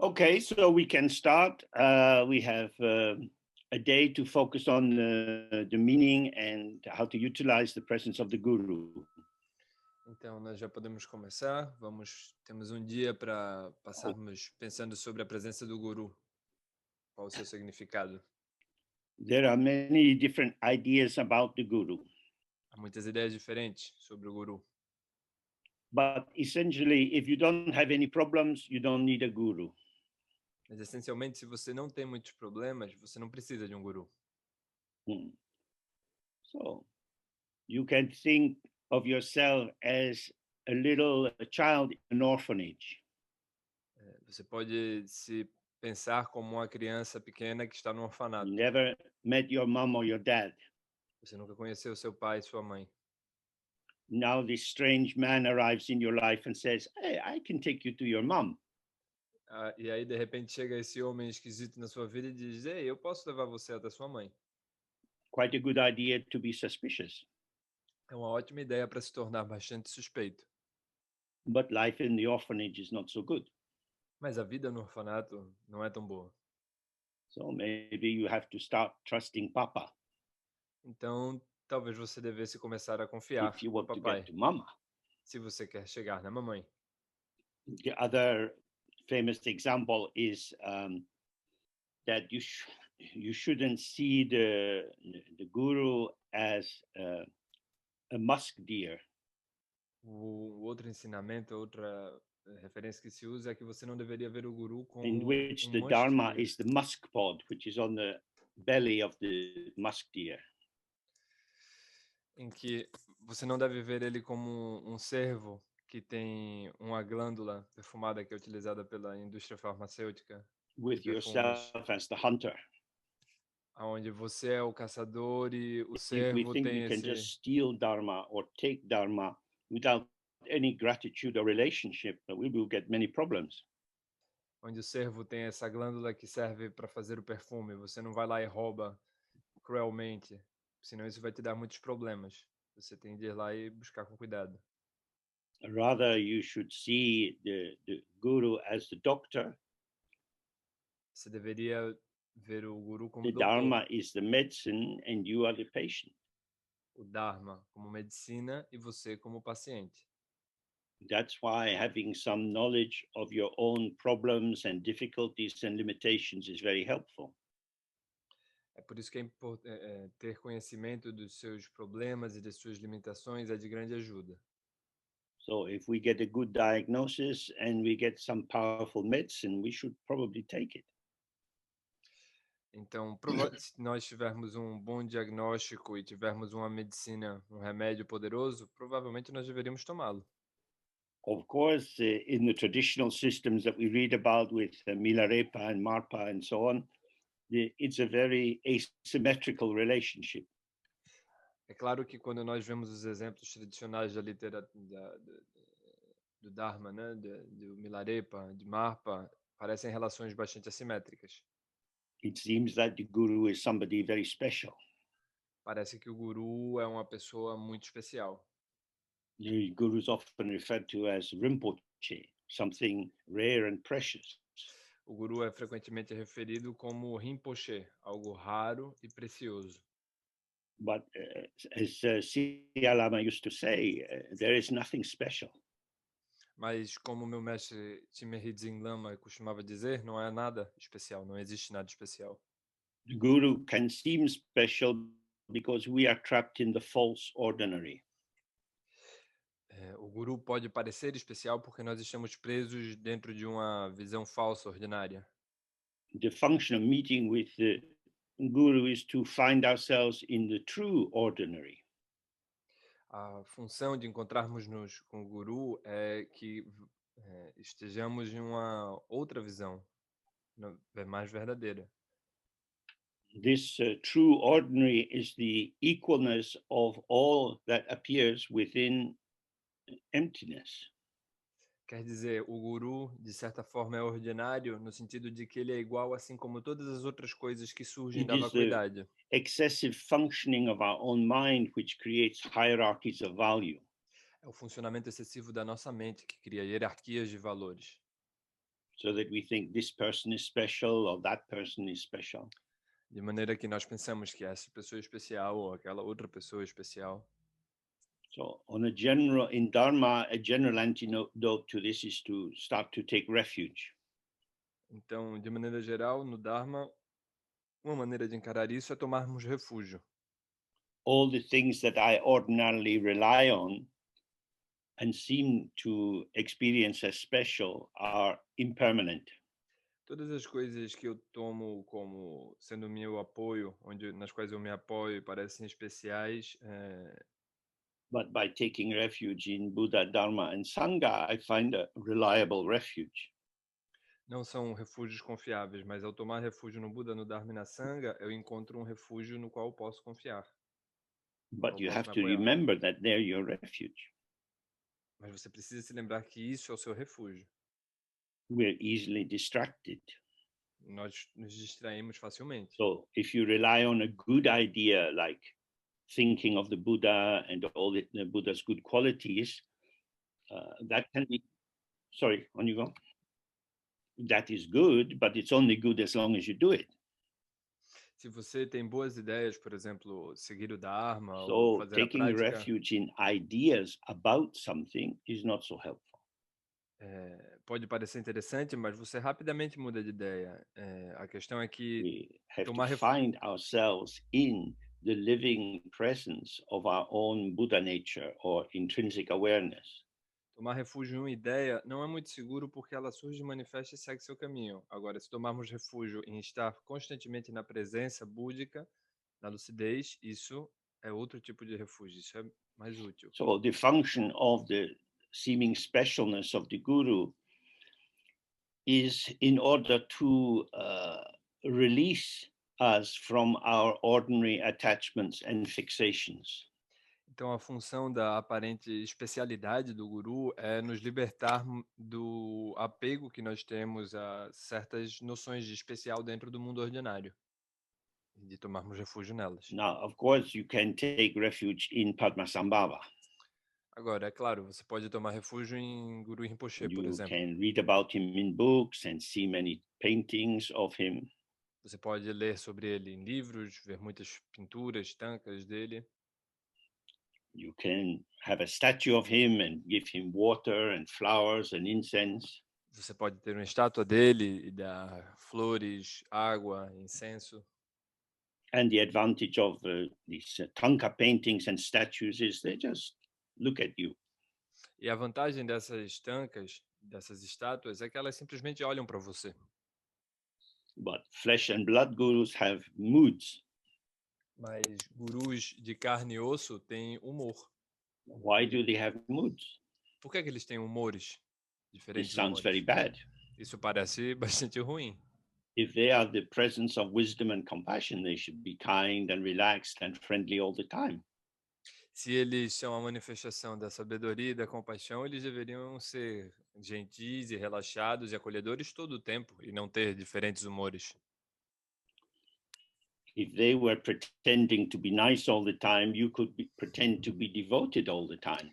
Okay, so we can start. We have a day to focus on the meaning and how to utilize the presence of the guru. Então, nós já podemos começar. Temos um dia para passarmos pensando sobre a presença do guru. Qual o seu significado? There are many different ideas about the guru. Há muitas ideias diferentes sobre o guru. But essentially, if you don't have any problems, you don't need a guru. Mas, essencialmente, se você não tem muitos problemas, você não precisa de um guru. So, you can think of yourself as a little child in an orphanage. Você pode se pensar como uma criança pequena que está no orfanato. You never met your mom or your dad. Você nunca conheceu seu pai e sua mãe. Now this strange man arrives in your life and says, "Hey, I can take you to your mom." E aí, de repente, chega esse homem esquisito na sua vida e diz: Ei, eu posso levar você até sua mãe. Quite a good idea to be suspicious. É uma ótima ideia para se tornar bastante suspeito. But life in the orphanage is not so good. Mas a vida no orfanato não é tão boa. So maybe you have to start trusting Papa Então, talvez você devesse começar a confiar if you no want to papai, get to Mama. se você quer chegar na mamãe. The other famous example is that you shouldn't see the guru as a musk deer. O outro ensinamento, outra referência que se usa é que você não deveria ver o guru como in which the mosquito. Dharma is the musk pod, which is on the belly of the musk deer. Em que você não deve ver ele como um cervo que tem uma glândula perfumada que é utilizada pela indústria farmacêutica. With yourself as the hunter. Onde você é o caçador e o If we cervo think tem we can esse... just steal Dharma or take Dharma without any gratitude or relationship, we will get many problems. Onde o cervo tem essa glândula que serve para fazer o perfume, você não vai lá e rouba cruelmente, senão isso vai te dar muitos problemas. Você tem de ir lá e buscar com cuidado. Rather, you should see the guru as the doctor. Você deveria ver o guru como The doutor. Dharma is the medicine and you are the patient. O Dharma como medicina e você como paciente. That's why having some knowledge of your own problems and difficulties and limitations is very helpful. É por isso que é importante ter conhecimento dos seus problemas e das suas limitações é de grande ajuda. So if we get a good diagnosis and we get some powerful medicine, we should probably take it. Então, se nós tivermos um bom diagnóstico e tivermos uma medicina, um remédio poderoso, provavelmente nós deveríamos tomá-lo. Of course, in the traditional systems that we read about with Milarepa and Marpa and so on, it's a very asymmetrical relationship. É claro que quando nós vemos os exemplos tradicionais da literatura do Dharma, né, do Milarepa, de Marpa, parecem relações bastante assimétricas. It seems that the guru is somebody very special. Parece que o guru é uma pessoa muito especial. The guru is often referred to as Rinpoche, something rare and precious. O guru é frequentemente referido como Rinpoche, algo raro e precioso. But as Lama used to say, there is nothing special. Mas como meu mestre Tsimé Lama costumava dizer, não é nada especial, não existe nada especial. The guru can seem special because we are trapped in the false ordinary. O guru pode parecer especial porque nós estamos presos dentro de uma visão falsa, ordinária. The function of meeting with the guru is to find ourselves in the true ordinary. A função de encontrarmos-nos com o guru é que estejamos em uma outra visão, mais verdadeira. This true ordinary is the equalness of all that appears within emptiness. Quer dizer, o guru, de certa forma, é ordinário no sentido de que ele é igual assim como todas as outras coisas que surgem da It is the vacuidade. excessive functioning of our own mind which creates hierarchies of value. É o funcionamento excessivo da nossa mente que cria hierarquias de valores. so that we think this person is special or that person is special. De maneira que nós pensamos que essa pessoa é especial ou aquela outra pessoa é especial. So in Dharma, a general antidote to this is to start to take refuge. Então, de maneira geral, no Dharma, uma maneira de encarar isso é tomarmos refúgio. All the things that I ordinarily rely on and seem to experience as special are impermanent. Todas as coisas que eu tomo como sendo meu apoio, nas quais eu me apoio e parecem especiais, But by taking refuge in Buddha, Dharma, and Sangha, I find a reliable refuge. não são refúgios confiáveis, mas ao tomar refúgio no Buda, no Dharma e na Sangha, eu encontro um refúgio no qual eu posso confiar. But you posso have me to apoiar. remember that they're your refuge. Mas você precisa se lembrar que isso é o seu refúgio. We're easily distracted. Nós nos distraímos facilmente. So if you rely on a good idea, like thinking of the Buddha and all the Buddha's good qualities, that can be, sorry, on you go. That is good, but it's only good as long as you do it. Se você tem boas ideias, por exemplo, seguir o Dharma ou So fazer a taking prática, refuge in ideas about something is not so helpful. pode parecer interessante, mas você rapidamente muda de ideia. A questão é que We have to tomar find ourselves in the living presence of our own Buddha nature or intrinsic awareness. tomar refúgio em uma ideia não é muito seguro porque ela surge, manifesta e segue seu caminho. Agora, se tomarmos refúgio em estar constantemente na presença búdica, na lucidez, isso é outro tipo de refúgio, isso é mais útil. So the function of the seeming specialness of the guru is in order to release us from our ordinary attachments and fixations. Então, a função da aparente especialidade do guru é nos libertar do apego que nós temos a certas noções de especial dentro do mundo ordinário e de tomarmos refúgio nelas. Now, of course, you can take refuge in Padmasambhava. Agora, é claro, você pode tomar refúgio em Guru Rinpoche, por You exemplo. can read about him in books and see many paintings of him. Você pode ler sobre ele em livros, ver muitas pinturas, tancas dele. You can have a statue of him and give him water and flowers and incense. Você pode ter uma estátua dele e dar flores, água, incenso. And the advantage of these tanka paintings and statues is they just look at you. E a vantagem dessas tancas, dessas estátuas, é que elas simplesmente olham para você. But flesh and blood gurus have moods. Mas gurus de carne e osso têm humor. Why do they have moods? Por que eles têm humores? This Diferentes sounds humores. very bad. Isso parece bastante ruim. If they are the presence of wisdom and compassion, they should be kind and relaxed and friendly all the time. Se eles são a manifestação da sabedoria e da compaixão, eles deveriam ser gentis e relaxados e acolhedores todo o tempo e não ter diferentes humores. If they were pretending to be nice all the time, you could pretend to be devoted all the time.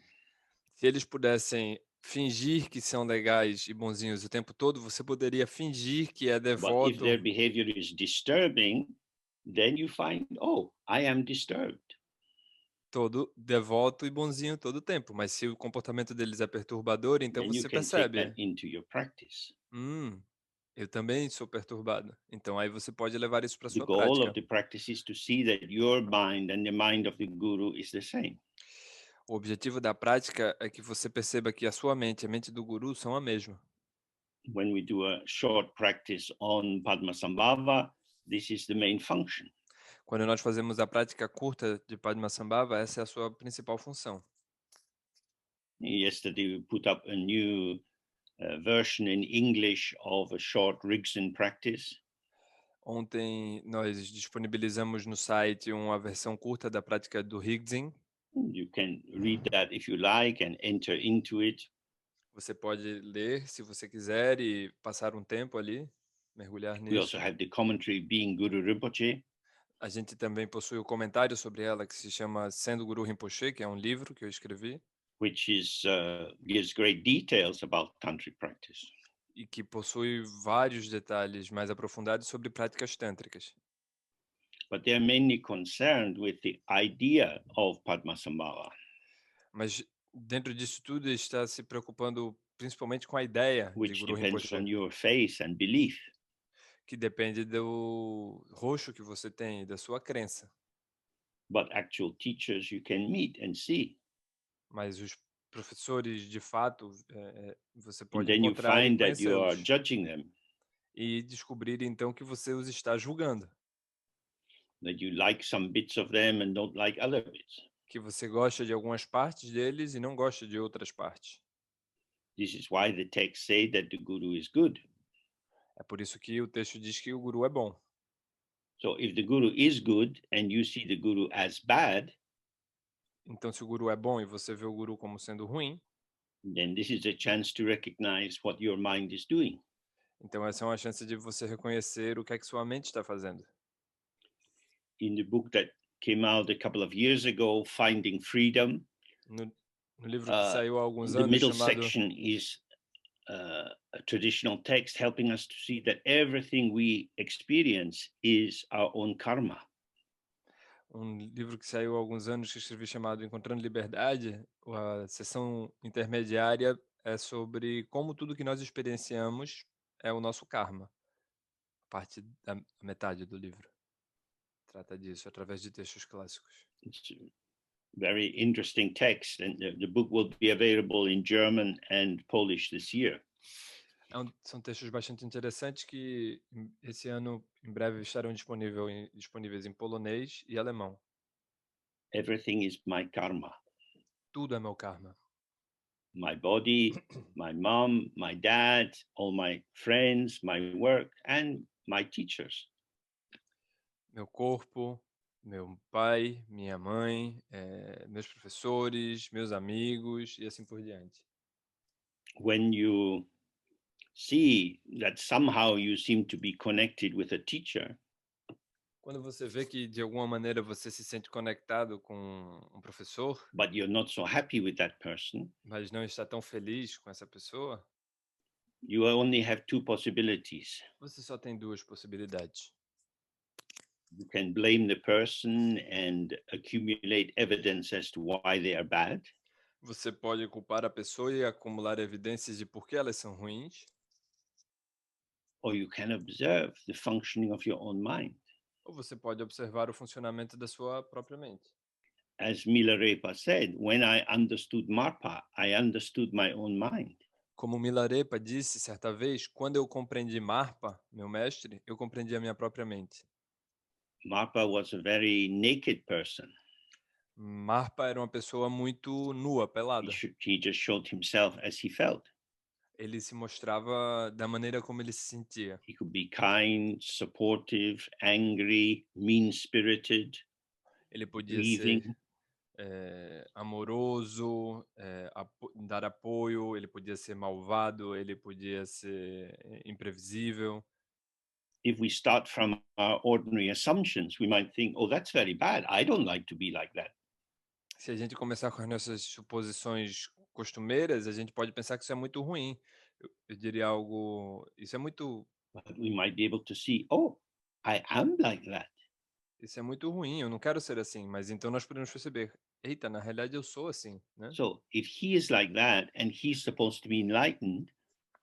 Se eles pudessem fingir que são legais e bonzinhos o tempo todo, você poderia fingir que é But if devoto. their behavior is disturbing, then you find, oh, I am disturbed. Todo devoto e bonzinho todo o tempo, mas se o comportamento deles é perturbador, então Then you você can take percebe. that into your practice. Eu também sou perturbado. Então aí você pode levar isso para The sua goal prática. of the practice is to see that your mind and the mind of the guru is the same. O objetivo da prática é que você perceba que a sua mente e a mente do guru são a mesma. When we do a short practice on Padmasambhava, this is the main function. Quando nós fazemos a prática curta de Padmasambhava, essa é a sua principal função. Yesterday we put up a new version in English of a short Rigzen practice. Ontem nós disponibilizamos no site uma versão curta da prática do Rigzen. You can read that if you like and enter into it. Você pode ler se você quiser e passar um tempo ali, mergulhar We nisso. also have the commentary Being Guru Rinpoche. A gente também possui o comentário sobre ela que se chama Sendo Guru Rinpoche, que é um livro que eu escrevi. Which gives great details about tantric practice. e que possui vários detalhes mais aprofundados sobre práticas tântricas. But they are mainly concerned with the idea of Padmasambhava. Mas dentro disso tudo ele está se preocupando principalmente com a ideia de Which Guru depends Rinpoche, on your faith and belief. que depende do roxo que você tem e da sua crença. But actual teachers you can meet and see. Mas os professores, de fato, você And pode then you encontrar e find that you are conhecê-los. judging them, E descobrir então que você os está julgando, that you like some bits of them and don't like other bits. que você gosta de algumas partes deles e não gosta de outras partes. This is why the texts say that the Guru is good. É por isso que o texto diz que o Guru é bom. So if the Guru is good and you see the Guru as bad, Então, se o Guru é bom e você vê o Guru como sendo ruim, then this is a chance to recognize what your mind is doing. então essa é uma chance de você reconhecer o que é que sua mente está fazendo. In the book that came out a couple of years ago, Finding Freedom, No livro que saiu há alguns the anos middle chamado section is a traditional text helping us to see that everything we experience is our own karma. livro que saiu há alguns anos que eu escrevi chamado Encontrando Liberdade, a seção intermediária é sobre como tudo que nós experienciamos é o nosso karma. Parte da metade do livro trata disso através de textos clássicos. It's a very interesting text, and the book will be available in German and Polish this year. São textos bastante interessantes que esse ano, em breve, estarão disponíveis em polonês e alemão. Everything is my karma. Tudo é meu karma. My body, my mom, my dad, all my friends, my work, and my teachers. Meu corpo, meu pai, minha mãe, meus professores, meus amigos e assim por diante. When you see that somehow you seem to be connected with a teacher, Quando você vê que de alguma maneira você se sente conectado com um professor, but you're not so happy with that person, mas não está tão feliz com essa pessoa, you only have two possibilities. você só tem duas possibilidades. You can blame the person and accumulate evidence as to why they are bad, Você pode culpar a pessoa e acumular evidências de por que elas são ruins, or you can observe the functioning of your own mind. ou você pode observar o funcionamento da sua própria mente. As Milarepa said, when I understood Marpa, I understood my own mind. Como Milarepa disse certa vez, quando eu compreendi Marpa, meu mestre, eu compreendi a minha própria mente. Marpa was a very naked person. Marpa era uma pessoa muito nua, pelada. He just showed himself as he felt. Ele se mostrava da maneira como ele se sentia. He could be kind, supportive, angry, mean-spirited, Ele podia grieving. ser amoroso, dar apoio, ele podia ser malvado, ele podia ser imprevisível. If we start from our ordinary assumptions, we might think, oh, that's very bad. I don't like to be like that. Se a gente começar com as nossas suposições costumeiras, a gente pode pensar que isso é muito ruim. Eu diria algo, isso é muito But we might be able to see, oh, I am like that. Isso é muito ruim, eu não quero ser assim, mas então nós podemos perceber, eita, na realidade eu sou assim, né? So if he is like that and he's supposed to be enlightened,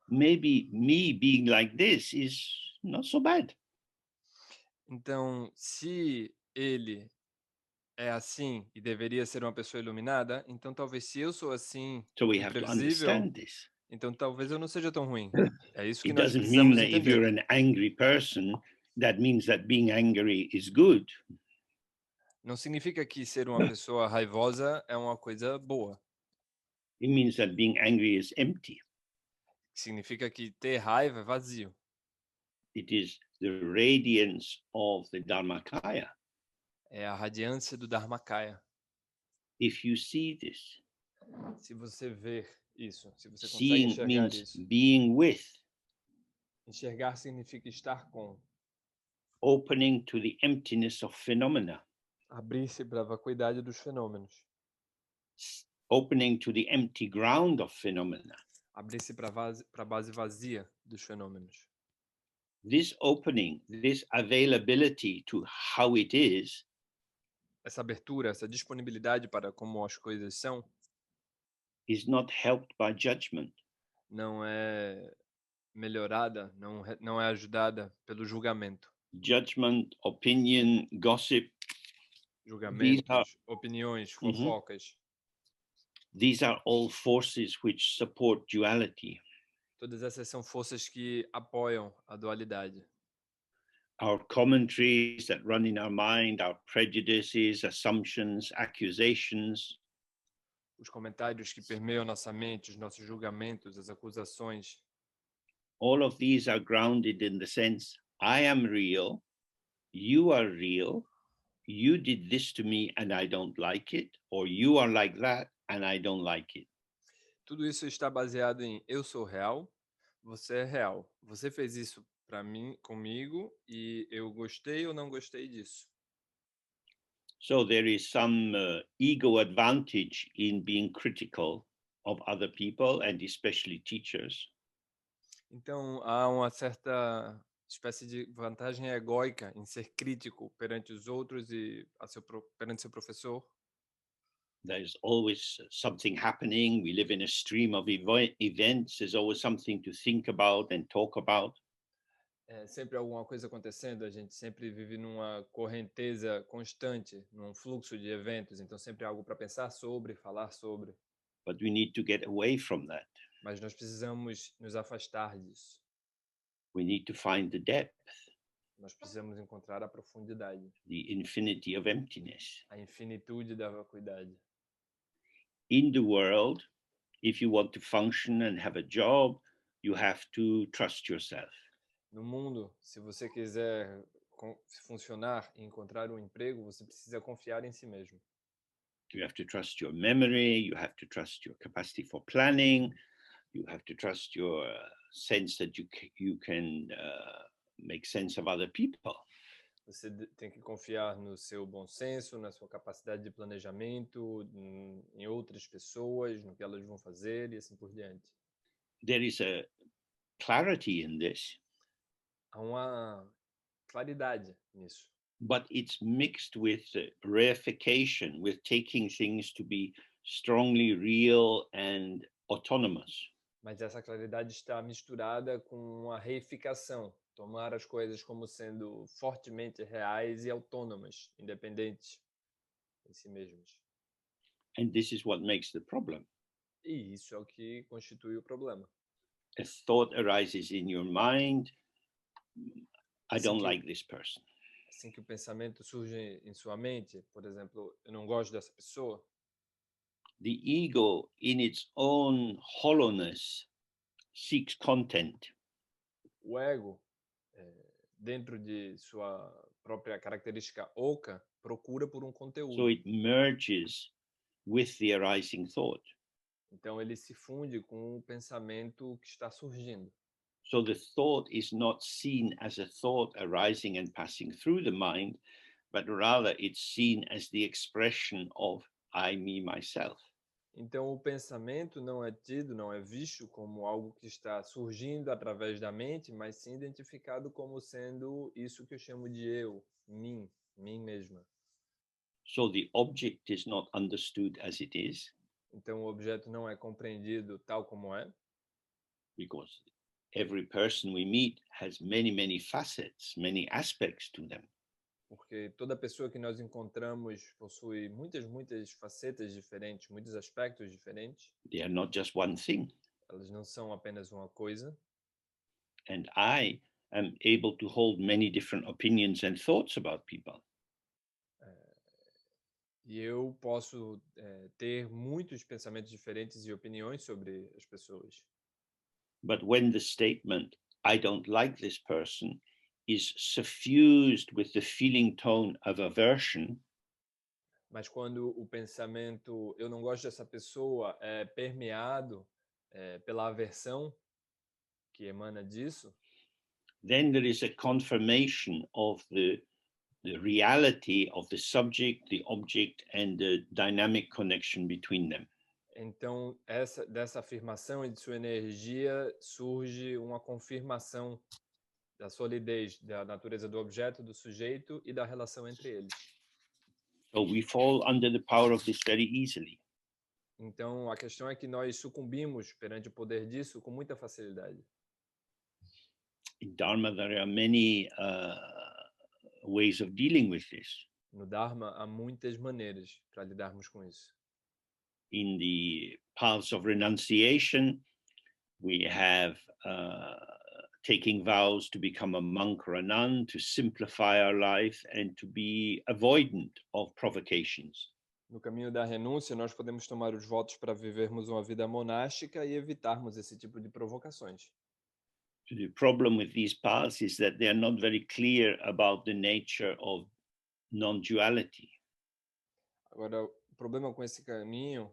maybe me being like this is not so bad. Então, se ele é assim e deveria ser uma pessoa iluminada, então talvez se eu sou assim, So we have to imprevisível, understand this. então talvez eu não seja tão ruim. É isso que It nós doesn't mean precisamos that if you're entender. an angry person, that means that being angry is good. Não significa que ser uma pessoa raivosa é uma coisa boa. It means that being angry is empty. Significa que ter raiva é vazio. It is the radiance of the Dharmakaya. É a radiância do Dharmakaya. If you see this, Se você ver isso, se você consegue seeing enxergar means isso. being with, Enxergar significa estar com. opening to the emptiness of phenomena, Abrir-se para a vacuidade dos fenômenos. opening to the empty ground of phenomena. Abrir-se para a base vazia dos fenômenos. This opening, this availability to how it is, Essa abertura, essa disponibilidade para como as coisas são, is not helped by judgment. não é melhorada, não é ajudada pelo julgamento. Judgment, opinion, gossip, Julgamentos, opiniões, Mhm. fofocas, these are all forces which support duality. todas essas são forças que apoiam a dualidade. Our commentaries that run in our mind, our prejudices, assumptions, accusations, Os comentários que permeiam nossa mente, os nossos julgamentos, as acusações, all of these are grounded in the sense, I am real, you are real, you did this to me and I don't like it, or you are like that and I don't like it. tudo isso está baseado em eu sou real, você é real. Você fez isso para mim, comigo, e eu gostei ou não gostei disso. So there is some ego advantage in being critical of other people and especially teachers. Então há uma certa espécie de vantagem egóica em ser crítico perante os outros e perante seu professor. There's always something happening. We live in a stream of events. There's always something to think about and talk about. É sempre alguma coisa acontecendo, a gente sempre vive numa correnteza constante, num fluxo de eventos, então sempre há algo para pensar sobre, falar sobre. But we need to get away from that. Mas nós precisamos nos afastar disso. We need to find the depth, Nós precisamos encontrar a profundidade, the infinity of emptiness. a infinitude da vacuidade. In the world, if you want to function and have a job, you have to trust yourself. No mundo, se você quiser funcionar e encontrar um emprego, você precisa confiar em si mesmo. You have to trust your memory, you have to trust your capacity for planning, you have to trust your sense that you can make sense of other people. Você tem que confiar no seu bom senso, na sua capacidade de planejamento, em outras pessoas, no que elas vão fazer e assim por diante. There is a clarity in this, Há uma claridade nisso, but it's mixed with reification, with taking things to be strongly real and autonomous. mas essa claridade está misturada com a reificação, tomar as coisas como sendo fortemente reais e autônomas, independentes em si mesmas. And this is what makes the problem. E isso é o que constitui o problema. A thought arises in your mind, I Assim don't que- like this person. Assim que o pensamento surge em sua mente, por exemplo, eu não gosto dessa pessoa, The ego, in its own hollowness, seeks content. o ego, dentro de sua própria característica oca, procura por um So conteúdo. it merges with the arising thought. Então ele se funde com o pensamento que está surgindo. So the thought is not seen as a thought arising and passing through the mind, but rather it's seen as the expression of I, me, myself. Então o pensamento não é tido, não é visto como algo que está surgindo através da mente, mas sim identificado como sendo isso que eu chamo de eu, mim mesma. So the object is not understood as it is, Então o objeto não é compreendido tal como é, because every person we meet has many, many facets, many aspects to them. porque toda pessoa que nós encontramos possui muitas facetas diferentes, muitos aspectos diferentes. They are not just one thing. Elas não são apenas uma coisa. And I am able to hold many different opinions and thoughts about people. E eu posso ter muitos pensamentos diferentes e opiniões sobre as pessoas. But when the statement, I don't like this person, is suffused with the feeling tone of aversion, Mas quando o pensamento, eu não gosto dessa pessoa, é permeado pela aversão que emana disso, then there is a confirmation of the reality of the subject, the object, and the dynamic connection between them. Então, dessa afirmação e de sua energia surge uma confirmação da solidez da natureza do objeto, do sujeito e da relação entre eles. So we fall under the power of this very easily. Então, a questão é que nós sucumbimos perante o poder disso com muita facilidade. In Dharma, there are many ways of dealing with this. No Dharma, há muitas maneiras para lidarmos com isso. In the paths of renunciation, we have taking vows to become a monk or a nun, to simplify our life and to be avoidant of provocations. No caminho da renúncia, nós podemos tomar os votos para vivermos uma vida monástica e evitarmos esse tipo de provocações. The problem with these paths is that they are not very clear about the nature of non-duality. Agora, o problema com esse caminho,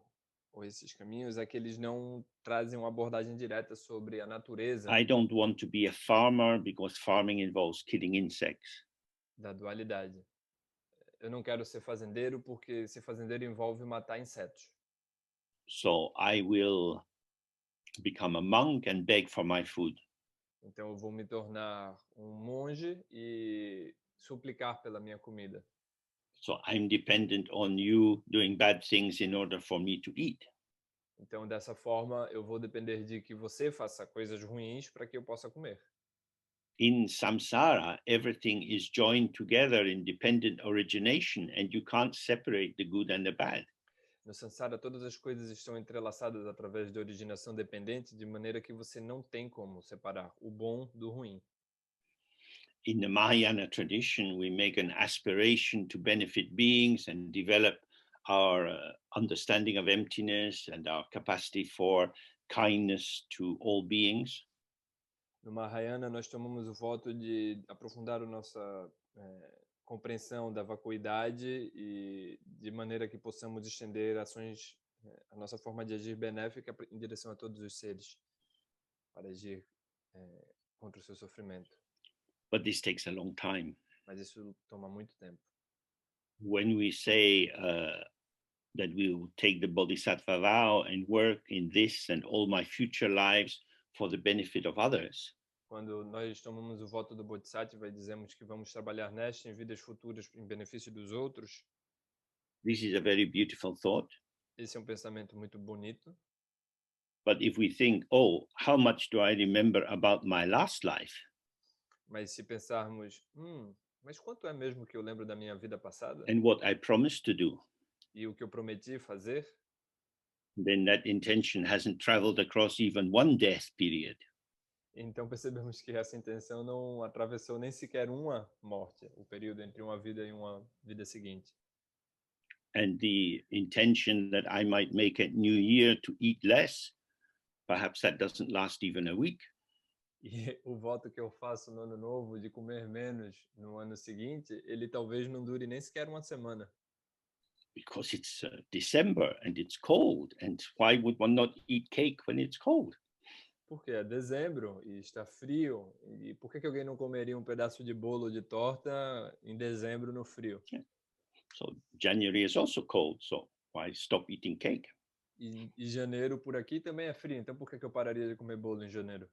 ou esses caminhos, é que eles não trazem uma abordagem direta sobre a natureza I don't want to be a farmer because farming involves killing insects. da dualidade. Eu não quero ser fazendeiro porque ser fazendeiro envolve matar insetos. So I will become a monk and beg for my food. Então eu vou me tornar um monge e suplicar pela minha comida. So I'm dependent on you doing bad things in order for me to eat. Então dessa forma eu vou depender de que você faça coisas ruins para que eu possa comer. In samsara, everything is joined together in dependent origination, and you can't separate the good and the bad. No Sansara, todas as coisas estão entrelaçadas através de originação dependente, de maneira que você não tem como separar o bom do ruim. In the Mahayana tradition, we make an aspiration to benefit beings and develop our understanding of emptiness and our capacity for kindness to all beings. No Mahayana, nós tomamos o voto de aprofundar a nossa compreensão da vacuidade e de maneira que possamos estender ações, a nossa forma de agir benéfica em direção a todos os seres, para agir contra o seu sofrimento. But this takes a long time. Mas isso toma muito tempo. When we say that we will take the Bodhisattva vow and work in this and all my future lives for the benefit of others, Quando nós tomamos o voto do Bodhisattva e dizemos que vamos trabalhar nesta em vidas futuras em benefício dos outros, this is a very beautiful thought. esse é um pensamento muito bonito. But if we think, oh, how much do I remember about my last life? Mas se pensarmos, mas quanto é mesmo que eu lembro da minha vida passada? And what I promised to do, E o que eu prometi fazer? then that intention hasn't traveled across even one death period. Então percebemos que essa intenção não atravessou nem sequer uma morte, o período entre uma vida e uma vida seguinte. And the intention that I might make at New Year to eat less, perhaps that doesn't last even a week. E o voto que eu faço no ano novo de comer menos no ano seguinte, ele talvez não dure nem sequer uma semana. Because it's December and it's cold. And why would one not eat cake when it's cold? Porque é dezembro e está frio. E por que alguém não comeria um pedaço de bolo de torta em dezembro no frio? Yeah. So January is also cold. So why stop eating cake? E janeiro por aqui também é frio. Então por que eu pararia de comer bolo em janeiro?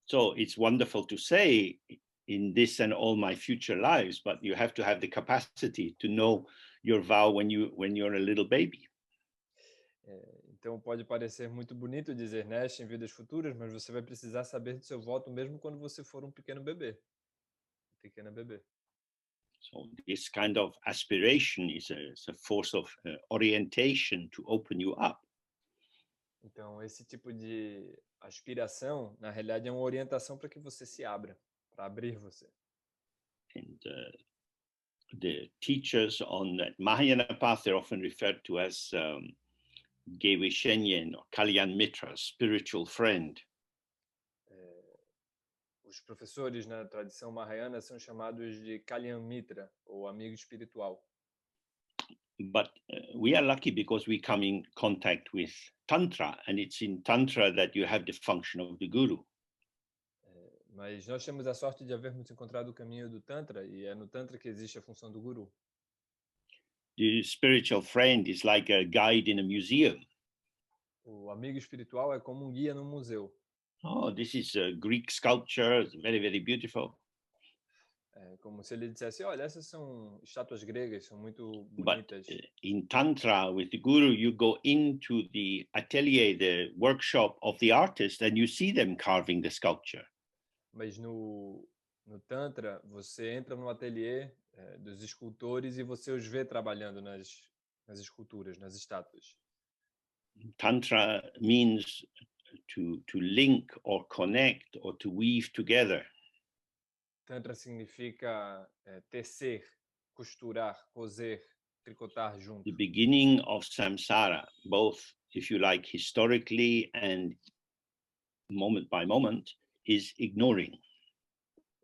So it's wonderful to say in this and all my future lives, but you have to have the capacity to know your vow when you're a little baby. Então pode parecer muito bonito dizer neste em vidas futuras, mas você vai precisar saber do seu voto mesmo quando você for um pequeno bebê. Pequena bebê. So this kind of aspiration is a force of orientation to open you up. Então esse tipo de aspiração, na realidade, é uma orientação para que você se abra, para abrir você. And the teachers on that Mahayana path, they're often referred to as Gewe Shenyen or Kalyan Mitra, spiritual friend. Os professores na tradição mahayana são chamados de Kalyan Mitra, ou amigo espiritual. But we are lucky because we come in contact with Tantra, and it's in Tantra that you have the function of the guru. Mas nós temos a sorte de havermos encontrado o caminho do Tantra, e é no Tantra que existe a função do guru. The spiritual friend is like a guide in a museum. O amigo espiritual é como um guia no museu. Oh, this is a Greek sculpture. It's very, very beautiful. É como se ele dissesse, olha, essas são estátuas gregas, são muito But bonitas. in Tantra, with the Guru, you go into the atelier, the workshop of the artist, and you see them carving the sculpture. Mas no Tantra, você entra no ateliê dos escultores e você os vê trabalhando nas esculturas, nas estátuas. Tantra means to link or connect or to weave together. Tantra significa tecer, costurar, coser, tricotar junto. The beginning of samsara, both, if you like, historically and moment by moment, is ignoring.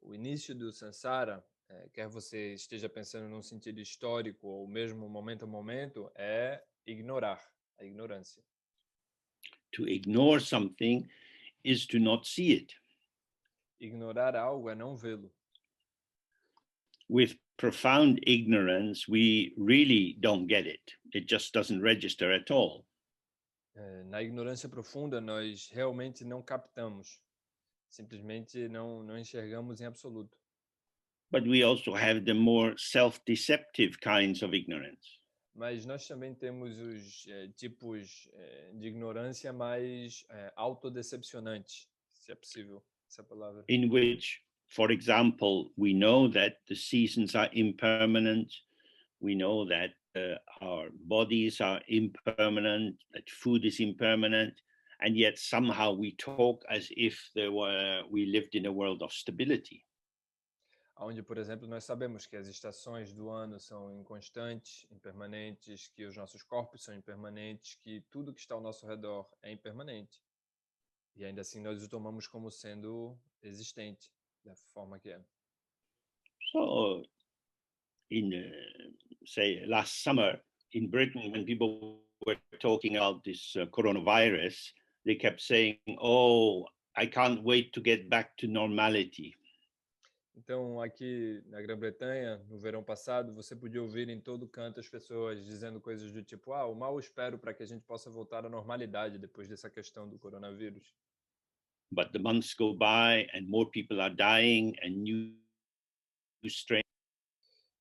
O início do samsara, quer você esteja pensando num sentido histórico ou mesmo momento a momento, é ignorar, a ignorância. To ignore something is to not see it. Ignorar algo é não vê-lo. With profound ignorance, we really don't get it. It just doesn't register at all. Na ignorância profunda, nós realmente não captamos. Simplesmente não enxergamos em absoluto. But we also have the more self-deceptive kinds of ignorance. Mas nós também temos os tipos de ignorância mais autodecepcionantes, se é possível essa palavra. In which, for example, we know that the seasons are impermanent. We know that our bodies are impermanent, that food is impermanent, and yet somehow we talk as if we lived in a world of stability. Onde, por exemplo, nós sabemos que as estações do ano são inconstantes, impermanentes, que os nossos corpos são impermanentes, que tudo que está ao nosso redor é impermanente. E ainda assim nós o tomamos como sendo existente, da forma que é. So, say, last summer in Britain, when people were talking about this coronavirus, they kept saying, oh, I can't wait to get back to normality. Então, aqui na Grã-Bretanha, no verão passado, você podia ouvir em todo canto as pessoas dizendo coisas do tipo, o mal espero para que a gente possa voltar à normalidade depois dessa questão do coronavírus. But the months go by and more people are dying and new strains.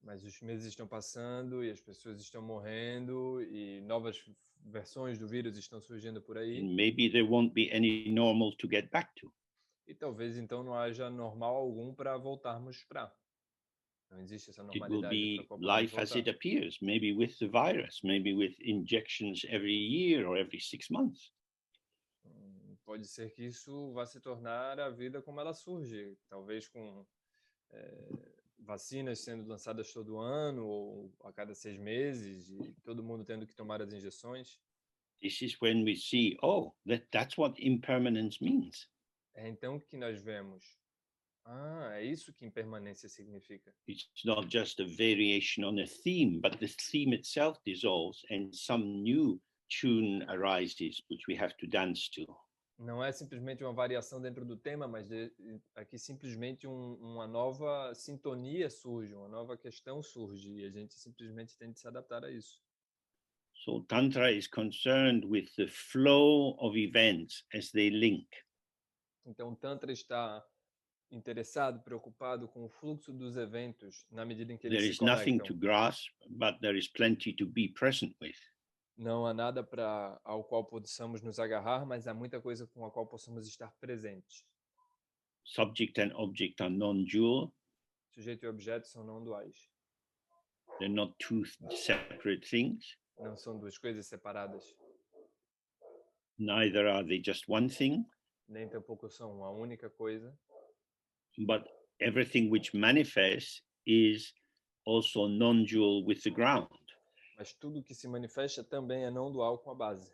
Mas os meses estão passando e as pessoas estão morrendo e novas versões do vírus estão surgindo por aí. And maybe there won't be any normal to get back to. E talvez então não haja normal algum para voltarmos para. Não existe essa It will normalidade be para qual podemos life as voltar. it appears, maybe with the virus, maybe with injections every year or every 6 months. Pode ser que isso vá se tornar a vida como ela surge, talvez com vacinas sendo lançadas todo ano ou a cada 6 meses e todo mundo tendo que tomar as injeções. This is when we see, oh, that's what impermanence means. É então que nós vemos, é isso que impermanência significa. It's not just a variation on a theme, but the theme itself dissolves and some new tune arises, which we have to dance to. Não é simplesmente uma variação dentro do tema, mas aqui simplesmente uma nova sintonia surge, uma nova questão surge e a gente simplesmente tem de se adaptar a isso. So Tantra is concerned with the flow of events as they link. Então, Tantra está interessado, preocupado com o fluxo dos eventos na medida em que eles There se is nothing to conectam. grasp, but there is plenty to be present with. Não há nada ao qual possamos nos agarrar, mas há muita coisa com a qual possamos estar presentes. Subject and object are non-dual. Sujeito e objeto são não duais. They're not two separate things. Não são duas coisas separadas. Neither are they just one thing. Nem tampouco são uma única coisa. But everything which manifests is also non-dual with the ground. Mas tudo que se manifesta também é não dual com a base.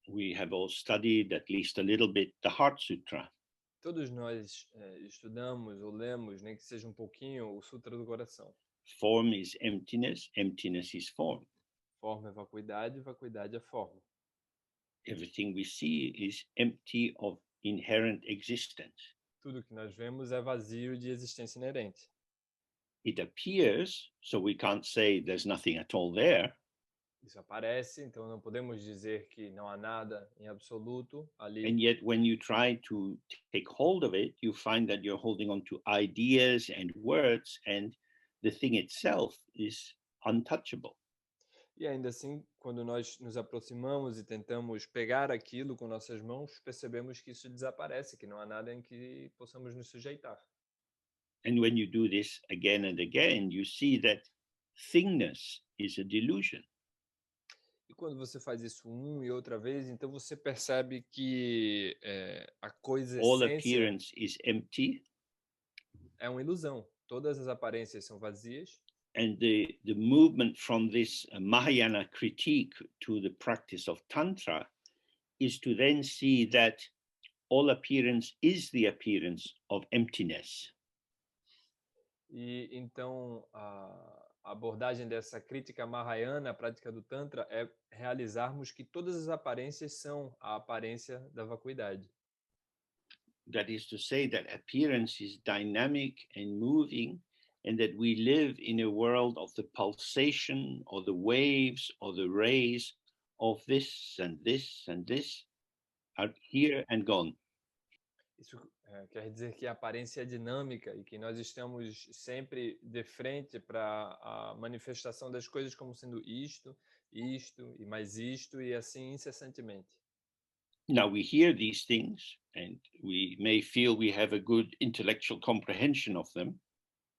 We have all studied at least a little bit the Heart Sutra. Todos nós estudamos ou lemos, nem que seja um pouquinho, o Sutra do Coração. Form is emptiness, emptiness is form. Forma é vacuidade, vacuidade é forma. Everything we see is empty of inherent existence. Tudo que nós vemos é vazio de existência inerente. It appears, so we can't say there's nothing at all there. Isso aparece, então não podemos dizer que não há nada em absoluto ali. And yet, when you try to take hold of it, you find that you're holding on to ideas and words, and the thing itself is untouchable. E ainda assim, quando nós nos aproximamos e tentamos pegar aquilo com nossas mãos, percebemos que isso desaparece, que não há nada em que possamos nos sujeitar. And when you do this again and again, you see that thingness is a delusion. E quando você faz isso e outra vez, então você percebe que a coisa All essência appearance is empty, é uma ilusão. Todas as aparências são vazias. and the movement from this Mahayana critique to the practice of Tantra is to then see that all appearance is the appearance of emptiness. E então a abordagem dessa crítica mahayana à prática do Tantra é realizarmos que todas as aparências são a aparência da vacuidade. That is to say that appearance is dynamic and moving, and that we live in a world of the pulsation or the waves or the rays of this and this and this are here and gone. Isso quer dizer que a aparência é dinâmica e que nós estamos sempre de frente para a manifestação das coisas como sendo isto, isto e mais isto e assim incessantemente. Now we hear these things and we may feel we have a good intellectual comprehension of them,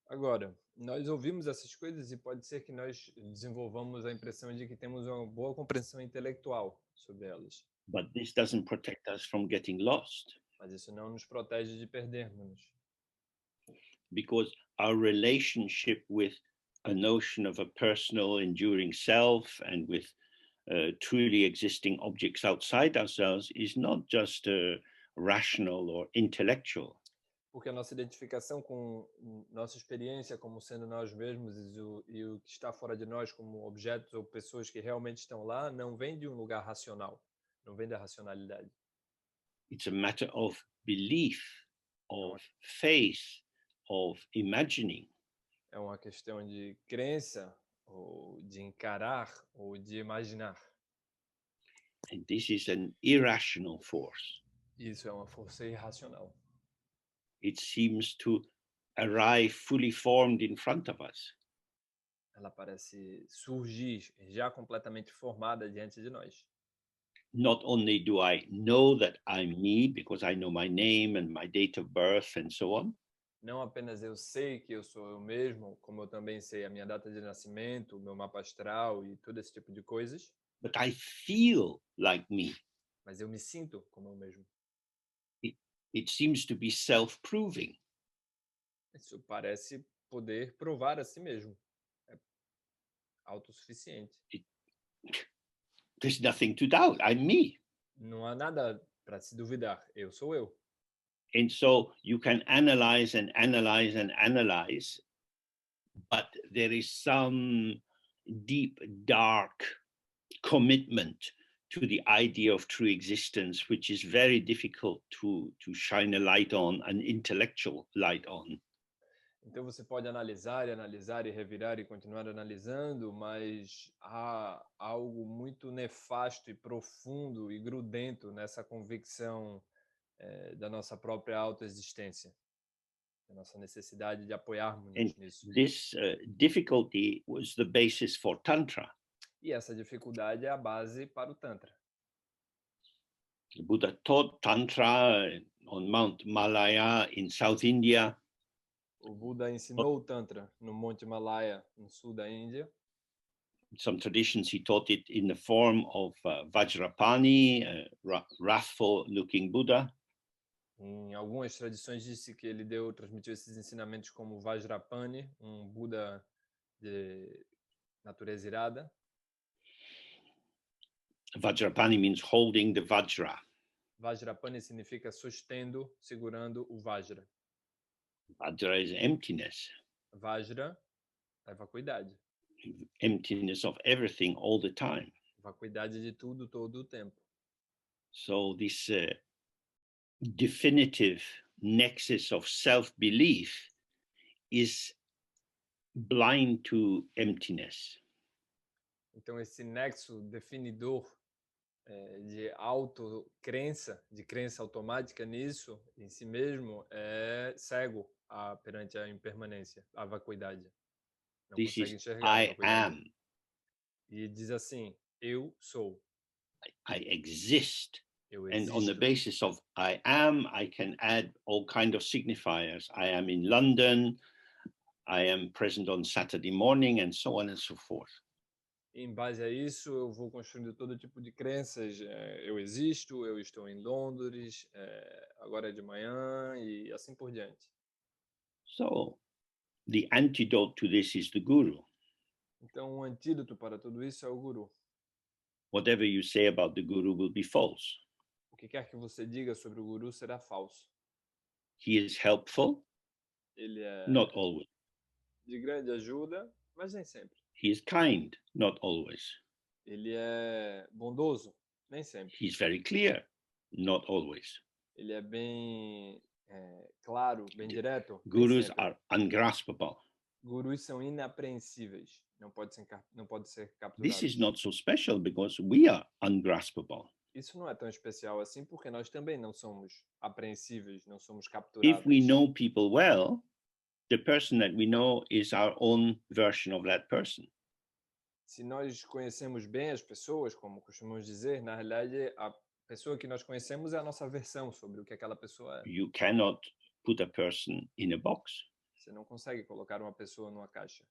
Agora, nós ouvimos essas coisas e pode ser que nós desenvolvamos a impressão de que temos uma boa compreensão intelectual sobre elas. but this doesn't protect us from getting lost, Mas isso não nos protege de perdermos. because our relationship with a notion of a personal enduring self and with truly existing objects outside ourselves is not just rational or intellectual. Porque a nossa identificação com nossa experiência como sendo nós mesmos e o que está fora de nós como objetos ou pessoas que realmente estão lá não vem de um lugar racional, não vem da racionalidade. It's a matter of belief, of faith, of imagining. É uma questão de crença, ou de encarar, ou de imaginar. And this is an irrational force. Isso é uma força irracional. It seems to arrive fully formed in front of us. Ela parece surgir já completamente formada diante de nós. Not only do I know that I'm me because I know my name and my date of birth and so on, Não apenas eu sei que eu sou eu mesmo, como eu também sei a minha data de nascimento, o meu mapa astral e todo esse tipo de coisas, but I feel like me. mas eu me sinto como eu mesmo. It seems to be self-proving. Isso parece poder provar a si mesmo. É autossuficiente. There's nothing to doubt. I'm me. Não há nada para se duvidar. Eu sou eu. And so you can analyze and analyze and analyze, but there is some deep, dark commitment to the idea of true existence, which is very difficult to shine a light on, an intellectual light on. Então você pode analisar e analisar e revirar e continuar analisando, mas há algo muito nefasto e profundo e grudento nessa convicção da nossa própria autoexistência, da nossa necessidade de apoiarmos nisso. This difficulty was the basis for Tantra. E essa dificuldade é a base para o Tantra. The Buddha taught Tantra on Mount Malaya in South India. O Buda ensinou o Tantra no Monte Himalaya, no sul da Índia. In some traditions, he taught it in the form of Vajrapani, a wrathful-looking Buddha. Em algumas tradições disse que ele transmitiu esses ensinamentos como Vajrapani, um Buda de natureza irada. Vajrapani means holding the Vajra. Vajrapani significa sustendo, segurando o Vajra. Vajra is emptiness. Vajra é vacuidade. Emptiness of everything all the time. Vacuidade de tudo, todo o tempo. So this definitive nexus of self-belief is blind to emptiness. Então, esse nexo definidor de autocrença, de crença automática nisso, em si mesmo, é cego perante a impermanência, a vacuidade. Não This consegue is enxergar a I vacuidade. am. E diz assim, eu sou, I exist. eu And on the existo. basis of I am, I can add all kind of signifiers. I am in London, I am present on Saturday morning, and so on and so forth. Em base a isso, eu vou construindo todo tipo de crenças. Eu existo, eu estou em Londres, agora é de manhã e assim por diante. So the antidote to this is the guru. Então, o antídoto para tudo isso é o guru. Whatever you say about the guru will be false. O que quer que você diga sobre o guru será falso. He is helpful, Ele é not always. de grande ajuda, mas nem sempre. He is kind, not always. Ele é bondoso, nem sempre. He's very clear, not always. Ele é bem claro, bem direto, nem Gurus sempre. are ungraspable. Gurus são inapreensíveis, não pode ser capturados. This is not so special because we are ungraspable. Isso não é tão especial assim porque nós também não somos apreensíveis, não somos If capturáveis. we know people well, the person that we know is our own version of that person. Se nós conhecemos bem as pessoas, como costumamos dizer, na realidade a pessoa que nós conhecemos é a nossa versão sobre o que aquela pessoa é. You cannot put a person in a box. Você não consegue colocar uma pessoa numa caixa.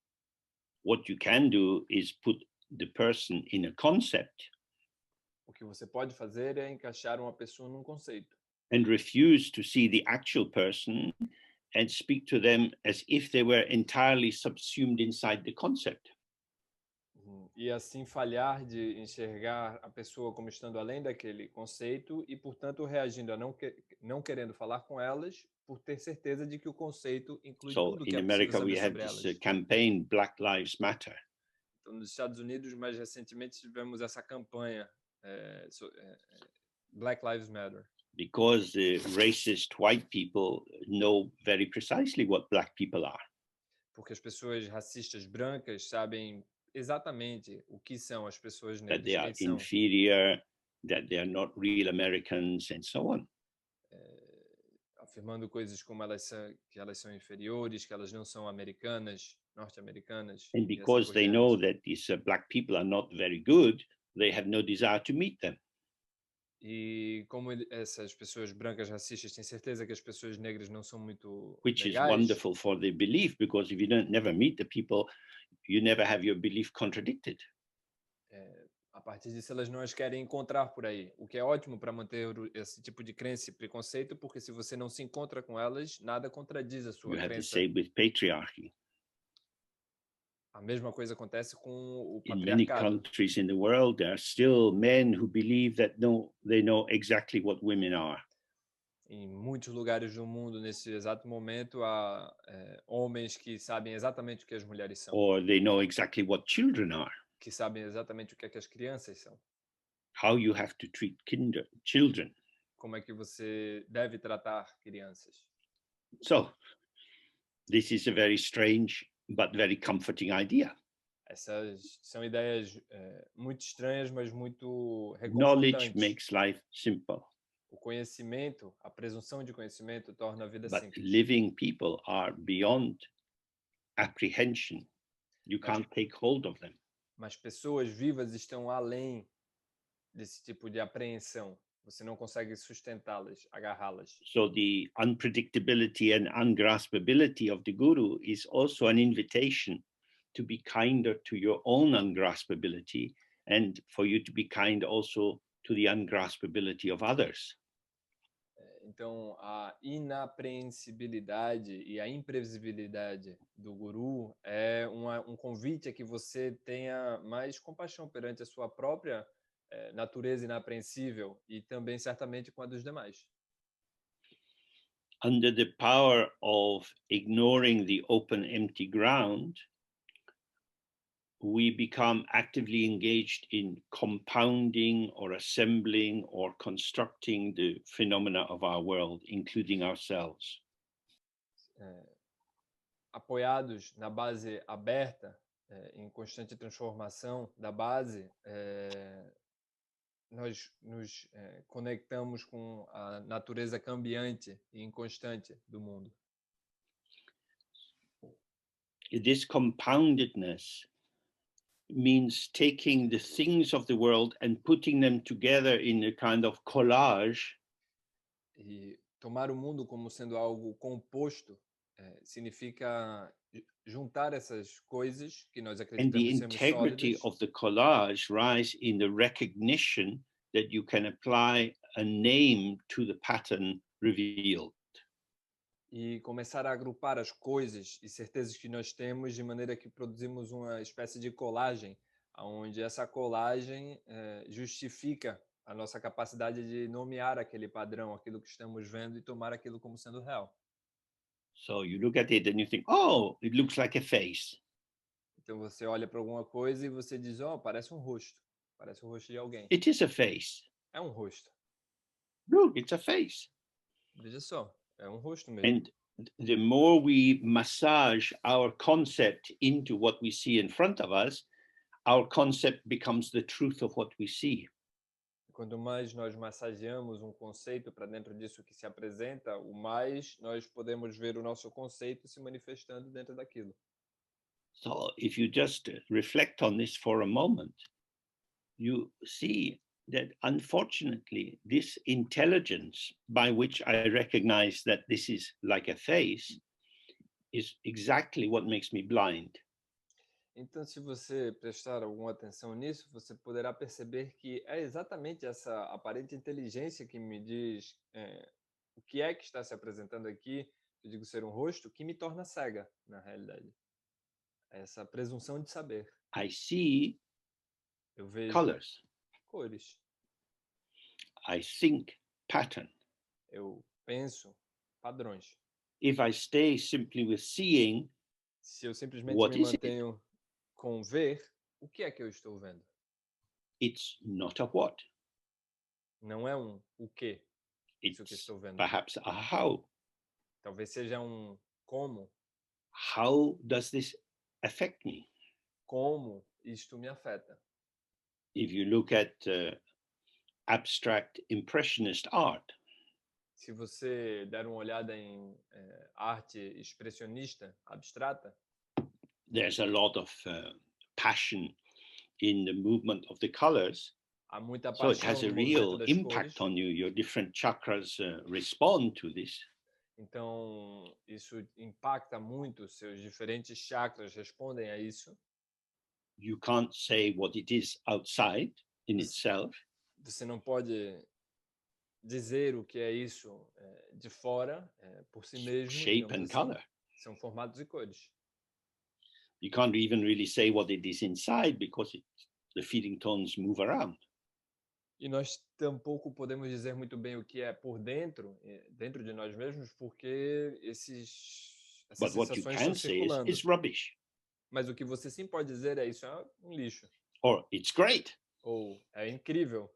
What you can do is put the person in a concept O que você pode fazer é encaixar uma pessoa num conceito and refuse to see the actual person and speak to them as if they were entirely subsumed inside the concept. e assim falhar de enxergar a pessoa como estando além daquele conceito e, portanto, reagindo a não querendo falar com elas por ter certeza de que o conceito inclui So tudo que in é possível America, we saber have sobre this elas. campaign, Black Lives Matter. Então, nos Estados Unidos, mais recentemente, tivemos essa campanha Black Lives Matter. Because the racist white people know very precisely what black people are. Porque as pessoas racistas brancas sabem exatamente o que são as pessoas That they negras, are quem são. inferior, that they are not real Americans, and so on. Afirmando coisas como que elas são inferiores, que elas não são americanas, norte-americanas. And because they know that these black people are not very good, they have no desire to meet them. E como essas pessoas brancas racistas têm certeza que as pessoas negras não são muito Which is legais, wonderful for their belief, because if you don't never meet the people, you never have your belief contradicted. a partir disso elas não as querem encontrar por aí, o que é ótimo para manter esse tipo de crença e preconceito, porque se você não se encontra com elas, nada contradiz a sua You have the crença. same with patriarchy. A mesma coisa acontece com o In many patriarcado. countries in the world, there are still men who believe that they know exactly what women are. Em muitos lugares do mundo, nesse exato momento, há homens que sabem exatamente o que as mulheres são. Or they know exactly what children are. Que sabem exatamente o que é que as crianças são. How you have to treat children. Como é que você deve tratar crianças. So, this is a very strange but very comforting idea. Essas são ideias muito estranhas, mas muito Knowledge reconfortantes. makes life simple. O conhecimento, a presunção de conhecimento torna a vida But simples. living people are beyond apprehension. You can't take hold of them. Mas pessoas vivas estão além desse tipo de apreensão. Você não consegue sustentá-las, agarrá-las. So the unpredictability and ungraspability of the guru is also an invitation to be kinder to your own ungraspability and for you to be kind also to the ungraspability of others. Então, a inapreensibilidade e a imprevisibilidade do guru é um convite a que você tenha mais compaixão perante a sua própria natureza inapreensível e também certamente com a dos demais. Under the power of ignoring the open, empty ground, we become actively engaged in compounding or assembling or constructing the phenomena of our world, including ourselves. Apoiados na base aberta em constante transformação da base, nós nos conectamos com a natureza cambiante e inconstante do mundo. This compoundedness means taking the things of the world and putting them together in a kind of collage. E tomar o mundo como sendo algo composto significa juntar essas coisas que nós And the acreditamos sermos integrity sólidas. of the collage lies in the recognition that you can apply a name to the pattern revealed. E começar a agrupar as coisas e certezas que nós temos de maneira que produzimos uma espécie de colagem, onde essa colagem justifica a nossa capacidade de nomear aquele padrão, aquilo que estamos vendo e tomar aquilo como sendo real. So you look at it and you think, oh, it looks like a face. Então você olha para alguma coisa e você diz, oh, parece um rosto de alguém. It is a face. É um rosto. Look, it's a face. Veja só, é um rosto mesmo. And the more we massage our concept into what we see in front of us, our concept becomes the truth of what we see. Quanto mais nós massageamos um conceito para dentro disso que se apresenta, o mais nós podemos ver o nosso conceito se manifestando dentro daquilo. So if you just reflect on this for a moment, you see that unfortunately this intelligence by which I recognize that this is like a face is exactly what makes me blind. Então, se você prestar alguma atenção nisso, você poderá perceber que é exatamente essa aparente inteligência que me diz o que é que está se apresentando aqui, eu digo ser um rosto, que me torna cega, na realidade. Essa presunção de saber. I see Eu vejo colors. cores. I think pattern. Eu penso padrões. If I stay simply with seeing, Se eu simplesmente what me is it? mantenho com ver, o que é que eu estou vendo? It's not a what. Não é um o que, isso que It's estou vendo. perhaps a how. Talvez seja um como. How does this affect me? Como isto me afeta. If you look at abstract impressionist art, Se você der uma olhada em arte expressionista, abstrata, there's a lot of passion in the movement of the colors. há muita So it paixão has a no movimento real das impact cores. on you. Your different chakras respond to this. Então, isso impacta muito, seus diferentes chakras respondem a isso. You can't say what it is outside in itself. Você não pode dizer o que é isso de fora, por si mesmo, Shape digamos and assim. color. São formatos e cores. You can't even really say what it is inside because the feeling tones move around. E nós tampouco podemos dizer muito bem o que é por dentro, dentro de nós mesmos, porque essas But what you sensações can estão say circulando. is rubbish. Mas o que você sim pode dizer é isso é um lixo. Or it's great. Ou é incrível.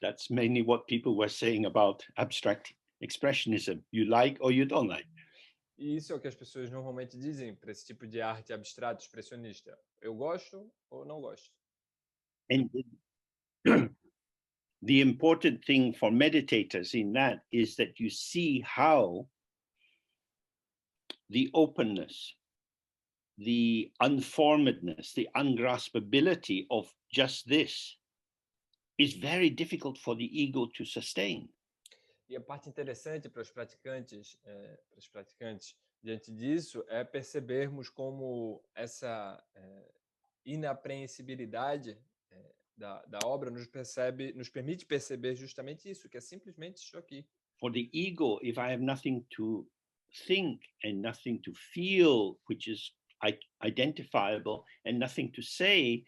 That's mainly what people were saying about abstract expressionism. You like or you don't like. E isso é o que as pessoas normalmente dizem para esse tipo de arte abstrata, expressionista. Eu gosto ou não gosto. And the important thing for meditators in that is that you see how the openness, the unformedness, the ungraspability of just this is very difficult for the ego to sustain. E a parte interessante para os praticantes, diante disso, é percebermos como essa inapreensibilidade da obra nos permite perceber justamente isso, que é simplesmente isso aqui. For the ego, if I have nothing to think and nothing to feel, which is identifiable, and nothing to say,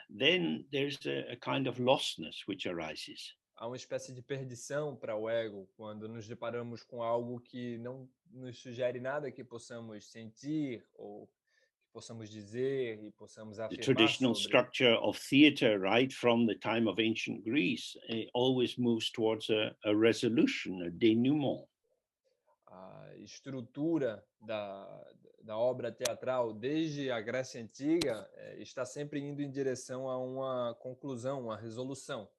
then there's a kind of lostness which arises. Há uma espécie de perdição para o ego quando nos deparamos com algo que não nos sugere nada que possamos sentir ou que possamos dizer e possamos The afirmar traditional sobre. structure of theater, right from the time of ancient Greece, always moves towards a resolution, a denouement. A estrutura da obra teatral desde a Grécia Antiga está sempre indo em direção a uma conclusão, uma resolução,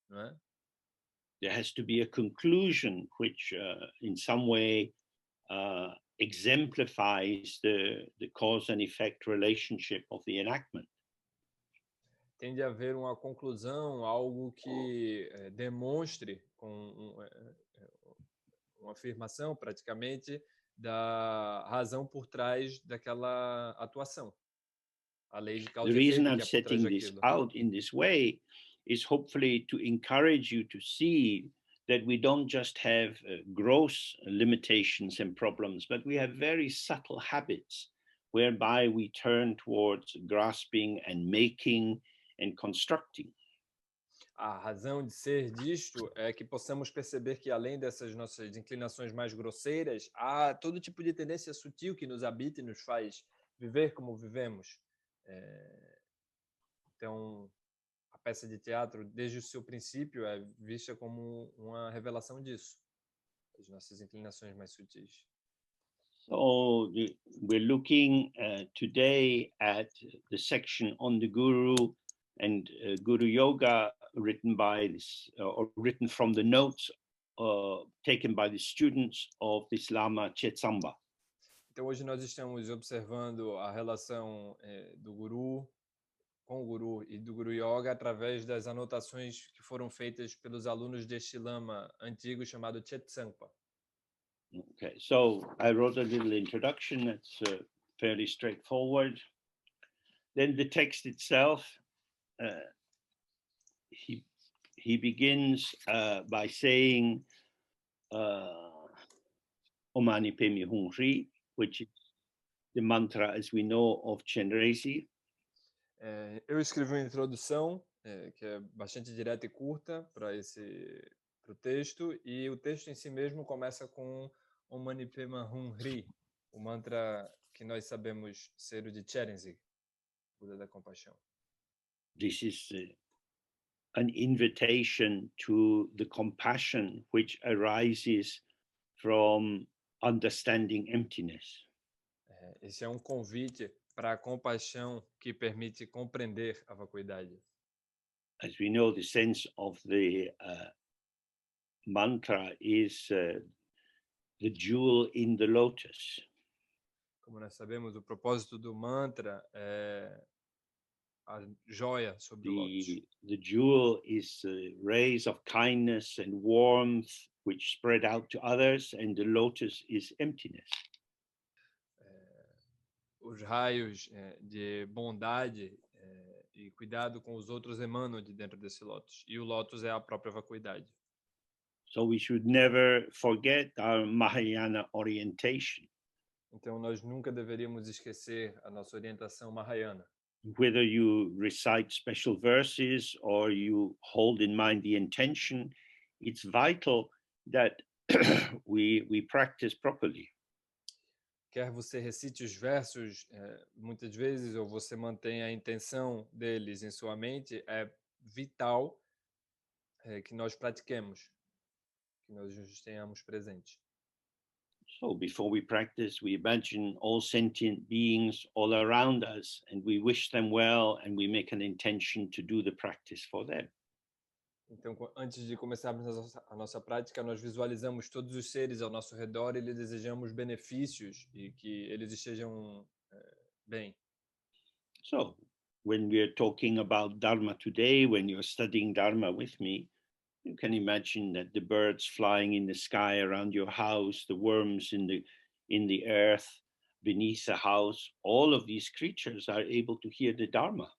não é? There has to be a conclusion which in some way exemplifies the cause and effect relationship of the enactment. Tem de haver uma conclusão, algo que demonstre com uma afirmação praticamente da razão por trás daquela atuação. A lei de causa The e reason efeito I'm que é por trás setting this daquilo. out in this way is hopefully to encourage you to see that we don't just have gross limitations and problems, but we have very subtle habits whereby we turn towards grasping and making and constructing. A razão de ser disto é que possamos perceber que, além dessas nossas inclinações mais grosseiras, há todo tipo de tendência sutil que nos habita e nos faz viver como vivemos. Então, a peça de teatro, desde o seu princípio, é vista como uma revelação disso, das nossas inclinações mais sutis. So we're looking today at the section on the Guru and Guru Yoga written by this, or written from the notes taken by the students of this Lama Chetsangpa. Então, hoje nós estamos observando a relação do Guru com o Guru e do Guru Yoga através das anotações que foram feitas pelos alunos deste Lama antigo chamado Chetsangpa. Okay, so I wrote a little introduction that's fairly straightforward. Then the text itself, he begins by saying Om Mani Padme Hum Hri, which is the mantra, as we know, of Chenrezig. Eu escrevi uma introdução que é bastante direta e curta para o texto, e o texto em si mesmo começa com Om Mani Padme Hum Hri, o mantra que nós sabemos ser o de Chenrezig, Buda da Compaixão. This is an invitation to the compassion which arises from understanding emptiness. Esse é um convite para a compaixão que permite compreender a vacuidade. As we know, the sense of the mantra is the jewel in the lotus. Como nós sabemos, o propósito do mantra é a joia sobre o lótus. The jewel is rays of kindness and warmth which spread out to others, and the lotus is emptiness. Os raios de bondade e cuidado com os outros emanam de dentro desse lótus, e o lótus é a própria vacuidade. So we should never forget our Mahayana orientation. Então nós nunca deveríamos esquecer a nossa orientação Mahayana. Whether you recite special verses or you hold in mind the intention, it's vital that we practice properly. Quer você recite os versos muitas vezes, ou você mantenha a intenção deles em sua mente, é vital que nós pratiquemos, que nós os tenhamos presentes. So before we practice, we imagine all sentient beings all around us, and we wish them well, and we make an intention to do the practice for them. Então, antes de começarmos a nossa prática, nós visualizamos todos os seres ao nosso redor e lhes desejamos benefícios e que eles estejam bem. So when we're talking about Dharma today, when you're studying Dharma with me, you can imagine that the birds flying in the sky around your house, the worms in the earth beneath the house, all of these creatures are able to hear the Dharma.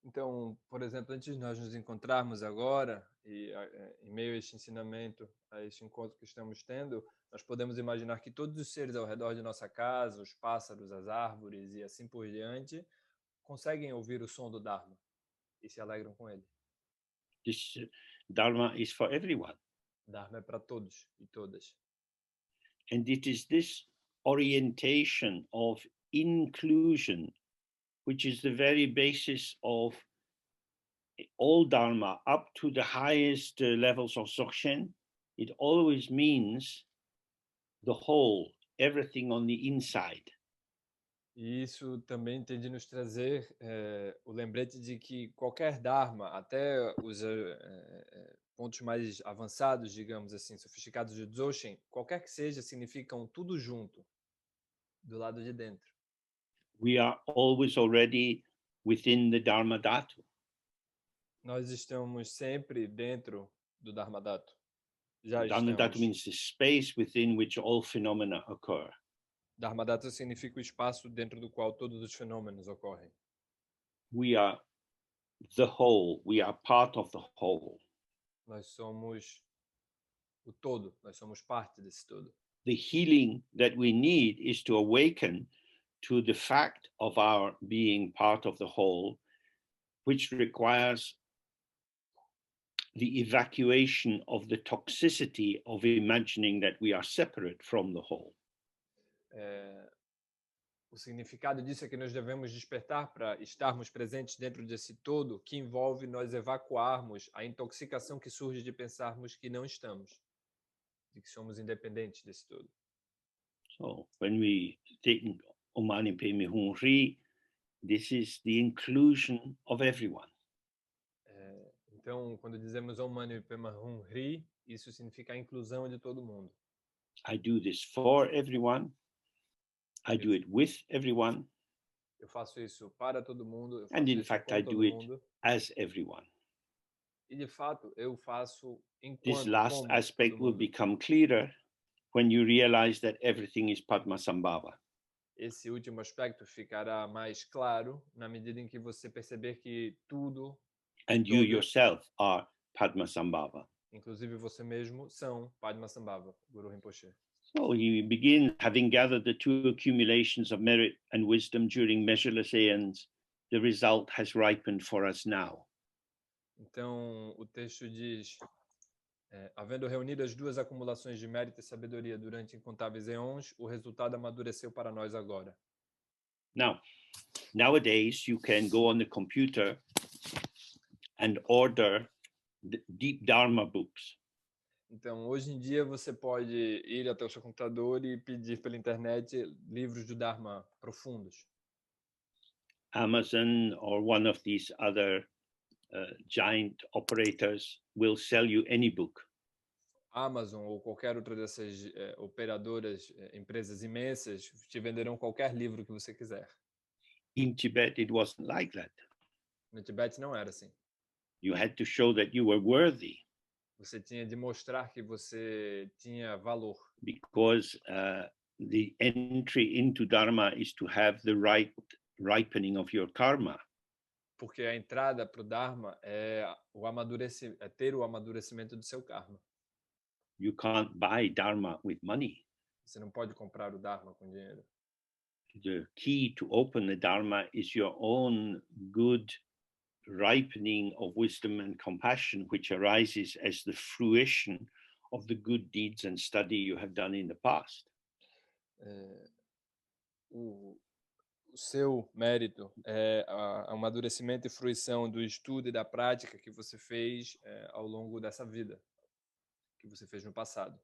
Então, por exemplo, antes de nós nos encontrarmos agora, e em meio a este ensinamento, a este encontro que estamos tendo, nós podemos imaginar que todos os seres ao redor de nossa casa, os pássaros, as árvores e assim por diante, conseguem ouvir o som do Dharma e se alegram com ele. This Dharma is for everyone. Dharma é para todos e todas. And it is this orientation of inclusion which is the very basis of all Dharma, up to the highest levels of Dzogchen. It always means the whole, everything on the inside. E isso também tem de nos trazer o lembrete de que qualquer Dharma, até os pontos mais avançados, digamos assim, sofisticados de Dzogchen, qualquer que seja, significam tudo junto, do lado de dentro. We are always already within the Dharma Dhatu. Nós estamos sempre dentro do Dharmadato. Já The Dharma Dhatu estamos. means the space within which all phenomena occur. Dharmadatta significa o espaço dentro do qual todos os fenômenos ocorrem. We are the whole. We are part of the whole. Nós somos o todo, nós somos parte desse todo. The healing that we need is to awaken to the fact of our being part of the whole, which requires the evacuation of the toxicity of imagining that we are separate from the whole. O significado disso é que nós devemos despertar para estarmos presentes dentro desse todo, que envolve nós evacuarmos a intoxicação que surge de pensarmos que não estamos, de que somos independentes desse todo. So when we take Om Mani Padme Hum Ri, this is the inclusion of everyone. Então, quando dizemos Om Mani Padme Hum Ri, isso significa a inclusão de todo mundo. I do this for everyone. I do it with everyone. Eu faço isso para todo mundo, eu faço And in isso fact, com I todo do it mundo. as everyone. E de fato, eu faço enquanto This last como aspect todo will mundo. become clearer when you realize that everything is Padmasambhava. Esse último aspecto ficará mais claro na medida em que você perceber que tudo, And you yourself are Padmasambhava. inclusive você mesmo, são Padmasambhava, Guru Rinpoche. So he begins, having gathered the two accumulations of merit and wisdom during measureless aeons, the result has ripened for us now. Então, o texto diz, havendo reunido as duas acumulações de mérito e sabedoria durante incontáveis eons, o resultado amadureceu para nós agora. Now, nowadays you can go on the computer and order the deep Dharma books. Então, hoje em dia, você pode ir até o seu computador e pedir pela internet livros do Dharma profundos. Amazon or one of these other giant operators will sell you any book. Amazon ou qualquer outra dessas operadoras, empresas imensas, te venderão qualquer livro que você quiser. In Tibet, it wasn't like that. No Tibete não era assim. You had to show that you were worthy. Você tinha de mostrar que você tinha valor. Because the entry into Dharma is to have the right ripening of your karma. Porque a entrada para o Dharma é ter o amadurecimento do seu karma. You can't buy Dharma with money. Você não pode comprar o Dharma com dinheiro. The key to open the Dharma is your own good ripening of wisdom and compassion, which arises as the fruition of the good deeds and study you have done in the past. O seu mérito é o amadurecimento e fruição do estudo e da prática que você fez ao longo dessa vida, que você fez no passado,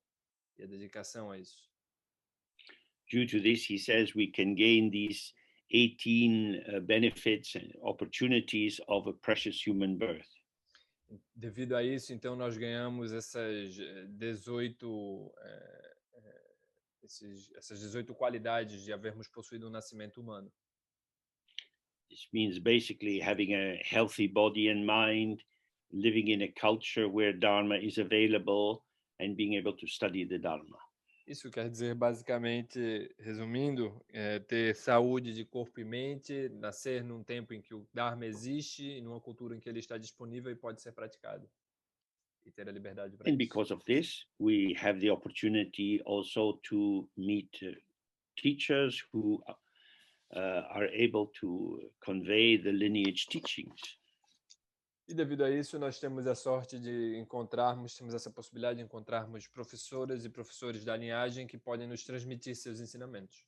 e a dedicação a isso. Due to this, he says, we can gain these 18 benefits and opportunities of a precious human birth. Devido a isso, então, nós ganhamos essas 18 qualidades de havermos possuído um nascimento humano. This means basically having a healthy body and mind, living in a culture where Dharma is available, and being able to study the Dharma. Isso quer dizer, basicamente, resumindo, ter saúde de corpo e mente, nascer num tempo em que o Dharma existe e numa cultura em que ele está disponível e pode ser praticado. E ter a liberdade para And isso. because of this, we have the opportunity also to meet teachers who are able to convey the lineage teachings. E devido a isso, nós temos a sorte de temos essa possibilidade de encontrarmos professoras e professores da linhagem que podem nos transmitir seus ensinamentos.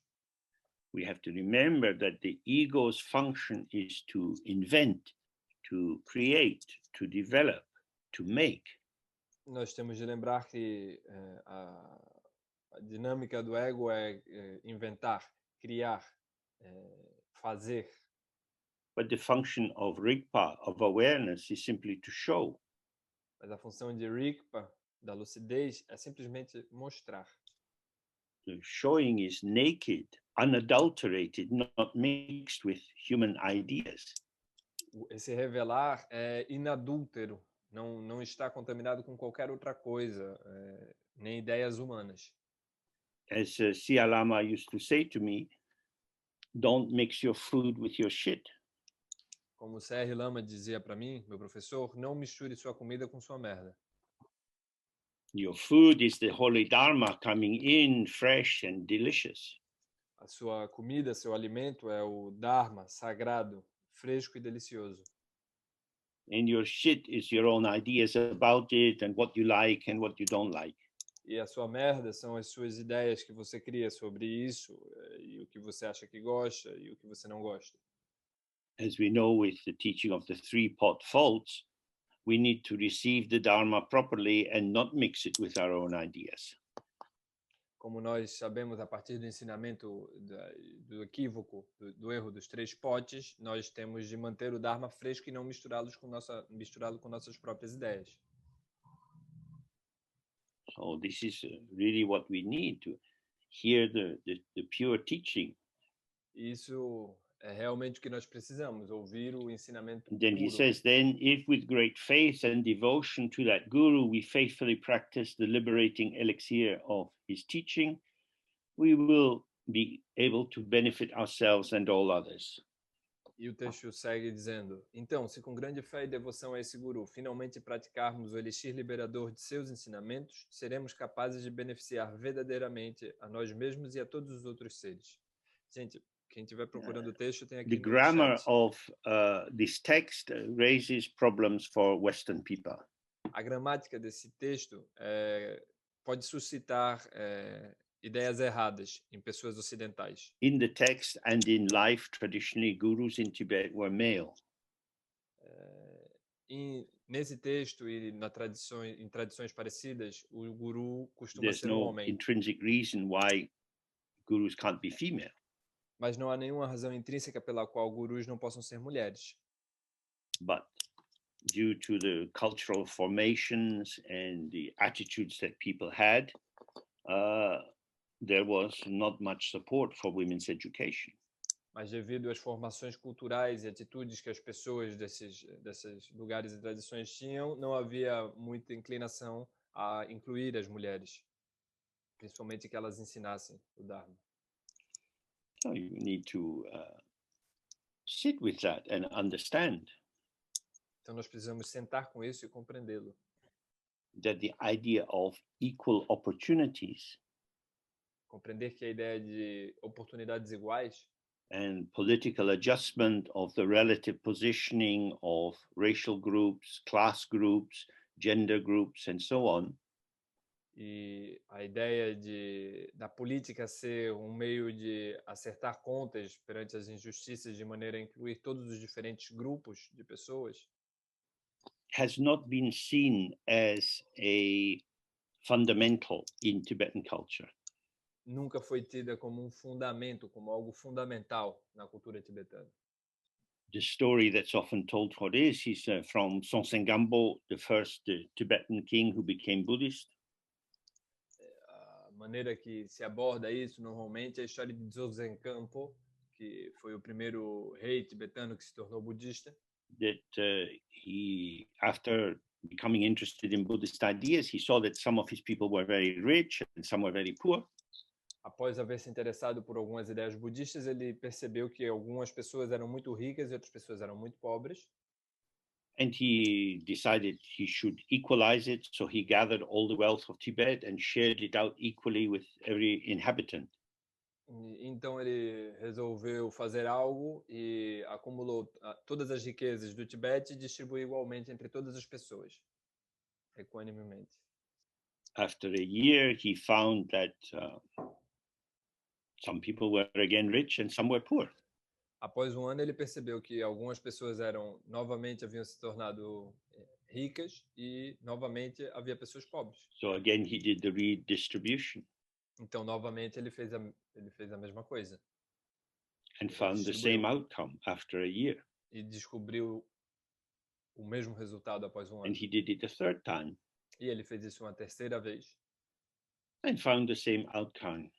We have to remember that the ego's function is to invent, to create, to develop, to make. Nós temos de lembrar que A dinâmica do ego é inventar, criar, fazer. But the function of Rigpa, of awareness, is simply to show. Mas a função de Rigpa, da lucidez, é simplesmente mostrar. The showing is naked, unadulterated, not mixed with human ideas. Esse revelar é inadúltero, não está contaminado com qualquer outra coisa, nem ideias humanas. As Sia Lama used to say to me, don't mix your food with your shit. Como o C.R. Lama dizia para mim, meu professor, não misture sua comida com sua merda. Your food is the holy Dharma coming in fresh and delicious. A sua comida, seu alimento é o Dharma sagrado, fresco e delicioso. And your shit is your own ideas about it and what you like and what you don't like. E a sua merda são as suas ideias que você cria sobre isso, e o que você acha que gosta e o que você não gosta. As we know with the teaching of the three-pot faults, we need to receive the Dharma properly and not mix it with our own ideas. Como nós sabemos a partir do ensinamento do equívoco, do erro dos três potes, nós temos de manter o Dharma fresco e não misturá-lo com nossas próprias ideias. So this is really what we need to hear the pure teaching. Isso é realmente o que nós precisamos, ouvir o ensinamento And then he puro. says, then if with great faith and devotion to that guru, we faithfully practice the liberating elixir of his teaching, we will be able to benefit ourselves and all others. E o texto segue dizendo, então, se com grande fé e devoção a esse guru, finalmente praticarmos o elixir liberador de seus ensinamentos, seremos capazes de beneficiar verdadeiramente a nós mesmos e a todos os outros seres. Gente, quem estiver procurando o texto tem aqui The no grammar chat. of this text raises problems for Western people. A gramática desse texto pode suscitar ideias erradas em pessoas ocidentais. In the text and in life, traditionally, gurus in Tibet were male. Nesse texto e em tradições parecidas, o guru costuma There's ser no homem. intrinsic reason why gurus can't be female. Mas não há nenhuma razão intrínseca pela qual gurus não possam ser mulheres. But due to the cultural formations and the attitudes that people had, there was not much support for women's education. Mas devido às formações culturais e atitudes que as pessoas desses lugares e tradições tinham, não havia muita inclinação a incluir as mulheres, principalmente que elas ensinassem o Dharma. So you need to sit with that and understand Então nós precisamos sentar com isso e compreendê-lo. that the idea of equal opportunities Compreender que a ideia de oportunidades iguais and political adjustment of the relative positioning of racial groups, class groups, gender groups, and so on, e a ideia da política ser um meio de acertar contas perante as injustiças de maneira a incluir todos os diferentes grupos de pessoas has not been seen as a fundamental in Tibetan culture. nunca foi tida como um fundamento, como algo fundamental na cultura tibetana. The story that's often told for this is from Sonsen Gampo, the first Tibetan king who became Buddhist. A maneira que se aborda isso normalmente é a história de Dzogchen, que foi o primeiro rei tibetano que se tornou budista. That he, after becoming interested in Buddhist ideas, he saw that some of his people were very rich and some were very poor. Após haver se interessado por algumas ideias budistas, ele percebeu que algumas pessoas eram muito ricas e outras pessoas eram muito pobres. And he decided he should equalize it, so he gathered all the wealth of Tibet and shared it out equally with every inhabitant. Então ele resolveu fazer algo e acumulou todas as riquezas do Tibete e distribuiu igualmente entre todas as pessoas, equanimemente. After a year, he found that some people were again rich and some were poor. Após um ano, ele percebeu que algumas pessoas haviam se tornado ricas e novamente havia pessoas pobres. So again, he did the redistribution. Então, novamente, ele fez a mesma coisa. and found the same outcome after a year. E descobriu o mesmo resultado após um And ano. he did it a third time E ele fez isso uma terceira vez. and found the same outcome.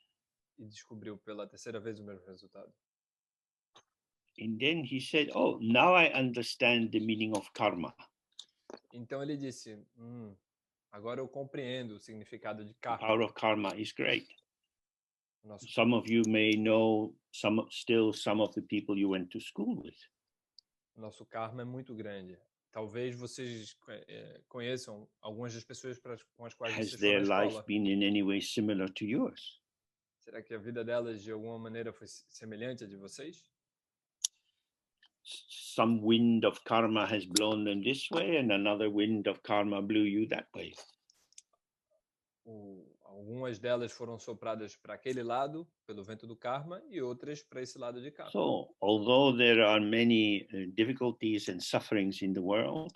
E descobriu pela terceira vez o mesmo resultado. And then he said, oh, now I understand the meaning of karma. Então ele disse, agora eu compreendo o significado de The karma. power of karma is great. Nosso, Some of you may know some of the people you went to school with. nosso karma é muito grande. Talvez vocês conheçam algumas das pessoas com as quais Has vocês foram their à life escola. been in any way similar to yours? Será que a vida delas, de alguma maneira, foi semelhante à de vocês? Some wind of karma has blown them this way, and another wind of karma blew you that way. Algumas delas foram sopradas para aquele lado, pelo vento do karma, e outras para esse lado de cá. So, although there are many difficulties and sufferings in the world,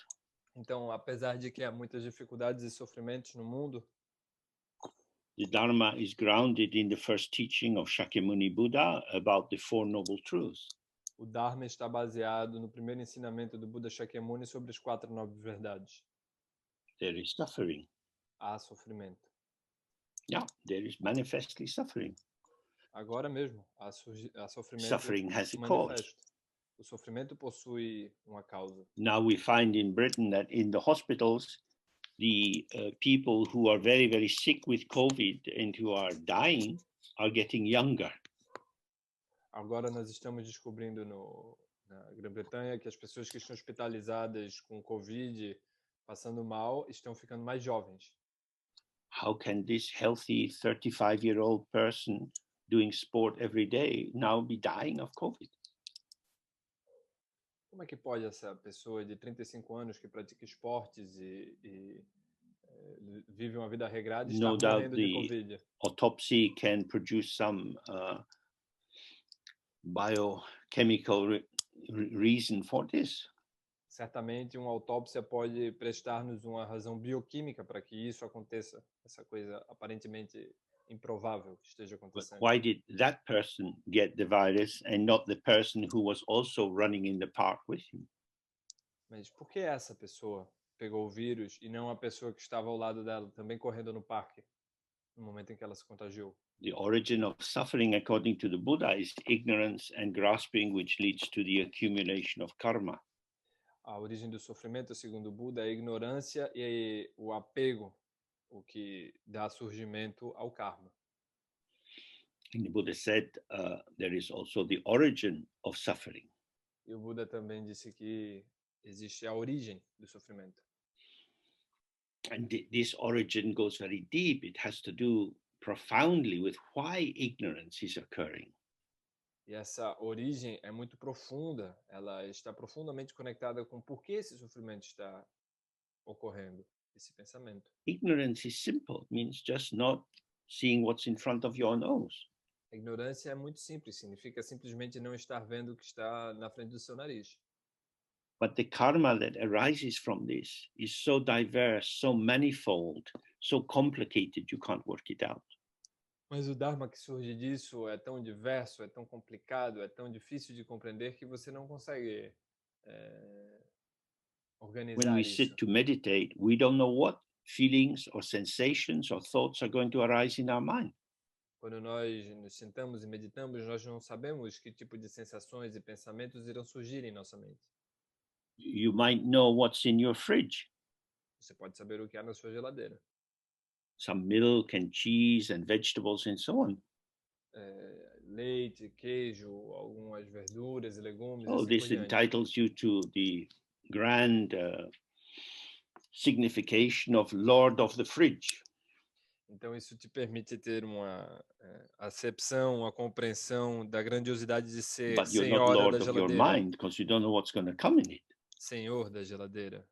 então, apesar de que há muitas dificuldades e sofrimentos no mundo, the Dharma is grounded in the first teaching of Shakyamuni Buddha about the Four Noble Truths. O Dharma está baseado no primeiro ensinamento do Buda Shakyamuni sobre as 4 nobres verdades. There is suffering. Há sofrimento. Yeah, there is manifestly suffering. Agora mesmo, há sofrimento Suffering has a manifesto. cause. O sofrimento possui uma causa. Now we find in Britain that in the hospitals, the people who are very, very sick with COVID and who are dying are getting younger. Agora nós estamos descobrindo na Grã-Bretanha que as pessoas que estão hospitalizadas com Covid, passando mal, estão ficando mais jovens. How can this healthy 35-year-old person doing sport every day now be dying of COVID? Como é que pode essa pessoa de 35 anos que pratica esportes e vive uma vida regrada estar morrendo de Covid? Autopsy can produce some biochemical reason for this. Certamente uma autópsia pode prestar-nos uma razão bioquímica para que isso aconteça, essa coisa aparentemente improvável que esteja acontecendo. But why did that person get the virus and not the person who was also running in the park with him? Mas por que essa pessoa pegou o vírus e não a pessoa que estava ao lado dela, também correndo no parque, no momento em que ela se contagiou? The origin of suffering, according to the Buddha, is ignorance and grasping, which leads to the accumulation of karma. A origem do sofrimento, segundo o Buda, é a ignorância e o apego, o que dá surgimento ao karma. And the Buddha said there is also the origin of suffering. E o Buda também disse que existe a origem do sofrimento. And this origin goes very deep. It has to do profoundly with why ignorance is occurring. E essa origem é muito profunda, ela está profundamente conectada com por que esse sofrimento está ocorrendo, esse pensamento. Ignorance is simple. It means just not seeing what's in front of your nose. A ignorância é muito simples, significa simplesmente não estar vendo o que está na frente do seu nariz. But the karma that arises from this is so diverse, so manifold, so complicated, you can't work it out. Mas o Dharma que surge disso é tão diverso, é tão complicado, é tão difícil de compreender que você não consegue organizar When we isso. sit to meditate, we don't know what feelings or sensations or thoughts are going to arise in our mind. Quando nós nos sentamos e meditamos, nós não sabemos que tipo de sensações e pensamentos irão surgir em nossa mente. You might know what's in your fridge. Você pode saber o que há na sua geladeira. Some milk and cheese and vegetables and so on. Leite, queijo, algumas verduras e legumes. Oh, assim this por diante. entitles you to the grand signification of Lord of the Fridge. Então isso te permite ter uma acepção, uma compreensão da grandiosidade de ser But you're not senhora Lord da of your geladeira. mind because you don't know what's going to come in it. Senhor da geladeira.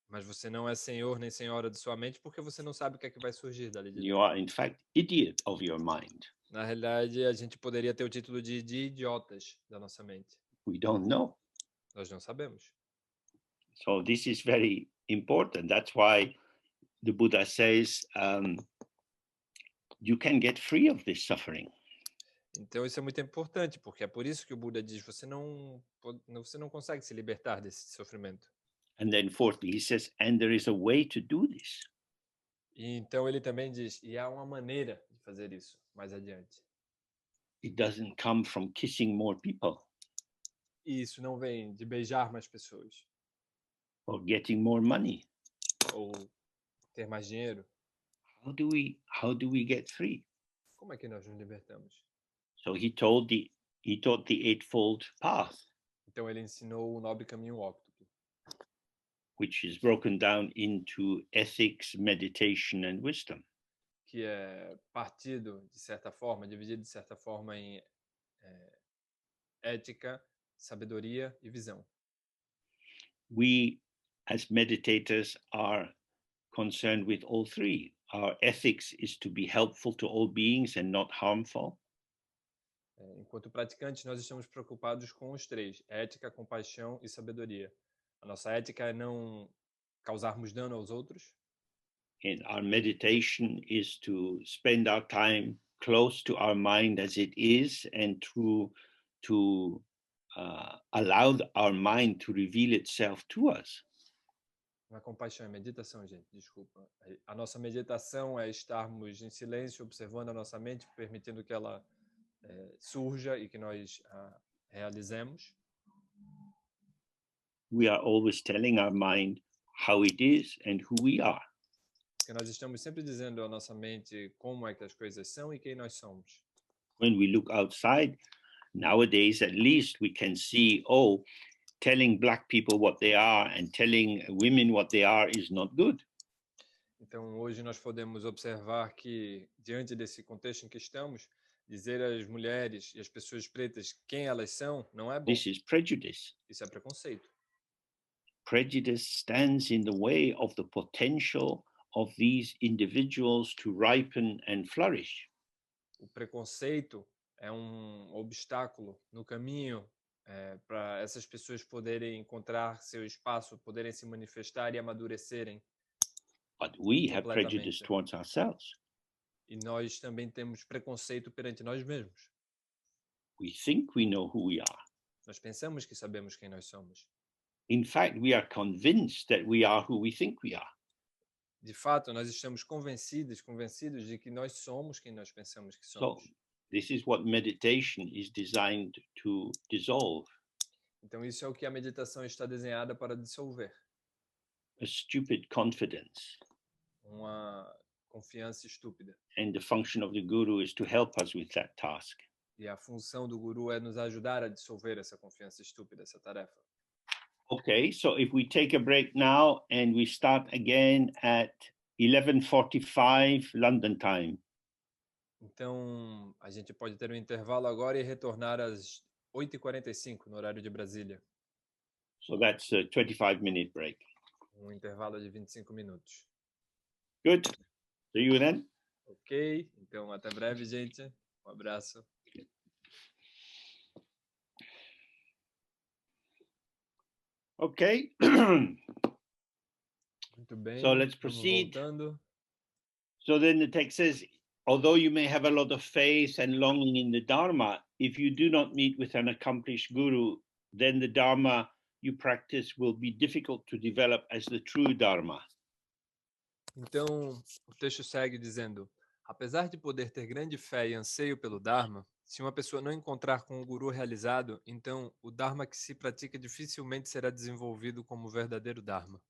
Mas você não é senhor nem senhora de sua mente porque você não sabe o que é que vai surgir dali de You dentro. are, in fact, idiot of your mind. Na realidade, a gente poderia ter o título de idiotas da nossa mente. We don't know. Nós não sabemos. So this is very important. That's why the Buddha says you can get free of this suffering. Então isso é muito importante, porque é por isso que o Buda diz, você não consegue se libertar desse sofrimento. And then fourthly, he says, and there is a way to do this. E então ele também diz, e há uma maneira de fazer isso mais adiante. It doesn't come from kissing more people E isso não vem de beijar mais pessoas, or getting more money. ou ter mais dinheiro. How do we get free? Como é que nós nos libertamos? So he taught the eightfold path, Então ele ensinou o nobre caminho óctuplo, which is broken down into ethics, meditation, and wisdom. que é partido, de certa forma, dividido de certa forma em ética, sabedoria e visão. We, as meditators, are concerned with all three. Our ethics is to be helpful to all beings and not harmful. Enquanto praticantes, nós estamos preocupados com os três: ética, compaixão e sabedoria. A nossa ética é não causarmos dano aos outros. And our meditation is to spend our time close to our mind as it is, and to allow our mind to reveal itself to us. Não é compaixão, é meditação, gente, desculpa. A nossa meditação é estarmos em silêncio, observando a nossa mente, permitindo que ela surja e que nós a realizemos. We are always telling our mind how it is and who we are. Porque nós estamos sempre dizendo à nossa mente como é que as coisas são e quem nós somos. When we look outside, nowadays at least we can see, telling black people what they are and telling women what they are is not good. Então, hoje nós podemos observar que, diante desse contexto em que estamos, dizer às mulheres e às pessoas pretas quem elas são não é bom. This is prejudice. Isso é preconceito. Prejudice stands in the way of the potential of these individuals to ripen and flourish. O preconceito é um obstáculo no caminho para essas pessoas poderem encontrar seu espaço, poderem se manifestar e amadurecerem. But we have prejudice towards ourselves. E nós também temos preconceito perante nós mesmos. We think we know who we are. Nós pensamos que sabemos quem nós somos. In fact, we are convinced that we are who we think we are. De fato, nós estamos convencidos de que nós somos quem nós pensamos que somos. So, this is what meditation is designed to dissolve. Então, isso é o que a meditação está desenhada para dissolver. A stupid confidence. Uma confiança estúpida. And the function of the guru is to help us with that task. E a função do guru é nos ajudar a dissolver essa confiança estúpida, essa tarefa. Okay, so if we take a break now and we start again at 11:45 London time. Então, a gente pode ter um intervalo agora e retornar às 8h45 no horário de Brasília. So that's a 25-minute break. Um intervalo de 25 minutos. Good. See you then. Ok, então até breve, gente. Um abraço. Okay. Muito bem. So let's proceed. Voltando. So then the text says, although you may have a lot of faith and longing in the Dharma, if you do not meet with an accomplished guru, then the Dharma you practice will be difficult to develop as the true Dharma. Então, o texto segue dizendo: apesar de poder ter grande fé e anseio pelo Dharma, se uma pessoa não encontrar com um guru realizado, então o Dharma que se pratica dificilmente será desenvolvido como o verdadeiro Dharma.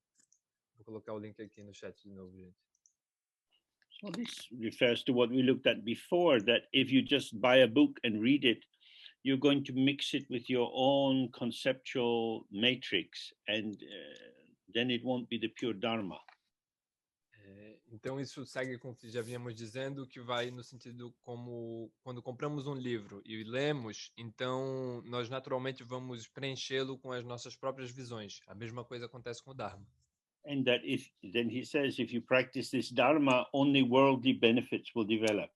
Vou colocar o link aqui no chat de novo, gente. So this refers to what we looked at before, that if you just buy a book and read it, you're going to mix it with your own conceptual matrix, and then it won't be the pure Dharma. Então isso segue com o que já vínhamos dizendo, que vai no sentido como quando compramos um livro e lemos, então nós naturalmente vamos preenchê-lo com as nossas próprias visões. A mesma coisa acontece com o Dharma. And that then he says, if you practice this Dharma, only worldly benefits will develop.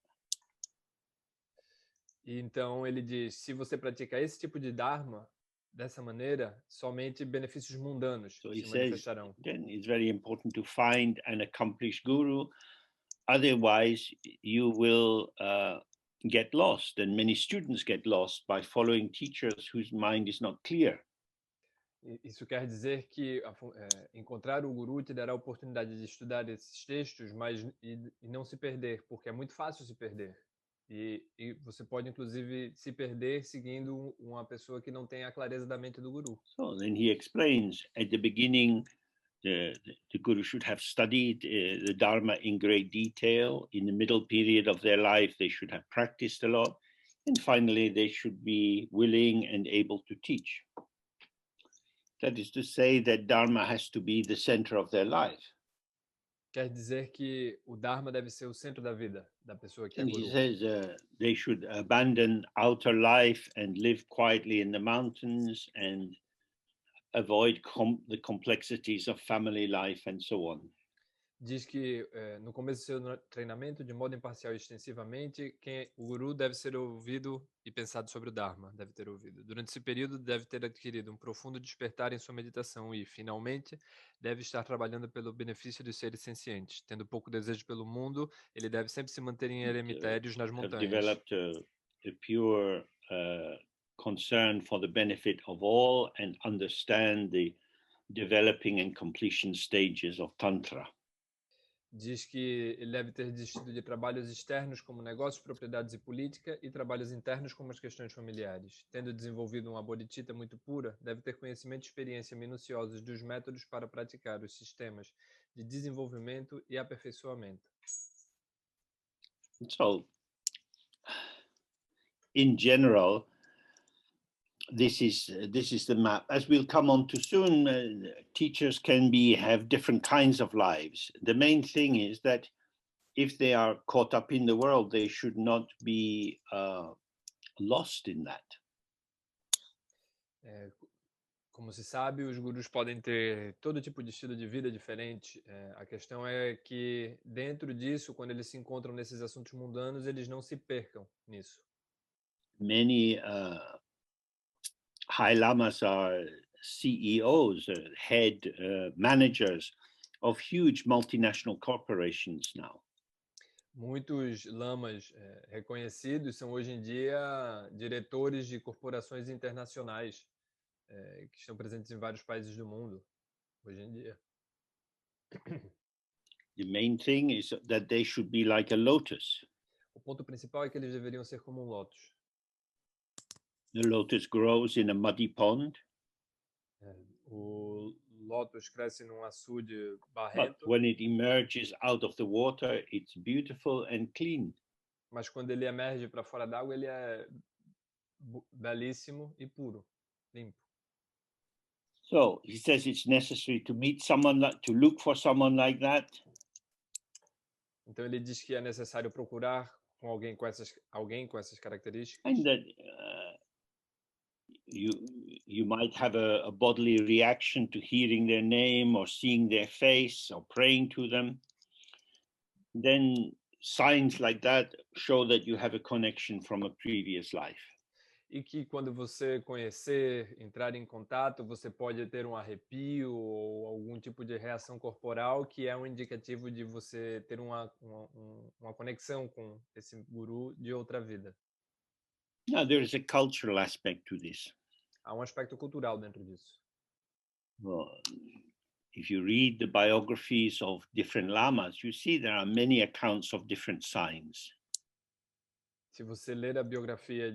E então ele diz, se você pratica esse tipo de Dharma, dessa maneira, somente benefícios mundanos So se he says, manifestarão. then it's very important to find an accomplished guru Otherwise, you will get lost, and many students get lost by following teachers whose mind is not clear. Isso quer dizer que encontrar o guru te dará a oportunidade de estudar esses textos, mas e não se perder, porque é muito fácil se perder. E você pode, inclusive, se perder seguindo uma pessoa que não tem a clareza da mente do guru. So then he explains, at the beginning, the guru should have studied the Dharma in great detail. In the middle period of their life, they should have practiced a lot. And finally, they should be willing and able to teach. That is to say that Dharma has to be the center of their life. Quer dizer que o Dharma deve ser o centro da vida da pessoa que é And guru. he says they should abandon outer life and live quietly in the mountains and avoid the complexities of family life and so on. Diz que no começo do seu treinamento, de modo imparcial e extensivamente, o guru deve ser ouvido e pensado sobre o Dharma, deve ter ouvido. Durante esse período, deve ter adquirido um profundo despertar em sua meditação e, finalmente, deve estar trabalhando pelo benefício dos seres sencientes. Tendo pouco desejo pelo mundo, ele deve sempre se manter em eremitérios nas Have montanhas. developed a pure concern for the benefit of all and understand the developing and completion stages of Tantra. Diz que ele deve ter desistido de trabalhos externos como negócios, propriedades e política e trabalhos internos como as questões familiares. Tendo desenvolvido uma bodhicitta muito pura, deve ter conhecimento e experiência minuciosos dos métodos para praticar os sistemas de desenvolvimento e aperfeiçoamento. So, in general, this is the map. As we'll come on to soon, teachers can have different kinds of lives. The main thing is that if they are caught up in the world, they should not be lost in that. Como se sabe, os gurus podem ter todo tipo de estilo de vida diferente. A questão é que dentro disso, quando eles se encontram nesses assuntos mundanos, eles não se percam nisso. Many high lamas are CEOs, head managers of huge multinational corporations now. Muitos lamas reconhecidos são hoje em dia diretores de corporações internacionais que estão presentes em vários países do mundo hoje em dia. The main thing is that they should be like a lotus. O ponto principal é que eles deveriam ser como um lótus. The lotus grows in a muddy pond. O lótus cresce num açude But barrento. when it emerges out of the water, it's beautiful and clean. Mas quando ele emerge para fora d'água, ele é belíssimo e puro, limpo. So he says it's necessary to meet someone, to look for someone like that. Então ele diz que é necessário procurar alguém com essas características. And that you might have a bodily reaction to hearing their name or seeing their face or praying to them. Then signs like that show that you have a connection from a previous life. E que quando você conhecer, entrar em contato, você pode ter um arrepio ou algum tipo de reação corporal que é um indicativo de você ter uma conexão com esse guru de outra vida. Now there is a cultural aspect to this. Há um aspecto cultural dentro disso. Well, if you read the biographies of different lamas, you see there are many accounts of different signs. Se você ler a biografia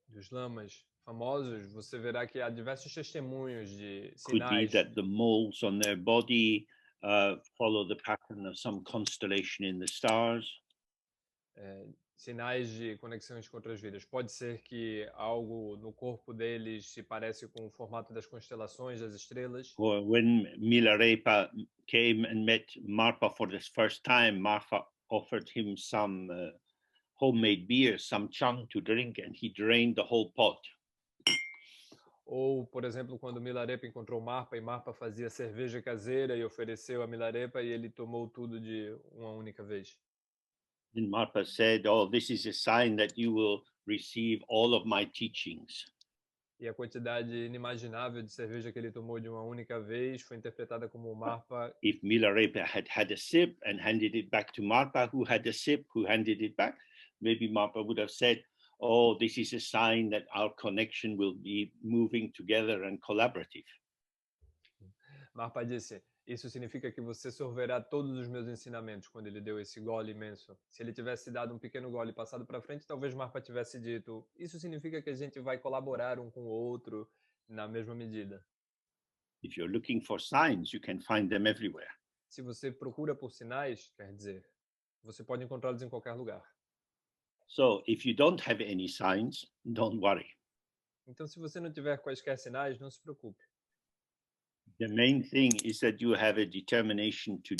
dos lamas famosos, você verá que há diversos testemunhos de Could be sinais. that the moles on their body follow the pattern of some constellation in the stars. Sinais de conexões com outras vidas. Pode ser que algo no corpo deles se parece com o formato das constelações, das estrelas. Or when Milarepa came and met Marpa for the first time, Marpa offered him some homemade beer, some chang to drink, and he drained the whole pot. Ou, por exemplo, quando Milarepa encontrou Marpa e Marpa fazia cerveja caseira e ofereceu a Milarepa e ele tomou tudo de uma única vez. Then Marpa said, "Oh, this is a sign that you will receive all of my teachings." E a quantidade inimaginável de cerveja que ele tomou de uma única vez foi interpretada como Marpa. If Milarepa had had a sip and handed it back to Marpa, who had a sip, who handed it back, maybe Marpa would have said, oh, this is a sign that our connection will be moving together and collaborative. Marpa disse, isso significa que você sorverá todos os meus ensinamentos, quando ele deu esse gole imenso. Se ele tivesse dado um pequeno gole e passado para frente, talvez Marpa tivesse dito, isso significa que a gente vai colaborar um com o outro na mesma medida. If you're looking for signs, you can find them everywhere. Se você procura por sinais, quer dizer, você pode encontrá-los em qualquer lugar. So if you don't have any signs, don't worry. Então, se você não tiver quaisquer sinais, não se preocupe. The main thing is that you have a determination to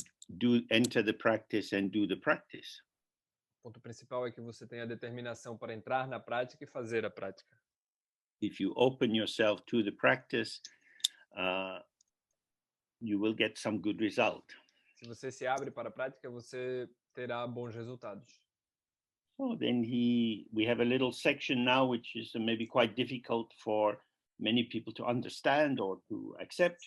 enter the practice and do the practice. O ponto principal é que você tenha a determinação para entrar na prática e fazer a prática. If you open yourself to the practice, you will get some good result. Se você se abre para a prática, você terá bons resultados. So then we have a little section now, which is maybe quite difficult for many people to understand or to accept.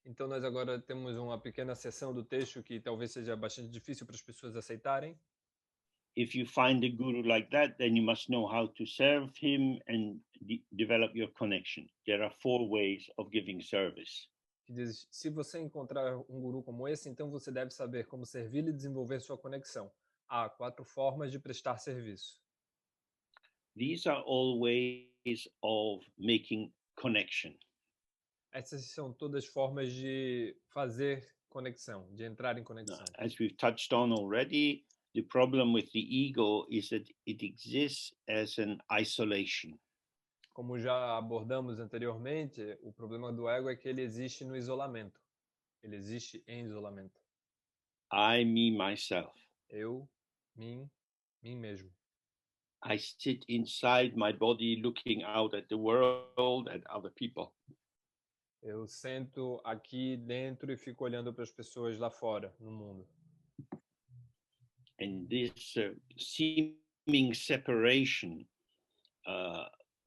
Então, nós agora temos uma pequena seção do texto que talvez seja bastante difícil para as pessoas aceitarem. If you find a guru like that, then you must know how to serve him and develop your connection. There are 4 ways of giving service. Que diz, se você encontrar um guru como esse, então você deve saber como servi-lo e desenvolver sua conexão. Há 4 formas de prestar serviço. These are all ways of making connection. Essas são todas formas de fazer conexão, de entrar em conexão. As we've touched on already, the problem with the ego is that it exists as an isolation. Como já abordamos anteriormente, o problema do ego é que ele existe no isolamento. Ele existe em isolamento. I, me, myself. Eu, mim mesmo. I sit inside my body looking out at the world and other people. Eu sento aqui dentro e fico olhando para as pessoas lá fora, no mundo. And this seeming separation,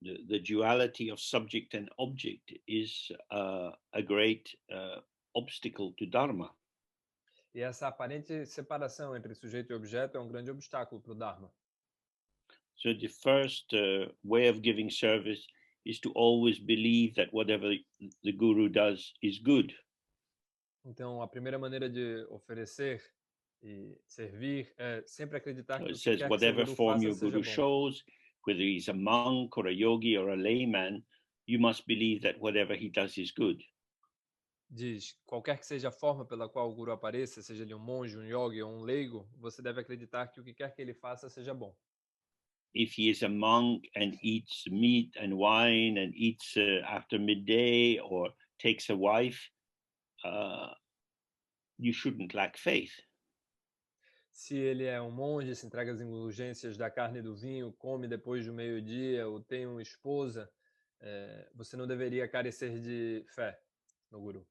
the duality of subject and object is a great obstacle to Dharma. E essa aparente separação entre sujeito e objeto é um grande obstáculo para o Dharma. So the first way of giving service is to always believe that whatever the guru does is good. Então, a primeira maneira de oferecer e servir é sempre acreditar que It o que says quer que seu whatever guru form faça your seja guru bom. shows, whether he's a monk or a yogi or a layman, you must believe that whatever he does is good. Diz, qualquer que seja a forma pela qual o guru apareça, seja ele um monge, um yogi ou um leigo, você deve acreditar que o que quer que ele faça seja bom. If he is a monk and eats meat and wine and eats after midday or takes a wife, you shouldn't lack faith. Se ele é um monge, se entrega às indulgências da carne e do vinho, come depois do meio-dia ou tem uma esposa, você não deveria carecer de fé no guru.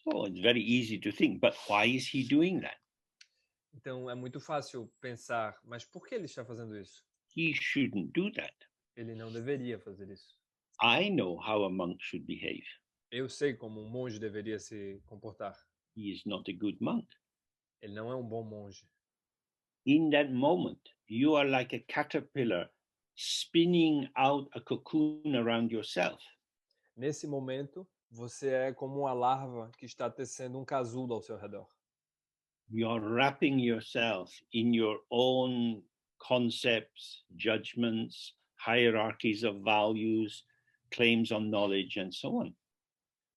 So it's very easy to think, but why is he doing that? Então é muito fácil pensar, mas por que ele está fazendo isso? He shouldn't do that. Ele não deveria fazer isso. I know how a monk should behave. Eu sei como um monge deveria se comportar. He is not a good monk. Ele não é um bom monge. In that moment, you are like a caterpillar spinning out a cocoon around yourself. Nesse momento, você é como uma larva que está tecendo um casulo ao seu redor. You are wrapping yourself in your own concepts, judgments, hierarchies of values, claims on knowledge, and so on.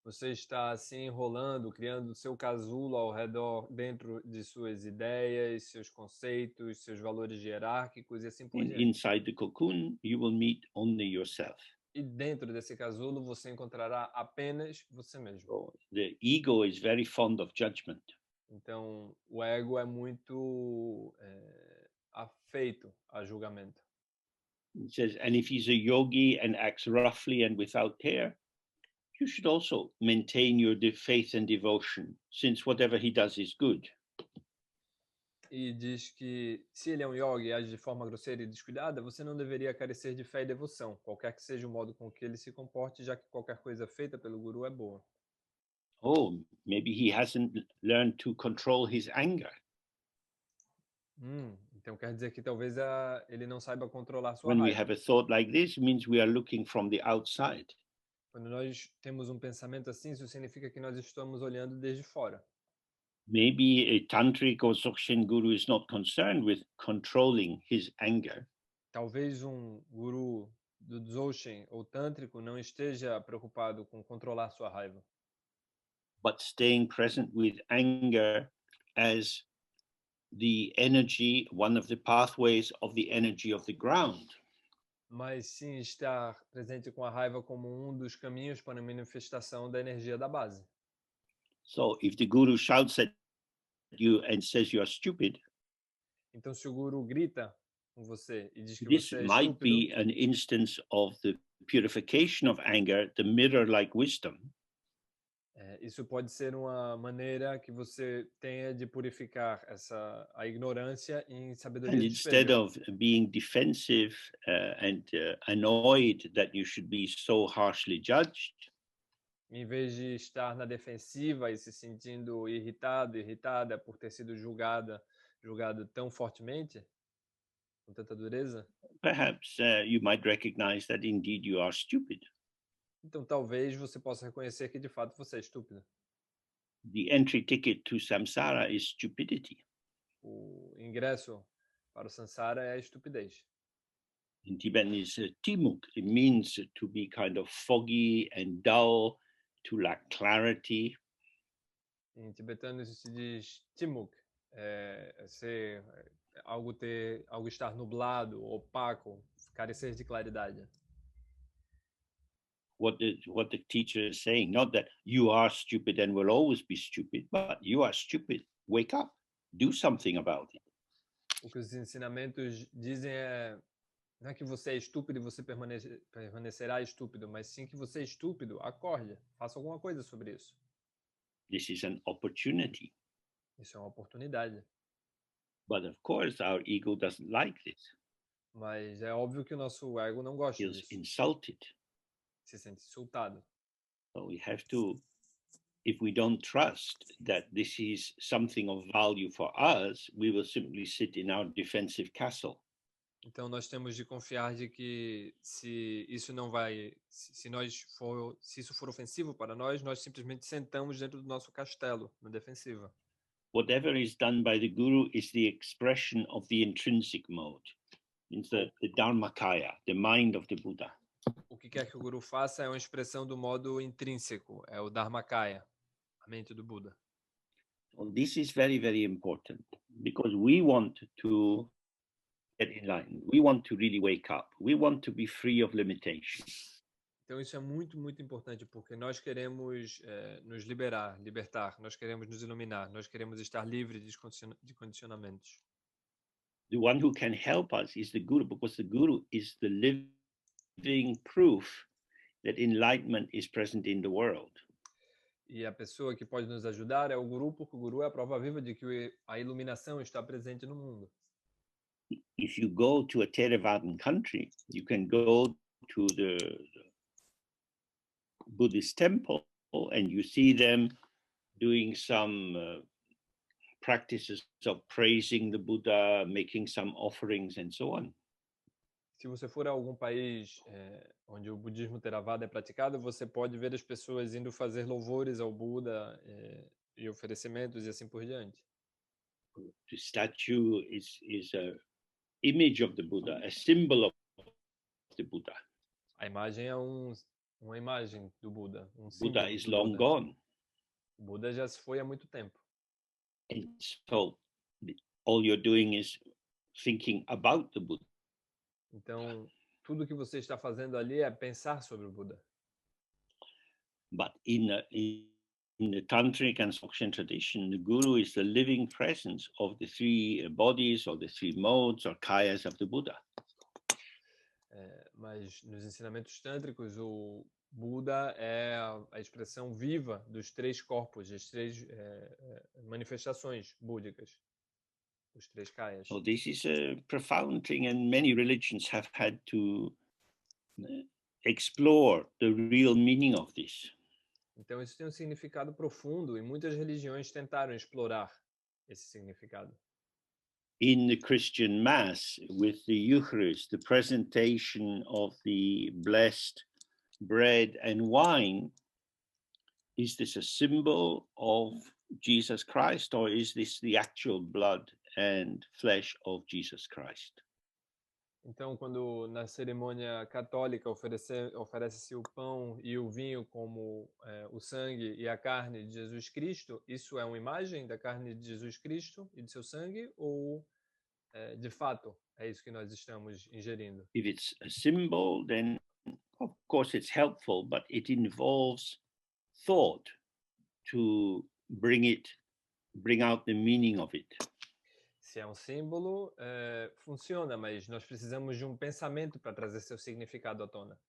Você está se enrolando, criando seu casulo ao redor, dentro de suas ideias, seus conceitos, seus valores hierárquicos e assim por And diante. inside the cocoon, you will meet only yourself. E dentro desse casulo, você encontrará apenas você mesmo. So the ego is very fond of judgment. Então, o ego é muito afeito a julgamento. It says, and if he's a yogi and acts roughly and without care, you should also maintain your faith and devotion, since whatever he does is good. E diz que se ele é um yogi e age de forma grosseira e descuidada, você não deveria carecer de fé e devoção, qualquer que seja o modo com que ele se comporte, já que qualquer coisa feita pelo guru é boa. Oh, maybe he hasn't learned to control his anger. Então quer dizer que talvez ele não saiba controlar sua When we raiva. have a thought like this, it means we are looking from the outside. Quando nós temos um pensamento assim, isso significa que nós estamos olhando desde fora. Maybe a tantric or Dzogchen guru is not concerned with controlling his anger, Talvez um guru do Dzogchen ou tântrico não esteja preocupado com controlar sua raiva, but staying present with anger as the energy, one of the pathways of the energy of the ground. mas sim estar presente com a raiva como um dos caminhos para a manifestação da energia da base. So if the guru shouts at you and says you are stupid, Então, se o guru grita com você e diz que this você é might estúpido, be an instance of the purification of anger, the mirror-like wisdom. Isso pode ser uma maneira que você tenha de purificar a ignorância em sabedoria And de instead espelho. of being defensive and annoyed that you should be so harshly judged, Em vez de estar na defensiva e se sentindo irritado, irritada por ter sido julgado tão fortemente, com tanta dureza, perhaps you might recognize that indeed you are stupid. então talvez você possa reconhecer que de fato você é estúpido. The entry ticket to samsara is stupidity. O ingresso para o samsara é a estupidez. In Tibetan is timuk. It means to be kind of foggy and dull, to lack clarity. Em tibetano isso se diz timuk, algo estar nublado, opaco, carecer de claridade. What the teacher is saying, not that you are stupid and will always be stupid, but you are stupid. Wake up, do something about it. O que os ensinamentos dizem não é que você é estúpido e você permanecerá estúpido, mas sim que você é estúpido, acorde, faça alguma coisa sobre isso. This is an opportunity. Isso é uma oportunidade. But of course, our ego doesn't like this. Mas é óbvio que o nosso ego não gosta Feels disso. insulted. Se sente insultado. So we have to, if we don't trust that this is something of value for us, we will simply sit in our defensive castle. Então nós temos de confiar de que se isso não vai, se isso for ofensivo para nós, nós simplesmente sentamos dentro do nosso castelo, na defensiva. Whatever is done by the guru is the expression of the intrinsic mode. It's the Dharmakaya, the mind of the Buddha. O que quer que o guru faça é uma expressão do modo intrínseco, é o Dharmakaya, a mente do Buda. Well, this is very, very important because we want to get in line. We want to really wake up. We want to be free of limitation. Então isso é muito, muito importante, porque nós queremos nos libertar, nós queremos nos iluminar, nós queremos estar livres de condicionamentos. The one who can help us is the guru, because the guru is the living proof that enlightenment is present in the world. E a pessoa que pode nos ajudar é o guru, porque o guru é a prova viva de que a iluminação está presente no mundo. If you go to a Theravadan country, you can go to the Buddhist temple and you see them doing some practices of praising the Buddha, making some offerings and so on. Se você for a algum país onde o budismo Theravada é praticado, você pode ver as pessoas indo fazer louvores ao Buda e oferecimentos e assim por diante. The statue is a image of the Buddha, a symbol of the Buddha. A imagem é uma imagem do Buda, um símbolo Buddha is do long Buda. gone. O Buda já se foi há muito tempo. And so all you're doing is thinking about the Buddha. Então, tudo que você está fazendo ali é pensar sobre o Buda. But in the tantric and Dzogchen tradition, the guru is the living presence of the three bodies or the three modes or kayas of the Buddha. Mas nos ensinamentos tântricos, o Buda é a expressão viva dos três corpos, das três manifestações búdicas. os 3 kayas. So this is a profound thing, and many religions have had to explore the real meaning of this. Então isso tem um significado profundo e muitas religiões tentaram explorar esse significado. In the Christian Mass, with the Eucharist, the presentation of the blessed bread and wine, is this a symbol of Jesus Christ, or is this the actual blood and flesh of Jesus Christ? Então, quando na cerimônia católica oferece-se o pão e o vinho como o sangue e a carne de Jesus Cristo, isso é uma imagem da carne de Jesus Cristo e de seu sangue, ou de fato é isso que nós estamos ingerindo? If it's a symbol, then of course it's helpful, but it involves thought to bring out the meaning of it. Se é um símbolo, funciona, mas nós precisamos de um pensamento para trazer seu significado à tona.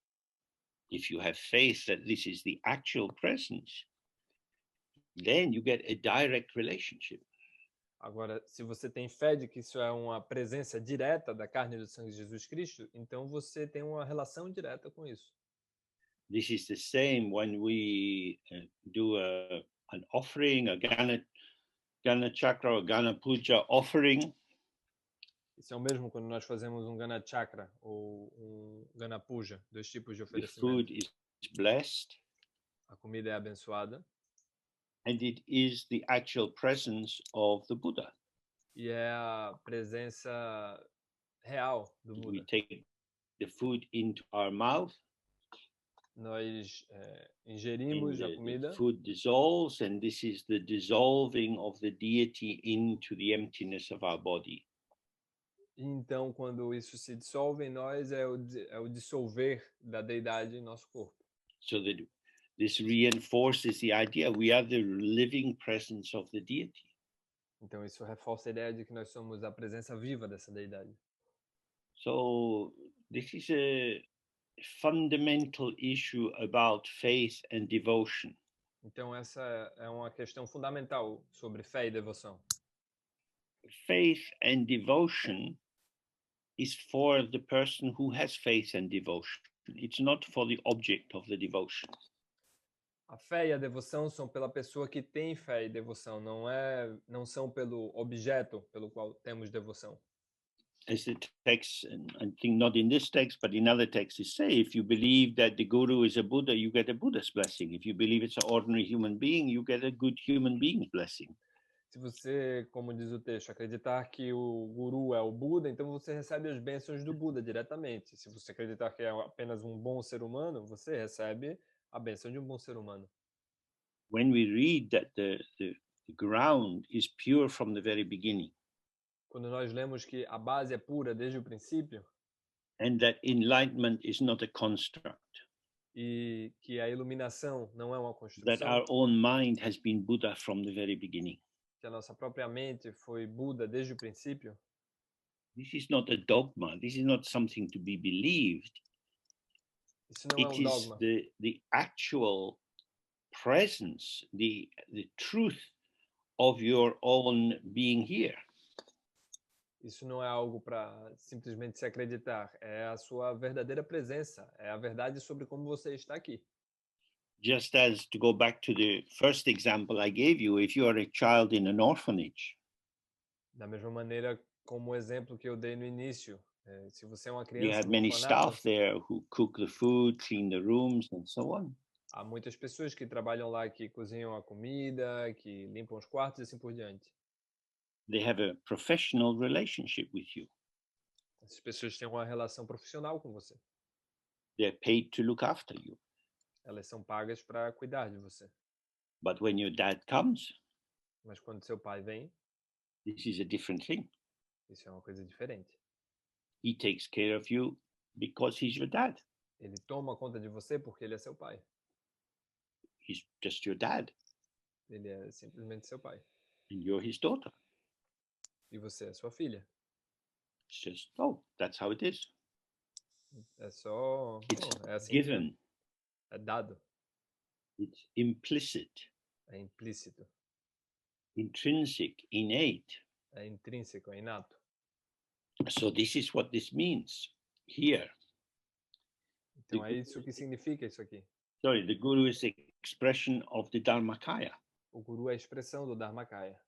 If you have faith that this is the actual presence, then you get a direct relationship. Agora, se você tem fé de que isso é uma presença direta da carne e do sangue de Jesus Cristo, então você tem uma relação direta com isso. This is the same when we do an offering, a Gana Chakra or Gana Puja offering. Isso é o mesmo quando nós fazemos um Gana Chakra ou um Gana Puja, 2 tipos de The oferecimento. food is blessed, A comida é abençoada and it is the actual presence of the Buddha. e é a presença real do We Buda. take the food into our mouth, Nós and ingerimos a the comida food dissolves, and this is the dissolving of the deity into the emptiness of our body. e então quando isso se dissolve em nós é o dissolver da deidade em nosso corpo. So that this reinforces the idea we are the living presence of the deity. Então isso reforça a ideia de que nós somos a presença viva dessa deidade. So this is a fundamental issue about faith and devotion. Então essa é uma questão fundamental sobre fé e devoção. Faith and devotion is for the person who has faith and devotion. It's not for the object of the devotion. A fé e a devoção são pela pessoa que tem fé e devoção, não são pelo objeto pelo qual temos devoção. As the text, and I think not in this text, but in other texts say, if you believe that the guru is a Buddha, you get a Buddha's blessing. If you believe it's an ordinary human being, you get a good human being's blessing. Se você, como diz o texto, acreditar que o guru é o Buda, então você recebe as bênçãos do Buda diretamente. Se você acreditar que é apenas um bom ser humano, você recebe a bênção de um bom ser humano. When we read that the ground is pure from the very beginning, Quando nós lemos que a base é pura desde o princípio and that enlightenment is not a construct, e que a iluminação não é uma that construção, our own mind has been Buddha from the very beginning. que a nossa própria mente foi Buda desde o princípio, This is not a dogma. This is not something to be believed. isso não é It um is dogma. the actual presence, the truth of your own being here. Isso não é algo para simplesmente se acreditar, é a sua verdadeira presença, é a verdade sobre como você está aqui. Just as, to go back to the first example I gave you, if you are a child in an orphanage, Da mesma maneira como o exemplo que eu dei no início, se você é uma you criança have no many orfanato, staff there who cook the food, clean the rooms, and so on. há muitas pessoas que trabalham lá, que cozinham a comida, que limpam os quartos e assim por diante. They have a professional relationship with you. Essas pessoas têm uma relação profissional com você. They're paid to look after you. Elas são pagas para cuidar de você. But when your dad comes, Mas quando seu pai vem, this is a different thing. isso é uma coisa diferente. He takes care of you because he's your dad. Ele toma conta de você porque ele é seu pai. He's just your dad, Ele é simplesmente seu pai. and you're his daughter. E você é sua filha. It's just, oh, that's how it is. É só... It's é assim. given. É dado. It's implicit, É implícito. intrinsic, innate. É intrínseco, é inato. So this is what this means here. Então é isso que significa isso aqui. The guru is the expression of the Dharmakaya. O guru é a expressão do Dharmakaya.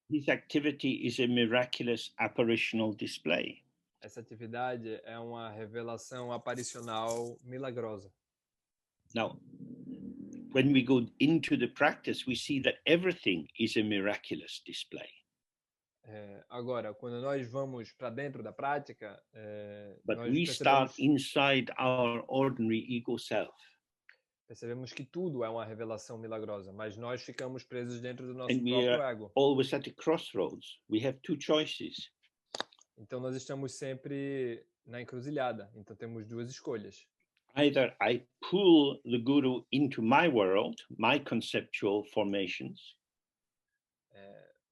His activity is a miraculous apparitional display. Essa atividade é uma revelação aparicional milagrosa. Now, when we go into the practice, we see that everything is a miraculous display. Agora, quando nós vamos para dentro da prática, But nós we start inside our ordinary ego self. Percebemos que tudo é uma revelação milagrosa, mas nós ficamos presos dentro do nosso And we próprio are ego. always at a crossroads. We have two choices. Então nós estamos sempre na encruzilhada. Então temos duas escolhas. Either I pull the guru into my world, my conceptual formations,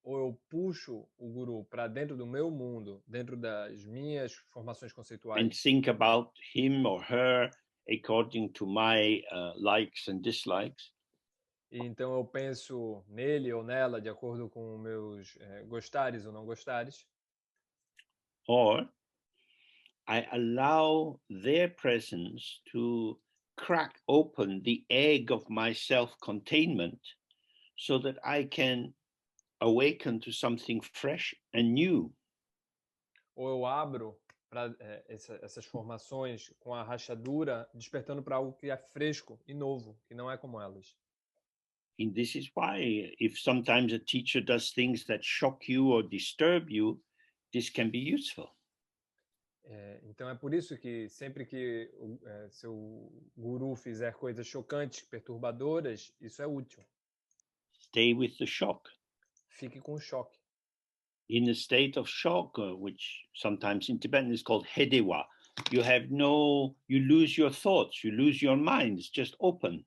Ou eu puxo o guru para dentro do meu mundo, dentro das minhas formações and conceituais, think about him or her according to my likes and dislikes. e então eu penso nele ou nela de acordo com meus gostares ou não gostares. Or I allow their presence to crack open the egg of my self-containment so that I can awaken to something fresh and new. Ou eu abro para essas formações com a rachadura, despertando para algo que é fresco e novo, que não é como elas. And this is why, if sometimes a teacher does things that shock you or disturb you, this can be useful. Então é por isso que sempre que seu guru fizer coisas chocantes, perturbadoras, isso é útil. Stay with the shock. Fique com o choque. In a state of shock, which sometimes in Tibetan is called hedewa, you lose your thoughts, you lose your mind, it's just open.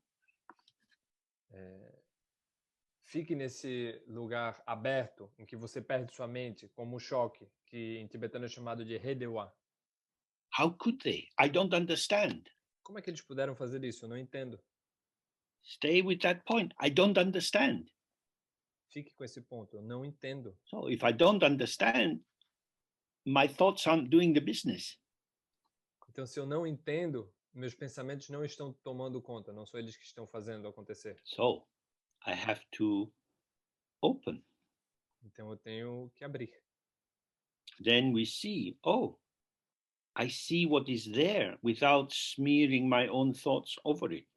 Fique nesse lugar aberto, em que você perde sua mente, como o choque, que em tibetano é chamado de hedewa. How could they? I don't understand. Como é que eles puderam fazer isso? Eu não entendo. Stay with that point. I don't understand. Fique com esse ponto. Eu não entendo. So if I don't understand, my thoughts aren't doing the business. Então, se eu não entendo, meus pensamentos não estão tomando conta. Não são eles que estão fazendo acontecer. So I have to open. Então, eu tenho que abrir. Then we see, oh, I see what is there without smearing my own thoughts over it.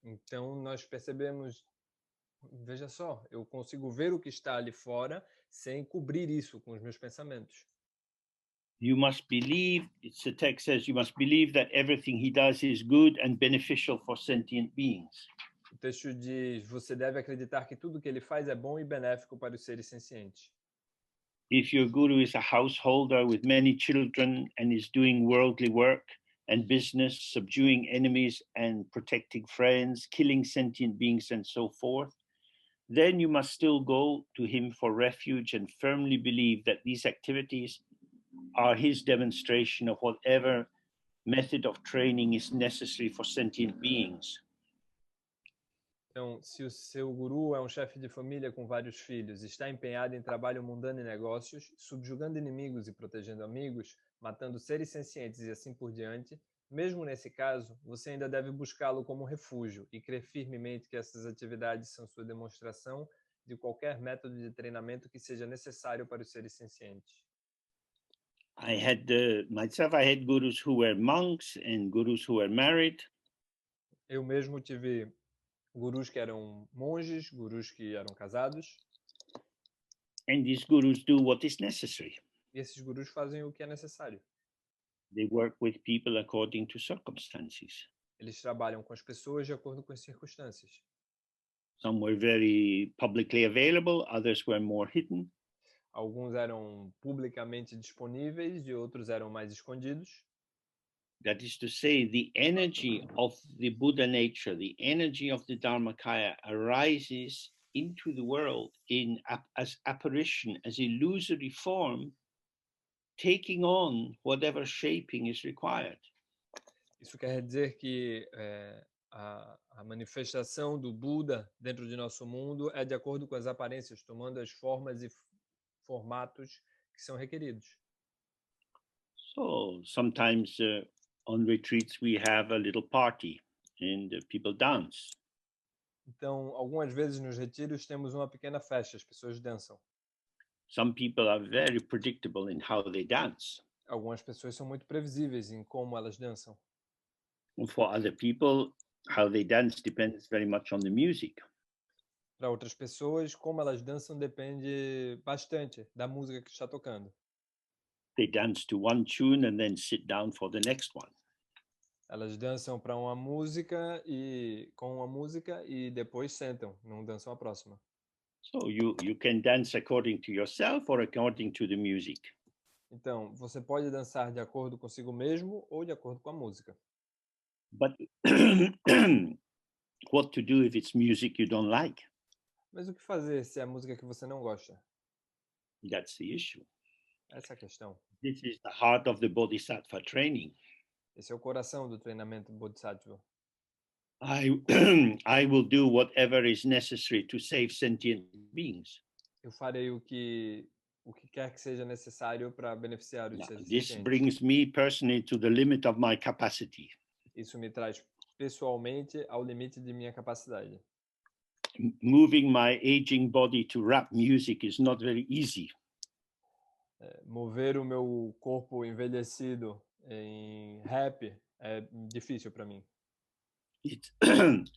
Então, nós percebemos, veja só, eu consigo ver o que está ali fora sem cobrir isso com os meus pensamentos. You must believe, the text says, you must believe that everything he does is good and beneficial for sentient beings. O texto diz, você deve acreditar que tudo que ele faz é bom e benéfico para os seres sencientes. If your guru is a householder with many children and is doing worldly work and business, subduing enemies and protecting friends, killing sentient beings and so forth, then you must still go to him for refuge and firmly believe that these activities are his demonstration of whatever method of training is necessary for sentient beings. Então, se o seu guru é um chefe de família com vários filhos, está empenhado em trabalho mundano e negócios, subjugando inimigos e protegendo amigos, matando seres sencientes e assim por diante, mesmo nesse caso, você ainda deve buscá-lo como refúgio e crer firmemente que essas atividades são sua demonstração de qualquer método de treinamento que seja necessário para os seres sencientes. Myself, I had gurus who were monks and gurus who were married. Eu mesmo tive gurus que eram monges, gurus que eram casados. And these gurus do what is necessary. E esses gurus fazem o que é necessário. They work with people according to circumstances. Eles trabalham com as pessoas de acordo com as circunstâncias. Some were very publicly available, others were more hidden. Alguns eram publicamente disponíveis e outros eram mais escondidos. That is to say, the energy of the Buddha nature, the energy of the Dharmakaya arises into the world as apparition, as illusory form, taking on whatever shaping is required. Isso quer dizer que a manifestação do Buda dentro de nosso mundo é de acordo com as aparências, tomando as formas e formatos que são requeridos. So sometimes on retreats we have a little party and people dance. Então, algumas vezes nos retiros temos uma pequena festa, as pessoas dançam. Some people are very predictable in how they dance. Algumas pessoas são muito previsíveis em como elas dançam. And for other people, how they dance depends very much on the music. Para outras pessoas, como elas dançam depende bastante da música que está tocando. They dance to one tune and then sit down for the next one. Elas dançam para uma música e com uma música e depois sentam, não dançam a próxima. So you can dance according to yourself or according to the music. Então, você pode dançar de acordo consigo mesmo ou de acordo com a música. But what to do if it's music you don't like? Mas o que fazer se é música que você não gosta? That's the issue. Essa é a questão. This is the heart of the Bodhisattva training. Esse é o coração do treinamento Bodhisattva. I will do whatever is necessary to save sentient beings. Eu farei o que quer que seja necessário para beneficiar os seres This sencientes. brings me personally to the limit of my capacity. Isso me traz pessoalmente ao limite de minha capacidade. Moving my aging body to rap music is not very easy. Mover o meu corpo envelhecido em rap é difícil para mim. It's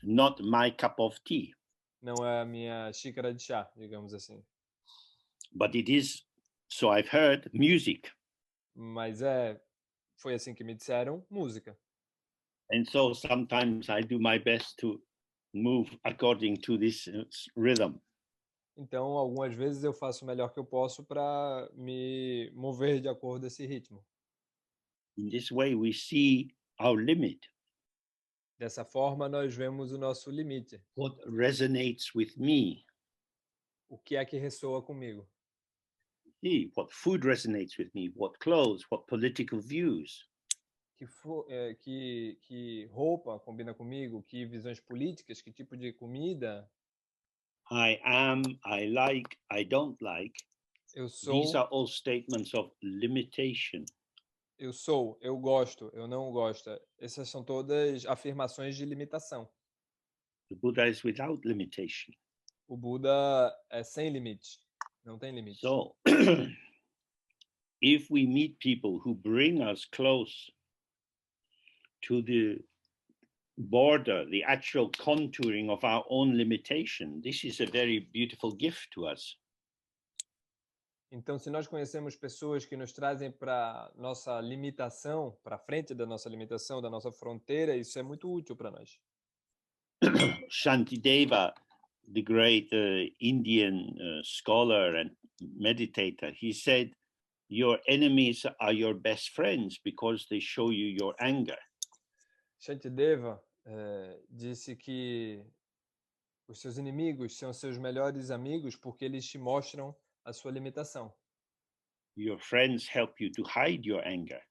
not my cup of tea. Não é a minha xícara de chá, digamos assim. But it is, so I've heard, music. Mas foi assim que me disseram, música. And so sometimes I do my best to move according to this rhythm. Então, algumas vezes eu faço o melhor que eu posso para me mover de acordo com esse ritmo. In this way, we see our limit. Dessa forma, nós vemos o nosso limite. What resonates with me? O que é que ressoa comigo? See, what food resonates with me? What clothes? What political views? Que roupa combina comigo? Que visões políticas? Que tipo de comida? I am, I like, I don't like. Eu sou. These are all statements of limitation. Eu sou, eu gosto, eu não gosto. Essas são todas afirmações de limitação. The Buddha is without limitation. O Buda é sem limite, não tem limite. So, if we meet people who bring us close to the border, the actual contouring of our own limitation, this is a very beautiful gift to us. Então, se nós conhecemos pessoas que nos trazem para nossa limitação, para frente da nossa limitação, da nossa fronteira, isso é muito útil para nós. Shantideva, the great Indian scholar and meditator, he said, your enemies are your best friends because they show you your anger. Shantideva disse que os seus inimigos são seus melhores amigos porque eles te mostram a sua limitação. Your friends help you to hide your anger.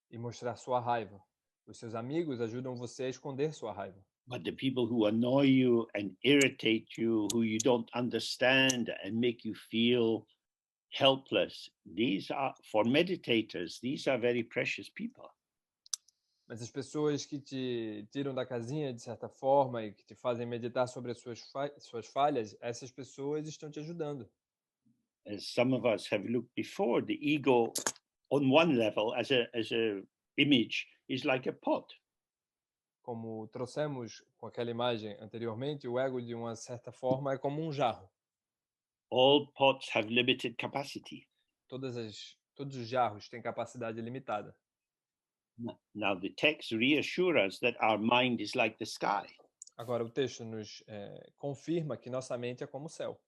E mostrar sua raiva. Os seus amigos ajudam você a esconder sua raiva. But the people who annoy you and irritate you, who you don't understand and make you feel helpless, these are, for meditators, these are very precious people. Mas as pessoas que te tiram da casinha, de certa forma, e que te fazem meditar sobre as suas falhas, essas pessoas estão te ajudando. As some of us have looked before, the ego on one level as a image is like a pot. Como trouxemos com aquela imagem anteriormente, o ego de uma certa forma é como um jarro. All pots have limited capacity. Todos os jarros têm capacidade limitada. Now the texts reassure us that our mind is like the sky. Agora o texto nos confirma que nossa mente é como o céu.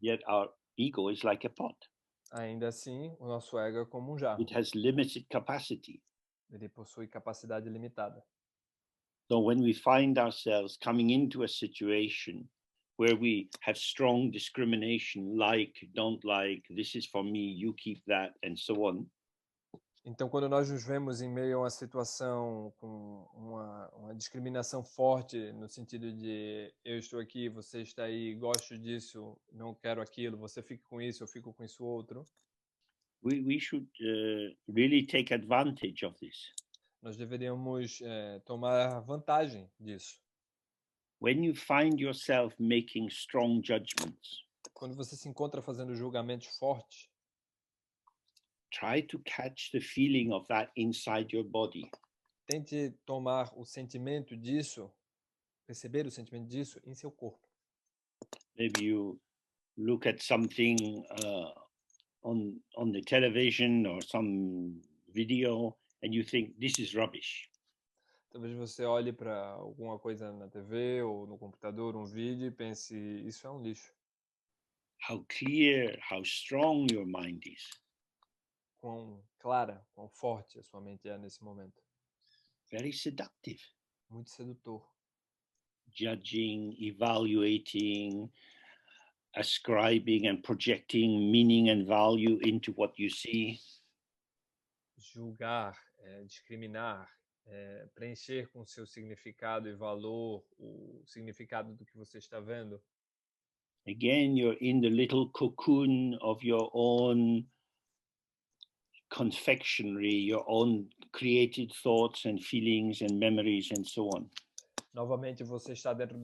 Yet our ego is like a pot. Ainda assim, o nosso ego é como um jarro. It has limited capacity. Ele possui capacidade limitada. So when we find ourselves coming into a situation where we have strong discrimination, like, don't like, this is for me, you keep that, and so on, Então, quando nós nos vemos em meio a uma situação com uma discriminação forte, no sentido de eu estou aqui, você está aí, gosto disso, não quero aquilo, você fica com isso, eu fico com isso outro, we should really take advantage of this. nós deveríamos tomar vantagem disso. When you find yourself making strong judgments, Quando você se encontra fazendo julgamentos fortes, try to catch the feeling of that inside your body. tente tomar o sentimento disso, perceber o sentimento disso em seu corpo. Maybe you look at something on the television or some video and you think this is rubbish. Talvez você olhe para alguma coisa na TV ou no computador, um vídeo, e pense, isso é um lixo. How clear, how strong your mind is. Quão clara, quão forte a sua mente é nesse momento. Very seductive. Muito sedutor. Judging, evaluating, ascribing and projecting meaning and value into what you see. Julgar, discriminar, preencher com seu significado e valor o significado do que você está vendo. Again, you're in the little cocoon of your own confectionery, your own created thoughts and feelings and memories and so on. Novamente, você está dentro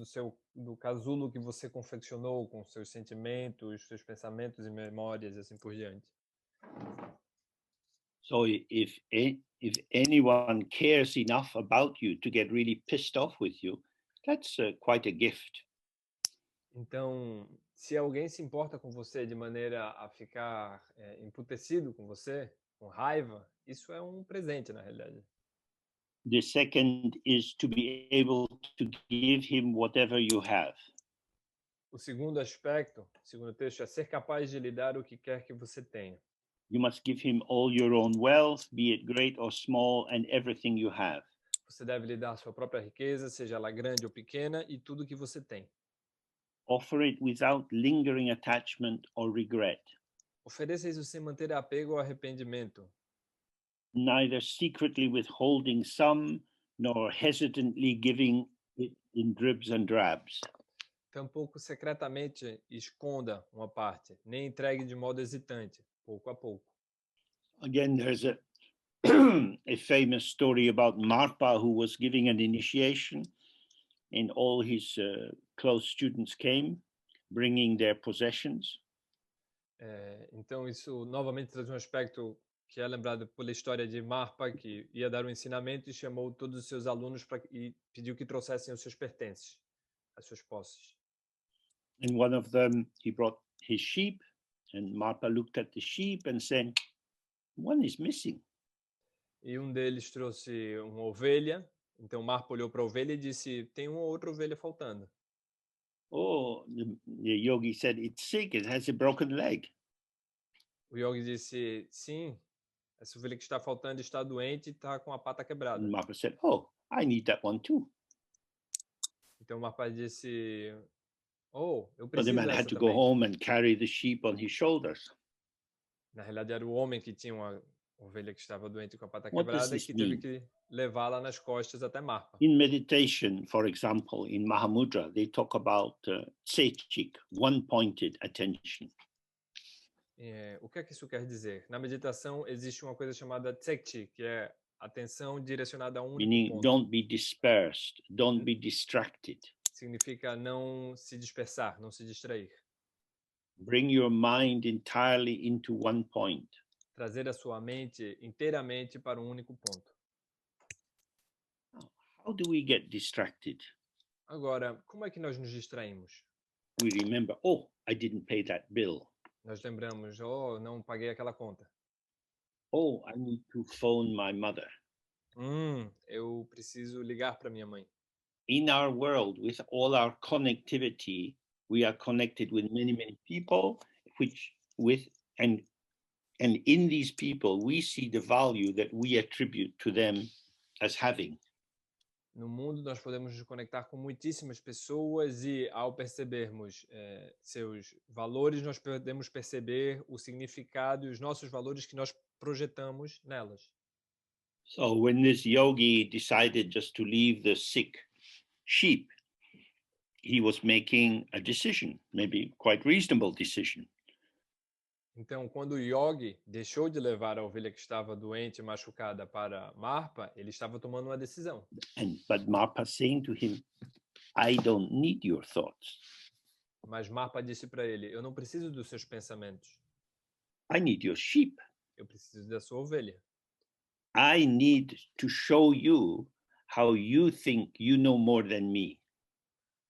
do casulo que você confeccionou com seus sentimentos, seus pensamentos e memórias e assim por diante. So if anyone cares enough about you to get really pissed off with you, that's quite a gift. Então, se alguém se importa com você de maneira a ficar emputecido com você, com raiva, isso é um presente, na realidade. The second is to be able to give him whatever you have. O segundo aspecto, segundo texto, é ser capaz de lhe dar o que quer que você tenha. You must give him all your own wealth, be it great or small, and everything you have. Você deve lhe dar sua própria riqueza, seja ela grande ou pequena, e tudo que você tem. Offer it without lingering attachment or regret. Ofereça isso sem manter apego ou arrependimento. Neither secretly withholding some, nor hesitantly giving it in dribs and drabs. Tampouco secretamente esconda uma parte, nem entregue de modo hesitante, pouco a pouco. Again, there's a a famous story about Marpa, who was giving an initiation, and all his close students came, bringing their possessions. Então isso novamente traz um aspecto que é lembrado pela história de Marpa, que ia dar um ensinamento e chamou todos os seus alunos e pediu que trouxessem os seus pertences, as suas posses. And one of them, he brought his sheep, and Marpa looked at the sheep and said, "One is missing." E deles trouxe uma ovelha. Então Marpa olhou para a ovelha e disse: tem uma outra ovelha faltando. Oh, the yogi said, "It's sick. It has a broken leg." O yogi disse: sim, essa ovelha que está faltando está doente e está com a pata quebrada. And Marpa said, "Oh, I need that one too." Então Marpa disse: oh, eu So the preciso man dessa had to go também. home and carry the sheep on his shoulders. Na realidade era o homem que tinha uma ovelha que estava doente com a pata What does quebrada this que teve mean? que levá-la nas costas até Marpa. In meditation, for example, in Mahamudra, they talk about tsechik, one-pointed attention. O que é que isso quer dizer? Na meditação existe uma coisa chamada tsekchi, que é atenção direcionada a um único Meaning, ponto. don't be dispersed, don't be distracted. Significa não se dispersar, não se distrair. Bring your mind entirely into one point. Trazer a sua mente inteiramente para um único ponto. How do we get distracted? Agora, como é que nós nos distraímos? We remember, oh, I didn't pay that bill. Nós lembramos, oh, não paguei aquela conta. Oh, I need to phone my mother. Eu preciso ligar para minha mãe. In our world, with all our connectivity, we are connected with many, many people, and in these people, we see the value that we attribute to them as having. No mundo, nós podemos nos conectar com muitíssimas pessoas e, ao percebermos seus valores, nós podemos perceber o significado e os nossos valores que nós projetamos nelas. So when this yogi decided just to leave the sick sheep, he was making a decision, maybe quite reasonable decision. Então, quando o yogi deixou de levar a ovelha que estava doente e machucada para Marpa, ele estava tomando uma decisão. But Marpa saying to him, I don't need your thoughts. Mas Marpa disse para ele: eu não preciso dos seus pensamentos. I need your sheep. Eu preciso da sua ovelha. I need to show you how you think you know more than me.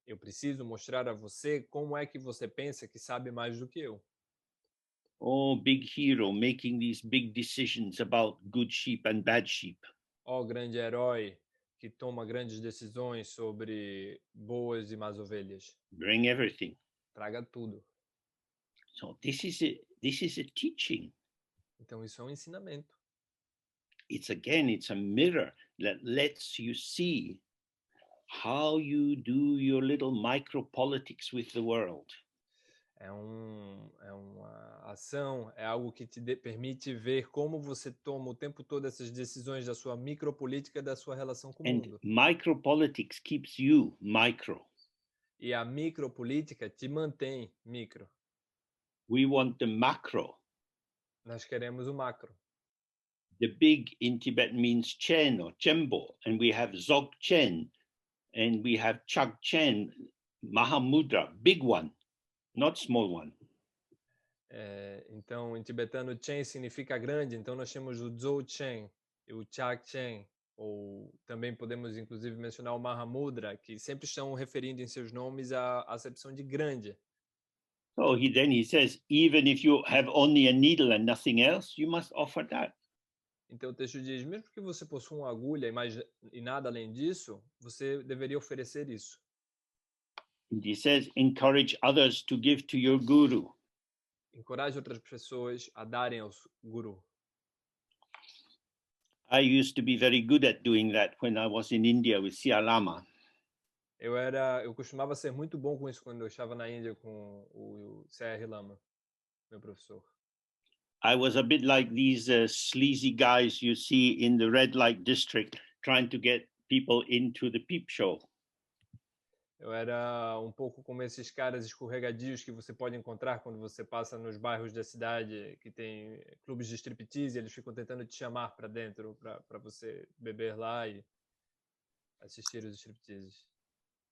Eu preciso mostrar a você como é que você pensa que sabe mais do que eu. Oh, big hero making these big decisions about good sheep and bad sheep. Ó, grande herói que toma grandes decisões sobre boas e más ovelhas. Bring everything. Traga tudo. So this is a teaching. Então isso é um ensinamento. It's a mirror that lets you see how you do your little micropolitics with the world. É uma ação, é algo que te permite ver como você toma o tempo todo essas decisões da sua micropolítica, da sua relação com o mundo. And micropolitics keeps you micro. E a micropolítica te mantém micro. We want the macro. Nós queremos o macro. The big in Tibet means Chen or Chembo, and we have Dzogchen, and we have Chagchen, Mahamudra, big one, not small one. Então, em tibetano, Chen significa grande, então nós temos o Dzogchen e o Chagchen, ou também podemos inclusive mencionar o Mahamudra, que sempre estão referindo em seus nomes a acepção de grande. So he says, even if you have only a needle and nothing else, you must offer that. Então o texto diz, mesmo que você possua uma agulha e nada além disso, você deveria oferecer isso. And he says, encourage others to give to your guru. Encoraje outras pessoas a darem ao guru. I used to be very good at doing that when I was in India with Sia Lama. Eu costumava ser muito bom com isso quando eu estava na Índia com o C.R. Lama, meu professor. I was a bit like these sleazy guys you see in the red light district trying to get people into the peep show. Eu era um pouco como esses caras escorregadios que você pode encontrar quando você passa nos bairros da cidade que tem clubes de striptease e eles ficam tentando te chamar para dentro para você beber lá e assistir os stripteases.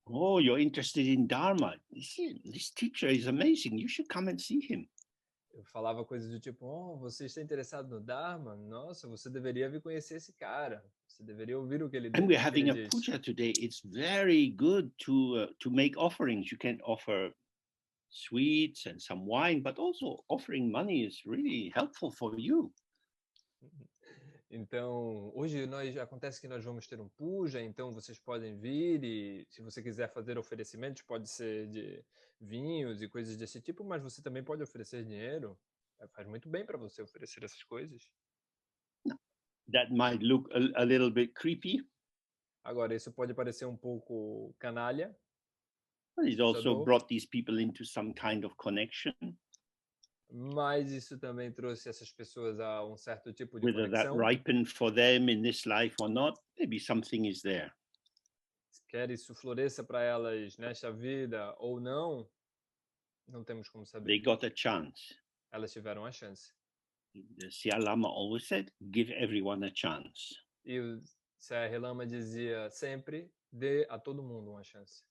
Oh, you're interested in Dharma. This teacher is amazing. You should come and see him. Eu falava coisas do tipo, oh, você está interessado no Dharma? Nossa, você deveria vir conhecer esse cara. Você deveria ouvir o que ele diz. And we're having a puja today. It's very good to make offerings. You can offer sweets and some wine, but also offering money is really helpful for you. Então, hoje acontece que nós vamos ter um puja, então vocês podem vir e se você quiser fazer oferecimentos, pode ser de vinhos e coisas desse tipo, mas você também pode oferecer dinheiro. Faz muito bem para você oferecer essas coisas. That might look a little bit creepy. Agora, isso pode parecer um pouco canalha. But it also brought these people into some kind of connection. Mas isso também trouxe essas pessoas a um certo tipo de Whether conexão. that ripened for them in this life or not, maybe something is there. Quer isso floresça para elas nesta vida ou não, não temos como saber. They got a chance. Elas tiveram a chance. The Sia Lama always said, give everyone a chance. E o C.R. Lama dizia sempre, dê a todo mundo uma chance.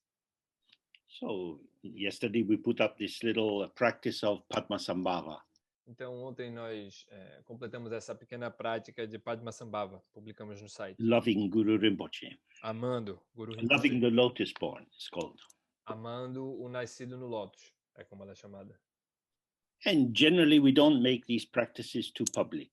So yesterday we put up this little practice of Padmasambhava. Então ontem nós completamos essa pequena prática de Padmasambhava, publicamos no site. Loving Guru Rinpoche. Amando Guru Rinpoche. Loving the lotus born, it's called. Amando o nascido no lótus, é como ela é chamada. And generally we don't make these practices too public.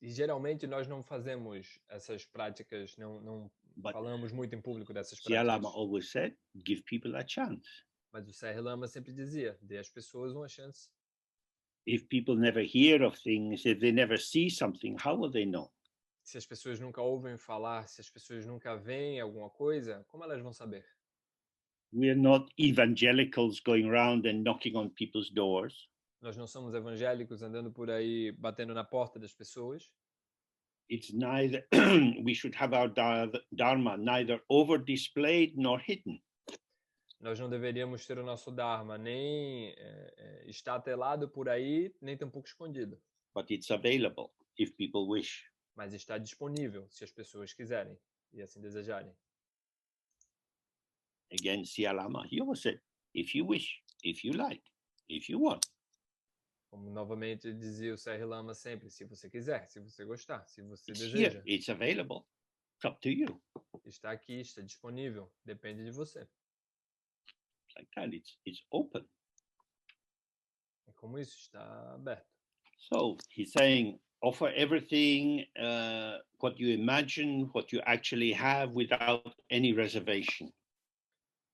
E geralmente nós não fazemos essas práticas, não falamos muito em público dessas práticas. Sia Lama always said, give people a chance. Mas o C.R. Lama sempre dizia, dê às pessoas uma chance. If people never hear of things, if they never see something, how will they know? Se as pessoas nunca ouvem falar, se as pessoas nunca veem alguma coisa, como elas vão saber? We're not evangelicals going around and knocking on people's doors. Nós não somos evangélicos andando por aí batendo na porta das pessoas. It's neither, we should have our dharma neither over displayed nor hidden. Nós não deveríamos ter o nosso Dharma nem estatelado por aí, nem tampouco escondido. But it's available if people wish. Mas está disponível se as pessoas quiserem e assim desejarem. Again, Siya Lama, he always said, if you wish, if you like, if you want. Como novamente dizia o Sr. Lama sempre, se você quiser, se você gostar, se você It's deseja. here, it's available. It's up to you. Está aqui, está disponível, depende de você. Like that, it's open. É como isso, está aberto. So he's saying, offer everything, what you imagine, what you actually have, without any reservation.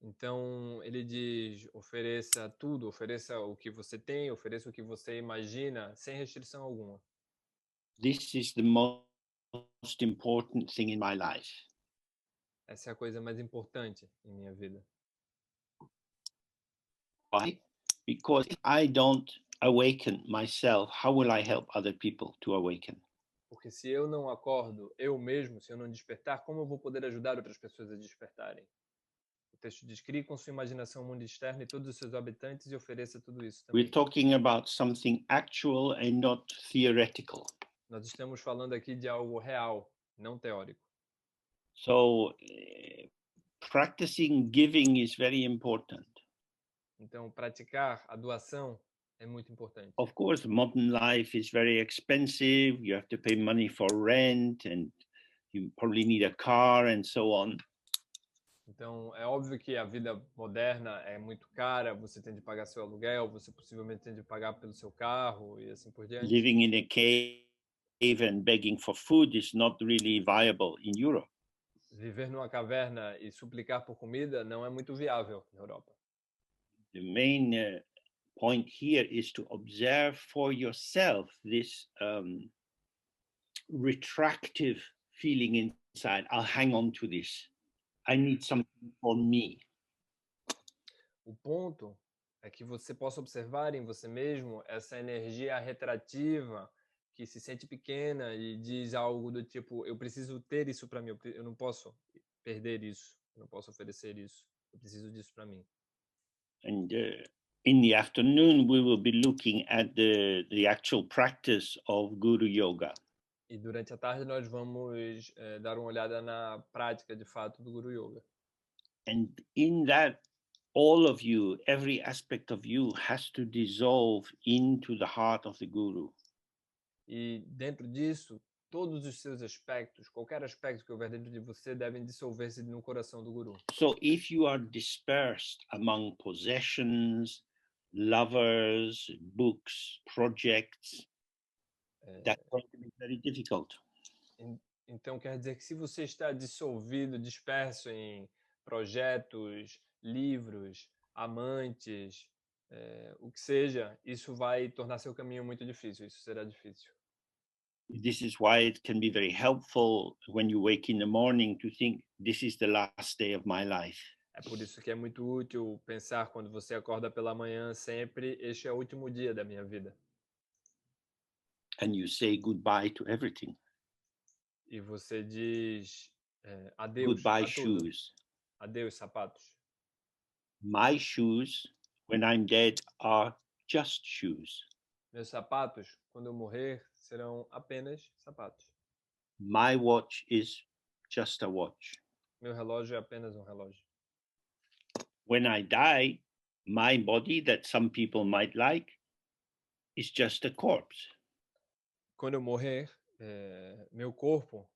Então, ele diz, ofereça tudo, ofereça o que você tem, ofereça o que você imagina, sem restrição alguma. This is the most important thing in my life. Essa é a coisa mais importante em minha vida. Why? Because if I don't awaken myself, how will I help other people to awaken? Porque se eu não acordo, eu mesmo, se eu não despertar, como eu vou poder ajudar outras pessoas a despertarem? O texto diz, crie com sua imaginação o mundo externo e todos os seus habitantes e ofereça tudo isso também. We're talking about something actual and not theoretical. Nós estamos falando aqui de algo real, não teórico. So practicing giving is very important. Então, praticar a doação é muito importante. Of course, modern life is very expensive. You have to pay money for rent and you probably need a car and so on. Então, é óbvio que a vida moderna é muito cara, você tem de pagar seu aluguel, você possivelmente tem de pagar pelo seu carro e assim por diante. Living in a cave and begging for food is not really viable in Europe. Viver numa caverna e suplicar por comida não é muito viável na Europa. The main point here is to observe for yourself this retractive feeling inside. I'll hang on to this. I need something for me. O ponto é que você possa observar em você mesmo essa energia retrativa que se sente pequena e diz algo do tipo, eu preciso ter isso para mim, eu não posso perder isso, eu não posso oferecer isso, eu preciso disso para mim. And in the afternoon, we will be looking at the actual practice of Guru Yoga. E durante a tarde nós vamos dar uma olhada na prática de fato do Guru Yoga. And in that, all of you, every aspect of you has to dissolve into the heart of the Guru. E dentro disso, todos os seus aspectos, qualquer aspecto que houver dentro de você, devem dissolver-se no coração do Guru. So if you are dispersed among possessions, lovers, books, projects, that's going to be very difficult. Então quer dizer que se você está dissolvido, disperso em projetos, livros, amantes, o que seja, isso vai tornar seu caminho muito difícil, isso será difícil. This is why it can be very helpful when you wake in the morning to think, this is the last day of my life. É por isso que é muito útil pensar quando você acorda pela manhã sempre, este é o último dia da minha vida. And you say goodbye to everything. E você diz adeus Goodbye a tudo. shoes. Adeus sapatos. My shoes, when I'm dead, are just shoes. Meus sapatos, quando eu morrer, serão apenas sapatos. My watch is just a watch. Meu relógio é apenas um relógio. When I die, my body, that some people might like, is just a corpse. Quando eu morrer, meu corpo,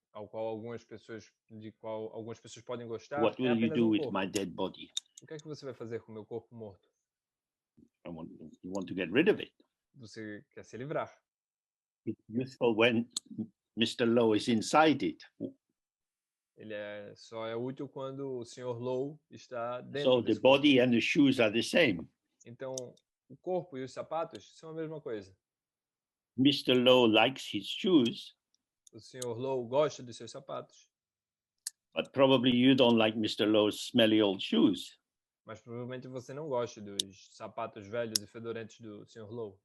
de qual algumas pessoas podem gostar, What é will you apenas do um with corpo. my dead body? O que é que você vai fazer com o meu corpo morto? You want to get rid of it. Você quer se livrar. It's useful when Mr. Low is inside it. Ele só é útil quando o Sr. Low está So dentro the desse corpo. body and the shoes are the same. Então, o corpo e os sapatos são a mesma coisa. Mr. Low likes his shoes, O Sr. Low gosta dos seus sapatos, but probably you don't like Mr. Low's smelly old shoes. mas provavelmente você não gosta dos sapatos velhos e fedorentos do Sr. Low.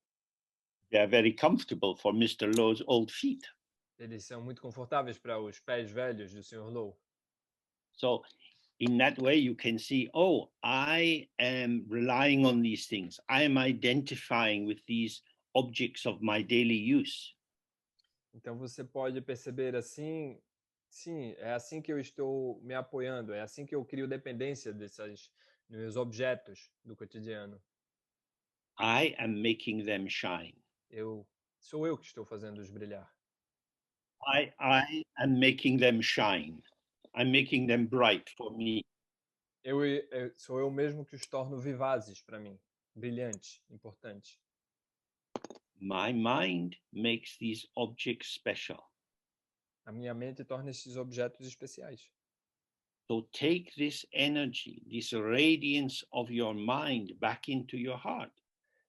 They are very comfortable for Mr. Low's old feet. Eles são muito confortáveis para os pés velhos do Sr. Low. So in that way, you can see, oh, I am relying on these things. I am identifying with these objects of my daily use. Então você pode perceber assim, sim, é assim que eu estou me apoiando, é assim que eu crio dependência desses meus objetos do cotidiano. I am making them shine. Sou eu que estou fazendo-os brilhar. I am making them shine. I'm making them bright for me. Sou eu mesmo que os torno vivazes para mim, brilhantes, importantes. My mind makes these objects special. A minha mente torna esses objetos especiais. So take this energy, this radiance of your mind back into your heart.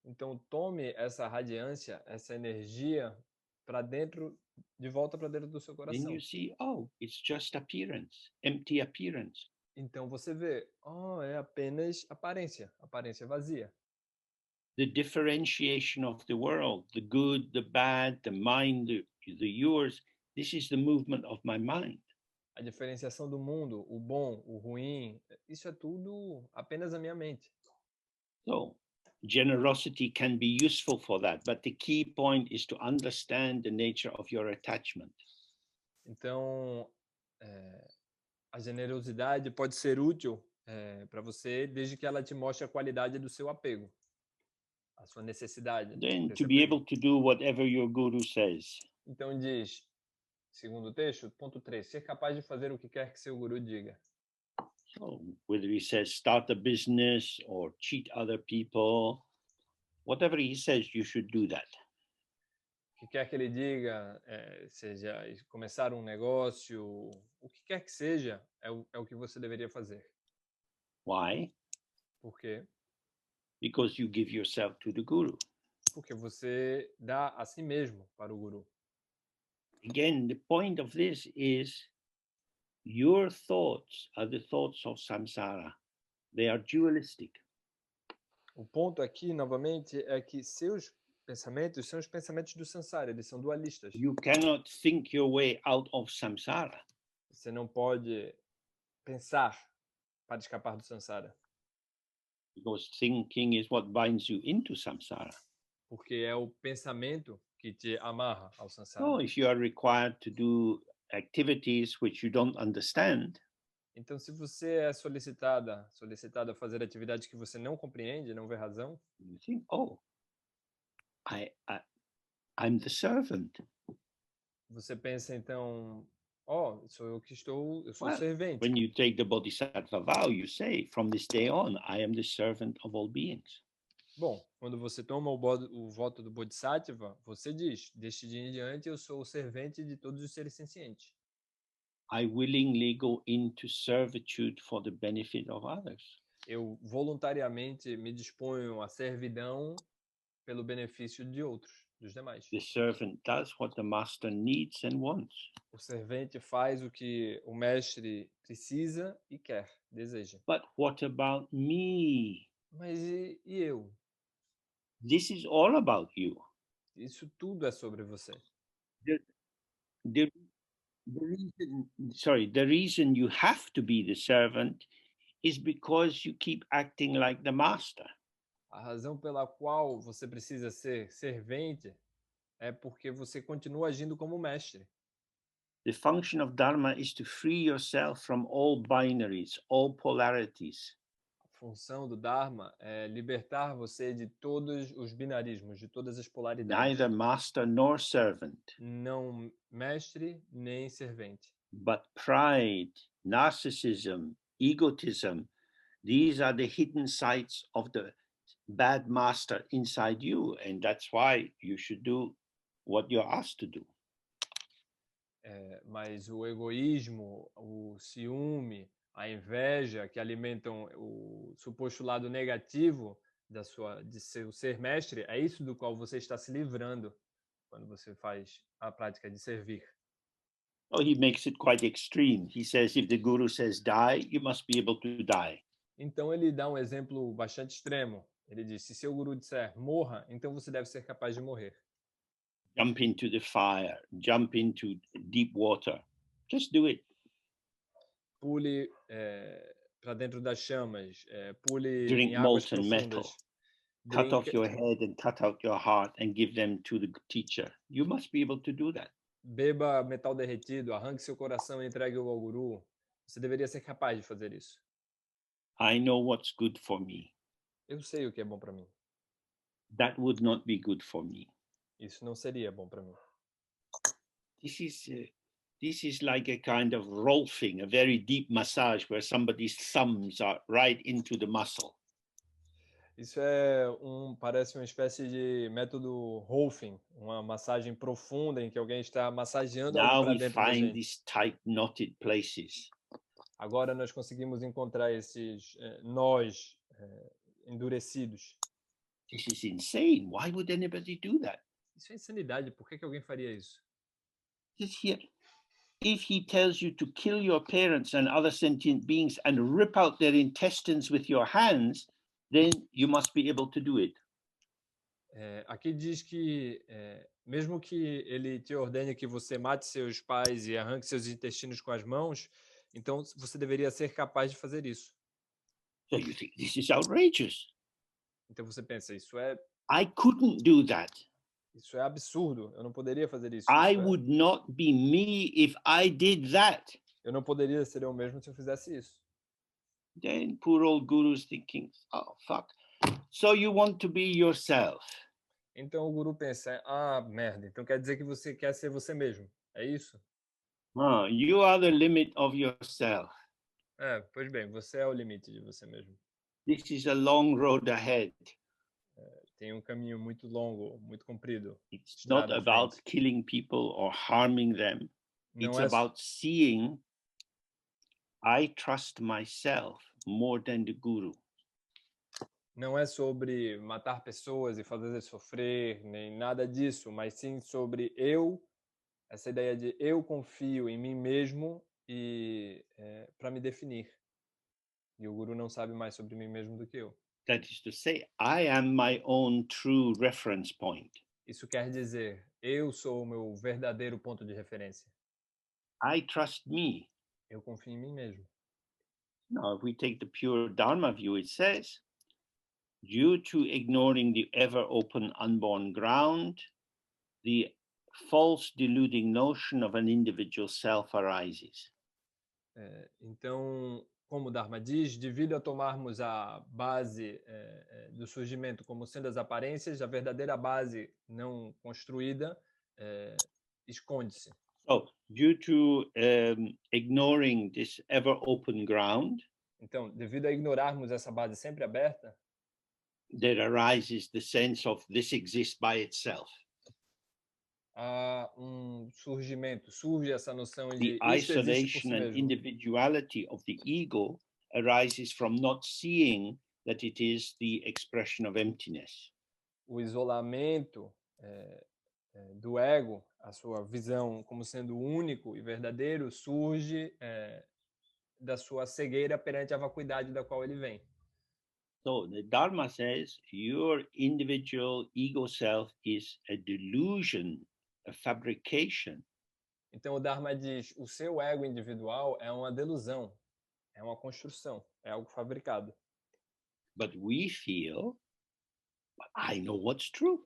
Então tome essa radiância, essa energia para dentro, de volta para dentro do seu Then coração. you see, oh, it's just appearance, empty appearance. Então você vê, é apenas aparência, aparência vazia. The differentiation of the world, the good, the bad, the mine, the yours, this is the movement of my mind. A diferenciação do mundo, o bom, o ruim, isso é tudo apenas a minha mente. So generosity can be useful for that, but the key point is to understand the nature of your attachment. Então, a generosidade pode ser útil para você, desde que ela te mostre a qualidade do seu apego, a sua necessidade. Then desse to be apego. able to do whatever your guru says. Então diz, segundo o texto, ponto 3, ser capaz de fazer o que quer que seu guru diga. So whether he says start a business or cheat other people, whatever he says, you should do that. O que quer que ele diga, seja começar um negócio, o que quer que seja, é o que você deveria fazer. Why? Por quê? Because you give yourself to the guru. Porque você dá a si mesmo para o guru. Again, the point of this is your thoughts are the thoughts of samsara. They are dualistic. O ponto aqui, novamente, é que seus pensamentos são os pensamentos do samsara, eles são dualistas. You cannot think your way out of samsara. Você não pode pensar para escapar do samsara. Because thinking is what binds you into samsara. Porque é o pensamento que te amarra ao samsara. So if you are required to do activities which you don't understand, então, se você é solicitado a fazer atividades que você não compreende, não vê razão, you think, oh, I'm the servant. Você pensa então, sou eu que eu sou o Well, servente. when you take the bodhisattva vow, you say, from this day on, I am the servant of all beings. Bom, quando você toma o voto do Bodhisattva, você diz, deste dia em diante eu sou o servente de todos os seres sencientes. I willingly go into servitude for the benefit of others. Eu voluntariamente me disponho à servidão pelo benefício de outros, dos demais. The servant does what the master needs and wants. O servente faz o que o mestre precisa e quer, deseja. But what about me? Mas e eu? This is all about you. Isso tudo é sobre você. The reason you have to be the servant is because you keep acting like the master. A razão pela qual você precisa ser servente é porque você continua agindo como mestre. The function of Dharma is to free yourself from all binaries, all polarities. A função do Dharma é libertar você de todos os binarismos, de todas as polaridades. Neither master nor servant. Não mestre nem servente. But pride, narcissism, egotism, these are the hidden sides of the bad master inside you, and that's why you should do what you're asked to do. Mas o egoísmo, o ciúme, a inveja que alimentam o suposto lado negativo de seu ser mestre, é isso do qual você está se livrando quando você faz a prática de servir. Oh, he makes it quite extreme. He says, if the guru says die, you must be able to die. Então ele dá um exemplo bastante extremo. Ele diz, se seu guru disser morra, então você deve ser capaz de morrer. jump into the fire, jump into deep water. Just do it. Pule para dentro das chamas, pule Drink em águas molten metal. profundas. Cut off your head and cut out your heart and give them to the teacher. You must be able to do that. Beba metal derretido, arranque seu coração e entregue-o ao guru. Você deveria ser capaz de fazer isso. I know what's good for me. Eu sei o que é bom para mim. That would not be good for me. Isso não seria bom para mim. This is like a kind of rolfing, a very deep massage where somebody's thumbs are right into the muscle. Isso parece uma espécie de método Rolfing, uma massagem profunda em que alguém está massageando algo Now para we dentro da find gente. these tight knotted places. Agora nós conseguimos encontrar esses nós endurecidos. This is insane. Why would anybody do that? Isso é insanidade. Por que alguém faria isso? If he tells you to kill your parents and other sentient beings and rip out their intestines with your hands, then you must be able to do it. Aqui diz que mesmo que ele te ordene que você mate seus pais e arranque seus intestinos com as mãos, então você deveria ser capaz de fazer isso. So you think this is outrageous. Então você pensa, I couldn't do that. Isso é absurdo. Eu não poderia fazer isso. I would not be me if I did that. Eu não poderia ser eu mesmo se eu fizesse isso. Then poor old guru's thinking, oh, fuck. So you want to be yourself. Então o guru pensa, merda, então quer dizer que você quer ser você mesmo. É isso? You are the limit of yourself. Pois bem, você é o limite de você mesmo. This is a long road ahead. Tem caminho muito longo, muito comprido. It's not about killing people or harming them. It's about seeing I trust myself more than the guru. Não é sobre matar pessoas e fazer sofrer, nem nada disso, mas sim sobre essa ideia de eu confio em mim mesmo e para me definir. E o guru não sabe mais sobre mim mesmo do que eu. That is to say, I am my own true reference point. Isso quer dizer, eu sou o meu verdadeiro ponto de referência. I trust me. Eu confio em mim mesmo. Now, if we take the pure Dharma view, it says, due to ignoring the ever-open unborn ground, the false deluding notion of an individual self arises. Então, como o Dharma diz, devido a tomarmos a base do surgimento como sendo as aparências, a verdadeira base não construída esconde-se. So, due to ignoring this ever-open ground, então, devido a ignorarmos essa base sempre aberta, there arises the sense of this exists by itself. Há surge essa noção de the isolation and individuality of the ego arises from not seeing that it is the expression of emptiness. O isolamento do ego, a sua visão como sendo único e verdadeiro, surge da sua cegueira perante a vacuidade da qual ele vem. So the Dharma says your individual ego self is a delusion, a fabrication. Então o Dharma diz, o seu ego individual é uma delusão, é uma construção, é algo fabricado. But we feel, I know what's true.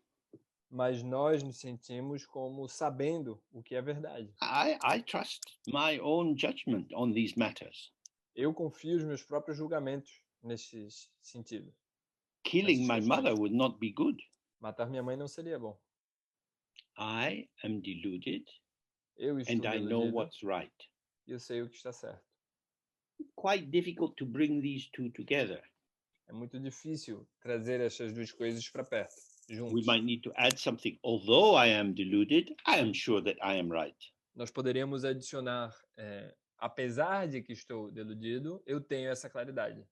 Mas nós nos sentimos como sabendo o que é verdade. I trust my own judgment on these matters. Eu confio nos meus próprios julgamentos nesse sentido. Killing my mother would not be good. Matar minha mãe não seria bom. I am deluded. Eu estou and I know what's right. Eu sei o que está certo. Quite difficult to bring these two together. É muito difícil trazer essas duas coisas para perto, juntos. We might need to add something. Although I am deluded, I am sure that I am right. Nós poderíamos adicionar, apesar de que estou deludido, eu tenho essa claridade.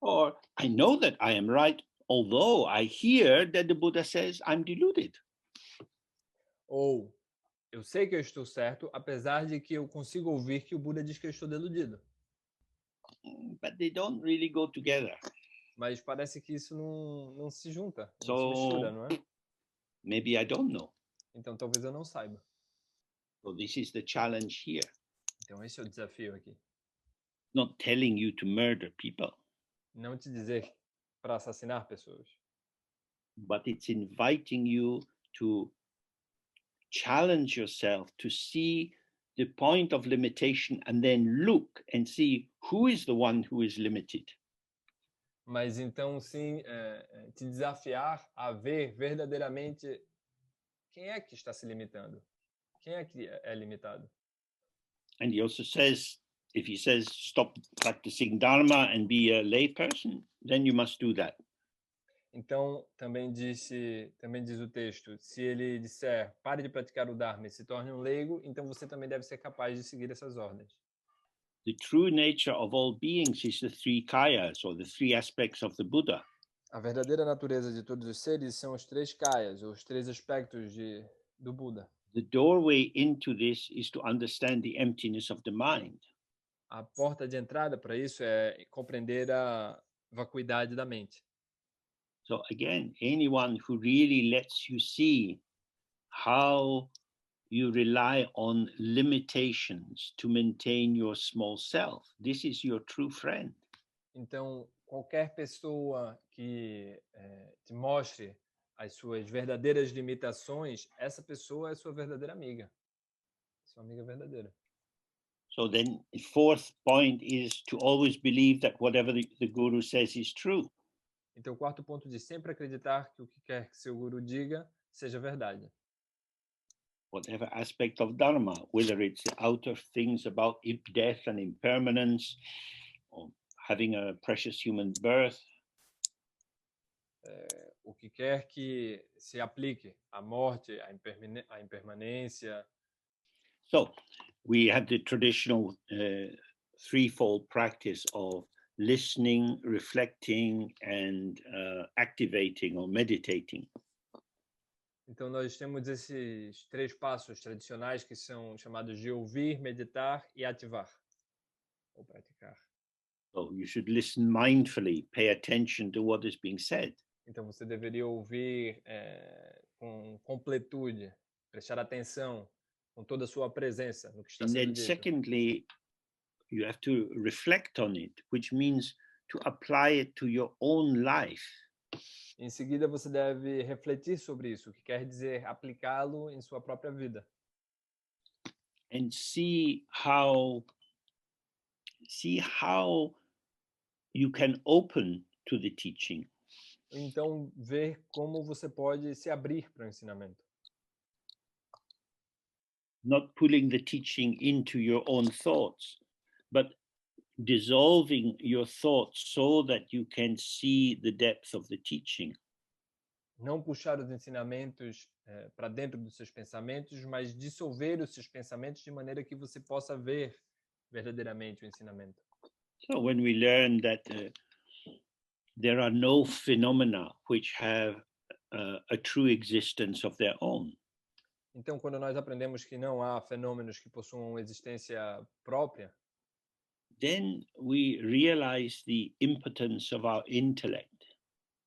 Or I know that I am right, although I hear that the Buddha says I'm deluded. Ou eu sei que eu estou certo, apesar de que eu consigo ouvir que o Buda diz que eu estou deludido. But they don't really go together. Mas parece que isso não se junta, não So, se mistura, não é? Maybe I don't know. Então talvez eu não saiba. So this is the challenge here. Então esse é o desafio aqui. Not telling you to murder people, Não te dizer para assassinar pessoas, but it's inviting you to challenge yourself to see the point of limitation and then look and see who is the one who is limited. mas então sim te desafiar a ver verdadeiramente quem é que está se limitando, quem é que é limitado. And he also says, if he says stop practicing Dharma and be a lay person, then you must do that. Então também diz o texto, se ele disser pare de praticar o Dharma e se torne um leigo, então você também deve ser capaz de seguir essas ordens. The true nature of all beings is the three kayas, or the three aspects of the Buddha. A verdadeira natureza de todos os seres são os três kayas, ou os três aspectos do Buda. The doorway into this is to understand the emptiness of the mind. A porta de entrada para isso é compreender a vacuidade da mente. So again, anyone who really lets you see how you rely on limitations to maintain your small self, this is your true friend. Então, qualquer pessoa que te mostre as suas verdadeiras limitações, essa pessoa é sua verdadeira amiga. Sua amiga verdadeira. So then the fourth point is to always believe that whatever the guru says is true. Então, o quarto ponto de sempre acreditar que o que quer que seu guru diga seja verdade. Whatever aspect of Dharma, whether it's the outer things about death and impermanence, or having a precious human birth. O que quer que se aplique à morte, à impermanência. So we have the traditional threefold practice of listening, reflecting, and activating or meditating. Então, nós temos esses três passos tradicionais que são chamados de ouvir, meditar e ativar, ou praticar. So you should listen mindfully, pay attention to what is being said. Então, você deveria ouvir com completude, prestar atenção com toda a sua presença no que está And sendo then dito. secondly, you have to reflect on it, which means to apply it to your own life. Em seguida, você deve refletir sobre isso, o que quer dizer aplicá-lo em sua própria vida. And see how you can open to the teaching. Então, ver como você pode se abrir para o ensinamento. Not pulling the teaching into your own thoughts, but dissolving your thoughts so that you can see the depth of the teaching. Não puxar os ensinamentos para dentro dos seus pensamentos, mas dissolver os seus pensamentos de maneira que você possa ver verdadeiramente o ensinamento. So when we learn that there are no phenomena which have a true existence of their own. Então, quando nós aprendemos que não há fenômenos que possuam existência própria, then we realize the impotence of our intellect.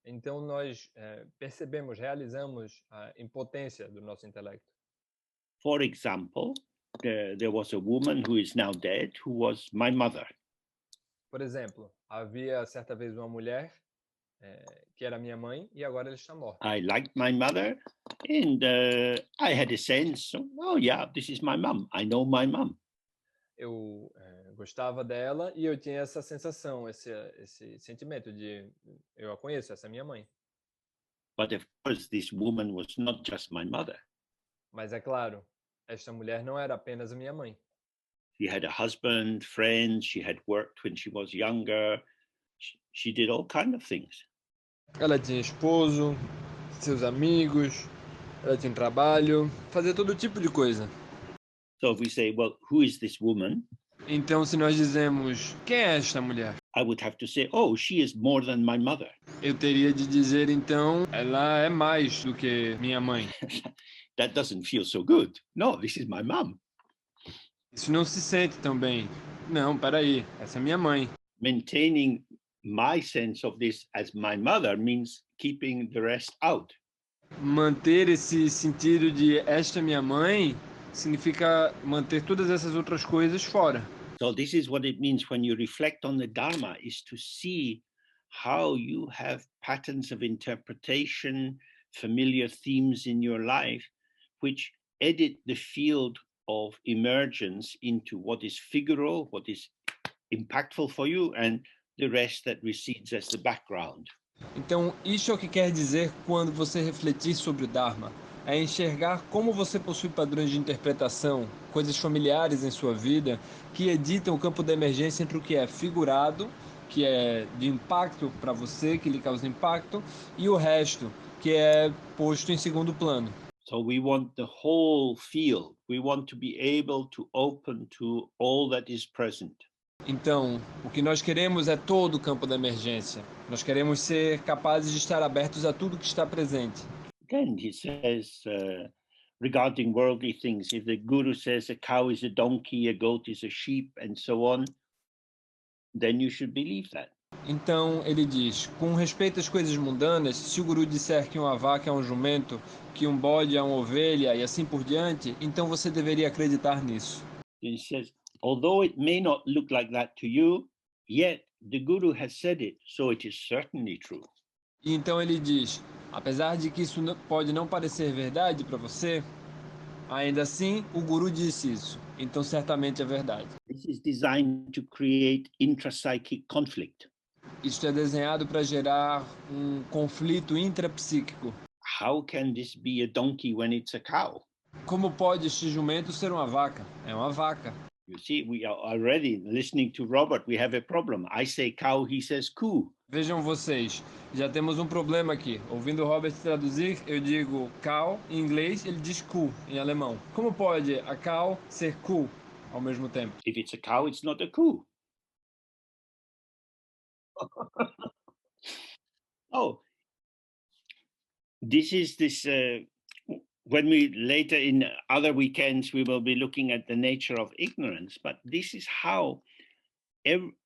então nós percebemos, realizamos a impotência do nosso intelecto. For example, there was a woman who is now dead who was my mother. Por exemplo, havia certa vez uma mulher que era minha mãe e agora ela está morta. I liked my mother and I had a sense, oh yeah, this is my mom. I know my mom. Eu gostava dela e eu tinha essa sensação, esse sentimento de eu a conheço, essa é minha mãe. But of course, this woman was not just my mother. Mas é claro, esta mulher não era apenas a minha mãe. She had a husband, friends, she had worked when she was younger. She did all kinds of things. Ela tinha esposo, seus amigos, ela tinha um trabalho, fazia todo tipo de coisa. So if we say, well, who is this woman? Então, se nós dizemos, quem é esta mulher? I would have to say, oh, she is more than my mother. Eu teria de dizer, então, ela é mais do que minha mãe. That doesn't feel so good. No, this is my mom. Isso não se sente tão bem. Não, peraí, essa é minha mãe. Maintaining my sense of this as my mother means keeping the rest out. Manter esse sentido de esta é minha mãe significa manter todas essas outras coisas fora. So this is what it means when you reflect on the Dharma, is to see how you have patterns of interpretation, familiar themes in your life, which edit the field of emergence into what is figural, what is impactful for you, and the rest that recedes as the background. Então, isso é o que quer dizer quando você refletir sobre o Dharma. É enxergar como você possui padrões de interpretação, coisas familiares em sua vida, que editam o campo da emergência entre o que é figurado, que é de impacto para você, que lhe causa impacto, e o resto, que é posto em segundo plano. So we want the whole field. We want to be able to open to all that is present. Então, o que nós queremos é todo o campo da emergência. Nós queremos ser capazes de estar abertos a tudo que está presente. Again, he says, regarding worldly things, if the guru says a cow is a donkey, a goat is a sheep, and so on, then you should believe that. Então, ele diz, com respeito às coisas mundanas, se o guru disser que uma vaca é um jumento, que um bode é uma ovelha e assim por diante, então você deveria acreditar nisso. He says, although it may not look like that to you, yet the guru has said it, so it is certainly true. E então ele diz, apesar de que isso pode não parecer verdade para você, ainda assim o guru disse isso, então certamente é verdade. This is designed to create intrapsychic conflict. Isto é desenhado para gerar um conflito intrapsíquico. How can this be a donkey when it's a cow? Como pode este jumento ser uma vaca? É uma vaca. You see, we are already listening to Robert. We have a problem. I say cow, he says coo. Vejam vocês, já temos um problema aqui. Ouvindo o Robert traduzir, eu digo cow em inglês, ele diz cu em alemão. Como pode a cow ser cu ao mesmo tempo? If it's a cow, it's not a coo. Oh, this is this. When we later in other weekends, we will be looking at the nature of ignorance, but this is how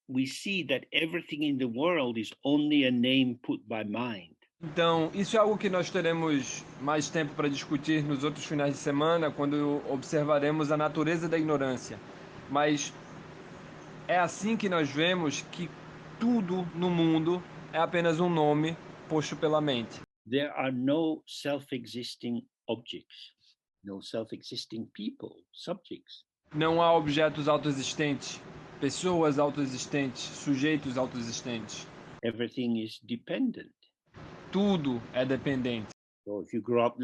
we see that everything in the world is only a name put by mind. Então, isso é algo que nós teremos mais tempo para discutir nos outros finais de semana, quando observaremos a natureza da ignorância. Mas é assim que nós vemos que tudo no mundo é apenas um nome posto pela mente. There are no self-existing objects, no self-existing people, subjects. Não há objetos autoexistentes, pessoas autoexistentes, sujeitos autoexistentes. Everything is dependent. Tudo é dependente. So if you grow up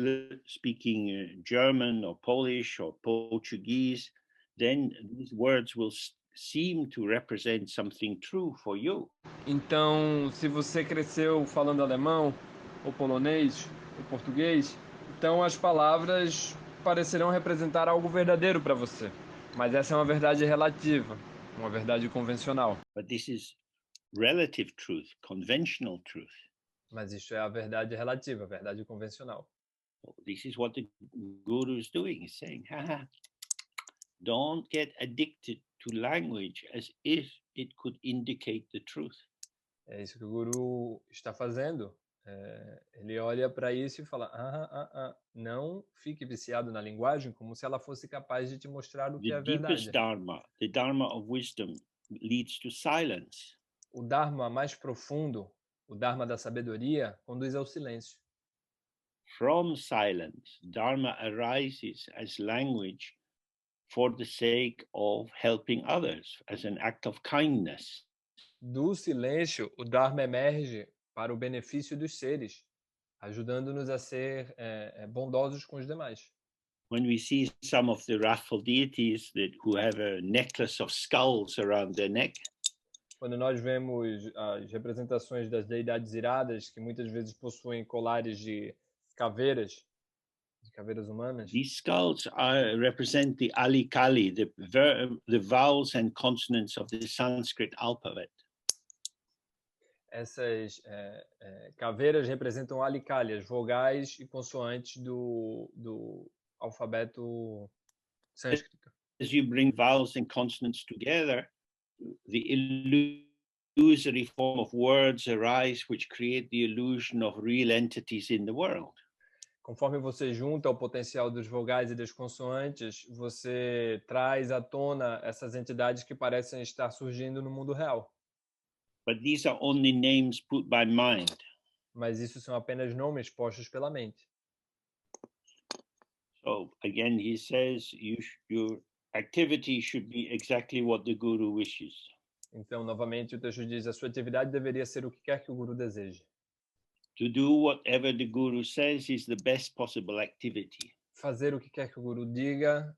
speaking German or Polish or Portuguese, then these words will seem to represent something true for you. Então, se você cresceu falando alemão, ou polonês, ou português, então as palavras parecerão representar algo verdadeiro para você. Mas essa é uma verdade relativa, uma verdade convencional. But this is relative truth, conventional truth. Mas isso é a verdade relativa, a verdade convencional. This is what the guru is doing. He's saying, don't get addicted to language as if it could indicate the truth. É isso que o guru está fazendo. Ele olha para isso e fala, não fique viciado na linguagem como se ela fosse capaz de te mostrar o que é verdade. The deepest Dharma, the Dharma of wisdom, leads to silence. O Dharma mais profundo, o Dharma da sabedoria, conduz ao silêncio. From silence, Dharma arises as language for the sake of helping others, as an act of kindness. Do silêncio, o Dharma emerge para o benefício dos seres, ajudando-nos a ser bondosos com os demais. When we see some of the wrathful deities who have a necklace of skulls around their neck, quando nós vemos as representações das deidades iradas, que muitas vezes possuem colares de caveiras humanas, these skulls represent the alikali, the vowels and consonants of the Sanskrit alphabet. Essas caveiras representam alikali, as vogais e consoantes do alfabeto sânscrito. As you bring vowels and consonants together, the illusory form of words arise, which create the illusion of real entities in the world. Conforme você junta o potencial dos vogais e das consoantes, você traz à tona essas entidades que parecem estar surgindo no mundo real. But these are only names put by mind. Mas isso são apenas nomes postos pela mente. So again, he says your activity should be exactly what the guru wishes. Então, novamente, o texto diz: a sua atividade deveria ser o que quer que o guru deseje. To do whatever the guru says is the best possible activity. Fazer o que quer que o guru diga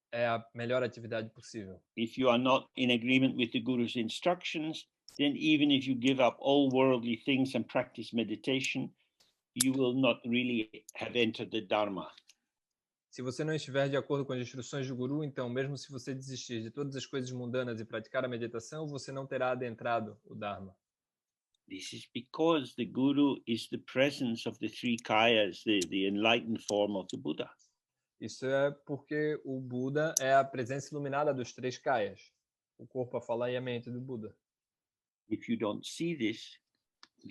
é a melhor atividade possível. If you are not in agreement with the guru's instructions, then even if you give up all worldly things and practice meditation, you will not really have entered the Dharma. Se você não estiver de acordo com as instruções do guru, então, mesmo se você desistir de todas as coisas mundanas e praticar a meditação, você não terá adentrado o Dharma. This is because the guru is the presence of the three kayas, the enlightened form of the Buddha. Isso é porque o Buda é a presença iluminada dos três kayas, o corpo, a fala e a mente do Buda. If you don't see this,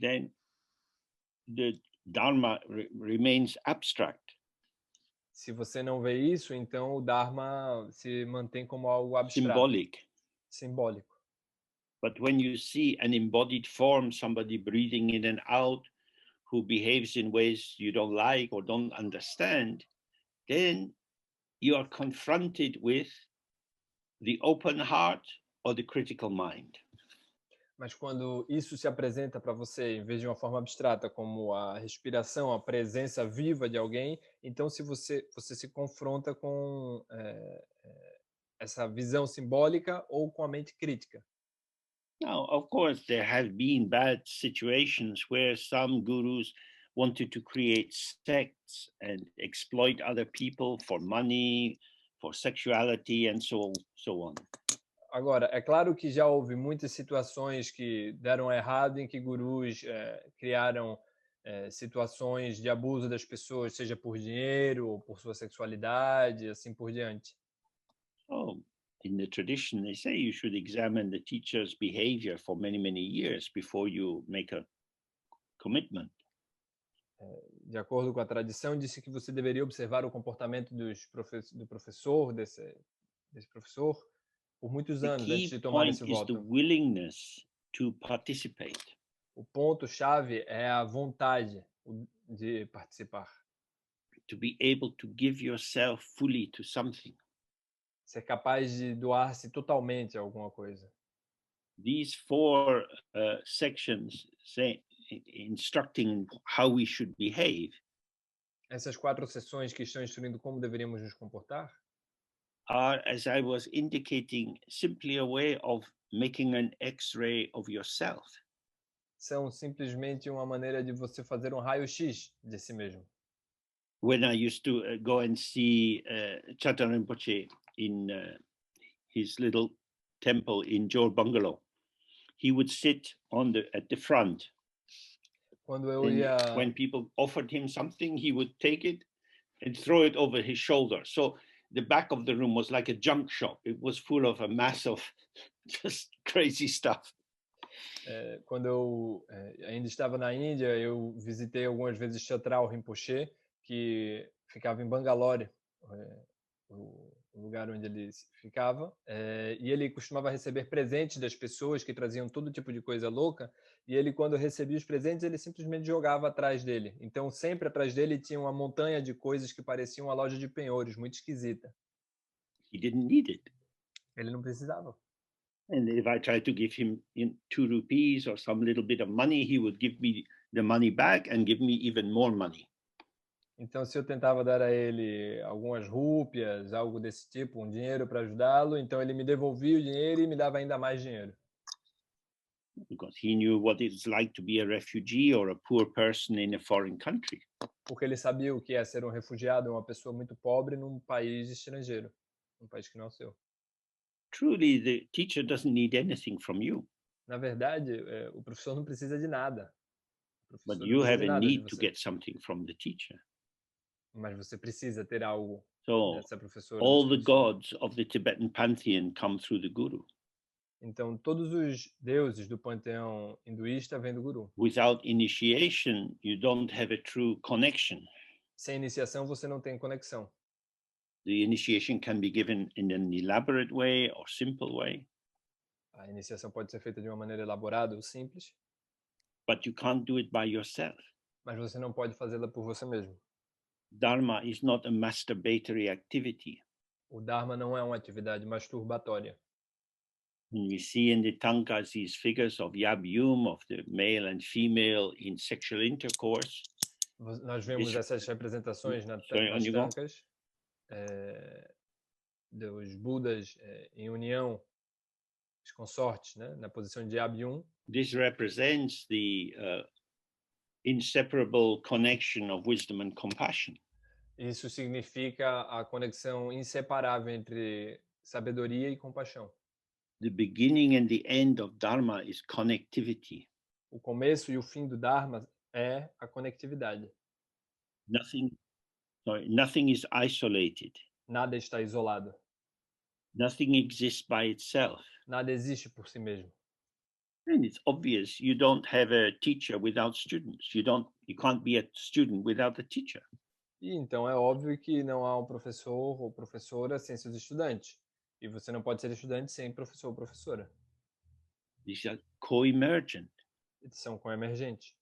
then the Dharma remains abstract. Se você não vê isso, então o Dharma se mantém como algo abstrato, simbólico. But when you see an embodied form, somebody breathing in and out, who behaves in ways you don't like or don't understand, then you are confronted with the open heart or the critical mind. Mas quando isso se apresenta para você, em vez de uma forma abstrata, como a respiração, a presença viva de alguém, então se você se confronta com essa visão simbólica ou com a mente crítica. Now, of course, there have been bad situations where some gurus wanted to create sects and exploit other people for money, for sexuality, and so on. Agora, é claro que já houve muitas situações que deram errado, em que gurus criaram situações de abuso das pessoas, seja por dinheiro ou por sua sexualidade, assim por diante. Oh, in the tradition, they say you should examine the teacher's behavior for many, many years before you make a commitment. De acordo com a tradição, disse que você deveria observar o comportamento do professor, desse professor, por muitos anos antes de tomar esse The voto. willingness to participate. O ponto-chave é a vontade de participar. To be able to give yourself fully to something. Ser capaz de doar-se totalmente a alguma coisa. These four sections say, instructing how we should behave. Essas 4 sessões que estão instruindo como deveríamos nos comportar are, as I was indicating, simply a way of making an X-ray of yourself. são simplesmente uma maneira de você fazer um raio-x de si mesmo. When I used to go and see Chata Rinpoche in his little temple in Johor Bungalow, he would sit at the front. Quando eu ia... When people offered him something, he would take it and throw it over his shoulder. So the back of the room was like a junk shop. It was full of a mass of just crazy stuff. Quando eu ainda estava na Índia, eu visitei algumas vezes Chatra Rinpoche, que ficava em Bangalore, o lugar onde ele ficava, e ele costumava receber presentes das pessoas que traziam todo tipo de coisa louca, e ele, quando recebia os presentes, ele simplesmente jogava atrás dele. Então, sempre atrás dele tinha uma montanha de coisas que pareciam uma loja de penhores, muito esquisita. He didn't need it. Ele não precisava. And if I tried to give him 2 rupees or some little bit of money, he would give me the money back and give me even more money. Então, se eu tentava dar a ele algumas rúpias, algo desse tipo, um dinheiro para ajudá-lo, então ele me devolvia o dinheiro e me dava ainda mais dinheiro. Because he knew what it's like to be a refugee or a poor person in a foreign country. Porque ele sabia o que é ser um refugiado, uma pessoa muito pobre num país estrangeiro, um país que não é o seu. Truly, the teacher doesn't need anything from you. Na verdade, o professor não precisa de nada. But you have a need to get something from the teacher. Mas você precisa ter algo dessa professora. All the gods of the Tibetan pantheon come through the guru. Então, todos os deuses do panteão hinduísta vêm do guru. Without initiation, you don't have a true connection. Sem iniciação, você não tem conexão. The initiation can be given in an elaborate way or simple way, A iniciação pode ser feita de uma maneira elaborada ou simples, but you can't do it by yourself. mas você não pode fazê-la por você mesmo. Dharma is not a masturbatory activity. O Dharma não é uma atividade masturbatória. When we see in the Tankas these figures of Yab-yum, of the male and female in sexual intercourse. Nós vemos essas representações nas Tankas, dos Budas em união, os consortes, né, na posição de Yab-yum. This represents the inseparable connection of wisdom and compassion. Isso significa a conexão inseparável entre sabedoria e compaixão. The beginning and the end of Dharma is connectivity. O começo e o fim do Dharma é a conectividade. Nothing is isolated. Nada está isolado. Nothing exists by itself. Nada existe por si mesmo. And it's obvious you don't have a teacher without students. You can't be a student without a teacher. E então é óbvio que não há um professor ou professora sem seus estudantes. E você não pode ser estudante sem professor ou professora. These are co-emergent. Eles são coemergentes.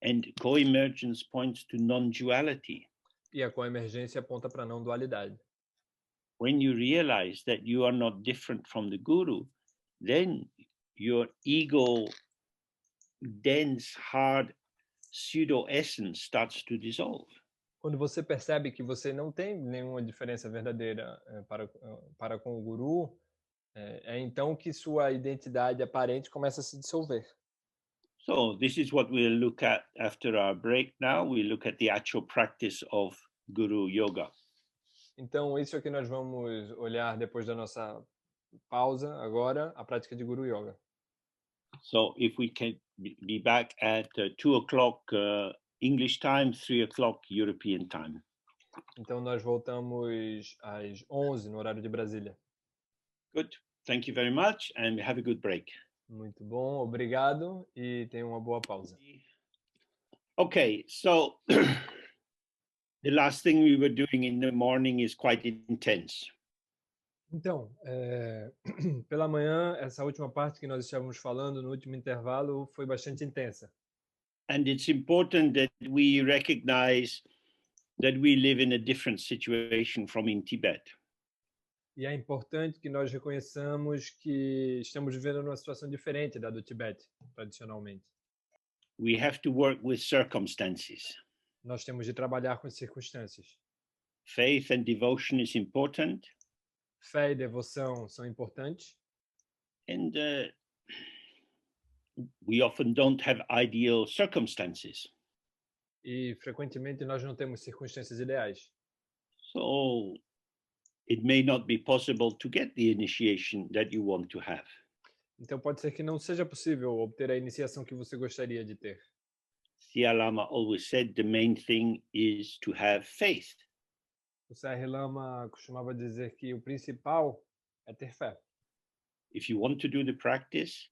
And co-emergence points to non-duality. E a coemergência aponta para a não dualidade. When you realize that you are not different from the guru, then your ego, dense, hard, pseudo-essence starts to dissolve. Quando você percebe que você não tem nenhuma diferença verdadeira para com o guru, é então que sua identidade aparente começa a se dissolver. So this is what we'll look at after our break now. We'll look at the actual practice of guru yoga. Então, isso é que nós vamos olhar depois da nossa pausa agora, a prática de guru yoga. So if we can be back at 2:00 English time, 3:00 European time. Então nós voltamos às 11 no horário de Brasília. Good. Thank you very much and have a good break. Muito bom, obrigado e tenha uma boa pausa. Okay, so the last thing we were doing in the morning is quite intense. Então, pela manhã, essa última parte que nós estávamos falando no último intervalo foi bastante intensa. And it's important that we recognize that we live in a different situation from in Tibet. E é importante que nós reconheçamos que estamos vivendo numa situação diferente da do Tibete, tradicionalmente. We have to work with circumstances. Nós temos de trabalhar com as circunstâncias. Faith and devotion is important. Fé e devoção são importantes. And we often don't have ideal circumstances. E frequentemente nós não temos circunstâncias ideais. So it may not be possible to get the initiation that you want to have. Então pode ser que não seja possível obter a iniciação que você gostaria de ter. Siya Lama always said the main thing is to have faith. O Sr. Lama costumava dizer que o principal é ter fé. If you want to do the practice,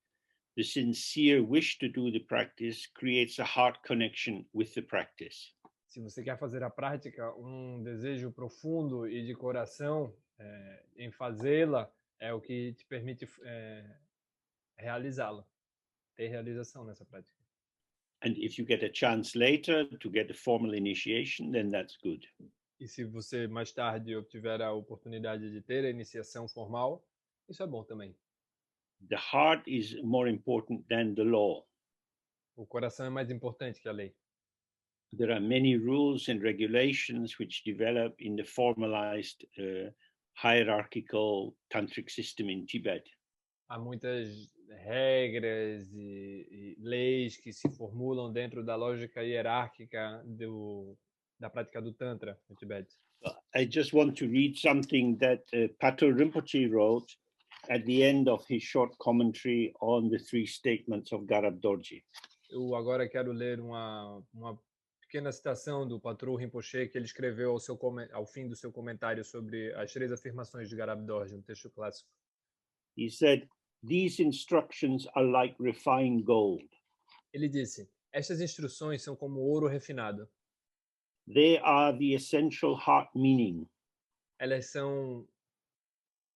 the sincere wish to do the practice creates a heart connection with the practice. Se você quer fazer a prática, um desejo profundo e de coração em fazê-la é o que te permite realizá-la, ter realização nessa prática. And if you get a chance later to get a formal initiation, then that's good. E se você mais tarde obtiver a oportunidade de ter a iniciação formal, isso é bom também. The heart is more important than the law. O coração é mais importante que a lei. There are many rules and regulations which develop in the formalized hierarchical tantric system in Tibet. Há muitas regras e leis que se formulam dentro da lógica hierárquica da prática do Tantra no Tibete. I just want to read something that Patrul Rinpoche wrote at the end of his short commentary on the three statements of Garab Dorje. Eu agora quero ler uma pequena citação do Patrul Rinpoche que ele escreveu ao fim do seu comentário sobre as três afirmações de Garab Dorje, um texto clássico. He said, "These instructions are like refined gold." Ele disse: estas instruções são como ouro refinado. They are the essential heart meaning. Elas são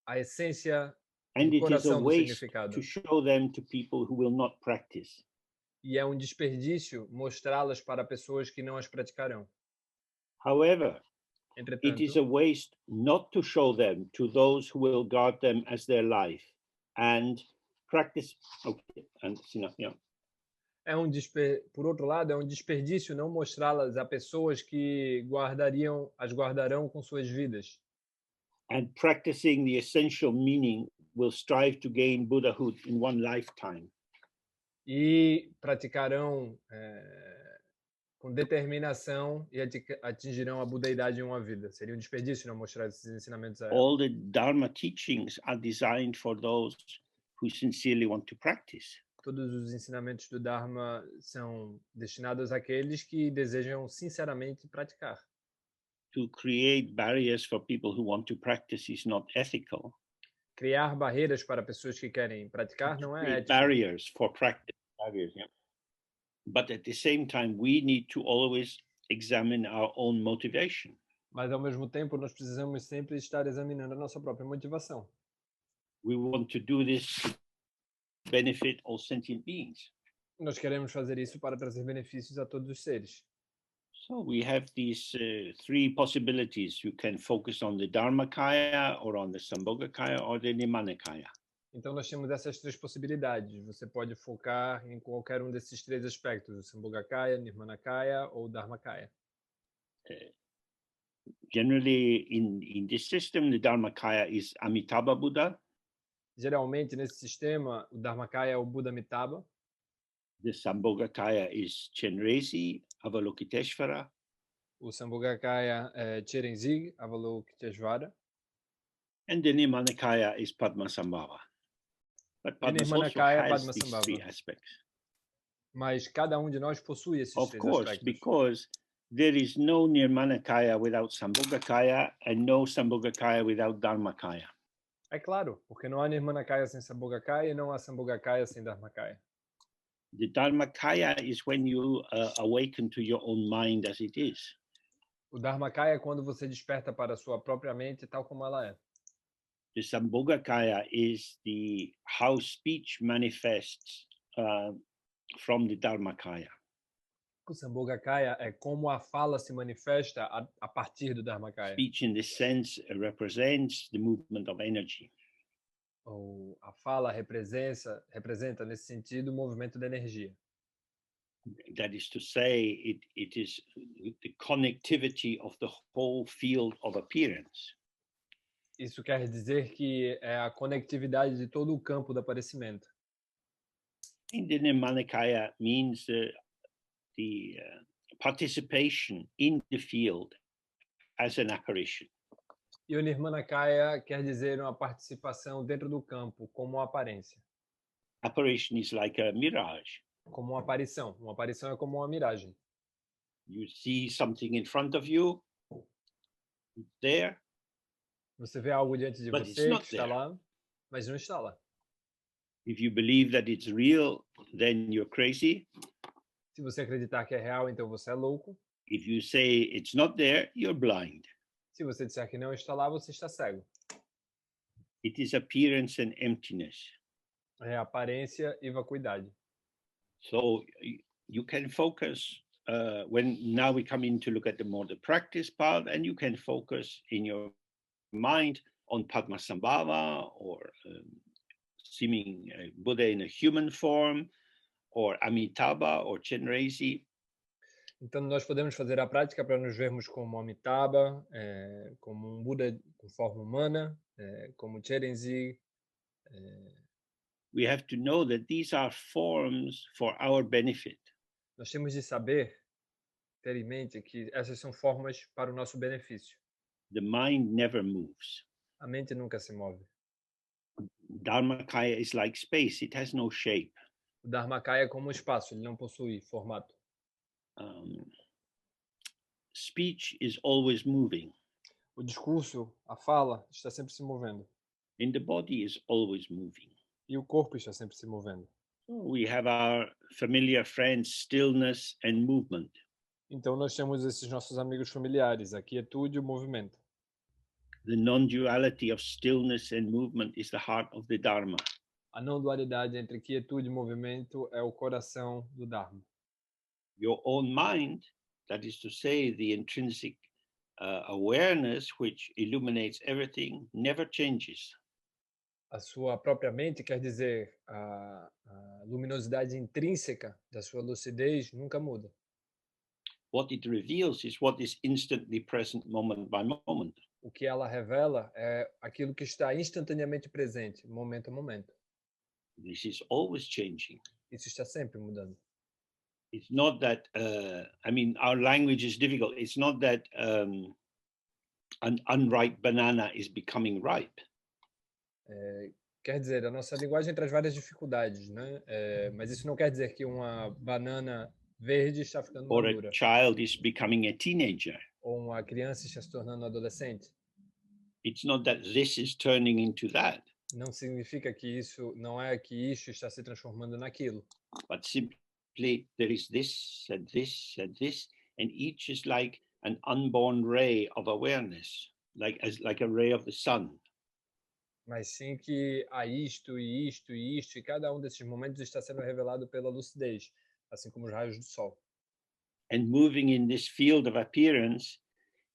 a essência And do it is a coração do waste significado. to show them to people who will not practice. E é um desperdício mostrá-las para pessoas que não as praticarão. However, it is Entretanto, a waste not to show them to those who will guard them as their life and practice. Okay, and yeah. por outro lado, é um desperdício não mostrá-las a pessoas que as guardarão com suas vidas. And practicing the essential meaning will strive to gain Buddhahood in one lifetime. E praticarão com determinação e atingirão a budeidade em uma vida. Seria um desperdício não mostrar esses ensinamentos a elas. All the Dharma teachings are designed for those who sincerely want to practice. Todos os ensinamentos do Dharma são destinados àqueles que desejam sinceramente praticar. To create barriers for people who want to practice is not ethical. Criar barreiras para pessoas que querem praticar não é ético. Barriers for practice. Barriers, yeah. But at the same time, we need to always examine our own motivation. Mas ao mesmo tempo, nós precisamos sempre estar examinando a nossa própria motivação. We want to do this to benefit all sentient beings. Nós queremos fazer isso para trazer benefícios a todos os seres. So we have these three possibilities. You can focus on the Dharmakaya or on the Sambhogakaya or the Nimanakaya. Então nós temos essas três possibilidades. Você pode focar em qualquer um desses três aspectos, o Sambhogakaya, Nirmanakaya ou Dharmakaya. Generally, in this system, the Dharmakaya is Amitabha Buddha. Geralmente, nesse sistema, o Dharmakaya é o Buda Amitabha. The Sambhogakaya is Chenrezig, Avalokiteshvara. O Sambhogakaya é Cherenzig, Avalokiteshvara. And the Nimanakaya is Padmasambhava. But Padmas also has these three aspects. Mas cada um de nós possui esses três aspectos. Of course, because there is no Nirmanakaya without Sambhogakaya and no Sambhogakaya without Dharmakaya. É claro, porque não há Nirmanakaya sem Sambhogakaya e não há Sambhogakaya sem Dharmakaya. The Dharmakaya is when you awaken to your own mind as it is. O Dharmakaya é quando você desperta para a sua própria mente tal como ela é. The Sambhogakaya is how speech manifests from the Dharmakaya. O Sambhogakaya é como a fala se manifesta a partir do Dharmakaya. Speech in this sense represents the movement of energy. Ou a fala representa nesse sentido o movimento da energia. That is to say, it is the connectivity of the whole field of appearance. Isso quer dizer que é a conectividade de todo o campo do aparecimento. And the Nirmanakaya means the participation in the field as an apparition. E o Nirmanakaya quer dizer uma participação dentro do campo como uma aparência. Apparition is like a mirage. Como uma aparição. Uma aparição é como uma miragem. You see something in front of you, it's there. Você vê algo diante de você que está lá, mas não está lá. If you believe that it's real, then you're crazy. Se você acreditar que é real, então você é louco. If you say it's not there, you're blind. Se você disser que não está lá, você está cego. It is appearance and emptiness. É aparência e vacuidade. So you can focus when now we come in to look at the practice part, and you can focus in your mind on Padmasambhava or seeming Buddha in a human form or Amitabha or Chenrezig. Então nós podemos fazer a prática para nos vermos como Amitabha, como um Buda com forma humana, como Cherenzig. We have to know that these are forms for our benefit. Nós temos de ter em mente que essas são formas para o nosso benefício. The mind never moves. A mente nunca se move. Dharmakaya is like space, it has no shape. O Dharmakaya é como um espaço, ele não possui formato. Speech is always moving. O discurso, a fala, está sempre se movendo. And the body is always moving. E o corpo está sempre se movendo. We have our familiar friends, stillness and movement. Então nós temos esses nossos amigos familiares, a quietude e o movimento. The non-duality of stillness and movement is the heart of the Dharma. A não dualidade entre quietude e movimento é o coração do Dharma. Your own mind, that is to say, the intrinsic awareness which illuminates everything, never changes. A sua própria mente, quer dizer, a luminosidade intrínseca da sua lucidez nunca muda. What it reveals is what is instantly present moment by moment. O que ela revela é aquilo que está instantaneamente presente, momento a momento. This is always changing. Isso está sempre mudando. It's not that, our language is difficult. It's not that an unripe banana is becoming ripe. Quer dizer, a nossa linguagem traz várias dificuldades, né? Mas isso não quer dizer que uma banana verde está ficando Or madura. a child is becoming a teenager. Ou uma criança está se tornando adolescente. It's not that this is turning into that. Não significa que isso, não é que isso está se transformando naquilo. But simply there is this and this and this, and each is like an unborn ray of awareness, like a ray of the sun. Mas sim que há isto e isto e isto, e cada um desses momentos está sendo revelado pela lucidez, assim como os raios do sol. And moving in this field of appearance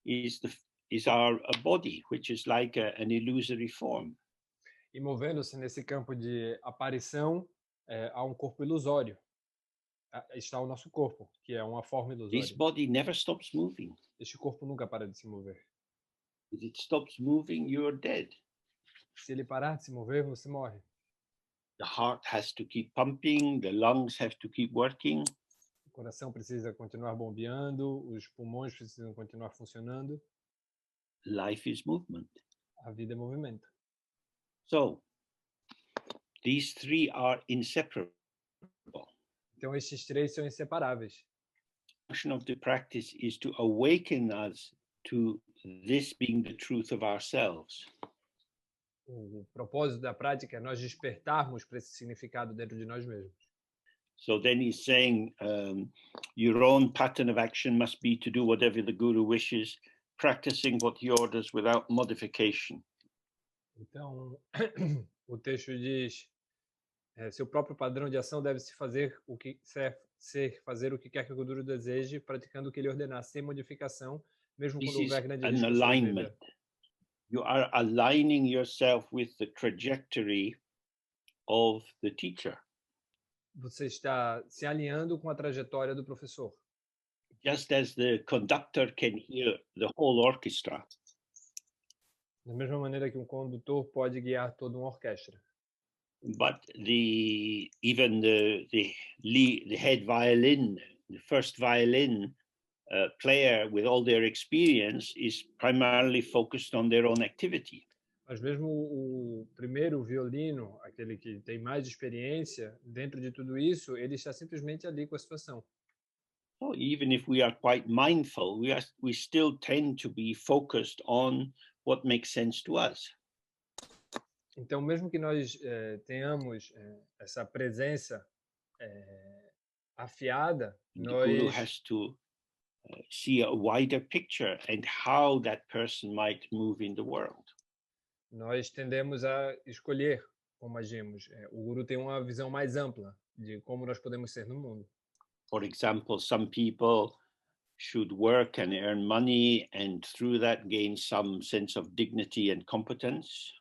is our body, which is like an illusory form. E movendo-se nesse campo de aparição, há um corpo ilusório. Está o nosso corpo, que é uma forma ilusória. This body never stops moving. Este corpo nunca para de se mover. If it stops moving, you are dead. Se ele parar de se mover, você morre. The heart has to keep pumping, the lungs have to keep working. O coração precisa continuar bombeando, os pulmões precisam continuar funcionando. Life is movement. A vida é movimento. So, these three are inseparable. Então, estes três são inseparáveis. The function of the practice is to awaken us to this being the truth of ourselves. O propósito da prática é nós despertarmos para esse significado dentro de nós mesmos. So then he's saying, your own pattern of action must be to do whatever the guru wishes, practicing what he orders without modification. Então, o texto diz, seu próprio padrão de ação deve se fazer o que fazer o que quer que o guru deseje, praticando o que ele ordenar, sem modificação, mesmo quando houver grande risco à sua vida. You are aligning yourself with the trajectory of the teacher. Você está se alinhando com a trajetória do professor. Just as the conductor can hear the whole orchestra. Da mesma maneira que um condutor pode guiar toda uma orquestra. But even the head violin, the first violin player with all their experience is primarily focused on their own activity. Mas mesmo o primeiro violino, aquele que tem mais experiência, dentro de tudo isso, ele está simplesmente ali com a situação. So even if we are quite mindful, we still tend to be focused on what makes sense to us. Então, mesmo que nós tenhamos essa presença afiada, the guru has to see a wider picture and how that person might move in the world. Nós tendemos a escolher como agimos. O guru tem uma visão mais ampla de como nós podemos ser no mundo. For example, some people should work and earn money and through that gain some sense of dignity and competence.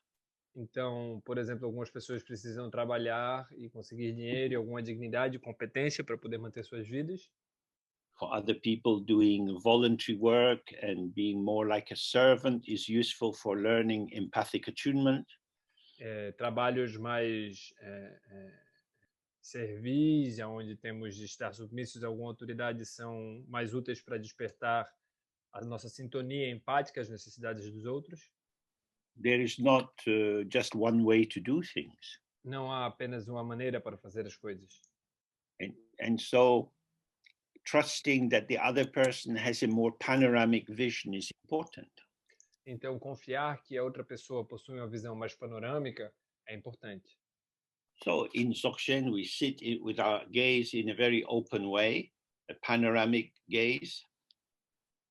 Então, por exemplo, algumas pessoas precisam trabalhar e conseguir dinheiro e alguma dignidade e competência para poder manter suas vidas. For other people, doing voluntary work and being more like a servant is useful for learning empathic attunement. Trabalhos mais servis, onde temos de estar submissos a alguma autoridade, são mais úteis para despertar a nossa sintonia empática às necessidades dos outros. There is not just one way to do things. Não há apenas uma maneira para fazer as coisas. And so trusting that the other person has a more panoramic vision is important. Então, confiar que a outra pessoa possui uma visão mais panorâmica é importante. So in Dzogchen, we sit with our gaze in a very open way. a panoramic gaze.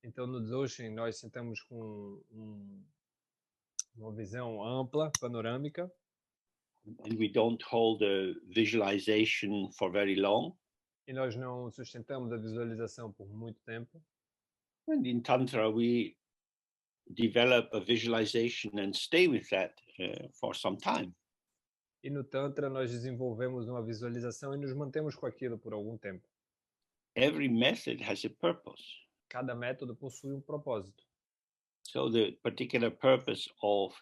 Então, no Dzogchen, nós sentamos com uma visão ampla, panorâmica, And we don't hold a visualization for very long. e nós não sustentamos a visualização por muito tempo. And in Tantra, we develop a visualization and stay with that for some time. E no Tantra, nós desenvolvemos uma visualização e nos mantemos com aquilo por algum tempo. Every method has a purpose. Cada método possui propósito. So the particular purpose of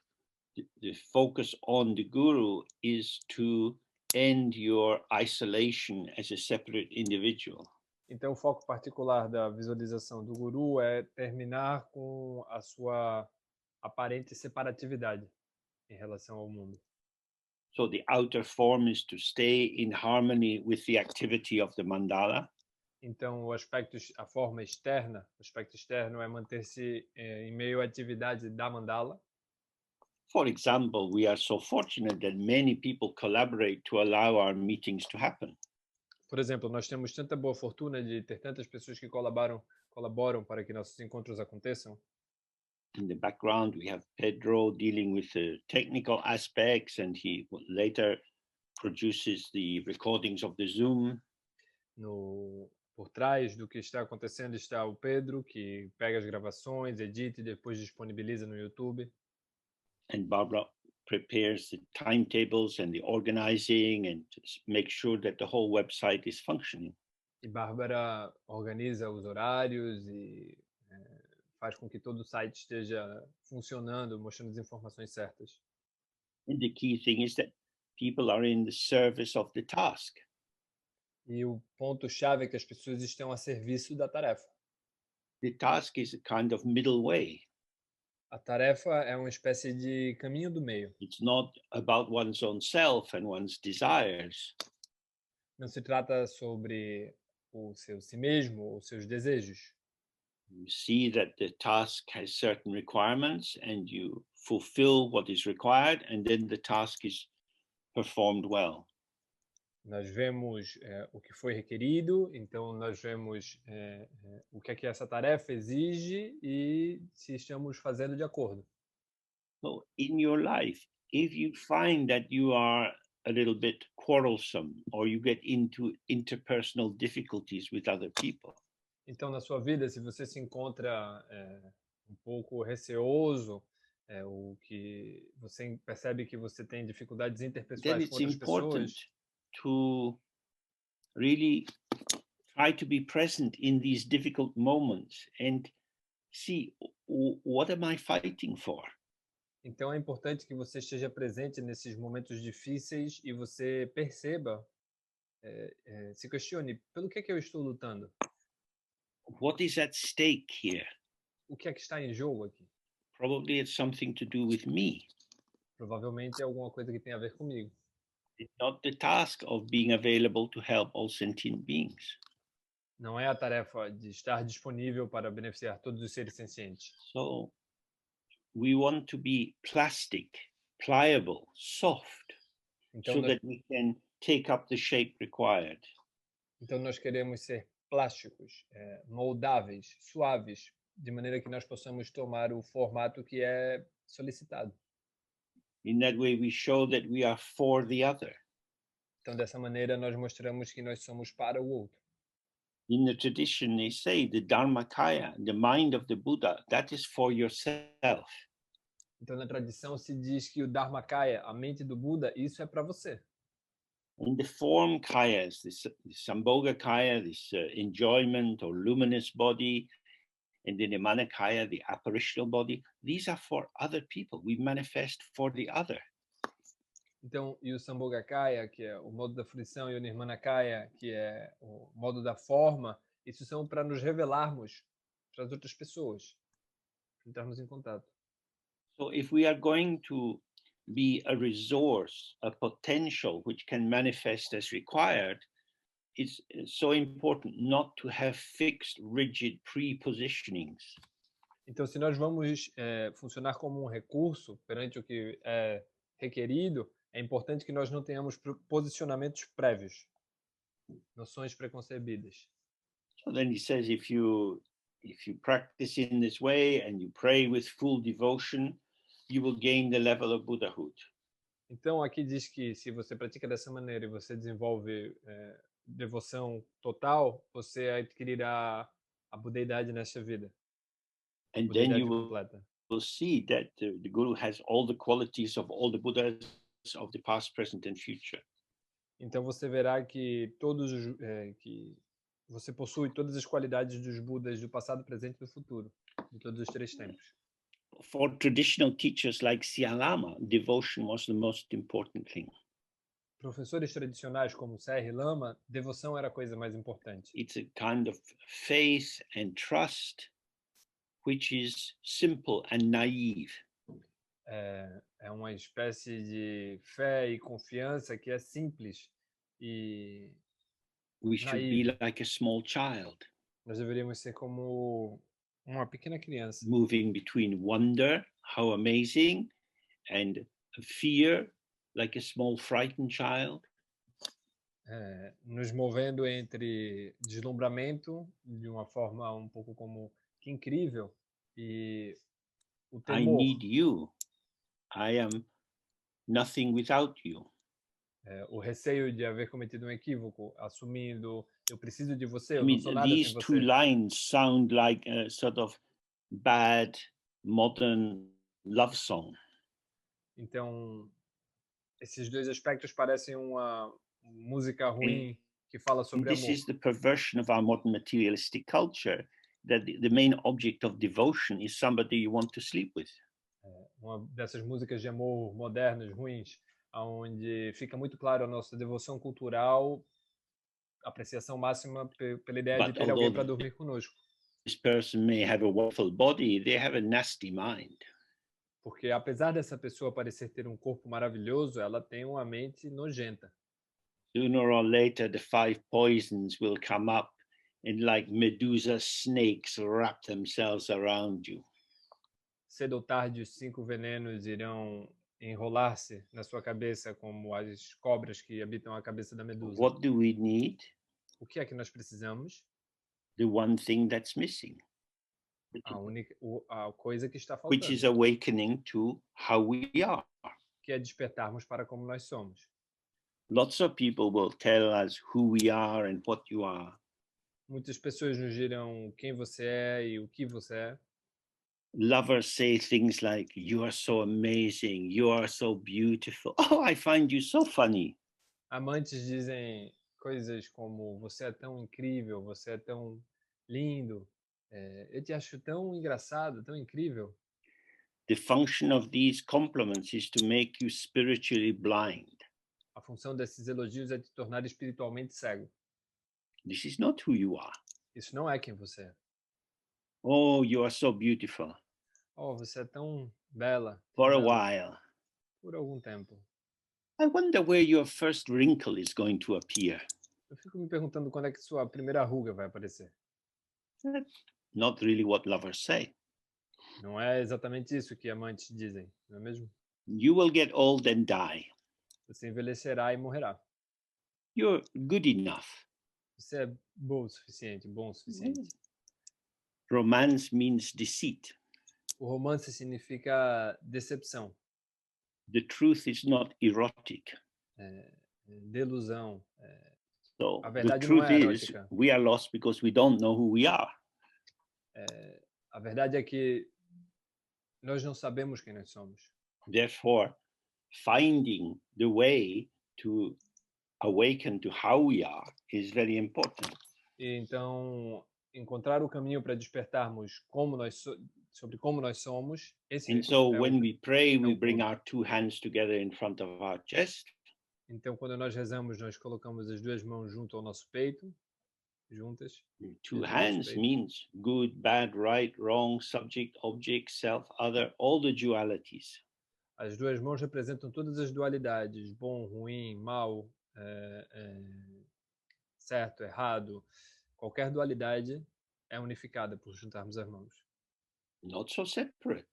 the focus on the guru is to end your isolation as a separate individual. Então, o foco particular da visualização do guru é terminar com a sua aparente separatividade em relação ao mundo. So the outer form is to stay in harmony with the activity of the mandala. Então, a forma externa, o aspecto externo é manter-se em meio à atividade da mandala. For example, we are so fortunate that many people collaborate to allow our meetings to happen. Por exemplo, nós temos tanta boa fortuna de ter tantas pessoas que colaboram para que nossos encontros aconteçam. In the background, we have Pedro dealing with the technical aspects, and he later produces the recordings of the Zoom. Por trás do que está acontecendo está o Pedro, que pega as gravações, edita e depois disponibiliza no YouTube. And Barbara prepares the timetables and the organizing and makes sure that the whole website is functioning. E Bárbara organiza os horários e faz com que todo o site esteja funcionando, mostrando as informações certas. And the key thing is that people are in the service of the task. E o ponto-chave é que as pessoas estão a serviço da tarefa. The task is a kind of middle way. A tarefa é uma espécie de caminho do meio. It's not about one's own self and one's desires. Não se trata sobre o seu si mesmo, os seus desejos. You see that the task has certain requirements and you fulfill what is required, and then the task is performed well. Nós vemos o que foi requerido, então nós vemos o que é que essa tarefa exige e se estamos fazendo de acordo. So in your life, if you find that you are a little bit quarrelsome or you get into interpersonal difficulties with other people, então, na sua vida, se você se encontra um pouco receoso, ou que você percebe que você tem dificuldades then interpessoais com it's outras important pessoas, to really try to be present in these difficult moments and see what am I fighting for? então é importante que você esteja presente nesses momentos difíceis e você perceba, se questione, pelo que é que eu estou lutando? What is at stake here? O que é que está em jogo aqui? Probably it's something to do with me. Provavelmente é alguma coisa que tem a ver comigo. It's not the task of being available to help all sentient beings. Não é a tarefa de estar disponível para beneficiar todos os seres sencientes. So we want to be plastic, pliable, soft, Então, so that we can take up the shape required. Então nós queremos ser plásticos, moldáveis, suaves, de maneira que nós possamos tomar o formato que é solicitado. In that way, we show that we are for the other. Então, dessa maneira, nós mostramos que nós somos para o outro. In the tradition, they say the Dharmakaya, the mind of the Buddha, that is for yourself. Então, na tradição se diz que o Dharmakaya, a mente do Buda, isso é para você. In the form kayas, this Sambhoga Kaya, this enjoyment or luminous body, and then the Manakaya, the apparitional body, these are for other people. We manifest for the other. Então, e o Sambhogakaya, que é o modo da fruição, e o Nirmanakaya, que é o modo da forma, isso são para nos revelarmos para as outras pessoas, entrarmos em contato. So if we are going to be a resource, a potential which can manifest as required, it's so important not to have fixed, rigid prepositionings. Então, se nós vamos funcionar como um recurso perante o que é requerido, é importante que nós não tenhamos posicionamentos prévios, noções preconcebidas. So then he says, if you practice in this way and you pray with full devotion, you will gain the level of Buddhahood. Então aqui diz que se você pratica dessa maneira e você desenvolve devoção total, você adquirirá a budeidade nesta vida. And then Budeidade you completa. will see that the Guru has all the qualities of all the Buddhas of the past, present, and future. Então você verá que que você possui todas as qualidades dos Budas do passado, presente e do futuro, de todos os três tempos. For traditional teachers like Lama, devotion was the most important thing. Professores tradicionais como Serra e Lama, devoção era a coisa mais importante. It's a kind of faith and trust which is simple and naive. É uma espécie de fé e confiança que é simples e We should be like a small child, nós deveríamos ser como uma pequena criança, moving between wonder, how amazing, and fear, like a small frightened child. nos movendo entre deslumbramento de uma forma um pouco como que incrível e o I temor. need you. I am nothing without you. O receio de haver cometido um equívoco, assumindo eu preciso de você, I eu não mean, sou nada sem these two você. lines sound like a sort of bad modern love song. Então, esses dois aspectos parecem uma música ruim que fala And sobre this amor. is the perversion of our modern materialistic culture, that the main object of devotion is somebody you want to sleep with. Uma dessas músicas de amor modernas, ruins, onde fica muito claro a nossa devoção cultural, apreciação máxima pela ideia de But ter alguém although para dormir conosco. this person may have a wonderful body, they have a nasty mind. Porque apesar dessa pessoa parecer ter um corpo maravilhoso, ela tem uma mente nojenta. Sooner or later, the 5 poisons will come up and like Medusa snakes wrap themselves around you. Cedo ou tarde, os 5 venenos irão enrolar-se na sua cabeça como as cobras que habitam a cabeça da medusa. What do we need? O que é que nós precisamos? The one thing that's missing, A coisa que está which is faltando, awakening to how we are. que é despertarmos para como nós somos. Lots of people will tell us who we are and what you are. Muitas pessoas nos dirão quem você é e o que você é. Lovers say things like, you are so amazing, you are so beautiful. Oh, I find you so funny. Amantes dizem coisas como você é tão incrível, você é tão lindo, eu te acho tão engraçado, tão incrível. The function of these compliments is to make you spiritually blind. A função desses elogios é te tornar espiritualmente cego. This is not who you are. Isso não é quem você é. Oh, you are so beautiful. Oh, você é tão bela. For a bela. while. Por algum tempo. I wonder where your first wrinkle is going to appear. Eu fico me perguntando quando é que sua primeira ruga vai aparecer. That's not really what lovers say. Não é exatamente isso que amantes dizem, não é mesmo? You will get old and die. Você envelhecerá e morrerá. You're good enough. Você é bom o suficiente, bom o suficiente. Romance means deceit. O romance significa decepção. The truth is not erotic. Delusão. So A the verdade não truth é is, erótica. we are lost because we don't know who we are. A verdade é que nós não sabemos quem nós somos. Therefore, finding the way to awaken to how we are is very important. E então, encontrar o caminho para despertarmos sobre como nós somos, esse And so é when we pray, we o bring ponto. our 2 hands together in front of our chest. Então, quando nós rezamos, nós colocamos as duas mãos junto ao nosso peito, juntas. 2 hands means good, bad, right, wrong, subject, object, self, other, all the dualities. As duas mãos representam todas as dualidades, bom, ruim, mal, certo, errado. Qualquer dualidade é unificada por juntarmos as mãos. Not so separate.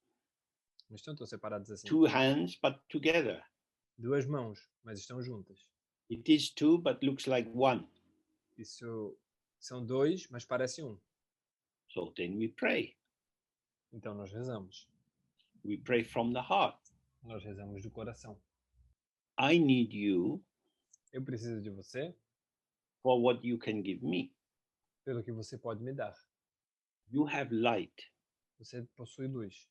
Não estão tão separadas assim. 2 hands, but together. Duas mãos, mas estão juntas. It is 2, but looks like 1. Isso São dois, mas parece um. So then we pray. Então nós rezamos. We pray from the heart. Nós rezamos do coração. I need you Eu preciso de você for what you can give me. pelo que você pode me dar. You have light. Você possui luz.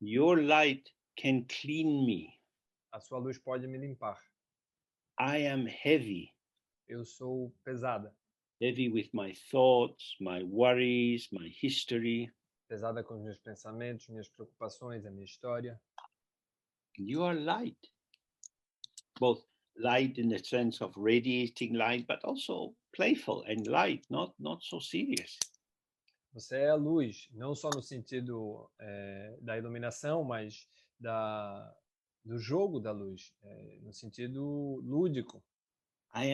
Your light can clean me. A sua luz pode me limpar. I am heavy. Eu sou pesada. Heavy with my thoughts, my worries, my history. Pesada com os meus pensamentos, minhas preocupações, a minha história. You are light. Both light in the sense of radiating light, but also playful and light, not so serious. Você é a luz, não só no sentido da iluminação, mas do jogo da luz, no sentido lúdico. I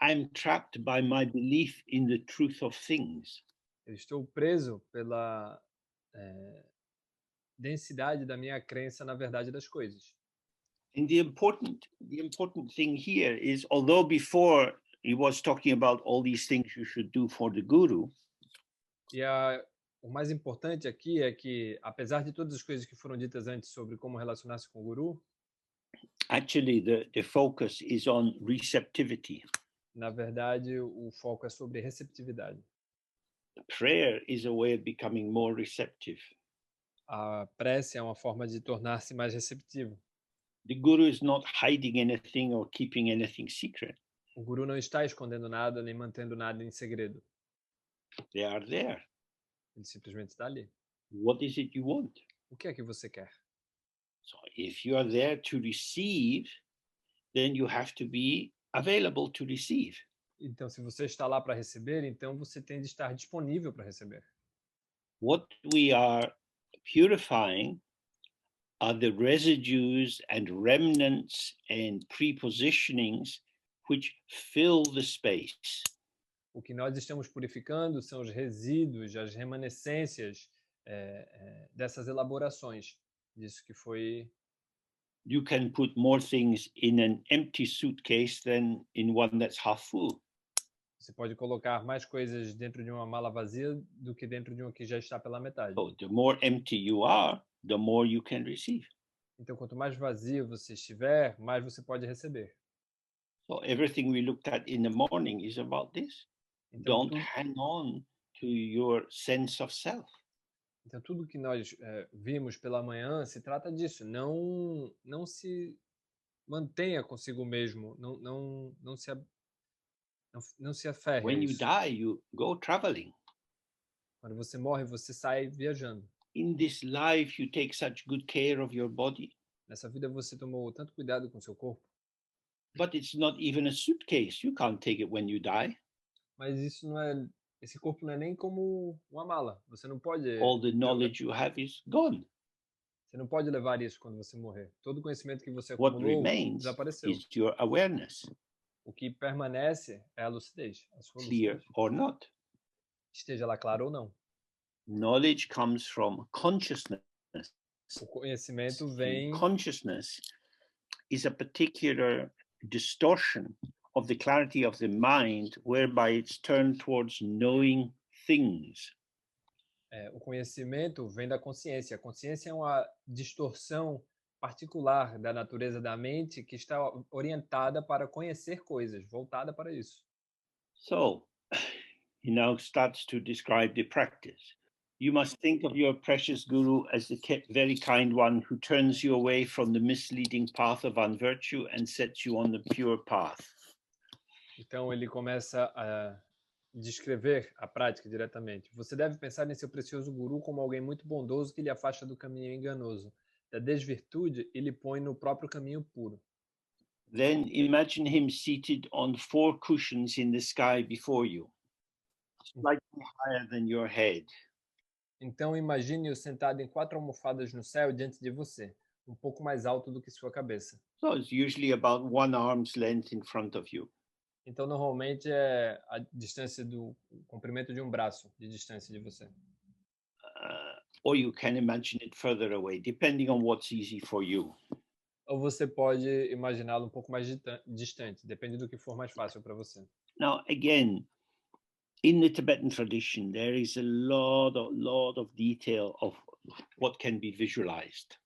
am trapped by my belief in the truth of things. Eu estou preso pela densidade da minha crença na verdade das coisas. And the important thing here is, although before he was talking about all these things you should do for the guru, E o mais importante aqui é que, apesar de todas as coisas que foram ditas antes sobre como relacionar-se com o guru, actually the focus is on receptivity. na verdade, o foco é sobre receptividade. Prayer is a way of becoming more receptive. A prece é uma forma de tornar-se mais receptivo. The guru is not hiding anything or keeping anything secret. O guru não está escondendo nada nem mantendo nada em segredo. They are there. Ele simplesmente está ali. What is it you want? O que é que você quer? So if you are there to receive, then you have to be available to receive. Então, se você está lá para receber, então você tem de estar disponível para receber. What we are purifying are the residues and remnants and prepositionings which fill the space. O que nós estamos purificando são os resíduos, as remanescências dessas elaborações, disso que foi. You can put more things in an empty suitcase than in one that's half full. Você pode colocar mais coisas dentro de uma mala vazia do que dentro de uma que já está pela metade. So the more empty you are, the more you can receive. Então, quanto mais vazio você estiver, mais você pode receber. So everything we looked at in the morning is about this. Então, Don't hang on to your sense of self. Então, tudo que nós vimos pela manhã se trata disso. Não se mantenha consigo mesmo. Não se aferre a When you isso. die, you go traveling. Quando você morre, você sai viajando. In this life, you take such good care of your body. Nessa vida, você tomou tanto cuidado com seu corpo. But it's not even a suitcase. You can't take it when you die. Mas isso não é... Esse corpo não é nem como uma mala. Você não pode... All the knowledge you have is gone. Você não pode levar isso quando você morrer. Todo o conhecimento que você What acumulou remains desapareceu. is your awareness, O que permanece é a lucidez. A sua clear lucidez. or not. Esteja lá claro ou não. Knowledge comes from consciousness. O conhecimento vem... Consciousness is a particular distortion of the clarity of the mind, whereby it's turned towards knowing things. O conhecimento vem da consciência. A consciência é uma distorção particular da natureza da mente que está orientada para conhecer coisas, voltada para isso. So, he now starts to describe the practice. You must think of your precious guru as the very kind one who turns you away from the misleading path of unvirtue and sets you on the pure path. Então ele começa a descrever a prática diretamente. Você deve pensar em seu precioso guru como alguém muito bondoso que lhe afasta do caminho enganoso, da desvirtude e lhe põe no próprio caminho puro. Then imagine him seated on 4 cushions in the sky before you, slightly higher than your head. Então imagine-o sentado em 4 almofadas no céu diante de você, um pouco mais alto do que sua cabeça. So it's usually about 1 arm's length in front of you. Então normalmente é a distância do comprimento de um braço de distância de você. Or you can imagine it further away, depending on what's easy for you. ou você pode imaginá-lo um pouco mais distante, depende do que for mais fácil para você. Now, again, in the Tibetan tradition, there is a lot of detail of what can be visualized.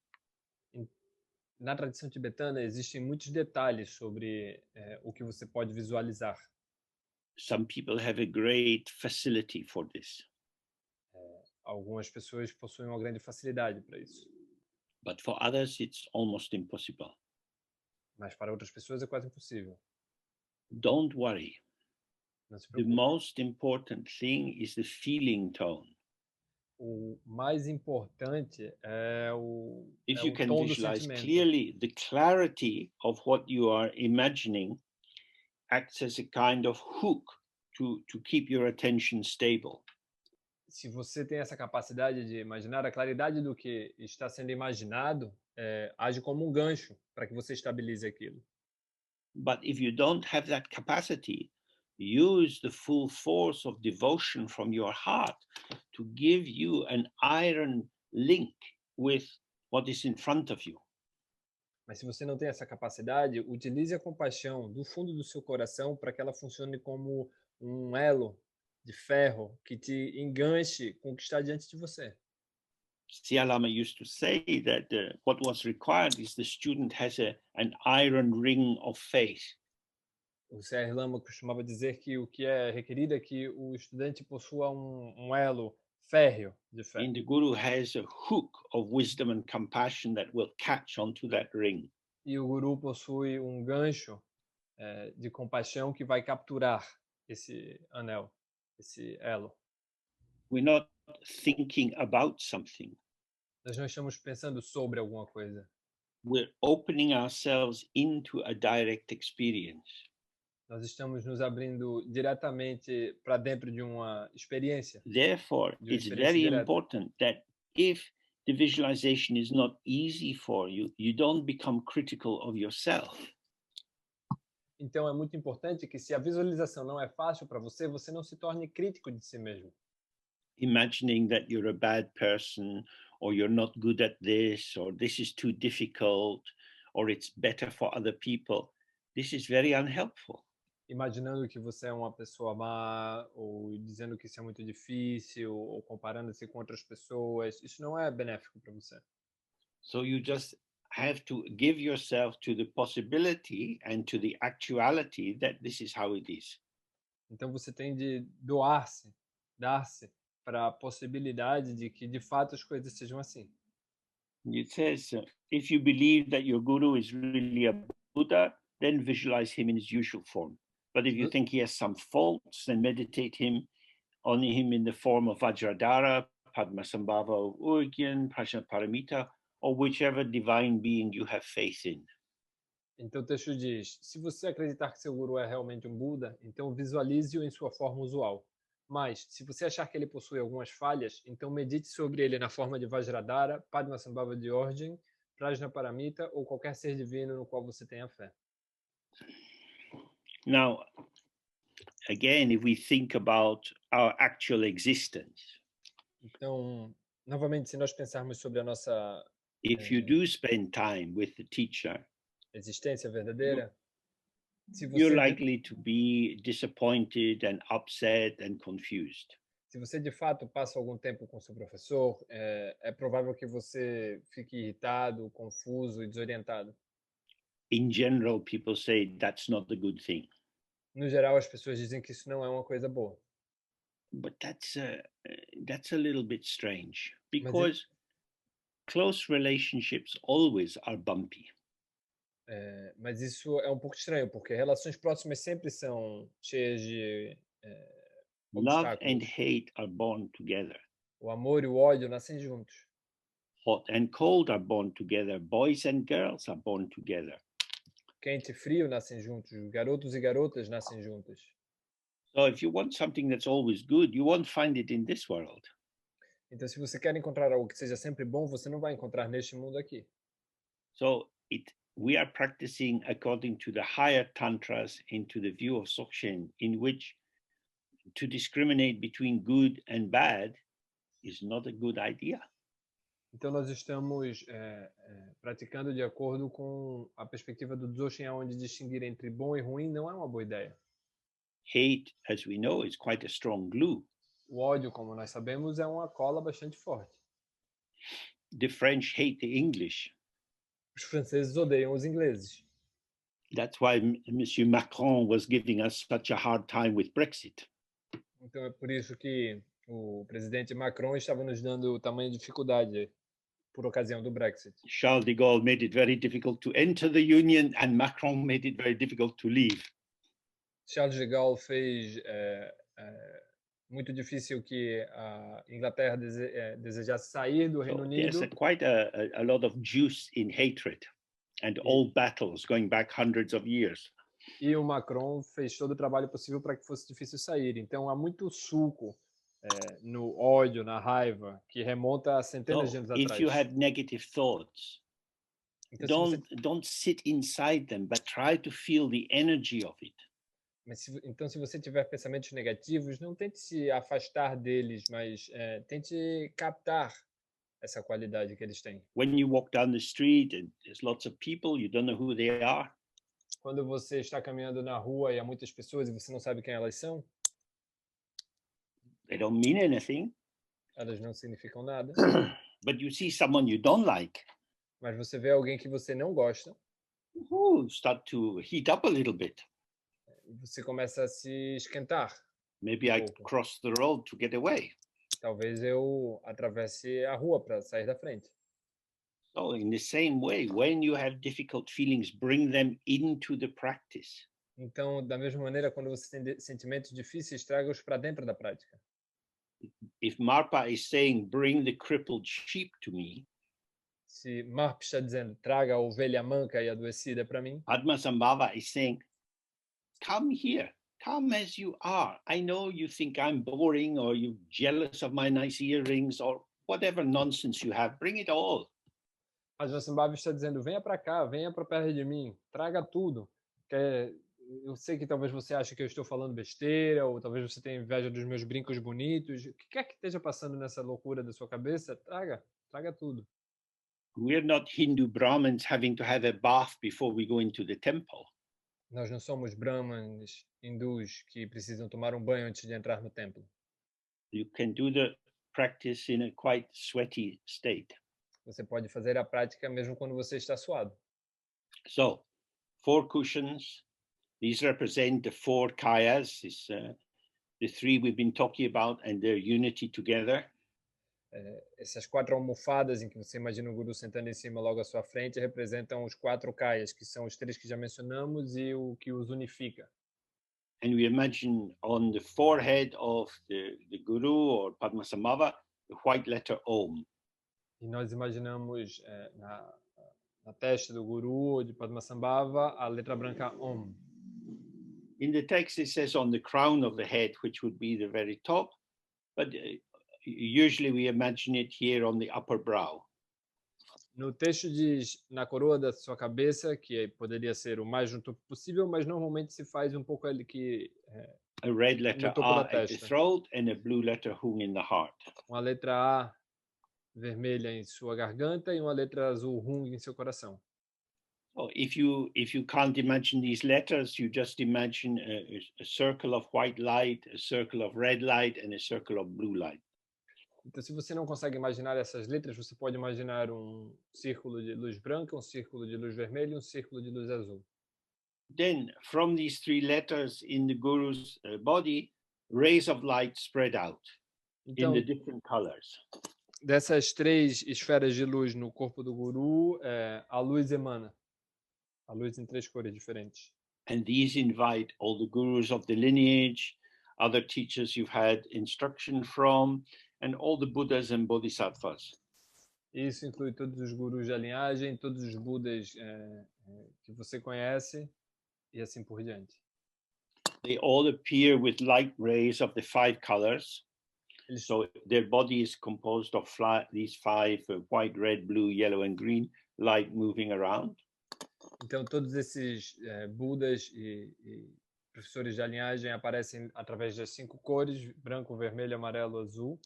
Na tradição tibetana, existem muitos detalhes sobre o que você pode visualizar. Some people have a great facility for this. Algumas pessoas possuem uma grande facilidade para isso. But for others, it's almost impossible. Mas para outras pessoas é quase impossível. Don't worry. Não se The preocupe. most important thing is the feeling tone. O mais importante é o If you can tom do visualize sentimento. clearly, the clarity of what you are imagining acts as a kind of hook to keep your attention stable. Se você tem essa capacidade de imaginar, a claridade do que está sendo imaginado age como um gancho para que você estabilize aquilo. But if you don't have that capacity, use the full force of devotion from your heart to give you an iron link with what is in front of you. Mas se você não tem essa capacidade, utilize a compaixão do fundo do seu coração para que ela funcione como um elo de ferro que te enganche com o que está diante de você. Lama used to say that what was required is the student has an iron ring of faith. O Sr. Lama costumava dizer que o que é requerido é que o estudante possua um elo férreo de fé. And the guru has a hook of wisdom and compassion that will catch onto that ring. E o guru possui um gancho de compaixão que vai capturar esse anel, esse elo. We're not thinking about something. Nós não estamos pensando sobre alguma coisa. We're opening ourselves into a direct experience. Nós estamos nos abrindo diretamente para dentro de uma experiência. Therefore, it's very important that if the visualization is not easy for you, you don't become critical of yourself. Então é muito importante que se a visualização não é fácil para você, você não se torne crítico de si mesmo. Imagining that you're a bad person, or you're not good at this, or this is too difficult, or it's better for other people. This is very unhelpful. Imaginando que você é uma pessoa má, ou dizendo que isso é muito difícil, ou comparando-se com outras pessoas, isso não é benéfico para você. So you just have to give yourself to the possibility and to the actuality that this is how it is. Então você tem de doar-se, dar-se para a possibilidade de que de fato as coisas sejam assim. It says, if you believe that your guru is really a Buddha, then visualize him in his usual form. But if you think he has some faults, then meditate on him in the form of Vajradhara, Padmasambhava of Urgyen, Prajnaparamita, or whichever divine being you have faith in. Então o texto diz, se você acreditar que seu guru é realmente um Buda, então visualize-o em sua forma usual. Mas, se você achar que ele possui algumas falhas, então medite sobre ele na forma de Vajradhara, Padmasambhava de Urgyen, Prajnaparamita ou qualquer ser divino no qual você tenha fé. Now, again, if we think about our actual existence. Então, novamente, se nós pensarmos sobre a nossa if you do spend time with the teacher, existência verdadeira, se you're você, likely to be disappointed and upset and confused. se você de fato passa algum tempo com seu professor, é provável que você fique irritado, confuso e desorientado. In general, people say that's not a good thing. No geral, as pessoas dizem que isso não é uma coisa boa. But that's a little bit strange because close relationships always are bumpy. Mas isso é um pouco estranho, porque relações próximas sempre são cheias de Love obstáculos. and hate are born together. O amor e o ódio nascem juntos. Hot and cold are born together. Boys and girls are born together. Quente e frio nascem juntos. Garotos e garotas nascem juntos. So if you want something that's always good, you won't find it in this world. Então, se você quer encontrar algo que seja sempre bom, você não vai encontrar neste mundo aqui. So we are practicing according to the higher tantras into the view of Dzogchen, in which to discriminate between good and bad is not a good idea. Então nós estamos praticando de acordo com a perspectiva do Dzogchen, onde distinguir entre bom e ruim não é uma boa ideia. Hate, as we know, is quite a strong glue. O ódio, como nós sabemos, é uma cola bastante forte. The French hate the English. Os franceses odeiam os ingleses. That's why Monsieur Macron was giving us such a hard time with Brexit. Então é por isso que o presidente Macron estava nos dando tamanha dificuldade por ocasião do Brexit. Charles de Gaulle made it very difficult to enter the Union, and Macron made it very difficult to leave. Charles de Gaulle fez muito difícil que a Inglaterra desejasse sair do Reino So Unido. there's quite a lot of juice in hatred and old battles going back hundreds of years. E o Macron fez todo o trabalho possível para que fosse difícil sair. Então há muito suco no ódio, na raiva, que remonta a centenas de anos If atrás. you have negative thoughts, Então, don't sit inside them, but try to feel the energy of it. Então, se você tiver pensamentos negativos, não tente se afastar deles, mas tente captar essa qualidade que eles têm. When you walk down the street and there's lots of people, you don't know who they are. Quando você está caminhando na rua e há muitas pessoas e você não sabe quem elas são, they don't mean anything. Elas não significam nada. But you see someone you don't like. Mas você vê alguém que você não gosta. Start to heat up a little bit. Você começa a se esquentar. Maybe I cross the road to get away. Talvez eu atravesse a rua para sair da frente. So in the same way, when you have difficult feelings, bring them into the practice. Então, da mesma maneira, quando você tem sentimentos difíceis, traga-os para dentro da prática. If Marpa is saying, bring the crippled sheep to me, se Marpa está dizendo, traga a ovelha manca e adoecida para mim, Padmasambhava is saying, come here, come as you are. I know you think I'm boring or you're jealous of my nice earrings or whatever nonsense you have, bring it all. Padmasambhava está dizendo, venha para cá, venha para perto de mim, traga tudo. Eu sei que talvez você ache que eu estou falando besteira, ou talvez você tenha inveja dos meus brincos bonitos. O que quer que esteja passando nessa loucura da sua cabeça, traga tudo. We're not Hindu Brahmins having to have a bath before we go into the temple. Nós não somos brahmanes hindus que precisam tomar um banho antes de entrar no templo. You can do the practice in a quite sweaty state. Você pode fazer a prática mesmo quando você está suado. So, 4 cushions. These represent the 4 kayas, the 3 we've been talking about, and their unity together. Essas 4 almofadas em que você imagina o guru sentando em cima logo à sua frente representam os 4 kayas, que são os 3 que já mencionamos e o que os unifica. And we imagine on the forehead of the guru or Padmasambhava the white letter Om. E nós imaginamos na testa do guru ou de Padmasambhava a letra branca Om. In the text it says on the crown of the head, which would be the very top, but usually we imagine it here on the upper brow. No texto diz na coroa da sua cabeça, que poderia ser o mais no topo possível, mas normalmente se faz um pouco ali que a red letter A at the throat and a blue letter Hung in the heart. Uma letra A vermelha em sua garganta e uma letra azul Hung em seu coração. So if you can't imagine these letters, you just imagine a circle of white light, a circle of red light, and a circle of blue light. Então, se você não consegue imaginar essas letras, você pode imaginar um círculo de luz branca, um círculo de luz vermelha e um círculo de luz azul. Then, from these 3 letters in the Guru's body, rays of light spread out in the different colors. Dessas 3 esferas de luz no corpo do Guru, a luz emana. A luz em 3 cores diferentes. And these invite all the gurus of the lineage, other teachers you've had instruction from, and all the Buddhas and Bodhisattvas. Isso inclui todos os gurus da linhagem, todos os Budas que você conhece, e assim por diante. They all appear with light rays of the 5 colors. So their body is composed of these 5 white, red, blue, yellow, and green light moving around. Então todos esses Budas e professores da linhagem aparecem através das 5 cores: branco, vermelho, amarelo, azul.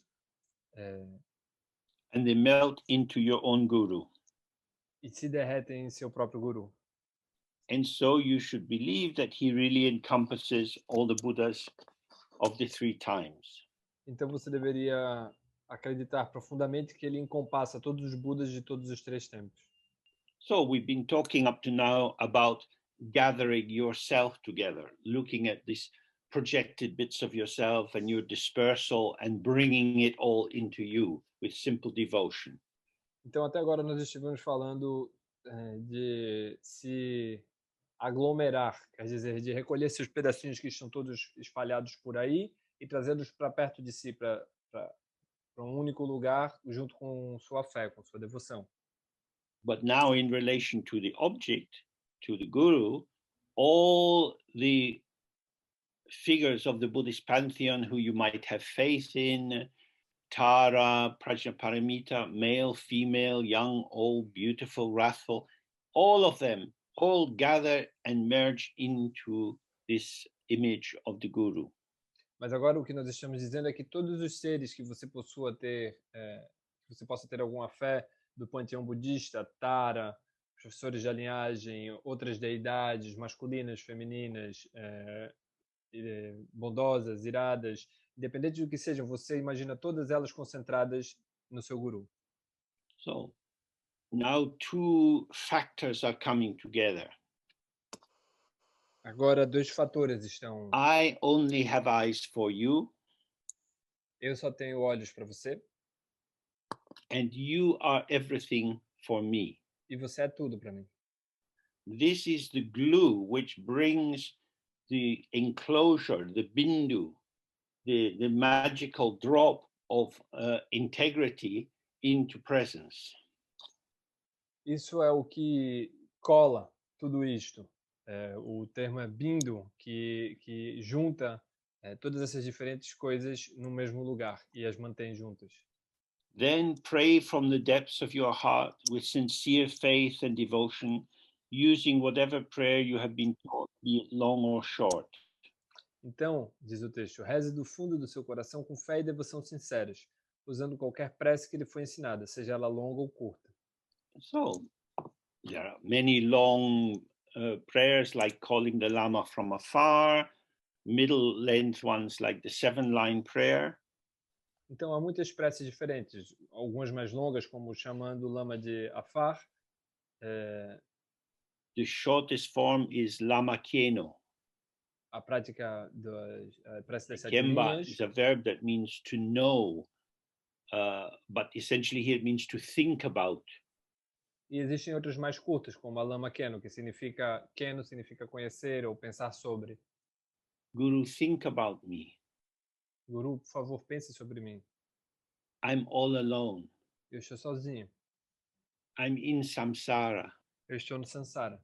and they melt into your own guru. e se derretem em seu próprio guru. And so you should believe that he really encompasses all the Buddhas of the three times. Então você deveria acreditar profundamente que ele encompassa todos os Budas de todos os três tempos. So we've been talking up to now about gathering yourself together, looking at these projected bits of yourself and your dispersal and bringing it all into you with simple devotion. Então até agora nós estivemos falando de se aglomerar, quer dizer, de recolher seus pedacinhos que estão todos espalhados por aí e trazê-los para perto de si, para um único lugar, junto com sua fé, com sua devoção. But now in relation to the object, to the guru, all the figures of the Buddhist pantheon who you might have faith in, Tara, Prajnaparamita, male, female, young, old, beautiful, wrathful, all of them all gather and merge into this image of the guru. Mas agora o que nós estamos dizendo é que todos os seres que você possa ter alguma fé do panteão budista, Tara, professores de linhagem, outras deidades masculinas, femininas, bondosas, iradas, independente do que sejam, você imagina todas elas concentradas no seu guru. So now two factors are coming together. Agora dois fatores estão. I only have eyes for you. Eu só tenho olhos para você. And you are everything for me. E você é tudo para mim. This is the glue which brings the enclosure, the bindu, the magical drop of integrity into presence. Isso é o que cola tudo isto. O termo é bindu, que junta todas essas diferentes coisas no mesmo lugar e as mantém juntas. Then pray from the depths of your heart with sincere faith and devotion, using whatever prayer you have been taught, be it long or short. Então, diz o texto, reze do fundo do seu coração com fé e devoção sinceras, usando qualquer prece que lhe foi ensinada, seja ela longa ou curta. So, there are many long prayers like calling the Lama from afar, middle length ones like the 7-line prayer. Então há muitas preces diferentes, algumas mais longas como chamando o Lama de afar. The shortest form is Lama Keno. A prática da prece das 7 Kemba linhas. is a verb that means to know, but essentially here it means to think about. E existem outras mais curtas, como a Lama Keno, que significa conhecer ou pensar sobre. Guru, think about me. Guru, por favor, pense sobre mim. I'm all alone. Eu estou sozinho. I'm in samsara. Eu estou no samsara.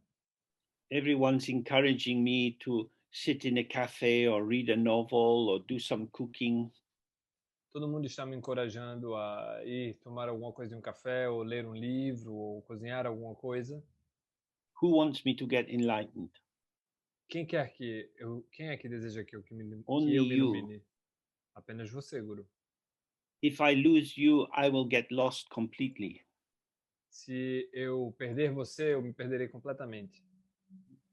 Everyone's encouraging me to sit in a cafe or read a novel or do some cooking. Todo mundo está me encorajando a ir tomar alguma coisa em um café, ou ler um livro, ou cozinhar alguma coisa. Who wants me to get enlightened? Quem é que deseja que eu me Only ilumine? Apenas você, Guru. If I lose you, I will get lost completely. Se eu perder você, eu me perderei completamente.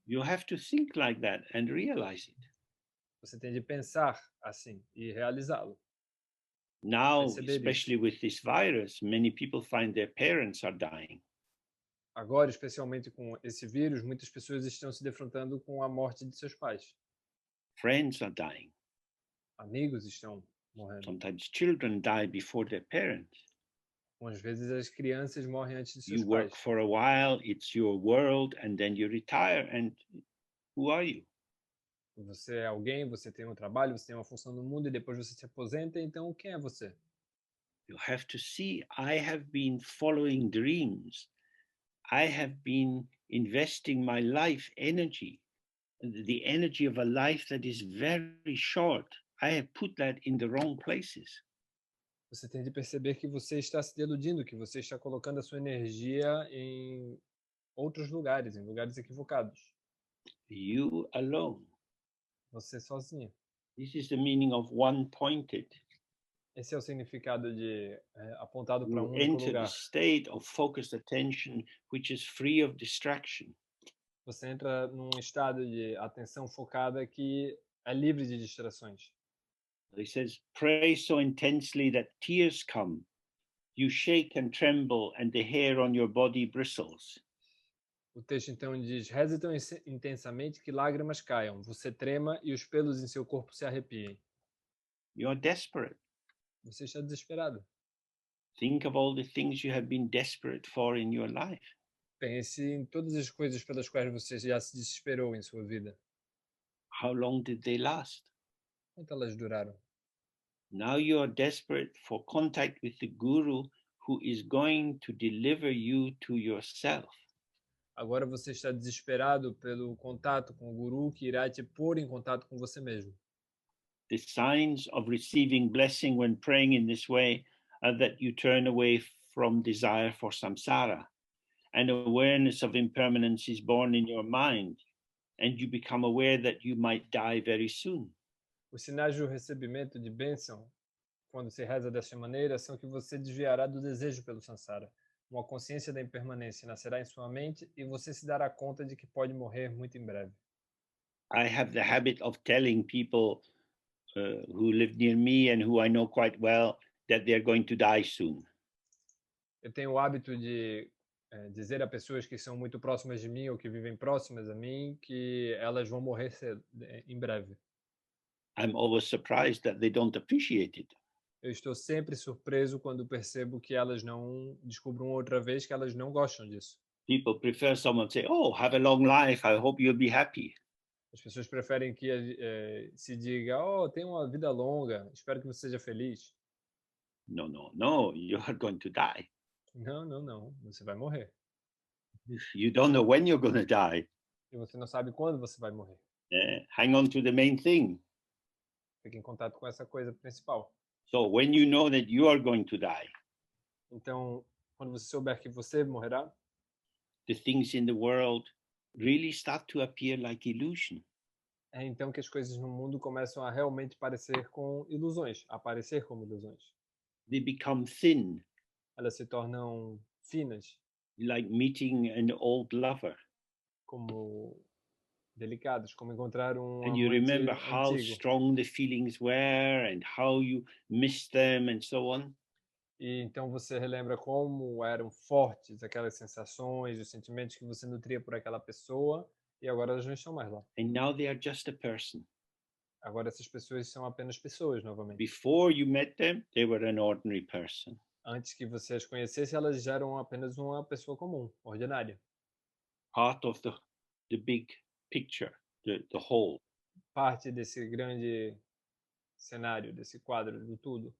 You have to think like that and realize it. Você tem de pensar assim e realizá-lo. Now, especially with this virus, many people find their parents are dying. Agora, especialmente com esse vírus, muitas pessoas estão se defrontando com a morte de seus pais. Friends are dying. Amigos estão morrendo. Sometimes children die before their parents. Às vezes as crianças morrem antes de seus You pais. work for a while, it's your world, and then you retire, and who are you? Você é alguém, você tem um trabalho, você tem uma função no mundo e depois você se aposenta, então quem é você? You have to see, I have been following dreams. I have been investing my life energy, the energy of a life that is very short. I have put that in the wrong places. Você tem de perceber que você está se deludindo, que você está colocando a sua energia em outros lugares, em lugares equivocados. You alone. Você sozinho. This is the meaning of one-pointed. Esse é o significado de apontado para You um único enter the lugar. state of focused attention, which is free of distraction. Você entra num estado de atenção focada que é livre de distrações. He says, pray so intensely that tears come. You shake and tremble, and the hair on your body bristles. O texto então diz: reze tão intensamente que lágrimas caiam, você trema e os pelos em seu corpo se arrepiem. You're desperate. Você está desesperado. Think of all the things you have been desperate for in your life. Pense em todas as coisas pelas quais você já se desesperou em sua vida. How long did they last? Quanto elas duraram? Now you are desperate for contact with the Guru who is going to deliver you to yourself. Agora você está desesperado pelo contato com o guru que irá te pôr em contato com você mesmo. The signs of receiving blessing when praying in this way are that you turn away from desire for samsara, and awareness of impermanence is born in your mind, and you become aware that you might die very soon. Os sinais do recebimento de bênção, quando se reza dessa maneira, são que você desviará do desejo pelo samsara. Uma consciência da impermanência nascerá em sua mente e você se dará conta de que pode morrer muito em breve. I have the habit of telling people who live near me and who I know quite well that they're going to die soon. Eu tenho o hábito de dizer a pessoas que são muito próximas de mim ou que vivem próximas a mim que elas vão morrer em breve. I'm always surprised that they don't appreciate it. Eu estou sempre surpreso quando percebo que elas não descubram outra vez que elas não gostam disso. People prefer someone say, "Oh, have a long life. I hope you'll be happy." As pessoas preferem que se diga, oh, tenha uma vida longa, espero que você seja feliz. No, no, no, you are going to die. Não, não, não, você vai morrer. You don't know when you're going to die. E você não sabe quando você vai morrer. Hang on to the main thing. Fique em contato com essa coisa principal. So when you know that you are going to die, Então, quando você souber que você morrerá, the things in the world really start to appear like illusion. é então que as coisas no mundo começam a realmente parecer com ilusões, aparecer como ilusões. They become thin, Elas se tornam finas, like meeting an old lover. como delicadas, como encontrar And you amante remember how antigo. strong the feelings were and how you missed them and so on. E então você relembra como eram fortes aquelas sensações, os sentimentos que você nutria por aquela pessoa, e agora elas não estão mais lá. And now they are just a person. Agora essas pessoas são apenas pessoas novamente. Before you met them, they were an ordinary person. Antes que você as conhecesse, elas já eram apenas uma pessoa comum, ordinária. Part of the big picture, the whole. Parte desse grande cenário, desse quadro do tudo.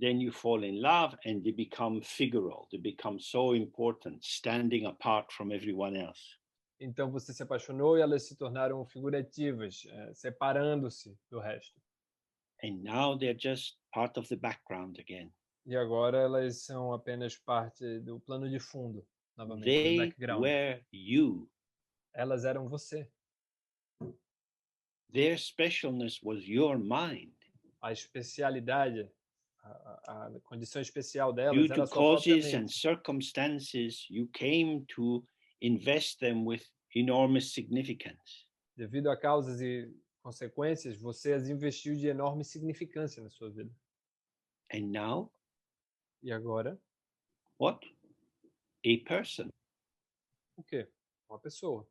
Then you fall in love and they become figural. They become so important, standing apart from everyone else. Então você se apaixonou e elas se tornaram figurativas, separando-se do resto. And now they're just part of the background again. E agora elas são apenas parte do plano de fundo, novamente, do They background. were you. Elas eram você. Their specialness was your mind. A especialidade, a condição especial delas Due era to a sua própria causes and mente. circumstances, you came to invest them with enormous significance. Devido a causas e consequências, você as investiu de enorme significância na sua vida. And now, E agora, what? A person. o quê? Uma pessoa.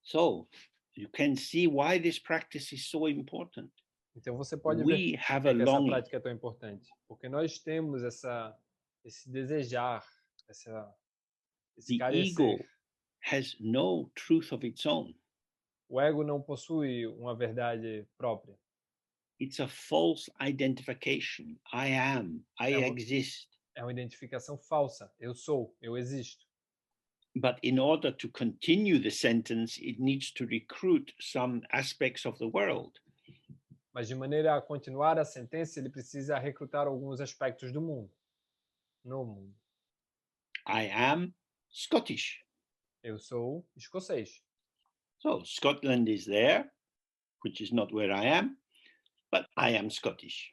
So you can see why this practice is so important. Então você pode ver We have a por que essa longing. prática é tão importante. Porque nós temos esse desejar, esse The carecer. ego has no truth of its own. O ego não possui uma verdade própria. It's a false identification. I am, I exist. É uma identificação falsa. Eu sou, eu existo. But in order to continue the sentence, it needs to recruit some aspects of the world. Mas de maneira a continuar a sentença, ele precisa recrutar alguns aspectos do mundo. No mundo. I am Scottish. Eu sou escocês. So Scotland is there, which is not where I am, but I am Scottish.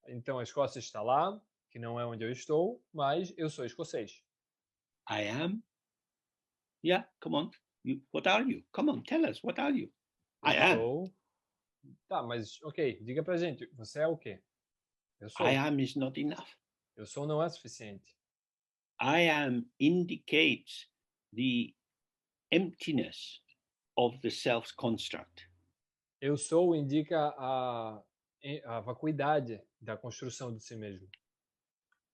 Então a Escócia está lá, que não é onde eu estou, mas eu sou escocês. I am. Yeah, come on. What are you? Come on, tell us. What are you? Eu I am. sou. Tá, mas ok, diga pra gente, você é o quê? Eu sou. I am is not enough. Eu sou não é suficiente. I am indicates the emptiness of the self construct. Eu sou indica a vacuidade da construção de si mesmo.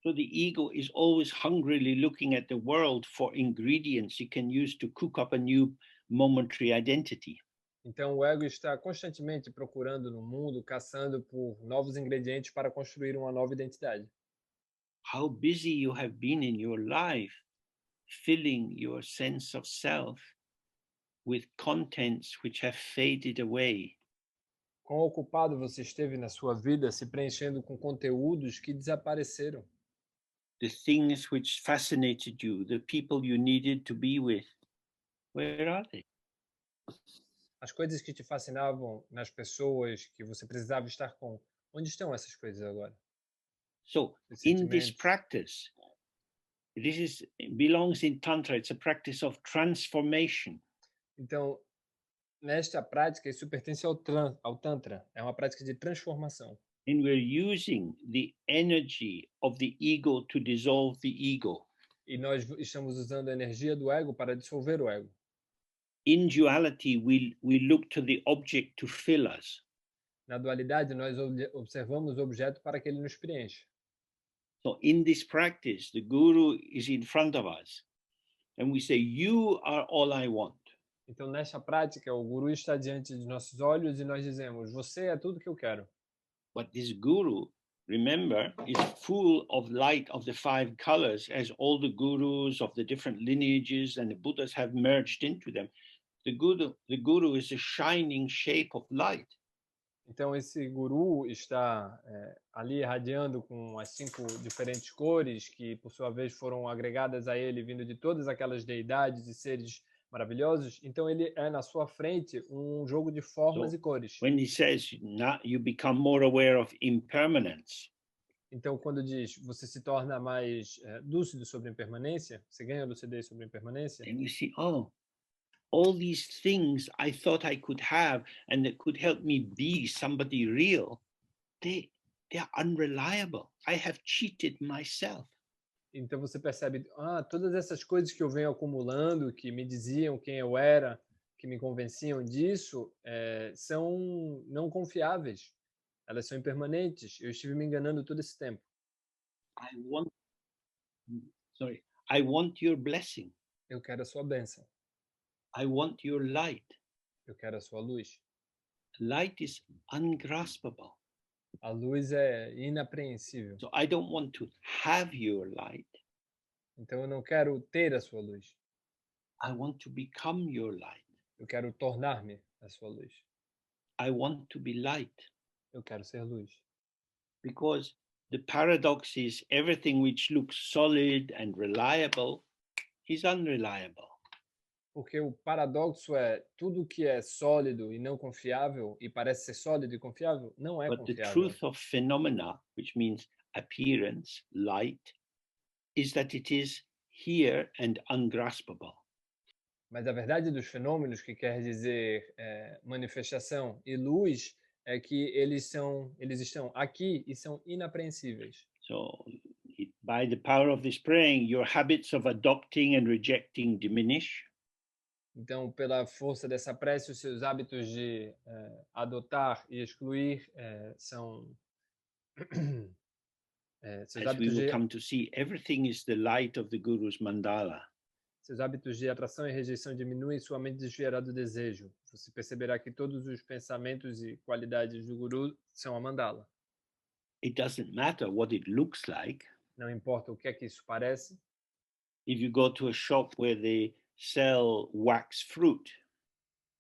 So the ego is always hungrily looking at the world for ingredients it can use to cook up a new momentary identity. Então o ego está constantemente procurando no mundo, caçando por novos ingredientes para construir uma nova identidade. How busy you have been in your life filling your sense of self with contents which have faded away. Quão ocupado você esteve na sua vida se preenchendo com conteúdos que desapareceram. The things which fascinated you, the people you needed to be with, where are they? As coisas que te fascinavam nas pessoas que você precisava estar com, onde estão essas coisas agora? So Os in this sentimentos. practice, belongs in Tantra, it's a practice of transformation. Então, nesta prática, isso pertence ao Tantra. É uma prática de transformação. And we're using the energy of the ego to dissolve the ego. E nós estamos usando a energia do ego para dissolver o ego. In duality, we look to the object to fill us. Na dualidade, nós observamos o objeto para que ele nos preencha. So in this practice, the guru is in front of us. And we say, you are all I want. Então, nesta prática, o guru está diante de nossos olhos e nós dizemos, você é tudo que eu quero. But this guru, remember, is full of light of the 5 colors, as all the gurus of the different lineages and the Buddhas have merged into them. The guru is a shining shape of light. Então, esse guru está ali irradiando com as 5 diferentes cores que, por sua vez, foram agregadas a ele, vindo de todas aquelas deidades e seres maravilhosos. Então, ele é, na sua frente, um jogo de formas So, e cores. when he says, now you become more aware of impermanence. Então, quando diz, você se torna mais lúcido sobre a impermanência, você ganha lucidez sobre a impermanência. And you see, oh, all these things I thought I could have and that could help me be somebody real, they are unreliable. I have cheated myself. Então você percebe, todas essas coisas que eu venho acumulando, que me diziam quem eu era, que me convenciam disso, são não confiáveis. Elas são impermanentes. Eu estive me enganando todo esse tempo. I want your blessing. Eu quero a sua bênção. I want your light. Eu quero a sua luz. Light is ungraspable. A luz é inapreensível. So I don't want to have your light. Então eu não quero ter a sua luz. I want to become your light. Eu quero tornar-me a sua luz. I want to be light. Eu quero ser luz. Because the paradox is everything which looks solid and reliable is unreliable. Porque o paradoxo é tudo que é sólido e não confiável e parece ser sólido e confiável, não é But the confiável. truth of phenomena, which means appearance, light, is that it is here and ungraspable. Mas a verdade dos fenômenos, que quer dizer manifestação e luz, é que eles estão aqui e são inapreensíveis. So by the power of this praying, your habits of adopting and rejecting diminish. Então, pela força dessa prece, os seus hábitos de adotar e excluir são seus As we hábitos will de come to see, everything is the light of the Guru's mandala. seus hábitos de atração e rejeição diminuem, sua mente desviará do desejo. Você perceberá que todos os pensamentos e qualidades do guru são a mandala. It doesn't matter what it looks like. Não importa o que é que isso parece. If you go to a shop where they sell wax fruit,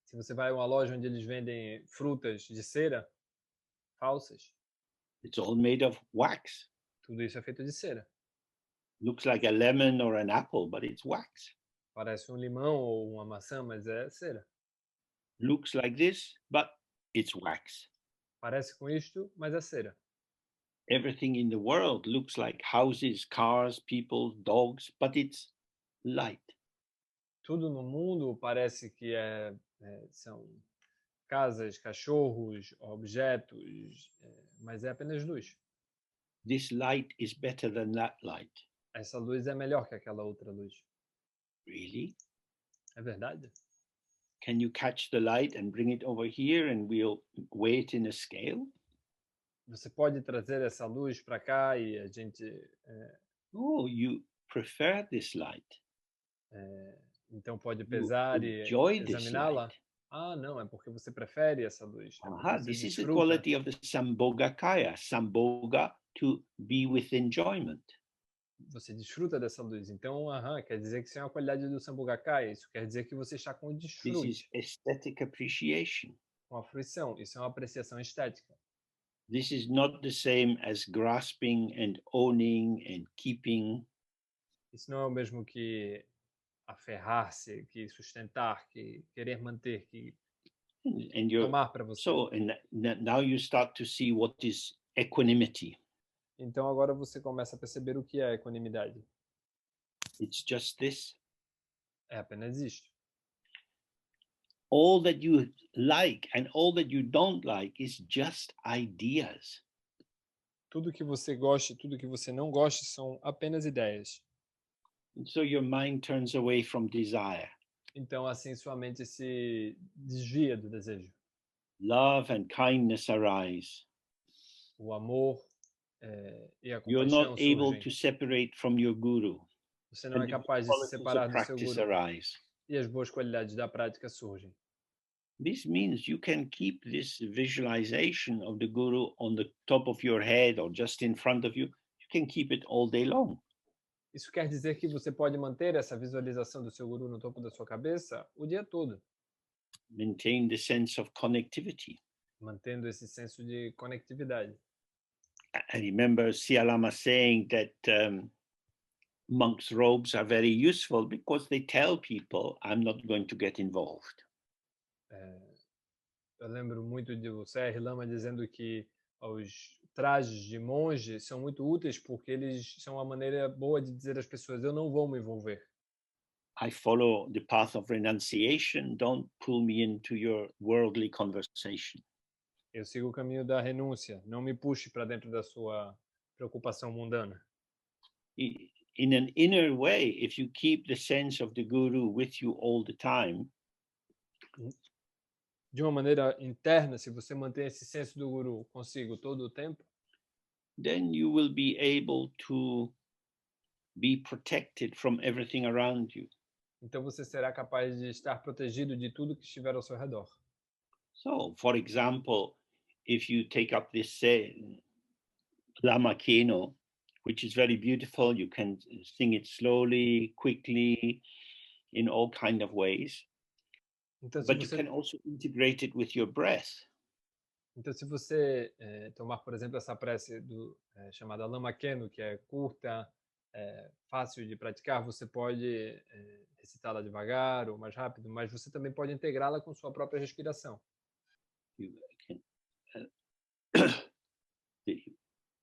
Se você vai a uma loja onde eles vendem frutas de cera falsas, it's all made of wax. tudo isso é feito de cera. Looks like a lemon or an apple, but it's wax. Parece um limão ou uma maçã, mas é cera. Looks like this, but it's wax. Parece com isto, mas é cera. everything in the world looks like houses, cars, people, dogs, but it's light. Tudo no mundo parece que são casas, cachorros, objetos, mas é apenas luz. This light is better than that light. Essa luz é melhor que aquela outra luz. Really? É verdade? Can you catch the light and bring it over here and we'll weigh it in a scale? Você pode trazer essa luz para cá e a gente Oh, you prefer this light. então pode You pesar e enjoy this examiná-la? light. Ah, não, é porque você prefere essa luz. É porque você This is the desfruta. quality of the Sambhogakaya. Sambhoga, to be with enjoyment. Você desfruta dessa luz. Então, quer dizer que isso é uma qualidade do Sambhogakaya. Isso quer dizer que você está com This desfrute, is aesthetic appreciation. com a fruição. Isso é uma apreciação estética. This is not the same as grasping and owning and keeping. Isso não é o mesmo que aferrar-se, que sustentar, que querer manter, que And you're tomar para você. so, and now you start to see what is equanimity. Então agora você começa a perceber o que é equanimidade. It's just this. É apenas isto. All that you like and all that you don't like is just ideas. Tudo que você gosta e tudo que você não gosta são apenas ideias. And so your mind turns away from desire. Então assim sua mente se desvia do desejo. Love and kindness arise. O amor e a You're compaixão not able surgem. to separate from your guru. Você não é And the capaz de se qualities separar of do seu practice guru. arise. E as boas qualidades da prática surgem. This means you can keep this visualization of the guru on the top of your head or just in front of you. You can keep it all day long. Isso quer dizer que você pode manter essa visualização do seu guru no topo da sua cabeça o dia todo, Maintain the sense of connectivity. mantendo esse senso de conectividade. I remember Lama saying that monks' robes are very useful because they tell people, I'm not going to get involved. Eu lembro muito de o Lama dizendo que os trajes de monge são muito úteis porque eles são uma maneira boa de dizer às pessoas, eu não vou me envolver. I follow the path of renunciation. Don't pull me into your worldly conversation. Eu sigo o caminho da renúncia, não me puxe para dentro da sua preocupação mundana. In an inner way, if you keep the sense of the guru with you all the time, de uma maneira interna, se você mantém esse senso do guru consigo todo o tempo, then you will be able to be protected from everything around you. então você será capaz de estar protegido de tudo que estiver ao seu redor. So, for example, if you take up this Lama Keno, which is very beautiful, you can sing it slowly, quickly, in all kind of ways. Então, But you can also integrate it with your breath. Então, se você tomar, por exemplo, essa prece chamada Lama Keno, que é curta, fácil de praticar, você pode recitá-la devagar ou mais rápido, mas você também pode integrá-la com sua própria respiração. You can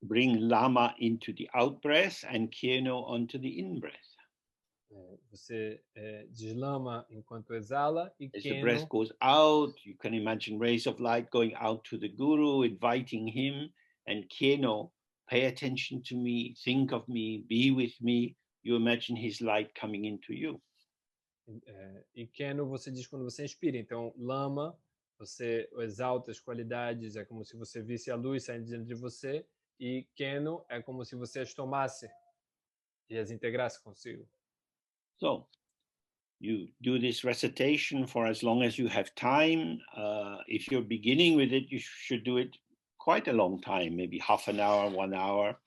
bring Lama into the out breath and Keno onto the in breath. Você deslama enquanto exala e as the breath goes out, you can imagine rays of light going out to the guru, inviting him, and Keno, pay attention to me, think of me, be with me. You imagine his light coming into you. E Keno você diz quando você inspira. Então, Lama, você exalta as qualidades, é como se você visse a luz saindo dentro de você. E Keno é como se você as tomasse e as integrasse consigo. So, you do this recitation for as long as you have time. If you're beginning with it, you should do it quite a long time, maybe half an hour, 1 hour.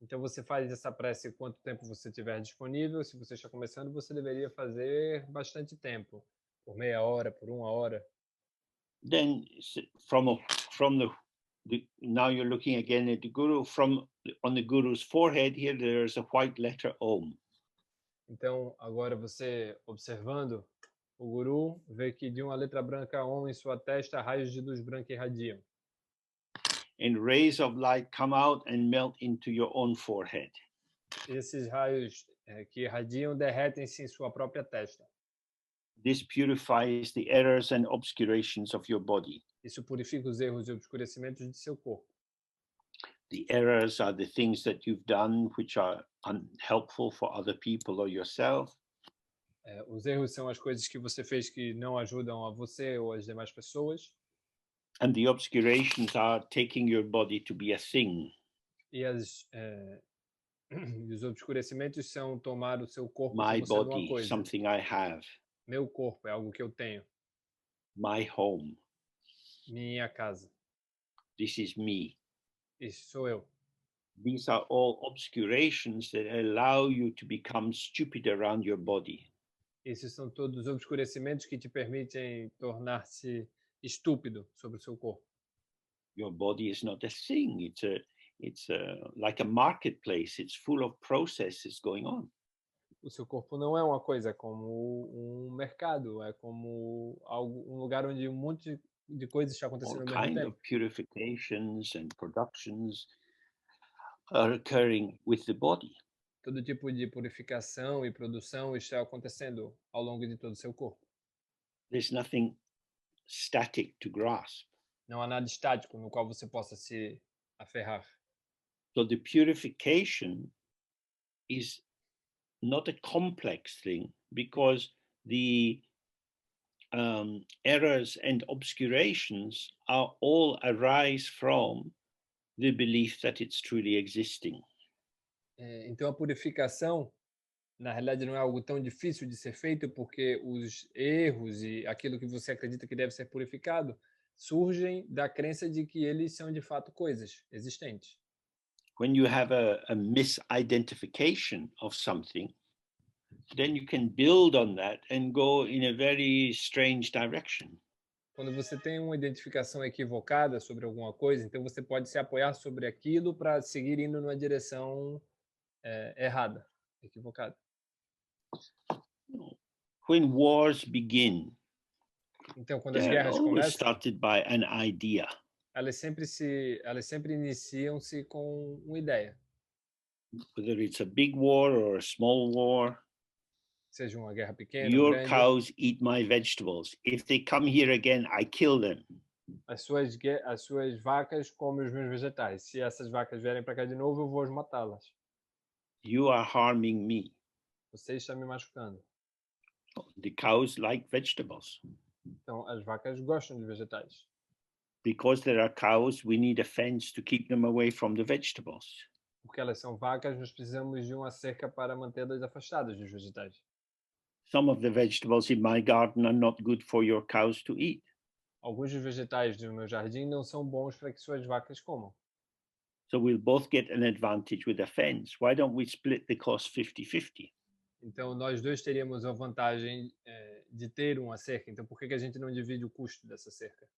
Então você faz essa prece quanto tempo você tiver disponível. Se você está começando, você deveria fazer bastante tempo, por meia hora, por 1 hora. Then from now you're looking again at the guru, on the guru's forehead here there's a white letter Om. Então, agora você observando o guru, vê que de uma letra branca Om em sua testa, raios de luz branca irradiam. and rays of light come out and melt into your own forehead. Esses raios que irradiam derretem-se em sua própria testa. This purifies the errors and obscurations of your body. Isso purifica os erros e obscurecimentos de seu corpo. The errors are the things that you've done which are unhelpful for other people or yourself. Os erros são as coisas que você fez que não ajudam a você ou as demais pessoas. And the obscurations are taking your body to be a thing. E os obscurecimentos são tomar o seu corpo My como sendo uma body, coisa. something I have. Meu corpo é algo que eu tenho. My home, Minha casa. this is me. Isso sou eu. These are all obscurations that allow you to become stupid around your body. Esses são todos obscurecimentos que te permitem tornar-se estúpido sobre o seu corpo. Your body is not a thing. It's like a marketplace. It's full of processes going on. O seu corpo não é uma coisa, é como um mercado, é como um lugar onde um monte de coisas está acontecendo All ao mesmo kind tempo. of purifications and productions are occurring with the body. Todo tipo de purificação e produção está acontecendo ao longo de todo o seu corpo. There's nothing static to grasp. Não há nada estático no qual você possa se aferrar. So the purification is not a complex thing because the errors and obscurations are all arise from the belief that it's truly existing. Então a purificação, na realidade, não é algo tão difícil de ser feito porque os erros e aquilo que você acredita que deve ser purificado surgem da crença de que eles são de fato coisas existentes. When you have a misidentification of something, then you can build on that and go in a very strange direction. Quando você tem uma identificação equivocada sobre alguma coisa, então você pode se apoiar sobre aquilo para seguir indo numa direção errada, equivocada. When wars begin, Então, quando as they're guerras always começam, started by an idea. elas sempre iniciam-se com uma ideia. Whether it's a big war or a small war, Seja uma guerra pequena ou your grande. cows eat my vegetables. If they come here again, I kill them. As suas vacas comem os meus vegetais. Se essas vacas vierem para cá de novo, eu vou matá-las. You are harming me. Você está me machucando. The cows like vegetables. Então, as vacas gostam de vegetais. Because there are cows, we need a fence to keep them away from the vegetables. Porque elas são vacas, nós precisamos de uma cerca para mantê-las afastadas dos vegetais. Some of the vegetables in my garden are not good for your cows to eat. Alguns dos vegetais do meu jardim não são bons para que suas vacas comam. So we'll both get an advantage with a fence. Why don't we split the cost 50-50? Então, nós dois teríamos a vantagem de ter uma cerca. Então, por que a gente não divide o custo dessa cerca?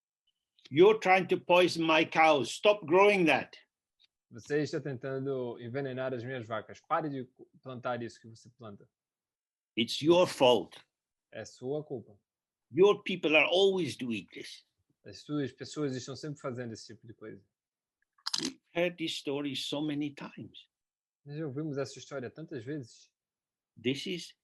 You're trying to poison my cows. Stop growing that. Você está tentando envenenar as minhas vacas. Pare de plantar isso que você planta. It's your fault. É sua culpa. Your people are always doing this. As suas pessoas estão sempre fazendo esse tipo de coisa. We've heard this story so many times. Nós já ouvimos essa história tantas vezes. This is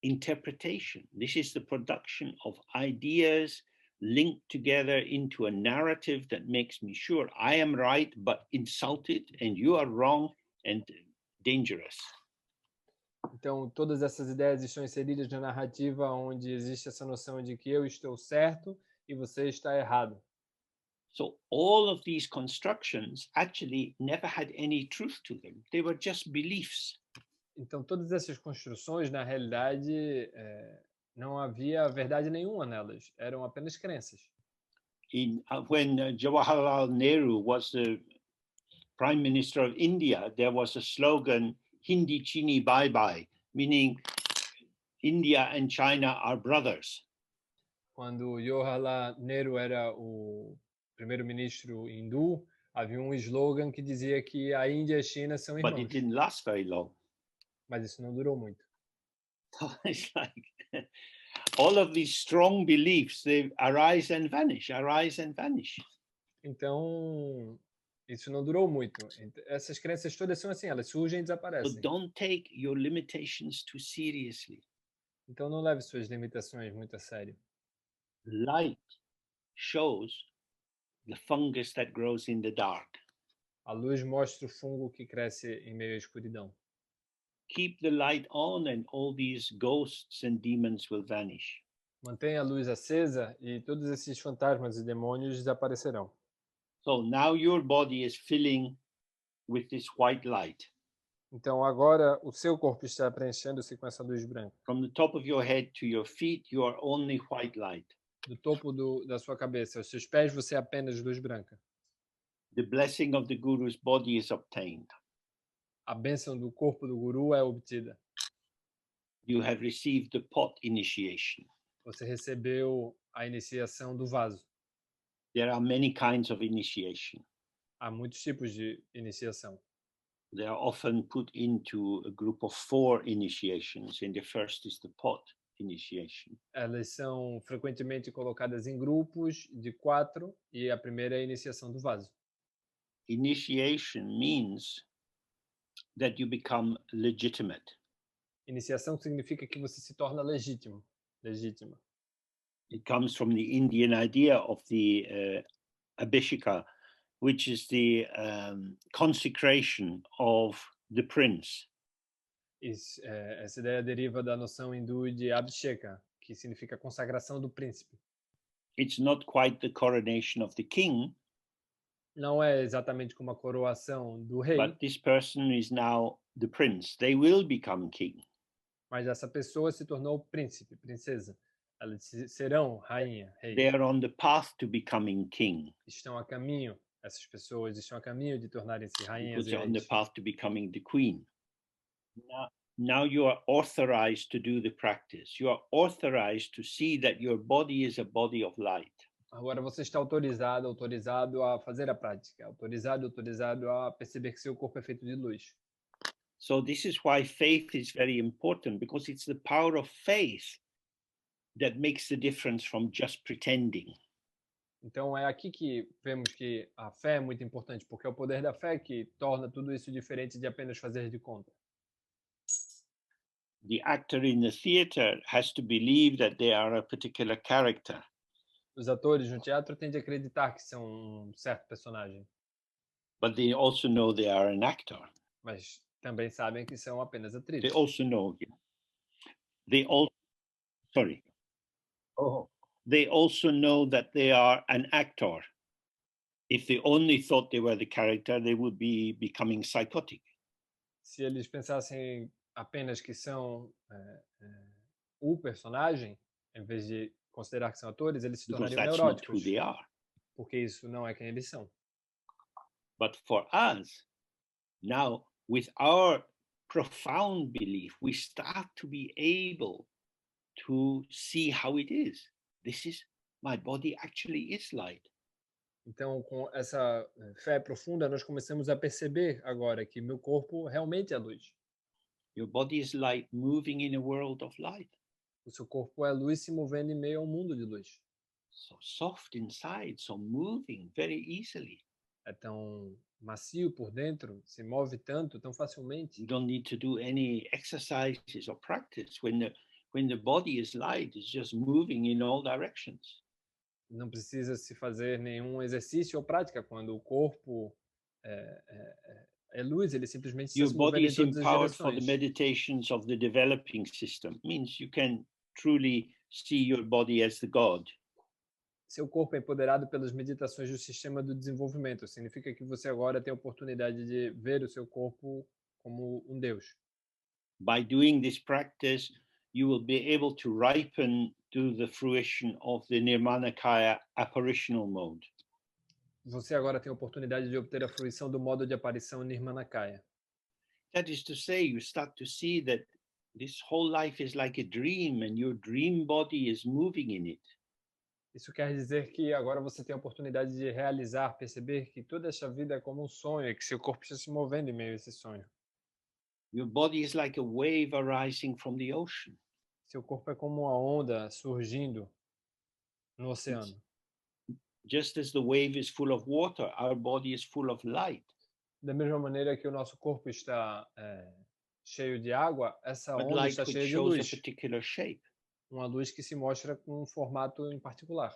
interpretation. This is the production of ideas linked together into a narrative that makes me sure I am right but insulted and you are wrong and dangerous. Então, todas essas ideias estão inseridas na narrativa onde existe essa noção de que eu estou certo e você está errado. So all of these constructions actually never had any truth to them. They were just beliefs. Então, todas essas construções, na realidade, não havia verdade nenhuma nelas. Eram apenas crenças. When Jawaharlal Nehru was the Prime Minister of India, there was a slogan, Hindi Chini Bye Bye, meaning India and China are brothers. Quando Jawaharlal Nehru era o primeiro-ministro hindu, havia um slogan que dizia que a Índia e a China são irmãos. But it didn't last very long. Mas isso não durou muito. It's like all of these strong beliefs, they arise and vanish, arise and vanish. Então, Isso não durou muito. Essas crenças todas são assim, elas surgem e So desaparecem. don't take your limitations too seriously. Então não leve suas limitações muito a sério. Light shows the fungus that grows in the dark. A luz mostra o fungo que cresce em meio à escuridão. Keep the light on and all these ghosts and demons will vanish. Mantenha a luz acesa e todos esses fantasmas e demônios desaparecerão. So now your body is filling with this white light. Então agora o seu corpo está preenchendo-se com essa luz branca. From the top of your head to your feet, you are only white light. Do topo da sua cabeça aos seus pés, você é apenas luz branca. The blessing of the guru's body is obtained. A bênção do corpo do guru é obtida. You have received the pot initiation. Você recebeu a iniciação do vaso. There are many kinds of initiation. Há muitos tipos de iniciação. They are often put into a group of 4 initiations, and the first is the pot initiation. Elas são frequentemente colocadas em grupos de 4 e a primeira é a iniciação do vaso. Initiation means that you become legitimate. Iniciação significa que você se torna legítimo, legítima. It comes from the Indian idea of the abhisheka, which is the consecration of the prince. Essa ideia deriva da noção hindu de abhisheka, que significa consagração do príncipe. It's not quite the coronation of the king, Não é exatamente como a coroação do rei, but this person is now the prince. They will become king. mas essa pessoa se tornou príncipe, princesa. Elas serão rainha, rei. They are on the path to becoming king. Estão a caminho, essas pessoas estão a caminho de tornarem-se rainhas Because e they're on the reis. path to becoming the queen. Now you are authorized to do the practice. You are authorized to see that your body is a body of light. Agora você está autorizado a fazer a prática, autorizado a perceber que seu corpo é feito de luz. So this is why faith is very important, because it's the power of faith that makes the difference from just pretending. Então é aqui que vemos que a fé é muito importante, porque é o poder da fé que torna tudo isso diferente de apenas fazer de conta. The actor in the theater has to believe that they are a particular character. Os atores no teatro têm de acreditar que são um certo personagem, But they also know they are an actor. mas também sabem que são apenas They atrizes. also know. They also know that they are an actor. If they only thought they were the character, they would be becoming psychotic. Se eles pensassem apenas que são o personagem, em vez de considerar que são atores, eles se Because tornariam that's not who neuróticos, they are. porque isso não é quem eles são. But for us, now, with our profound belief, we start to be able to see how it is. This is, my body actually is light. Então, com essa fé profunda, nós começamos a perceber agora que meu corpo realmente é luz. Your body is light moving in a world of light. O seu corpo é luz se movendo em meio a um mundo de luz. So soft inside, so moving very easily. É tão macio por dentro, se move tanto, tão facilmente. You don't need to do any exercises or practice. When the body is light, it's just moving in all directions. Não precisa se fazer nenhum exercício ou prática. Quando o corpo é luz, ele simplesmente está Your se body movendo em is todas as empowered for the direções. meditations of the developing system. Means you can truly see your body as the God. Seu corpo é empoderado pelas meditações do sistema do desenvolvimento. Significa que você agora tem a oportunidade de ver o seu corpo como um Deus. By doing this practice, you will be able to ripen to the fruition of the Dharmakaya apparitional mode. Você agora tem a oportunidade de obter a fruição do modo de aparição Nirmanakaya. That is to say, you start to see that this whole life is like a dream and your dream body is moving in it. Isso quer dizer que agora você tem a oportunidade de realizar, perceber que toda essa vida é como um sonho e que seu corpo está se movendo em meio a esse sonho. Your body is like a wave arising from the ocean. Seu corpo é como uma onda surgindo no oceano. Just as the wave is full of water, our body is full of light. Da mesma maneira que o nosso corpo está cheio de água, essa But onda light está which cheia de shows a luz. particular shape. Uma luz que se mostra com um formato em particular.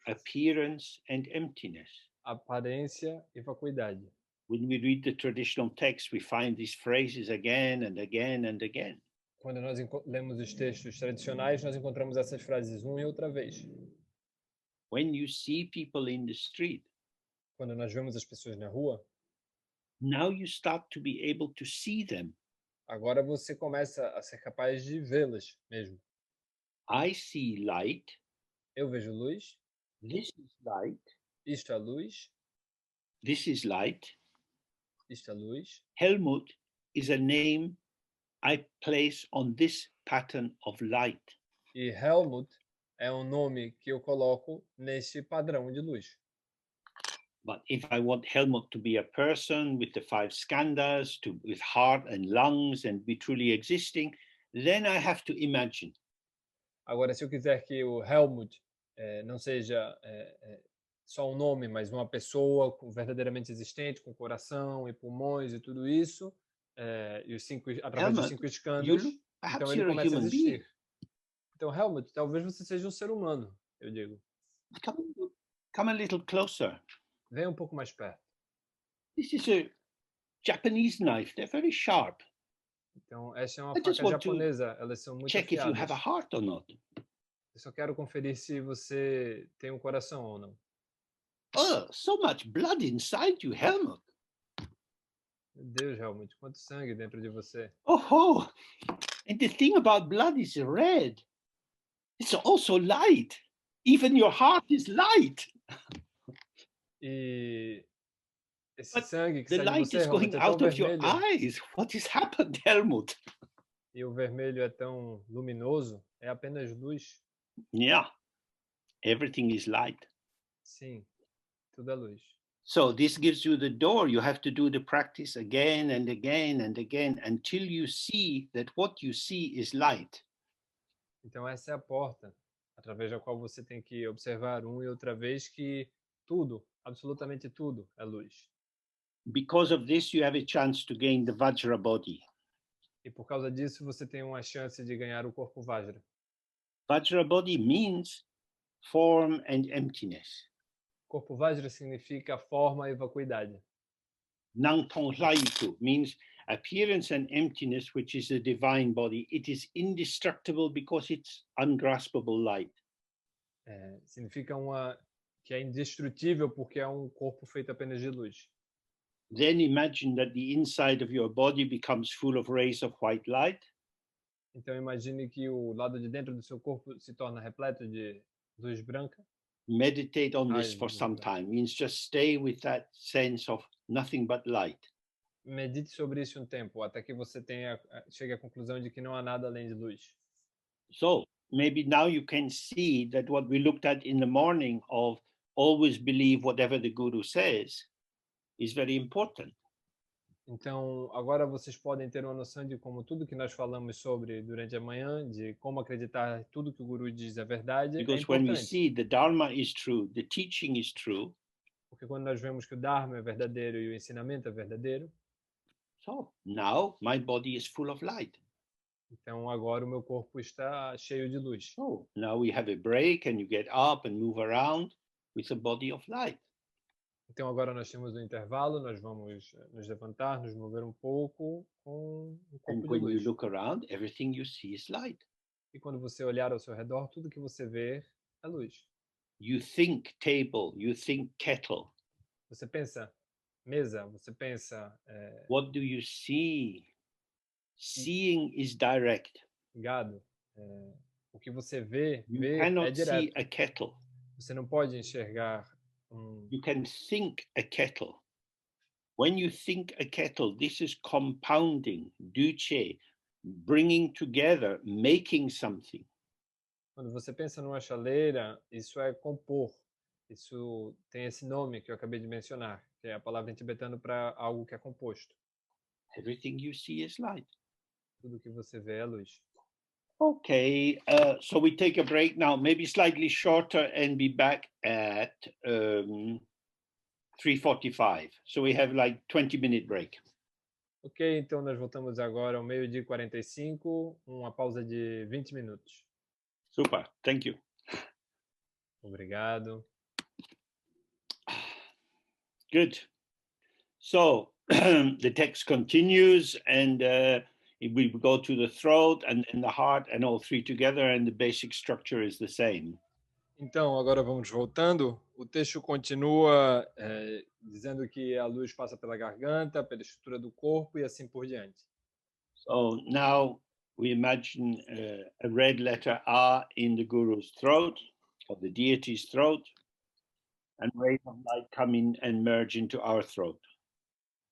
Appearance and emptiness. Aparência e vacuidade. When we read the traditional text, we find these phrases again and again and again. Quando nós lemos os textos tradicionais, nós encontramos essas frases uma e outra vez. When you see people in the street, Quando nós vemos as pessoas na rua, now you start to be able to see them. agora você começa a ser capaz de vê-las mesmo. I see light. Eu vejo luz. This is light. Isto é luz. This is light. Isto é luz. Helmut is a name I place on this pattern of light. E Helmut é um nome que eu coloco nesse padrão de luz. But if I want Helmut to be a person with the 5 skandhas, with heart and lungs and be truly existing, then I have to imagine. Agora, se eu quiser que o Helmut não seja só um nome, mas uma pessoa verdadeiramente existente, com coração e pulmões e tudo isso, e através dos 5 skandhas, então ele começa a existir. Então, Helmut, talvez você seja um ser humano, eu digo. Come a little closer. Venha um pouco mais perto. This is a Japanese knife. They're very sharp. Então, essa é uma faca japonesa. Elas são muito check afiadas. if you have a heart or not. Eu só quero conferir se você tem um coração ou não. Oh, so much blood inside you, Helmut. Meu Deus, Helmut, quanto sangue dentro de você. Oh, and the thing about blood is red. It's also light. Even your heart is light. E esse But sangue que the sai de light você, is Helmut, going é tão out of your vermelho. eyes. What has happened, Helmut? E o vermelho é tão luminoso. É apenas luz. Yeah, everything is light. Sim, tudo é luz. So this gives you the door. You have to do the practice again and again and again until you see that what you see is light. Então essa é a porta, através da qual você tem que observar uma e outra vez que tudo, absolutamente tudo, é luz. Because of this, you have a chance to gain the Vajra body. E por causa disso, você tem uma chance de ganhar o corpo Vajra. Vajra body means form and emptiness. Corpo Vajra significa forma e vacuidade. Nang Tong Laitu means appearance and emptiness, which is the divine body. It is indestructible because it's ungraspable light. Significa que é indestrutível porque é um corpo feito apenas de luz. Then imagine that the inside of your body becomes full of rays of white light. Então imagine que o lado de dentro do seu corpo se torna repleto de luz branca. Meditate on this for some time. Means just stay with that sense of nothing but light. Medite sobre isso um tempo, até que você chegue à conclusão de que não há nada além de luz. So maybe now you can see that what we looked at in the morning of always believe whatever the Guru says is very important. Então, agora vocês podem ter uma noção de como tudo que nós falamos sobre durante a manhã, de como acreditar tudo que o Guru diz é verdade, Because é importante. when we see the Dharma is true, the teaching is true. Porque quando nós vemos que o Dharma é verdadeiro e o ensinamento é verdadeiro. So now my body is full of light. Então agora o meu corpo está cheio de luz. So now we have a break and you get up and move around with a body of light. Então agora nós temos um intervalo, nós vamos nos levantar, nos mover um pouco com um corpo de when luz. you look around, everything you see is light. E quando você olhar ao seu redor, tudo que você vê é luz. You think table, you think kettle. Você pensa mesa, você pensa... What do you see? Seeing is direct. Gado. O que você vê You é cannot direto. see a kettle. Você não pode enxergar You can think a kettle. When you think a kettle, this is compounding, duce, bringing together, making something. Quando você pensa numa chaleira, isso é compor. Isso tem esse nome que eu acabei de mencionar, que é a palavra em tibetano para algo que é composto. Everything you see is light. Tudo que você vê é luz. Okay, so we take a break now, maybe slightly shorter, and be back at 3:45. So we have like 20-minute break. Ok, então nós voltamos agora ao 12:45, uma pausa de 20 minutos. Super, thank you. Obrigado. Good. So the text continues, and we go to the throat and the heart and all three together, and the basic structure is the same. Então, agora vamos voltando. O texto continua dizendo que a luz passa pela garganta, pela estrutura do corpo e assim por diante. So now we imagine a red letter R in the guru's throat, or the deity's throat, and rays of light come in and merge into our throat.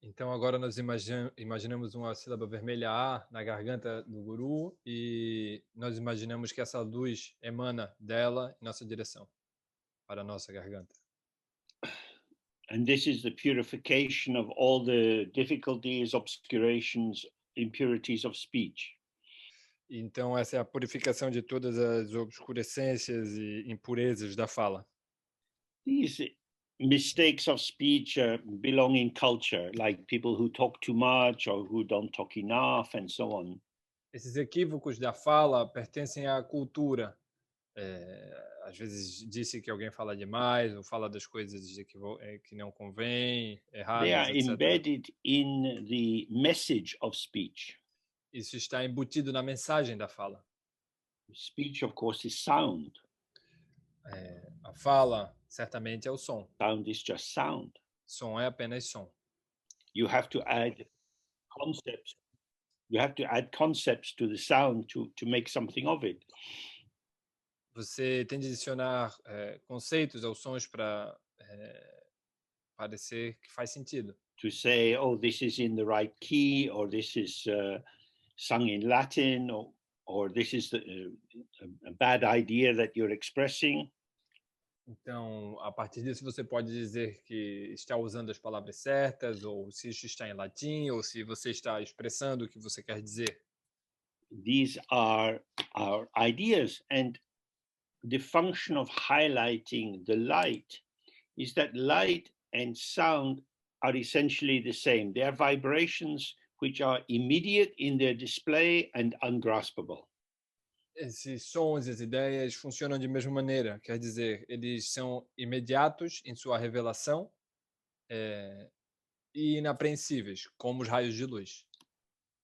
Então, agora nós imaginamos uma sílaba vermelha A na garganta do guru e nós imaginamos que essa luz emana dela em nossa direção, para a nossa garganta. And this is the purification of all the difficulties, obscurations, impurities of speech. Então, essa é a purificação de todas as obscurecências e impurezas da fala. These mistakes of speech belong in culture, like people who talk too much or who don't talk enough, and so on. Esses equívocos da fala pertencem à cultura. Às vezes disse que alguém fala demais ou fala das coisas que não convém, They erradas, are etc. embedded in the message of speech. Isso está embutido na mensagem da fala. Speech, of course, is sound. A fala, certamente, é o som. Sound is just sound. Som é apenas som. You have to add concepts. You have to add concepts to the sound to make something of it. Você tem de adicionar conceitos aos sons para parecer que faz sentido. To say, oh, this is in the right key, or this is sung in Latin, or this is a bad idea that you're expressing. Então, a partir disso, você pode dizer que está usando as palavras certas, ou se isso está em latim, ou se você está expressando o que você quer dizer. These are our ideas, and the function of highlighting the light is that light and sound are essentially the same. They are vibrations which are immediate in their display and ungraspable. Esses sons, as ideias funcionam de mesma maneira, quer dizer, eles são imediatos em sua revelação e inapreensíveis, como os raios de luz.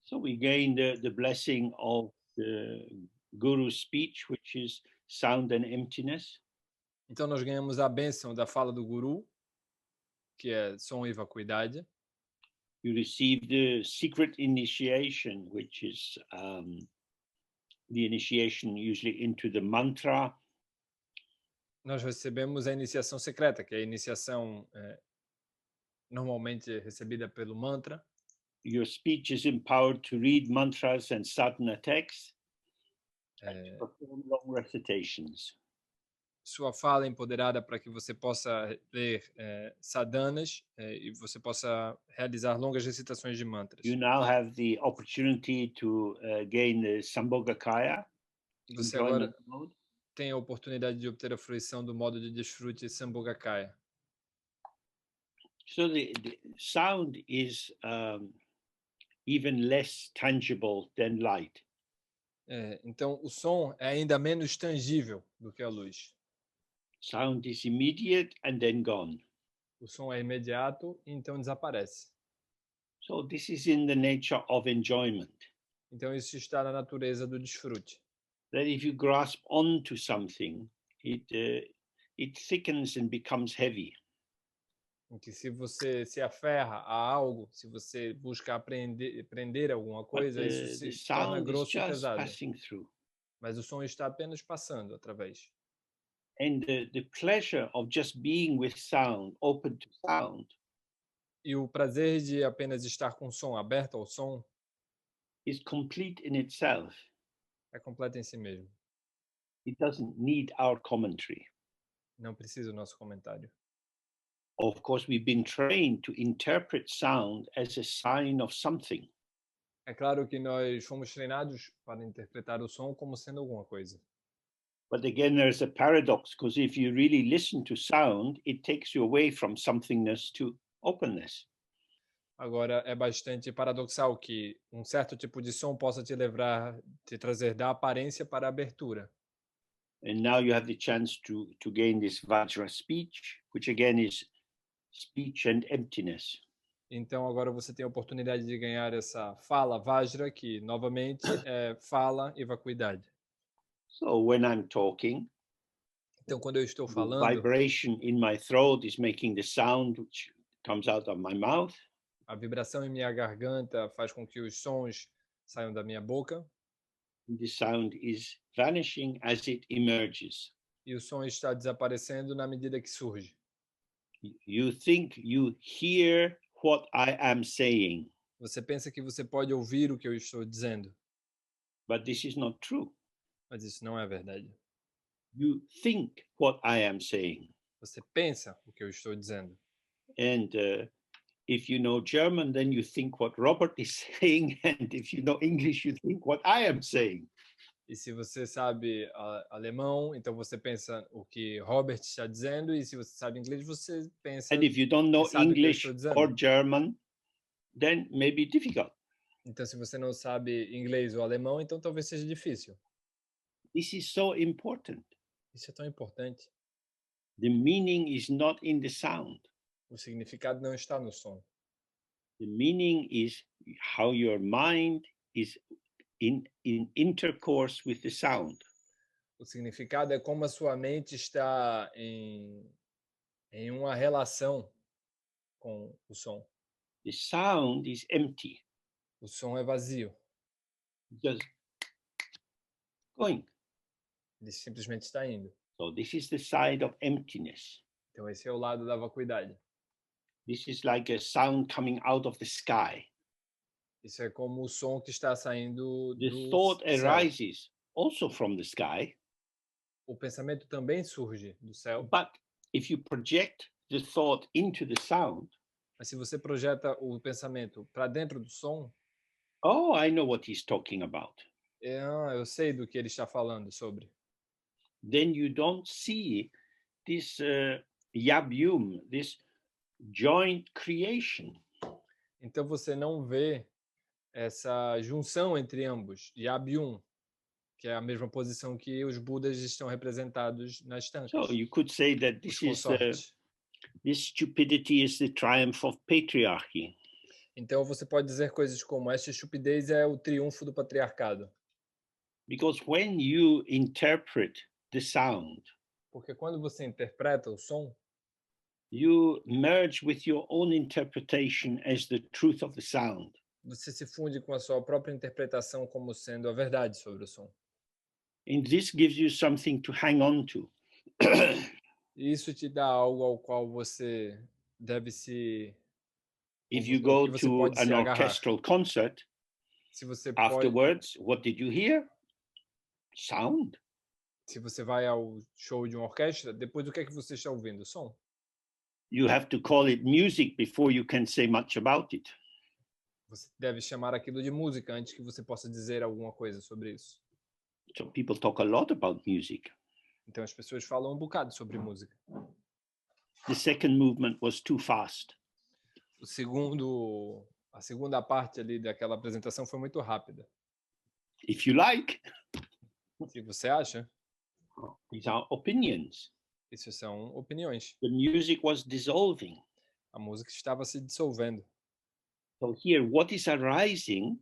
So we gain the blessing of the Guru's speech, which is sound and emptiness. Então nós ganhamos a bênção da fala do Guru, que é som e vacuidade. You receive the secret initiation, which is the initiation usually into the mantra. Nós recebemos a iniciação secreta, que é a iniciação normalmente recebida pelo mantra. Your speech is empowered to read mantras and sadhana texts and to perform long recitations. Sua fala é empoderada para que você possa ler sadhanas e você possa realizar longas recitações de mantras. You now have the opportunity to gain the Sambhogakaya. Você agora tem a oportunidade de obter a fruição do modo de desfrute Sambhogakaya. So the sound is even less tangible than light. Então, o som é ainda menos tangível do que a luz. Sound is immediate and then gone. O som é imediato e então desaparece. So this is in the nature of enjoyment. Então, isso está na natureza do desfrute. That if you grasp onto something, it thickens and becomes heavy. Em que se você se aferra a algo, se você busca prender alguma coisa, isso se torna grosso e pesado. Mas o som está apenas passando através. And the pleasure of just being with sound, open to sound, e o prazer de apenas estar com o som, aberto ao som, is complete in itself. é completo em si mesmo. It doesn't need our commentary. Não precisa do nosso comentário. Of course, we've been trained to interpret sound as a sign of something. É claro que nós fomos treinados para interpretar o som como sendo alguma coisa. But again, there's a paradox, because if you really listen to sound, it takes you away from somethingness to openness. Agora, é bastante paradoxal que um certo tipo de som possa te trazer da aparência para a abertura. And now you have the chance to gain this Vajra speech, which again is speech and emptiness. Então, agora você tem a oportunidade de ganhar essa fala Vajra, que novamente é fala e vacuidade. So when I'm talking, Então, quando eu estou the falando, vibration in my throat is making the sound which comes out of my mouth. a vibração em minha garganta faz com que os sons saiam da minha boca And the sound is vanishing as it emerges. e o som está desaparecendo na medida que surge. You think you hear what I am saying, Você pensa que você pode ouvir o que eu estou dizendo, but this is not true. mas isso não é verdade. You think what I am saying. Você pensa o que eu estou dizendo. And if you know German, then you think what Robert is saying. And if you know English, you think what I am saying. E se você sabe alemão, então você pensa o que Robert está dizendo. E se você sabe inglês, você pensa And if you don't know que sabe o que eu English estou dizendo. or German, then maybe difficult. Então, se você não sabe inglês ou alemão, então talvez seja difícil. This is so important. Isso é tão importante. The meaning is not in the sound. O significado não está no som. The meaning is how your mind is in intercourse with the sound. O significado é como a sua mente está em uma relação com o som. The sound is empty, O som é vazio. just going. Ele simplesmente está indo. So this is the side of emptiness. Então, esse é o lado da vacuidade. This is like a sound coming out of the sky. Isso é como o som que está saindo The do thought céu. arises also from the sky. O pensamento também surge do céu. But if you project the thought into the sound, Mas se você projeta o pensamento para dentro do som, oh, I know what he's talking about. eu sei do que ele está falando sobre. Then you don't see this yabyum, this joint creation. Então você não vê essa junção entre ambos, Yabyum, que é a mesma posição que os Budas estão representados nas tankas. So you could say that Os this is consortes. this stupidity is the triumph of patriarchy. Então você pode dizer coisas como esta estupidez é o triunfo do patriarcado. Because when you interpret the sound, Porque quando você interpreta o som, you merge with your own interpretation as the truth of the sound. você se funde com a sua própria interpretação como sendo a verdade sobre o som. And this gives you something to hang on to. E isso te dá algo ao qual você deve se... If you ao go que você to pode se an agarrar. orchestral concert, Se você pode, afterwards, what did you hear? Sound. se você vai ao show de uma orquestra, depois do que é que você está ouvindo? Som. You have to call it music before you can say much about it. Você deve chamar aquilo de música antes que você possa dizer alguma coisa sobre isso. So people talk a lot about music. Então as pessoas falam um bocado sobre música. The second movement was too fast. A segunda parte ali daquela apresentação foi muito rápida. If you like, Se você acha, these are opinions. isso são opiniões. The music was dissolving. A música estava se dissolvendo. So here, what is arising?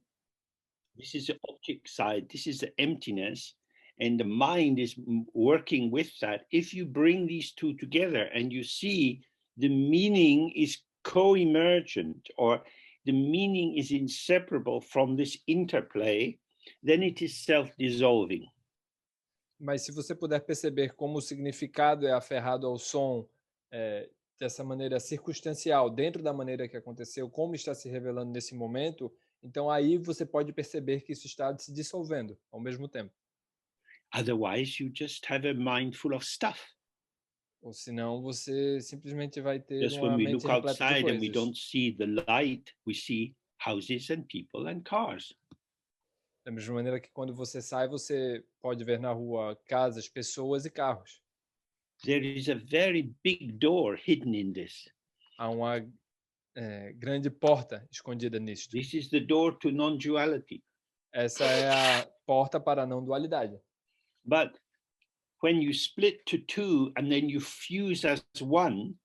This is the object side. This is the emptiness. And the mind is working with that. If you bring these two together and you see the meaning is co-emergent, or the meaning is inseparable from this interplay, then it is self-dissolving. Mas se você puder perceber como o significado é aferrado ao som dessa maneira circunstancial, dentro da maneira que aconteceu, como está se revelando nesse momento, então aí você pode perceber que isso está se dissolvendo ao mesmo tempo. Otherwise, you just have a mind full of stuff. Ou senão você simplesmente vai ter Just uma when we mente look repleta de outside and we coisas. don't see the light, we see houses and people and cars. Da mesma maneira que quando você sai, você pode ver na rua casas, pessoas e carros. There is a very big door hidden in this. Há uma grande porta escondida nisto. This is the door to non-duality. Essa é a porta para a não dualidade. But when you split to two and then you fuse as one,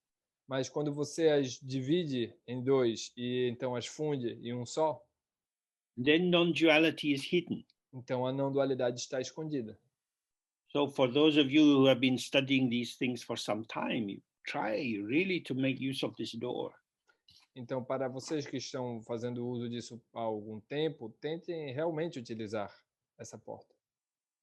Mas quando você as divide em dois e então as funde em um só, then non-duality is hidden. então a não dualidade está escondida. So for those of you who have been studying these things for some time, you try really to make use of this door. Então, para vocês que estão fazendo uso disso há algum tempo, tentem realmente utilizar essa porta.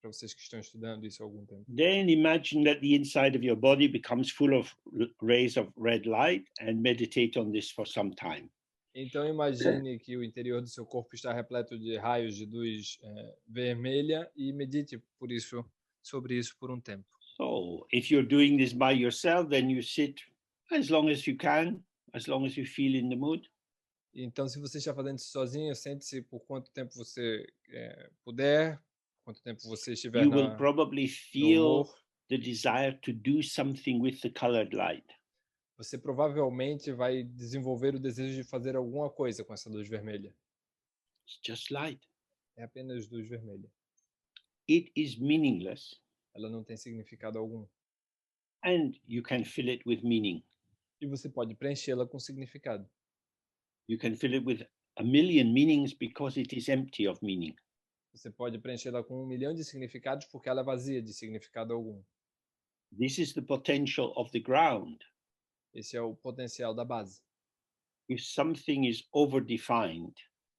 Para vocês que estão estudando isso há algum tempo. Then imagine that the inside of your body becomes full of rays of red light and meditate on this for some time. Então, imagine que o interior do seu corpo está repleto de raios de luz vermelha e medite sobre isso por um tempo. So if you're doing this by yourself, then you sit as long as you can, as long as you feel in the mood. Então, se você está fazendo isso sozinho, sente-se por quanto tempo você puder, quanto tempo você estiver You will probably no feel humor. the desire to do something with the colored light. Você provavelmente vai desenvolver o desejo de fazer alguma coisa com essa luz vermelha. It's just light. É apenas luz vermelha. It is meaningless, Ela não tem significado algum. and you can fill it with meaning. E você pode preenchê-la com significado. You can fill it with a million meanings because it is empty of meaning. Você pode preenchê-la com 1 milhão de significados porque ela é vazia de significado algum. This is the potential of the ground. Esse é o potencial da base. If something is overdefined,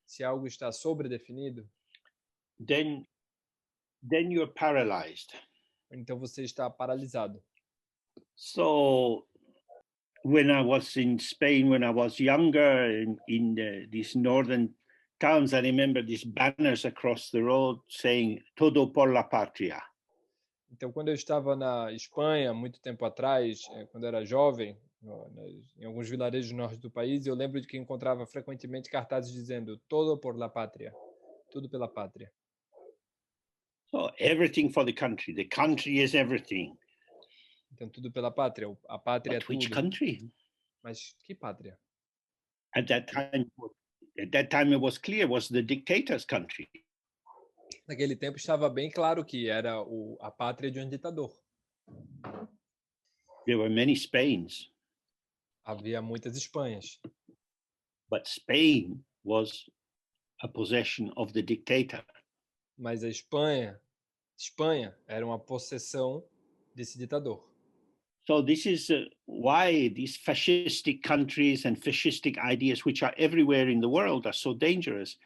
Se algo está sobredefinido, then you're paralyzed. então você está paralisado. So when I was in Spain, when I was younger, in these northern towns, I remember these banners across the road saying "Todo por la patria." Então, quando eu estava na Espanha, muito tempo atrás, quando eu era jovem, em alguns vilarejos do norte do país, eu lembro de que encontrava frequentemente cartazes dizendo "Todo por la patria", tudo pela pátria. So everything for the country. The country is everything. Então, tudo pela pátria. A pátria é But which tudo. country? Mas que pátria? At that time, it was clear it was the dictator's country. Naquele tempo estava bem claro que era a pátria de um ditador. There were many Spains, Havia muitas Espanhas. but Spain was a possession of the dictator. Mas a Espanha era uma possessão desse ditador. So this is why these fascistic countries and fascistic ideas, which are everywhere in the world, are so dangerous,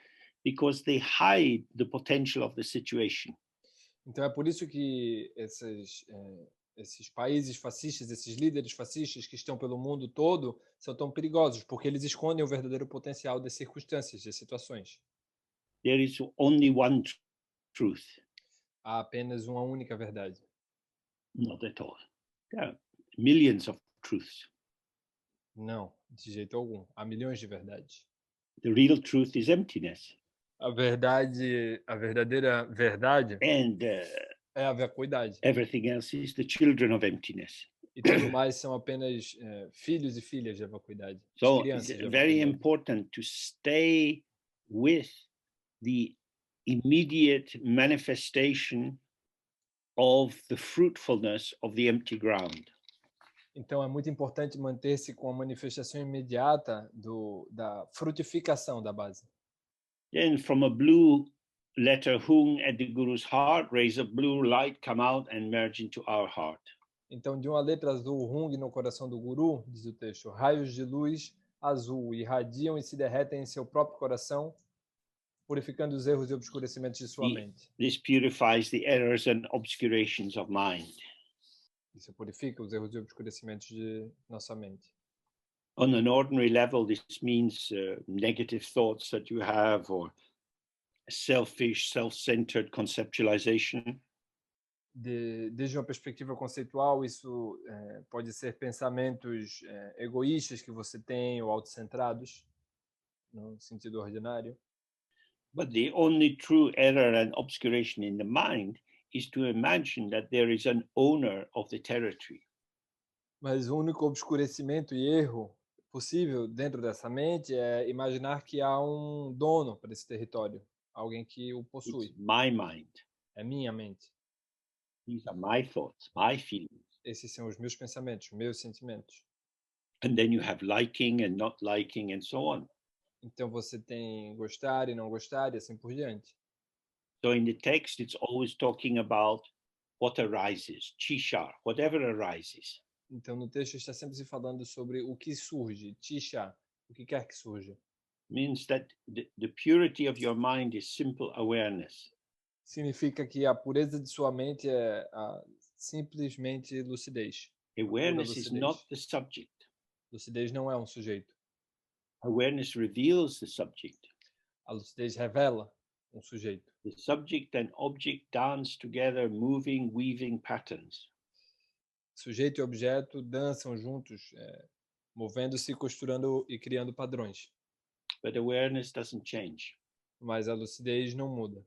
because they hide the potential of the situation. Então é por isso que esses países fascistas, esses líderes fascistas que estão pelo mundo todo, são tão perigosos, porque eles escondem o verdadeiro potencial das circunstâncias, das situações. There is only one truth. Há apenas uma única verdade. Not at all. There are millions of truths. Não, de jeito algum. Há milhões de verdades. The real truth is emptiness. A verdadeira verdade And é a vacuidade. everything else is the children of emptiness. E tudo mais são apenas filhos e filhas da vacuidade. So Crianças it's da very vacuidade. important to stay with the immediate manifestation of the fruitfulness of the empty ground. Então é muito importante manter-se com a manifestação imediata da frutificação da base. Then from a blue letter hung at the Guru's heart, rays of blue light come out and merge into our heart. Então, de uma letra azul hung no coração do Guru, diz o texto, raios de luz azul irradiam e se derretem em seu próprio coração, purificando os erros e obscurecimentos de sua mente. This purifies the errors and obscurations of mind. Isso purifica os erros e obscurecimentos de nossa mente. On an ordinary level, this means negative thoughts that you have, or selfish, self-centered conceptualization. Desde uma perspectiva conceitual, isso pode ser pensamentos egoístas que você tem ou autocentrados. no sentido ordinário. But the only true error and obscuration in the mind is to imagine that there is an owner of the territory. Mas o único obscurecimento e erro possível dentro dessa mente é imaginar que há um dono para esse território, alguém que o It's possui. my mind. É minha mente. These are my thoughts, my feelings. Esses são os meus pensamentos, meus sentimentos. And then you have liking and not liking and so on. Então você tem gostar e não gostar e assim por diante. So in the text, it's always talking about what arises, chisha, whatever arises. Então no texto está sempre se falando sobre o que surge, tisha, o que quer que surja. Means that the purity of your mind is simple awareness. Significa que a pureza de sua mente é simplesmente lucidez. Awareness is not the subject. Lucidez não é um sujeito. Awareness reveals the subject. A lucidez revela um sujeito. The subject and object dance together, moving, weaving patterns. Sujeito e objeto dançam juntos, movendo-se, costurando e criando padrões. But awareness doesn't change. Mas a lucidez não muda.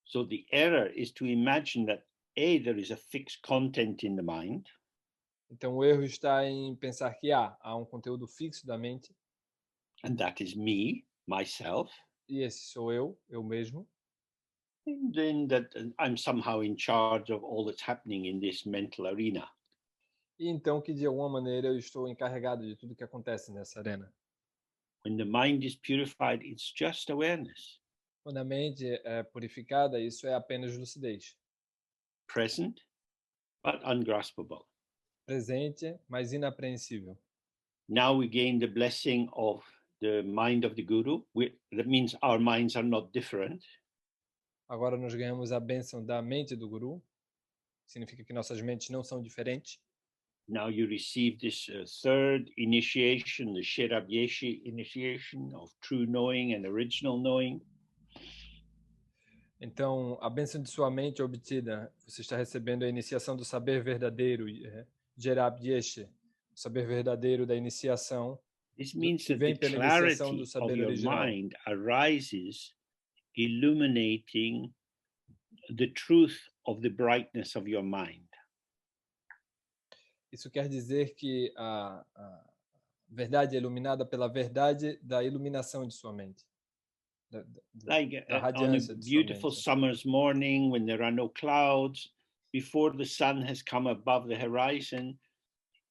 So the error is to imagine that there is a fixed content in the mind. Então o erro está em pensar que há um conteúdo fixo da mente. And that is me, myself. E esse sou eu mesmo. And then that I'm somehow in charge of all that's happening in this mental arena. E então que de alguma maneira eu estou encarregado de tudo que acontece nessa arena. When the mind is purified, it's just awareness. Quando a mente é purificada, isso é apenas lucidez. Present, but ungraspable. Presente, mas inapreensível. Now we gain the blessing of the mind of the Guru. That means our minds are not different. Agora nós ganhamos a bênção da mente do Guru. Significa que nossas mentes não são diferentes. Now you receive this third initiation, the Sherabyeshi initiation of true knowing and original knowing. Então, a bênção de sua mente obtida, você está recebendo a iniciação do saber verdadeiro, Jerabyeshi, o saber verdadeiro da iniciação. This means que that vem the pela iniciação clarity do of saber your original. mind arises, illuminating the truth of the brightness of your mind. Isso quer dizer que a verdade é iluminada pela verdade da iluminação de sua mente. Like da on a radiância de sua beautiful mente. summer's morning when there are no clouds, before the sun has come above the horizon,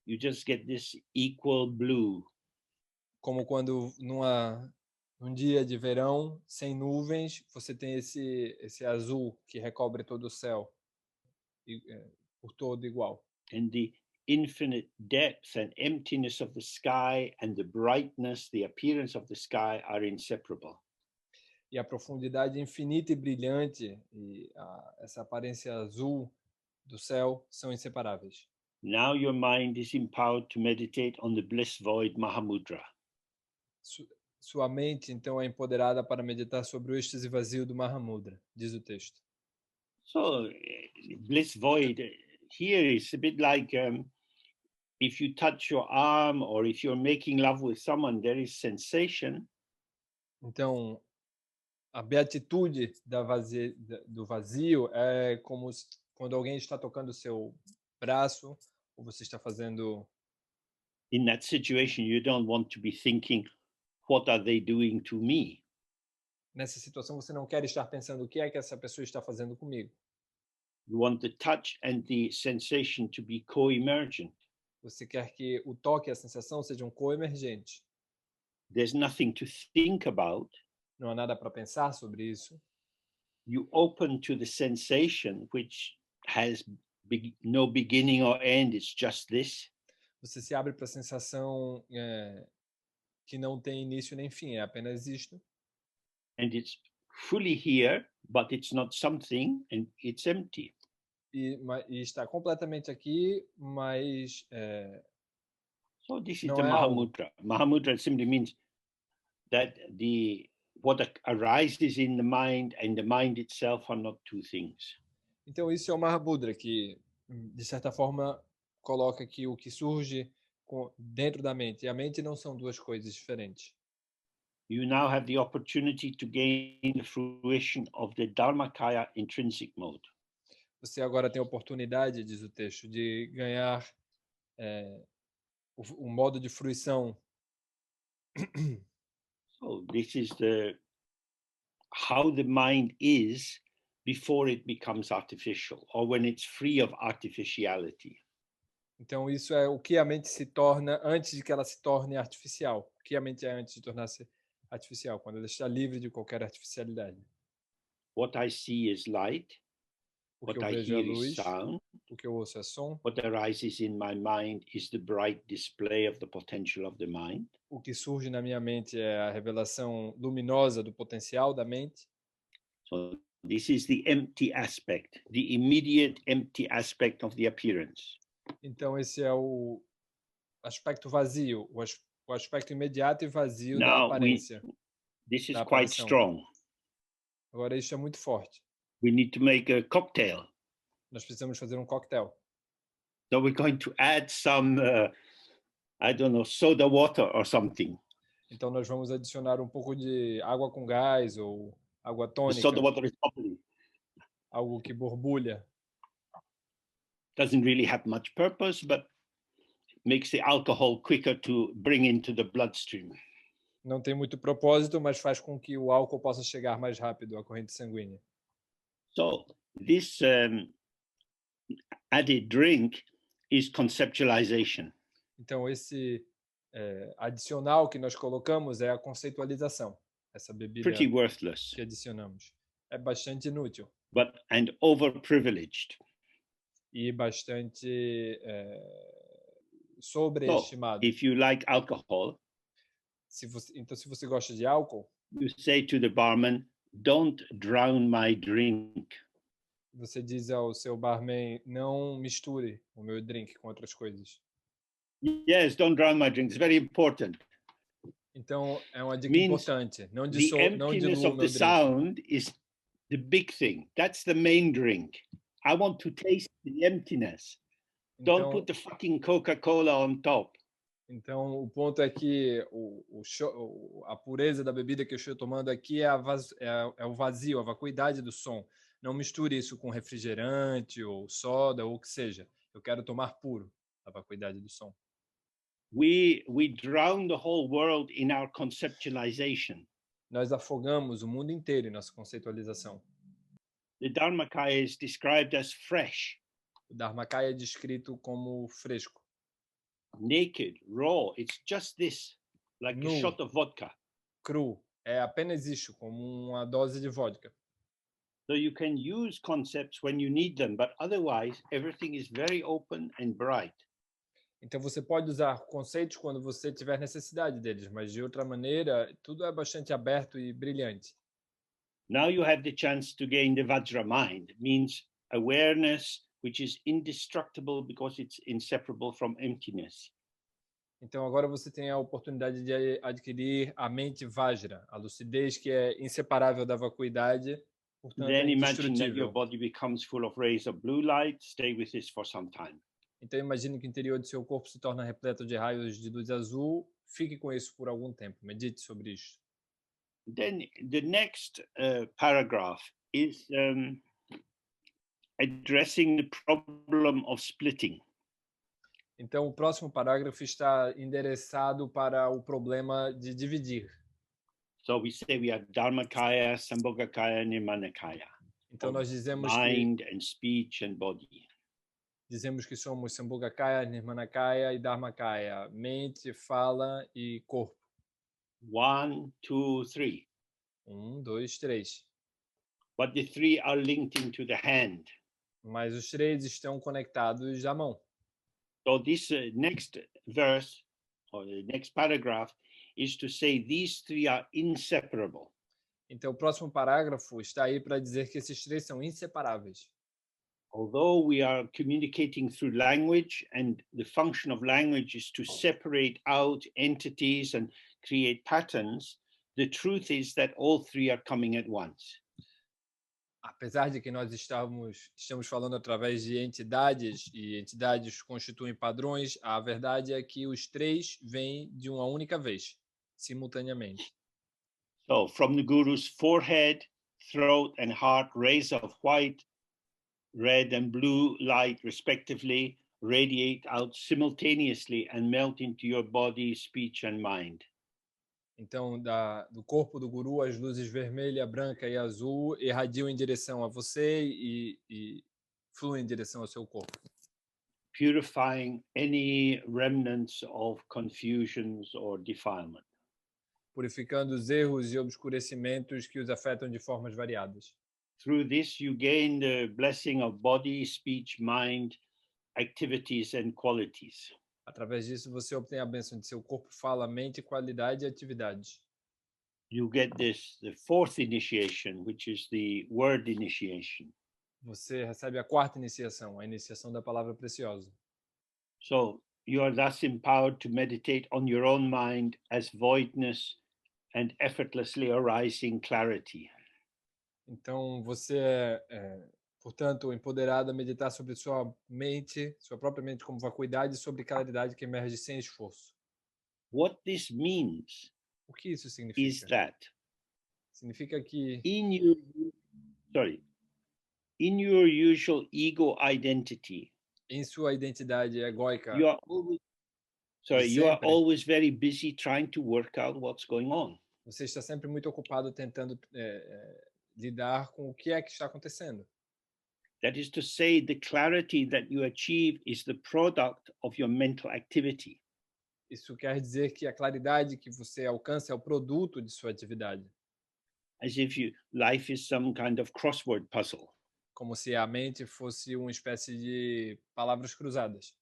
you just get this equal blue. Como quando num dia de verão, sem nuvens, você tem esse azul que recobre todo o céu, por todo igual. And the infinite depth and emptiness of the sky and the brightness, the appearance of the sky are inseparable. E a profundidade infinita e brilhante e essa aparência azul do céu são inseparáveis. Now your mind is empowered to meditate on the bliss void Mahamudra. Sua mente, então, é empoderada para meditar sobre o êxtase vazio do Mahamudra, diz o texto. So, bliss void here is a bit like if you touch your arm or if you're making love with someone, there is sensation. Então, a beatitude do vazio é como quando alguém está tocando o seu braço ou você está fazendo... In that situation, you don't want to be thinking, what are they doing to me? Nessa situação, você não quer estar pensando o que é que essa pessoa está fazendo comigo. You want the touch and the sensation to be co-emergent. Você quer que o toque e a sensação sejam co-emergentes. There's nothing to think about. Não há nada para pensar sobre isso. You open to the sensation, which has no beginning or end, it's just this. Você se abre para a sensação que não tem início nem fim, é apenas isto. And it's fully here, but it's not something, and it's empty. E está completamente aqui, mas So this is não the é algo. Mahamudra. Mahamudra simply means that what arises in the mind and the mind itself are not two things. Então isso é o Mahamudra, que de certa forma coloca que o que surge dentro da mente e a mente não são duas coisas diferentes. you now have the opportunity to gain the fruition of the Dharmakaya intrinsic mode. Você agora tem a oportunidade, diz o texto, de ganhar o modo de fruição. So this is how the mind is before it becomes artificial, or when it's free of artificiality. Então, isso é o que a mente se torna antes de que ela se torne artificial. O que a mente é antes de tornar-se artificial, quando ela está livre de qualquer artificialidade. What I see is light. O que What eu I vejo é hear is luz, sound. o que eu ouço é som. What arises in my mind is the bright display of the potential of the mind. O que surge na minha mente é a revelação luminosa do potencial da mente. So this is the empty aspect, the immediate empty aspect of the appearance. Então, esse é o aspecto vazio, o aspecto imediato e vazio da Now, aparência. this is da quite aparição. strong. Agora, isso é muito forte. We need to make a cocktail. Nós precisamos fazer um coquetel. So we're going to add some, I don't know, soda water or something. Então, nós vamos adicionar um pouco de água com gás ou água The tônica, soda water is bubbly. algo que borbulha. Doesn't really have much purpose, but makes the alcohol quicker to bring into the bloodstream. Não tem muito propósito, mas faz com que o álcool possa chegar mais rápido à corrente sanguínea. So this added drink is conceptualization. Então, esse adicional que nós colocamos é a conceitualização. Essa bebida Pretty worthless, que adicionamos. É bastante inútil and overprivileged. e bastante sobreestimado. So, if you like alcohol, Então, se você gosta de álcool, you say to the barman, "Don't drown my drink." você diz ao seu barman, não misture o meu drink com outras coisas. Yes, don't drown my drink. It's very important. Então, é uma dica Means importante. Não The dilua emptiness o of meu the drink. sound is the big thing. That's the main drink. I want to taste the emptiness. Don't Então, put the fucking Coca-Cola on top. então, o ponto é que a pureza da bebida que eu estou tomando aqui é o vazio, a vacuidade do som. Não misture isso com refrigerante ou soda ou o que seja. Eu quero tomar puro a vacuidade do som. We drown the whole world in our conceptualization. Nós afogamos o mundo inteiro em nossa conceitualização. The Dharmakaya is described as fresh, O Dharmakaya é descrito como fresco, naked, raw. It's just this, like Nu. a shot of vodka. cru. É apenas isso, como uma dose de vodka. So you can use concepts when you need them, but otherwise everything is very open and bright. Então, você pode usar conceitos quando você tiver necessidade deles, mas de outra maneira, tudo é bastante aberto e brilhante. Now you have the chance to gain the Vajra mind, means awareness which is indestructible because it's inseparable from emptiness. Então, agora você tem a oportunidade de adquirir a mente Vajra, a lucidez que é inseparável da vacuidade, portanto é Then imagine that your indestrutível. body becomes full of rays of blue light. Stay with this for some time. Então, imagine que o interior do seu corpo se torna repleto de raios de luz azul. Fique com isso por algum tempo. Medite sobre isso. Then the next paragraph is addressing the problem of splitting. Então, o próximo parágrafo está endereçado para o problema de dividir. So we say we have Dharmakaya, Sambhogakaya, Nirmanakaya. Então, nós dizemos mind and speech and body. que somos Sambhogakaya, Nirmanakaya e Dharmakaya. Mente, fala e corpo. 1, 2, 3. 1, 2, 3. But the three are linked into the hand. Mas os três estão conectados à mão. So this next verse or the next paragraph is to say these three are inseparable. Então, o próximo parágrafo está aí para dizer que esses três são inseparáveis. Although we are communicating through language and the function of language is to separate out entities and create patterns, the truth is that all three are coming at once. Apesar de que nós estamos falando através de entidades e entidades constituem padrões, a verdade é que os três vêm de uma única vez, simultaneamente. So from the guru's forehead, throat, and heart, rays of white, red, and blue light, respectively, radiate out simultaneously and melt into your body, speech, and mind. Então, do corpo do guru, as luzes vermelha, branca e azul irradiam em direção a você e fluem em direção ao seu corpo, Purifying any remnants of confusions or defilement. purificando os erros e obscurecimentos que os afetam de formas variadas. Through this, you gain the blessing of body, speech, mind, activities, and qualities. Através disso, você obtém a bênção de seu corpo, fala, mente, qualidade e atividades. You get the fourth initiation, which is the word initiation. Você recebe a quarta iniciação, a iniciação da palavra preciosa. So you are thus empowered to meditate on your own mind as voidness and effortlessly arising clarity. Então, você portanto, empoderado a meditar sobre sua mente, sua própria mente como vacuidade e sobre claridade que emerge sem esforço. What this means O que isso is significa? that Significa que in your usual ego identity, em sua identidade egóica, you are always very busy trying to work out what's going on. você está sempre muito ocupado tentando lidar com o que é que está acontecendo. That is to say, the clarity that you achieve is the product of your mental activity. Isso quer dizer que a claridade que você alcança é o produto de sua atividade. As if life is some kind of crossword puzzle. Como se a mente fosse uma espécie de palavras cruzadas.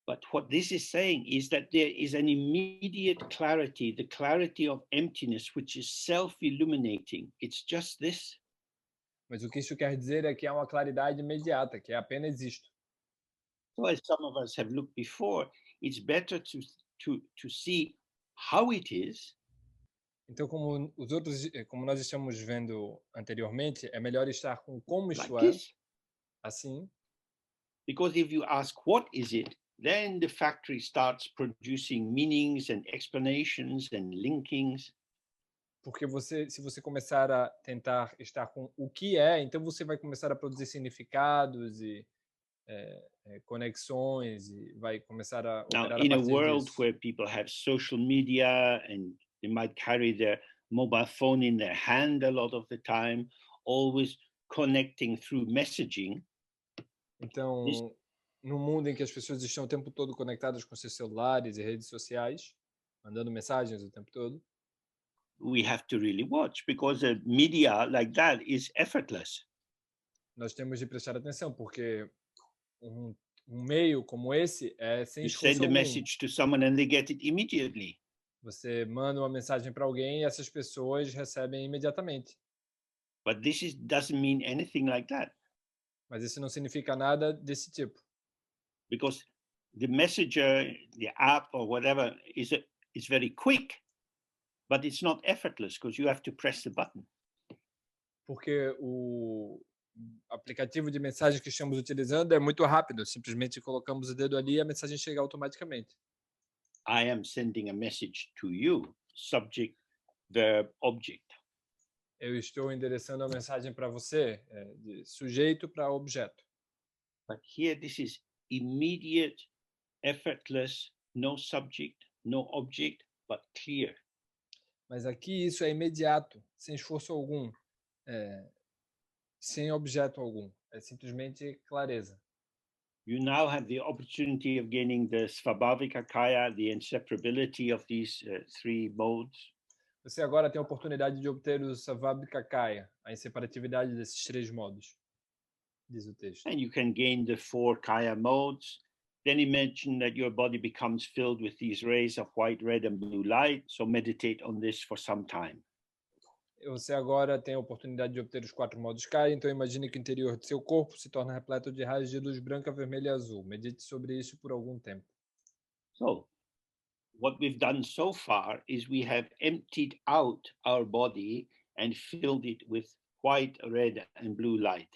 But what this is saying is that there is an immediate clarity, the clarity of emptiness, which is self-illuminating. It's just this. Mas o que isso quer dizer é que há uma claridade imediata, que é apenas isto. So as some of us have looked before, it's better to see how it is. Então, como nós estamos vendo anteriormente, é melhor estar com como isto Like é, this. assim, Because if you ask what is it, then the factory starts producing meanings and explanations and linkings. porque se você começar a tentar estar com o que é, então você vai começar a produzir significados e conexões e vai começar a Now, operar a in a partir world disso. where people have social media and they might carry their mobile phone in their hand a lot of the time, always connecting through messaging. Então, no mundo em que as pessoas estão o tempo todo conectadas com seus celulares e redes sociais, mandando mensagens o tempo todo, We have to really watch because a media like that is effortless. nós temos de prestar atenção, porque um meio como esse é sem You esforço send a algum. message to someone and they get it immediately. Você manda uma mensagem para alguém e essas pessoas recebem imediatamente. But doesn't mean anything like that. Mas isso não significa nada desse tipo. Because the messenger, the app or whatever is very quick, but it's not effortless because you have to press the button. Porque o aplicativo de mensagem que estamos utilizando é muito rápido. Simplesmente colocamos o dedo ali e a mensagem chega automaticamente. I am sending a message to you, subject, verb, object. Eu estou endereçando a mensagem para você, de sujeito para objeto. But here this is immediate, effortless, no subject, no object, but clear. Mas aqui isso é imediato, sem esforço algum, sem objeto algum. É simplesmente clareza. You now have the opportunity of gaining the Svabhavikakaya, the inseparability of these three modes. Você agora tem a oportunidade de obter o Svabhavikakaya, a inseparatividade desses três modos, diz o texto. And you can gain the four Kaya modes. Then imagine that your body becomes filled with these rays of white, red, and blue light. So meditate on this for some time. Você agora tem a oportunidade de obter os quatro modos Kaya, então imagine que o interior de seu corpo se torna repleto de raios de luz branca, vermelha e azul. Medite sobre isso por algum tempo. So what we've done so far is we have emptied out our body and filled it with white, red, and blue light.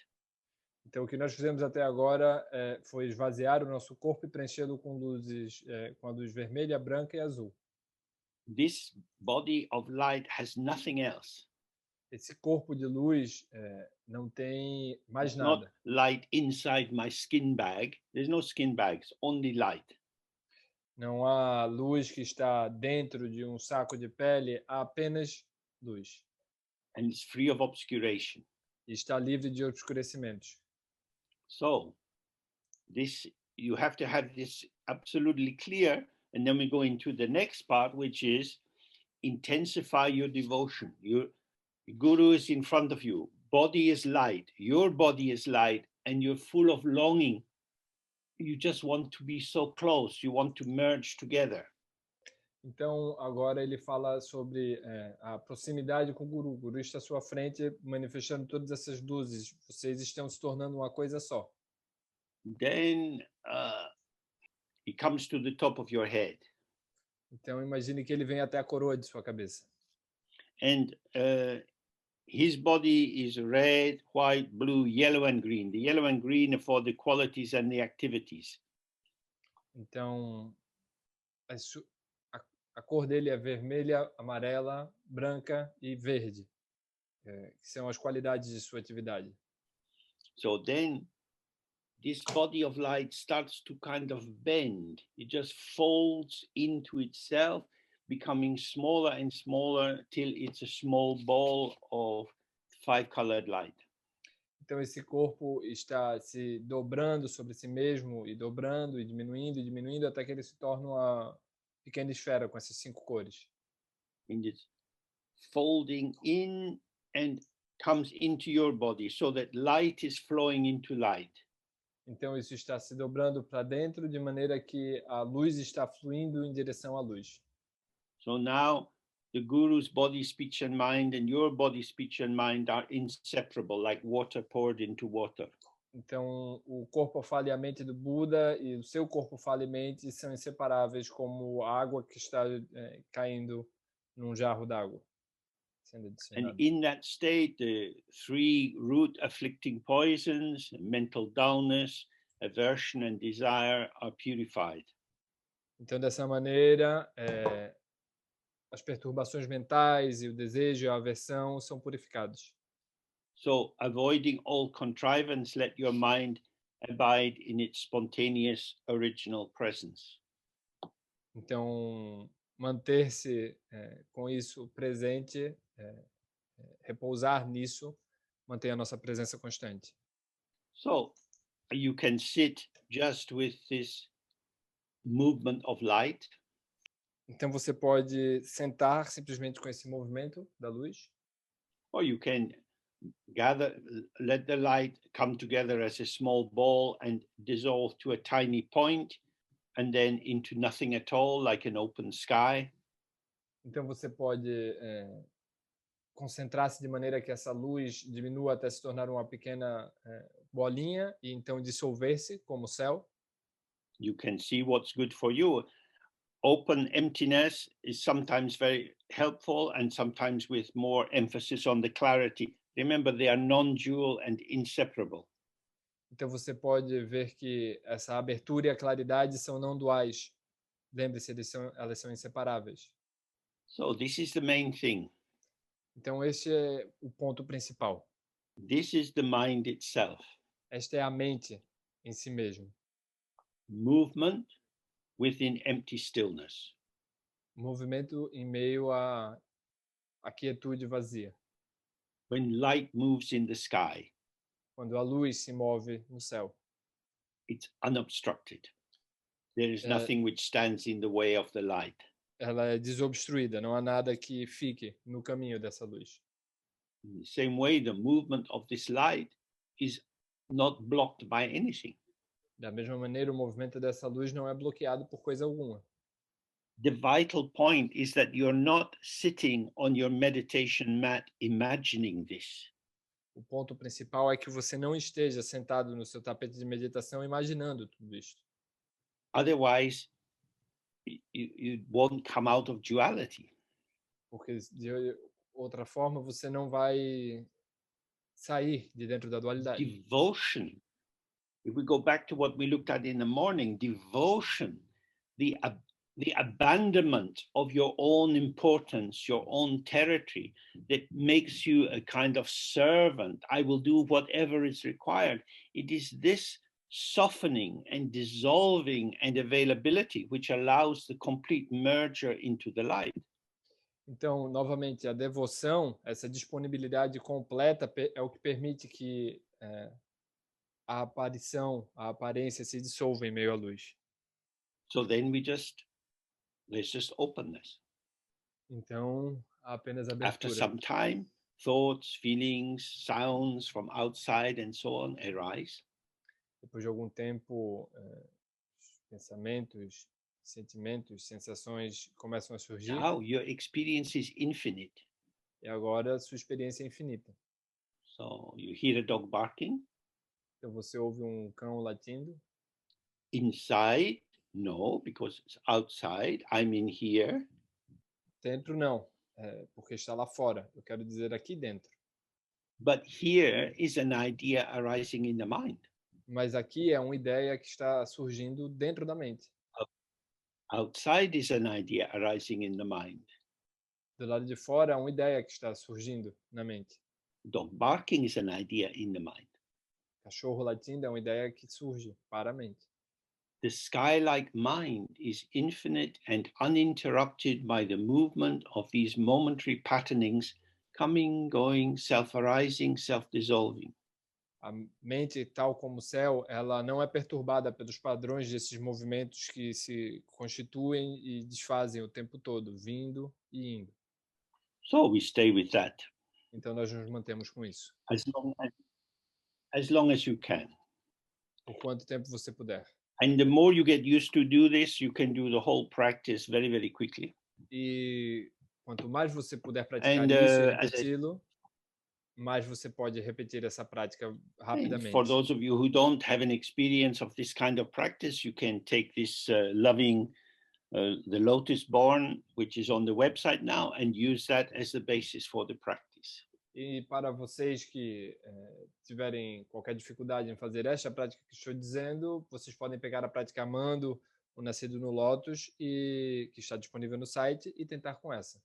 Então, o que nós fizemos até agora foi esvaziar o nosso corpo e preenchê-lo com luzes, com a luz vermelha, branca e azul. this body of light has nothing else. Esse corpo de luz não tem mais It's not nada. light inside my skin bag. There's no skin bags, only light. Não há luz que está dentro de um saco de pele, há apenas luz. And it's free of obscuration. E está livre de obscurecimentos. So this, you have to have this absolutely clear. And then we go into the next part, which is intensify your devotion. Your guru is in front of you. Body is light. Your body is light. And you're full of longing. You just want to be so close. You want to merge together. Então, agora ele fala sobre a proximidade com o Guru. O Guru está à sua frente, manifestando todas essas luzes. Vocês estão se tornando uma coisa só. Then he comes to the top of your head. Então, imagine que ele vem até a coroa de sua cabeça. And his body is red, white, blue, yellow, and green. The yellow and green are for the qualities and the activities. Então, a cor dele é vermelha, amarela, branca e verde, que são as qualidades de sua atividade. So then this body of light starts to kind of bend. It just folds into itself, becoming smaller and smaller till it's a small ball of 5-colored light. Então esse corpo está se dobrando sobre si mesmo e dobrando e diminuindo até que ele se torna uma pequena esfera com essas 5 cores. And it's folding in and comes into your body so that light is flowing into light. Então isso está se dobrando para dentro de maneira que a luz está fluindo em direção à luz. So now the guru's body, speech and mind and your body, speech and mind are inseparable, like water poured into water. Então o corpo, a fala e a mente do Buda e o seu corpo, fala e mente são inseparáveis como a água que está caindo num jarro d'água. And in that state, the 3 root afflicting poisons, mental dullness, aversion and desire are purified. Então, dessa maneira, as perturbações mentais e o desejo e a aversão são purificados. So, avoiding all contrivance, let your mind abide in its spontaneous original presence. Então, manter-se com isso presente, repousar nisso, manter a nossa presença constante. So, you can sit just with this movement of light. Então, você pode sentar simplesmente com esse movimento da luz. Or you can let the light come together as a small ball and dissolve to a tiny point and then into nothing at all, like an open sky. Então você pode concentrar-se de maneira que essa luz diminua até se tornar uma pequena bolinha e então dissolver-se como o céu. You can see what's good for you. Open emptiness is sometimes very helpful and sometimes with more emphasis on the clarity. Remember, they are non-dual and inseparable. Então você pode ver que essa abertura e a claridade são não duais. Lembre-se, elas são inseparáveis. So this is the main thing. Então este é o ponto principal. This is the mind itself. Esta é a mente em si mesmo. Movement within empty stillness. Movimento em meio à quietude vazia. When light moves in the sky, quando a luz se move no céu, it's unobstructed. There is nothing which stands in the way of the light. Ela é desobstruída, não há nada que fique no caminho dessa luz. In the same way, the movement of this light is not blocked by anything. Da mesma maneira, o movimento dessa luz não é bloqueado por coisa alguma. The vital point is that you're not sitting on your meditation mat imagining this. O ponto principal é que você não esteja sentado no seu tapete de meditação imaginando tudo isto. Otherwise, you won't come out of duality. Porque de outra forma você não vai sair de dentro da dualidade. Devotion. If we go back to what we looked at in the morning, devotion, the the abandonment of your own importance, your own territory, that makes you a kind of servant. I will do whatever is required. It is this softening and dissolving and availability which allows the complete merger into the light. Então, novamente, a devoção, essa disponibilidade completa é o que permite que a aparição, a aparência se dissolva em meio à luz. So then there's just openness. Então, há apenas After abertura. some time, thoughts, feelings, sounds from outside and so on arise. Depois de algum tempo, pensamentos, sentimentos, sensações começam a surgir. Now your experience is infinite. E agora sua experiência é infinita. So you hear a dog barking. Então você ouve um cão latindo. Inside, no, because it's outside. I'm in here. Dentro não, porque está lá fora. Eu quero dizer aqui dentro. But here is an idea arising in the mind. Mas aqui é uma ideia que está surgindo dentro da mente. Outside is an idea arising in the mind. Do lado de fora é uma ideia que está surgindo na mente. Dog barking is an idea in the mind. Cachorro latindo é uma ideia que surge para a mente. The sky-like mind is infinite and uninterrupted by the movement of these momentary patternings, coming, going, self-arising, self-dissolving. A mente, tal como o céu, ela não é perturbada pelos padrões desses movimentos que se constituem e desfazem o tempo todo, vindo e indo. So we stay with that. Então nós nos mantemos com isso. As long as you can. Por quanto tempo você puder. And the more you get used to do this, you can do the whole practice very, very quickly. E quanto mais você puder praticar isso e repeti-lo, mais você pode repetir essa prática rapidamente. For those of you who don't have an experience of this kind of practice, you can take this loving the lotus born, which is on the website now, and use that as the basis for the practice. E para vocês que tiverem qualquer dificuldade em fazer esta prática que estou dizendo, vocês podem pegar a prática amando o nascido no lótus e que está disponível no site e tentar com essa.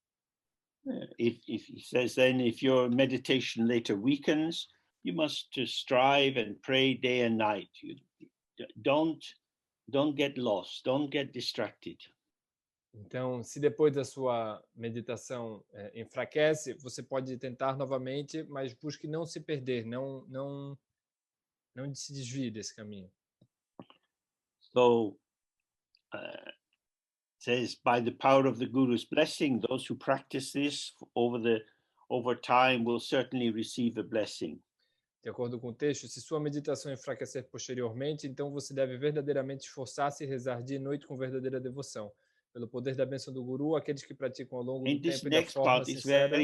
If it says then if your meditation later weakens, you must strive and pray day and night. You don't get lost, don't get distracted. Então, se depois da sua meditação enfraquece, você pode tentar novamente, mas busque não se perder, não se desvie desse caminho. So, says by the power of the Guru's blessing, those who practice this over time will certainly receive a blessing. De acordo com o texto, se sua meditação enfraquecer posteriormente, então você deve verdadeiramente esforçar-se e rezar dia e noite com verdadeira devoção. Pelo poder da bênção do Guru, aqueles que praticam ao longo do tempo e da forma sincera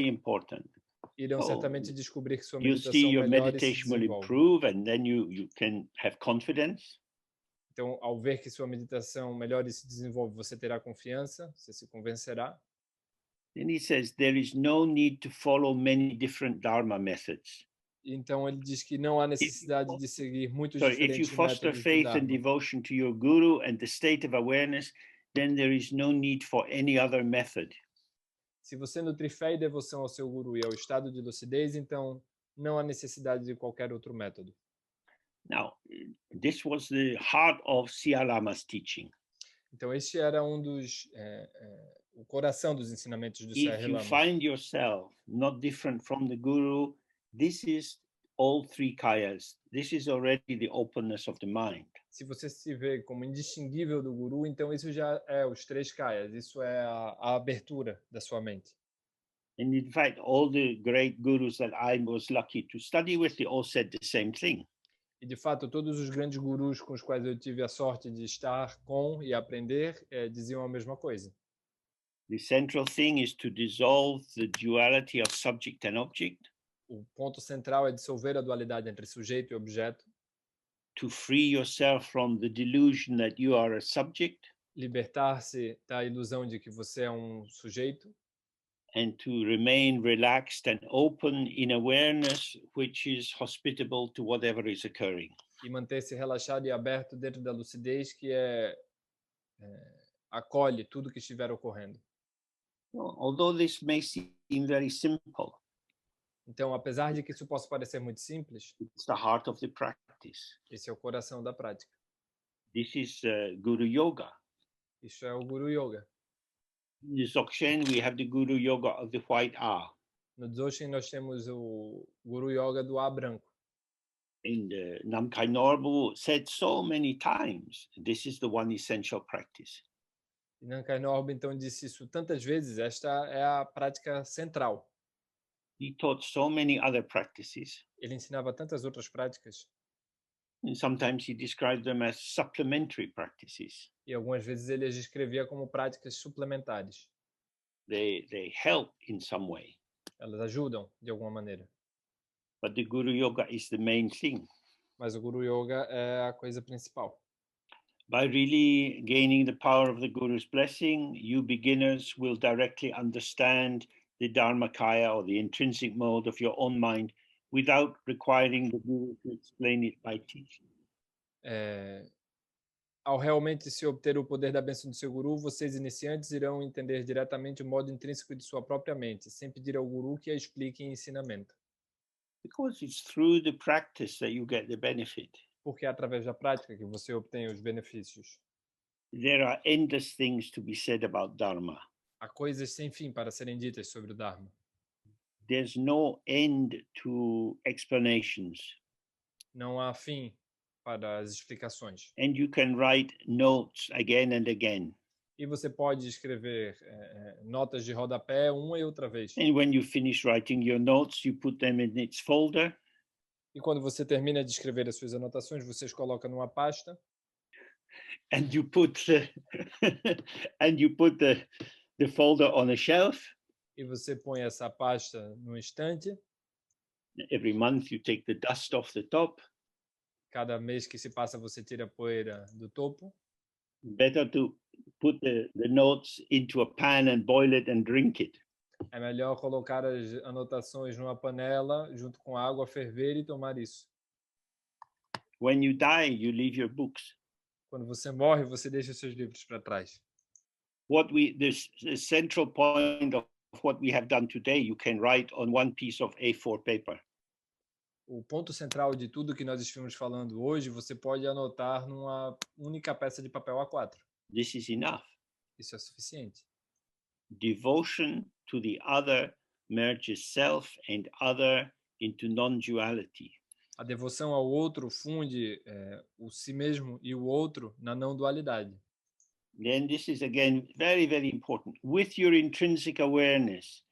irão certamente descobrir que sua meditação melhora e se desenvolve. And then you can have confidence. Então, ao ver que sua meditação melhora e se desenvolve, você terá confiança, você se convencerá. Then he says there is no need to follow many different Dharma methods. Então ele diz que não há necessidade de seguir muitos diferentes métodos if you foster faith and devotion to your Guru and the state of awareness, then there is no need for any other method. Se você nutrir fé e devoção ao seu Guru e ao estado de lucidez, então não há necessidade de qualquer outro método. Now, this was the heart of Siya Lama's teaching. Então este era o coração dos ensinamentos do Siya Lama. If you find yourself not different from the Guru, this is all three kayas. This is already the openness of the mind. Se você se vê como indistinguível do Guru, então isso já é os três kayas. Isso é a abertura da sua mente. And in fact, all the great gurus that I was lucky to study with, they all said the same thing. E de fato, todos os grandes gurus com os quais eu tive a sorte de estar com e aprender diziam a mesma coisa. The central thing is to dissolve the duality of subject and object. O ponto central é dissolver a dualidade entre sujeito e objeto. To free yourself from the delusion that you are a subject. Libertar-se da ilusão de que você é um sujeito. And to remain relaxed and open in awareness, which is hospitable to whatever is occurring. E manter-se relaxado e aberto dentro da lucidez, que é acolhe tudo que estiver ocorrendo. Although this may seem very simple, Então, apesar de que isso possa parecer muito simples, it's the heart of the practice. esse é o coração da prática. This is Guru Yoga. Isso é o Guru Yoga. In the Dzogchen, we have the Guru Yoga of the white A. No Dzogchen nós temos o Guru Yoga do A branco. And Namkhai Norbu said so many times, this is the one essential practice. E Namkhai Norbu então disse isso tantas vezes, esta é a prática central. He taught so many other practices. Ele ensinava tantas outras práticas. And sometimes he described them as supplementary practices. E algumas vezes ele as descrevia como práticas suplementares. They help in some way. Elas ajudam de alguma maneira. But the Guru Yoga is the main thing. Mas o Guru Yoga é a coisa principal. By really gaining the power of the Guru's blessing, you beginners will directly understand the Dharmakaya or the intrinsic mode of your own mind without requiring the Guru to explain it by teaching. Ao realmente se obter o poder da bênção do seu Guru, vocês iniciantes irão entender diretamente o modo intrínseco de sua própria mente, sem pedir ao Guru que a explique em ensinamento. Because it's through the practice that you get the benefit. Porque é através da prática que você obtém os benefícios. There are endless things to be said about Dharma. Há coisas sem fim para serem ditas sobre o Dharma. There's no end to explanations. Não há fim para as explicações. And you can write notes again and again. E você pode escrever notas de rodapé uma e outra vez. And when you finish writing your notes, you put them in its folder. E quando você termina de escrever as suas anotações, você as coloca numa pasta. And you put the folder on a shelf. E você põe essa pasta no estante. Every month you take the dust off the top. Cada mês que se passa você tira a poeira do topo. Better to put the notes into a pan and boil it and drink it. É melhor colocar as anotações numa panela junto com água, ferver e tomar isso. When you die, you leave your books. Quando você morre, você deixa os seus livros para trás. The central point of what we have done today, you can write on one piece of A4 paper. O ponto central de tudo que nós estivemos falando hoje, você pode anotar numa única peça de papel A4. This is enough. Isso é suficiente. Devotion to the other merges self and other into non-duality. A devoção ao outro funde o si mesmo e o outro na não dualidade. Then this is again very, very important. With your intrinsic awareness,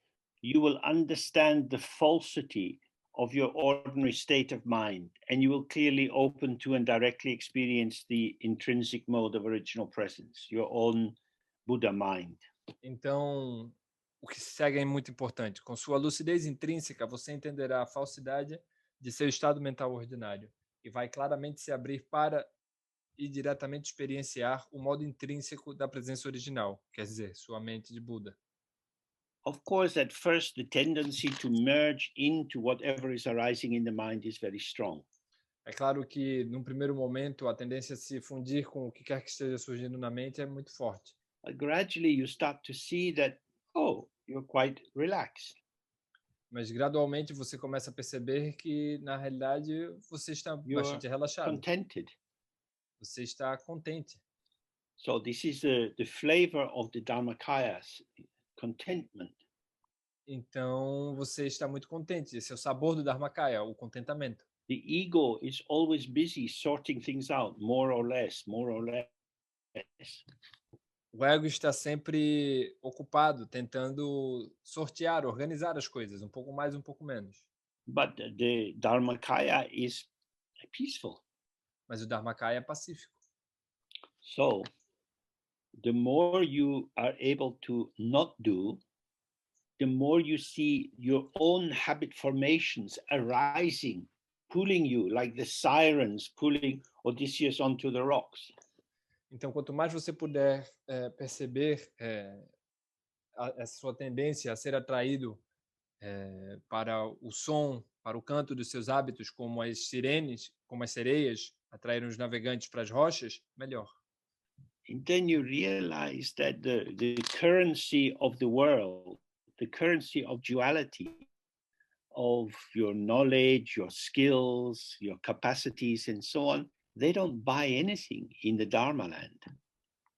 you will understand the falsity of your ordinary state of mind, and you will clearly open to and directly experience the intrinsic mode of original presence, your own Buddha mind. Então, o que segue é muito importante. Com sua lucidez intrínseca, você entenderá a falsidade de seu estado mental ordinário e vai claramente se abrir para e diretamente experienciar o modo intrínseco da presença original, quer dizer, sua mente de Buda. Of course, at first, the tendency to merge into whatever is arising in the mind is very strong. É claro que, num primeiro momento, a tendência a se fundir com o que quer que esteja surgindo na mente é muito forte. But gradually, you start to see that, oh, you're quite relaxed. Mas, gradualmente, você começa a perceber que, na realidade, você está bastante relaxado. Contented. Você está contente. So this is the flavor of the Dharmakaya, contentment. Então, você está muito contente. Esse é o sabor do Dharmakaya, o contentamento. The ego is always busy sorting things out, more or less, more or less. O ego está sempre ocupado, tentando sortear, organizar as coisas, um pouco mais, um pouco menos. But the Dharmakaya is peaceful. Mas o Dharmakaya é pacífico. So, the more you are able to not do, the more you see your own habit formations arising, pulling you like the sirens pulling Odysseus onto the rocks. Então, quanto mais você puder perceber a sua tendência a ser atraído para o som, para o canto dos seus hábitos, como as sirenes, como as sereias, atraíram os navegantes para as rochas, melhor. And then you realize that the currency of the world, the currency of duality, of your knowledge, your skills, your capacities, and so on, they don't buy anything in the Dharma land.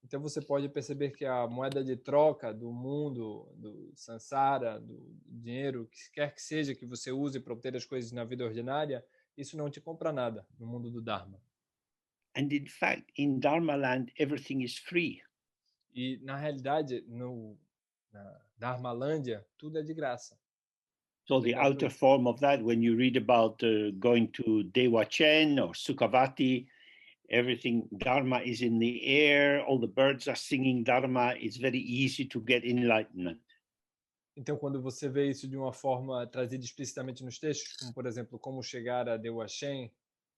Então você pode perceber que a moeda de troca do mundo, do samsara, do dinheiro, que quer que seja que você use para obter as coisas na vida ordinária, isso não te compra nada no mundo do Dharma. And in fact, in Dharma land, everything is free. E na realidade, na Dharmalândia, tudo é de graça. So the outer form of that, when you read about going to Dzogchen or Sukhavati, everything Dharma is in the air, all the birds are singing Dharma, it's very easy to get enlightenment. Então, quando você vê isso de uma forma trazida explicitamente nos textos, como, por exemplo, como chegar a Dzogchen,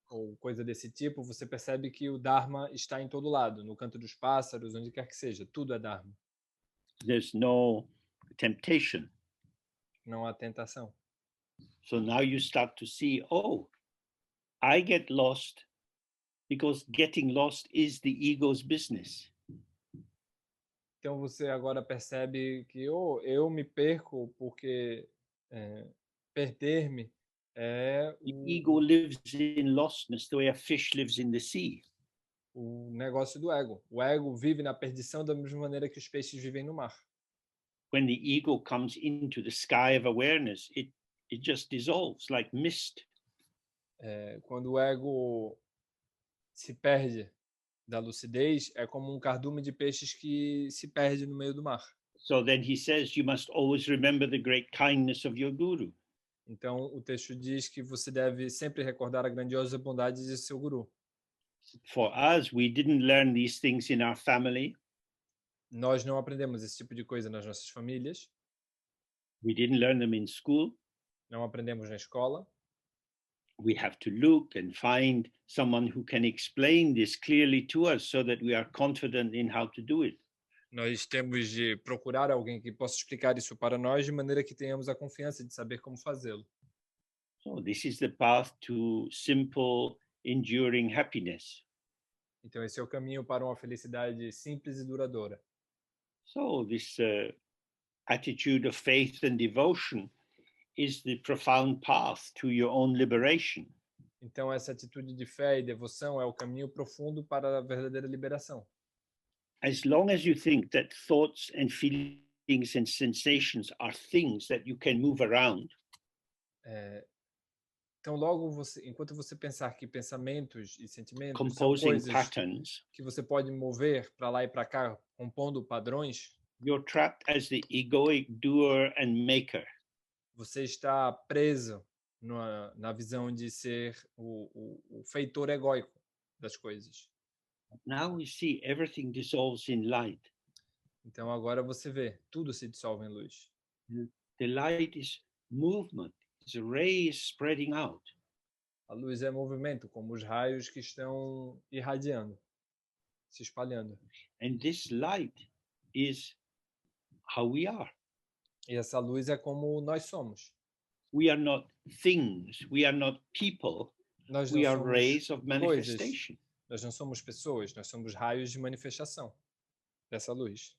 ou coisa desse tipo, você percebe que o Dharma está em todo lado, no canto dos pássaros, onde quer que seja, tudo é Dharma. There's no temptation. Não há tentação. So now you start to see, oh, I get lost because getting lost is the ego's business. Então você agora percebe que eu me perco porque perder-me é The ego lives in lostness the way a fish lives in the sea. o negócio do ego. O ego vive na perdição da mesma maneira que os peixes vivem no mar. When the ego comes into the sky of awareness, it just dissolves like mist. Quando o ego se perde da lucidez, é como um cardume de peixes que se perde no meio do mar. So then he says, you must always remember the great kindness of your guru. Então o texto diz que você deve sempre recordar a grandiosa bondade de seu guru. For us, we didn't learn these things in our family. Nós não aprendemos esse tipo de coisa nas nossas famílias. We didn't learn them in school. Não aprendemos na escola. We have to look and find someone who can explain this clearly to us so that we are confident in how to do it. Nós temos de procurar alguém que possa explicar isso para nós de maneira que tenhamos a confiança de saber como fazê-lo. So this is the path to simple, enduring happiness. Então esse é o caminho para uma felicidade simples e duradoura. So this attitude of faith and devotion is the profound path to your own liberation. Então essa atitude de fé e devoção é o caminho profundo para a verdadeira liberação. As long as you think that thoughts and feelings and sensations are things that you can move around, então logo enquanto você pensar que pensamentos e sentimentos são composing coisas patterns, que você pode mover para lá e para cá, compondo padrões, you're trapped as the egoic doer and maker. você está preso na visão de ser o feitor egóico das coisas. Now we see everything dissolves in light. Então agora você vê, tudo se dissolve em luz. The light is movement, it's rays spreading out. A luz é movimento, como os raios que estão irradiando, se espalhando. And this light is how we are. E essa luz é como nós somos. We are not things, we are not people, Nós não we are somos rays of coisas, manifestation. nós não somos pessoas, nós somos raios de manifestação dessa luz.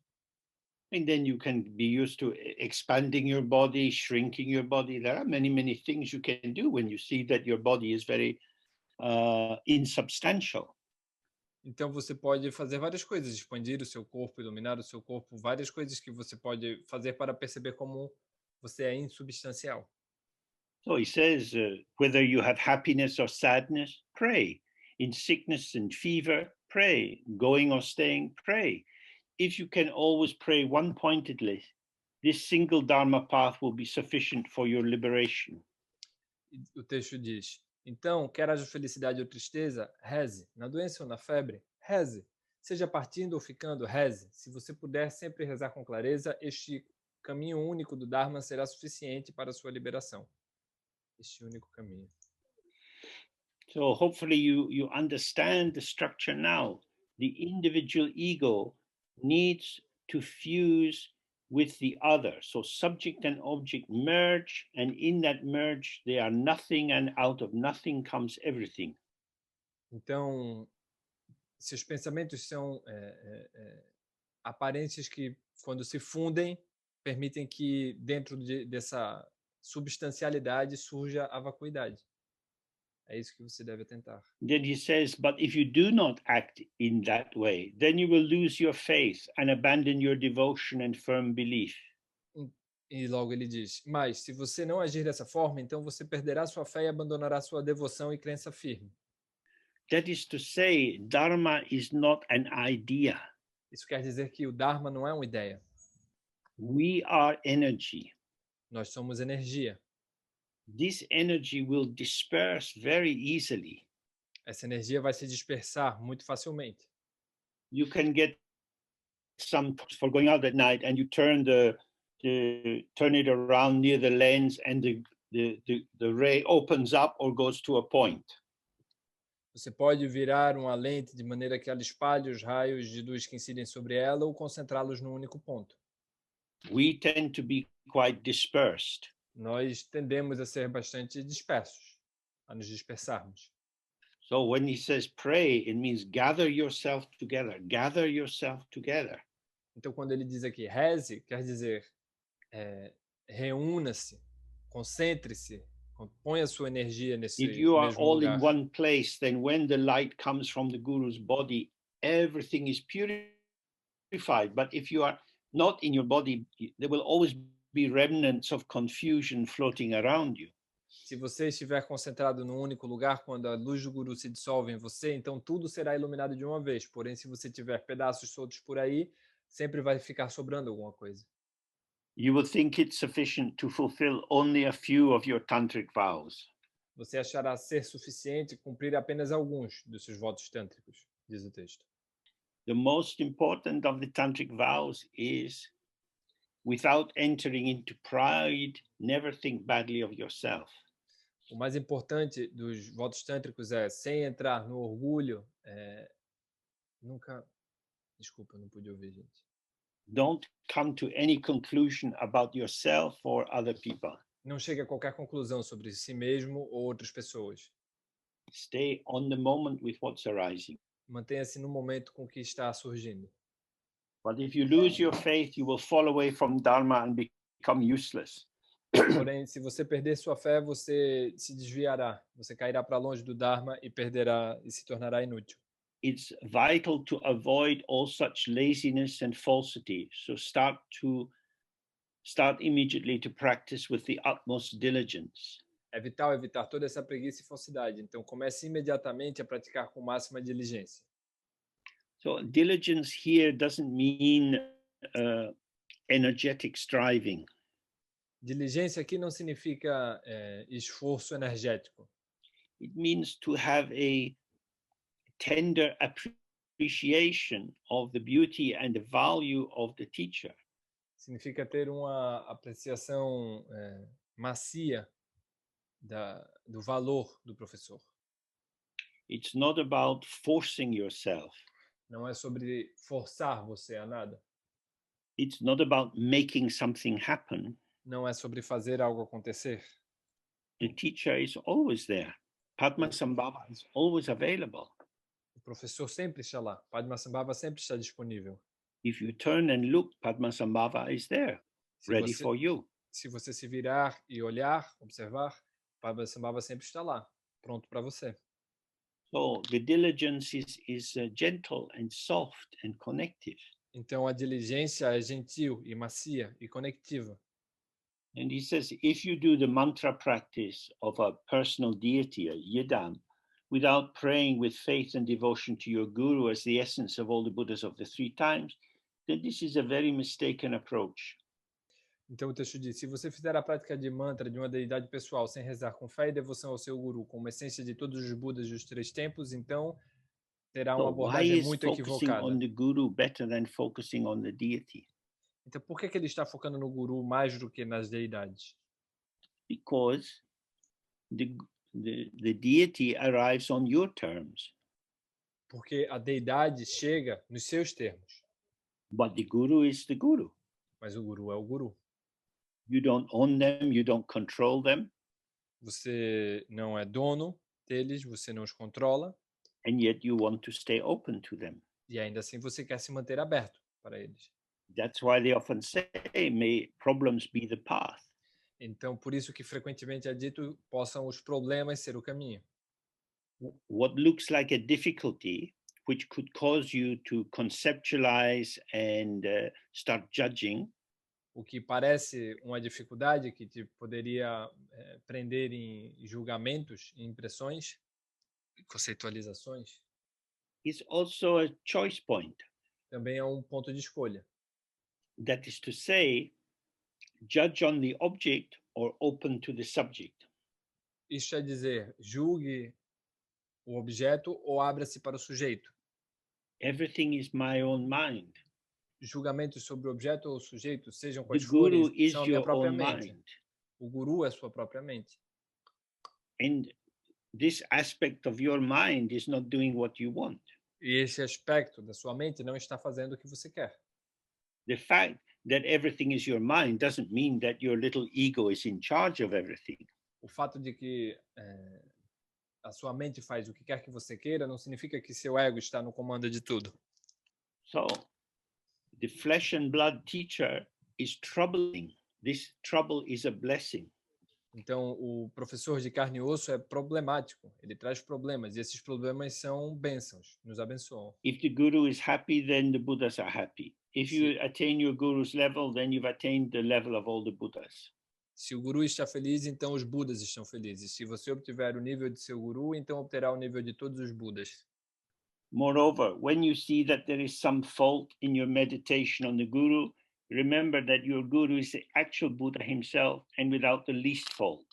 And then you can be used to expanding your body, shrinking your body. There are many, many things you can do when you see that your body is very insubstantial. Então você pode fazer várias coisas, expandir o seu corpo, iluminar o seu corpo, várias coisas que você pode fazer para perceber como você é insubstancial. So he says, whether you have happiness or sadness, pray. In sickness and fever, pray. Going or staying, pray. If you can always pray one-pointedly, this single Dharma path will be sufficient for your liberation. O texto diz, então, quer haja felicidade ou tristeza, reze. Na doença ou na febre, reze. Seja partindo ou ficando, reze. Se você puder sempre rezar com clareza, este caminho único do Dharma será suficiente para a sua liberação. Este único caminho. So hopefully you understand the structure now. The individual ego needs to fuse with the other. So subject and object merge, and in that merge they are nothing, and out of nothing comes everything. Então, seus pensamentos são aparências que, quando se fundem, permitem que dentro dessa substancialidade surja a vacuidade. É isso que você deve tentar. Then he says, but if you do not act in that way, then you will lose your faith and abandon your devotion and firm belief. E logo ele diz, mas se você não agir dessa forma, então você perderá sua fé e abandonará sua devoção e crença firme. That is to say, Dharma is not an idea. Isso quer dizer que o Dharma não é uma ideia. We are energy. Nós somos energia. This energy will disperse very easily. Essa energia vai se dispersar muito facilmente. You can get some for going out at night and you turn turn it around near the lens and the ray opens up or goes to a point. Você pode virar uma lente de maneira que ela espalhe os raios de luz que incidem sobre ela ou concentrá-los num único ponto. We tend to be quite dispersed. Nós tendemos a ser bastante dispersos, a nos dispersarmos. So when he says pray, it means gather yourself together, gather yourself together. Então, quando ele diz aqui reze, quer dizer reúna-se, concentre-se, põe a sua energia nesse If you are mesmo all lugar. in one place, then when the light comes from the guru's body, everything is purified. But if you are not in your body, there will always be remnants of confusion floating around you. Se você estiver concentrado num único lugar, quando a luz do guru se dissolve em você, então tudo será iluminado de uma vez. Porém, se você tiver pedaços soltos por aí, sempre vai ficar sobrando alguma coisa. You will think it sufficient to fulfill only a few of your tantric vows. Você achará ser suficiente cumprir apenas alguns dos seus votos tântricos, diz o texto. The most important of the tantric vows is, without entering into pride, never think badly of yourself. O mais importante dos votos tântricos é, sem entrar no orgulho, nunca... Desculpa, não pude ouvir, gente. Don't come to any conclusion about yourself or other people. Não chegue a qualquer conclusão sobre si mesmo ou outras pessoas. Stay on the moment with what's arising. Mantenha-se no momento com o que está surgindo. But if you lose your faith, you will fall away from Dharma and become useless. Porém, se você perder sua fé, você se desviará. Você cairá para longe do Dharma e perderá e se tornará inútil. It's vital to avoid all such laziness and falsity. So start immediately to practice with the utmost diligence. É vital evitar toda essa preguiça e falsidade. Então, comece imediatamente a praticar com máxima diligência. So diligence here doesn't mean energetic striving. Diligência aqui não significa esforço energético. It means to have a tender appreciation of the beauty and the value of the teacher. Significa ter uma apreciação macia do valor do professor. It's not about forcing yourself. Não é sobre forçar você a nada. It's not about making something happen. Não é sobre fazer algo acontecer. The teacher is always there. Padmasambhava is always available. O professor sempre está lá. Padmasambhava sempre está disponível. If you turn and look, Padmasambhava is there, ready for you. Se você se virar e olhar, observar, Padmasambhava sempre está lá, pronto para você. So the diligence is gentle and soft and connective. Então a diligência é gentil e macia e conectiva. And he says, if you do the mantra practice of a personal deity, a yidam, without praying with faith and devotion to your guru as the essence of all the Buddhas of the three times, then this is a very mistaken approach. Então o texto diz, se você fizer a prática de mantra de uma deidade pessoal sem rezar com fé e devoção ao seu guru, como essência de todos os Budas dos três tempos, então terá uma abordagem muito equivocada. On the guru better than focusing on the deity? Então por que ele está focando no guru mais do que nas deidades? Because the deity arrives on your terms. Porque a deidade chega nos seus termos. But the guru is the guru. Mas o guru é o guru. You don't own them, you don't control them. Você não é dono deles, você não os controla. and yet you want to stay open to them. E ainda assim você quer se manter aberto para eles. That's why they often say, may problems be the path. Então, por isso que frequentemente é dito, possam os problemas ser o caminho. What looks like a difficulty, which could cause you to conceptualize and start judging, O que parece uma dificuldade que te poderia prender em julgamentos, em impressões, conceitualizações, is also a choice point. também é um ponto de escolha. That is to say, judge on the object or open to the subject. Isso é dizer, julgue o objeto ou abra-se para o sujeito. Everything is my own mind. Julgamentos sobre o objeto ou o sujeito, sejam The quais guru forem, is são a minha your própria own mente. mind. O guru é a sua própria mente. And this aspect of your mind is not doing what you want. E esse aspecto da sua mente não está fazendo o que você quer. The fact that everything is your mind doesn't mean that your little ego is in charge of everything. O fato de que a sua mente faz o que quer que você queira não significa que seu ego está no comando de tudo. So, the flesh and blood teacher is troubling. This trouble is a blessing. Então, o professor de carne e osso é problemático. Ele traz problemas e esses problemas são bênçãos, nos abençoam. If the guru is happy, then the Buddhas are happy. If you attain your guru's level, then you've attained the level of all the Buddhas. Se o guru está feliz, então os Budas estão felizes. Se você obtiver o nível de seu guru, então obterá o nível de todos os Budas. Moreover, when you see that there is some fault in your meditation on the guru, remember that your guru is the actual Buddha himself and without the least fault.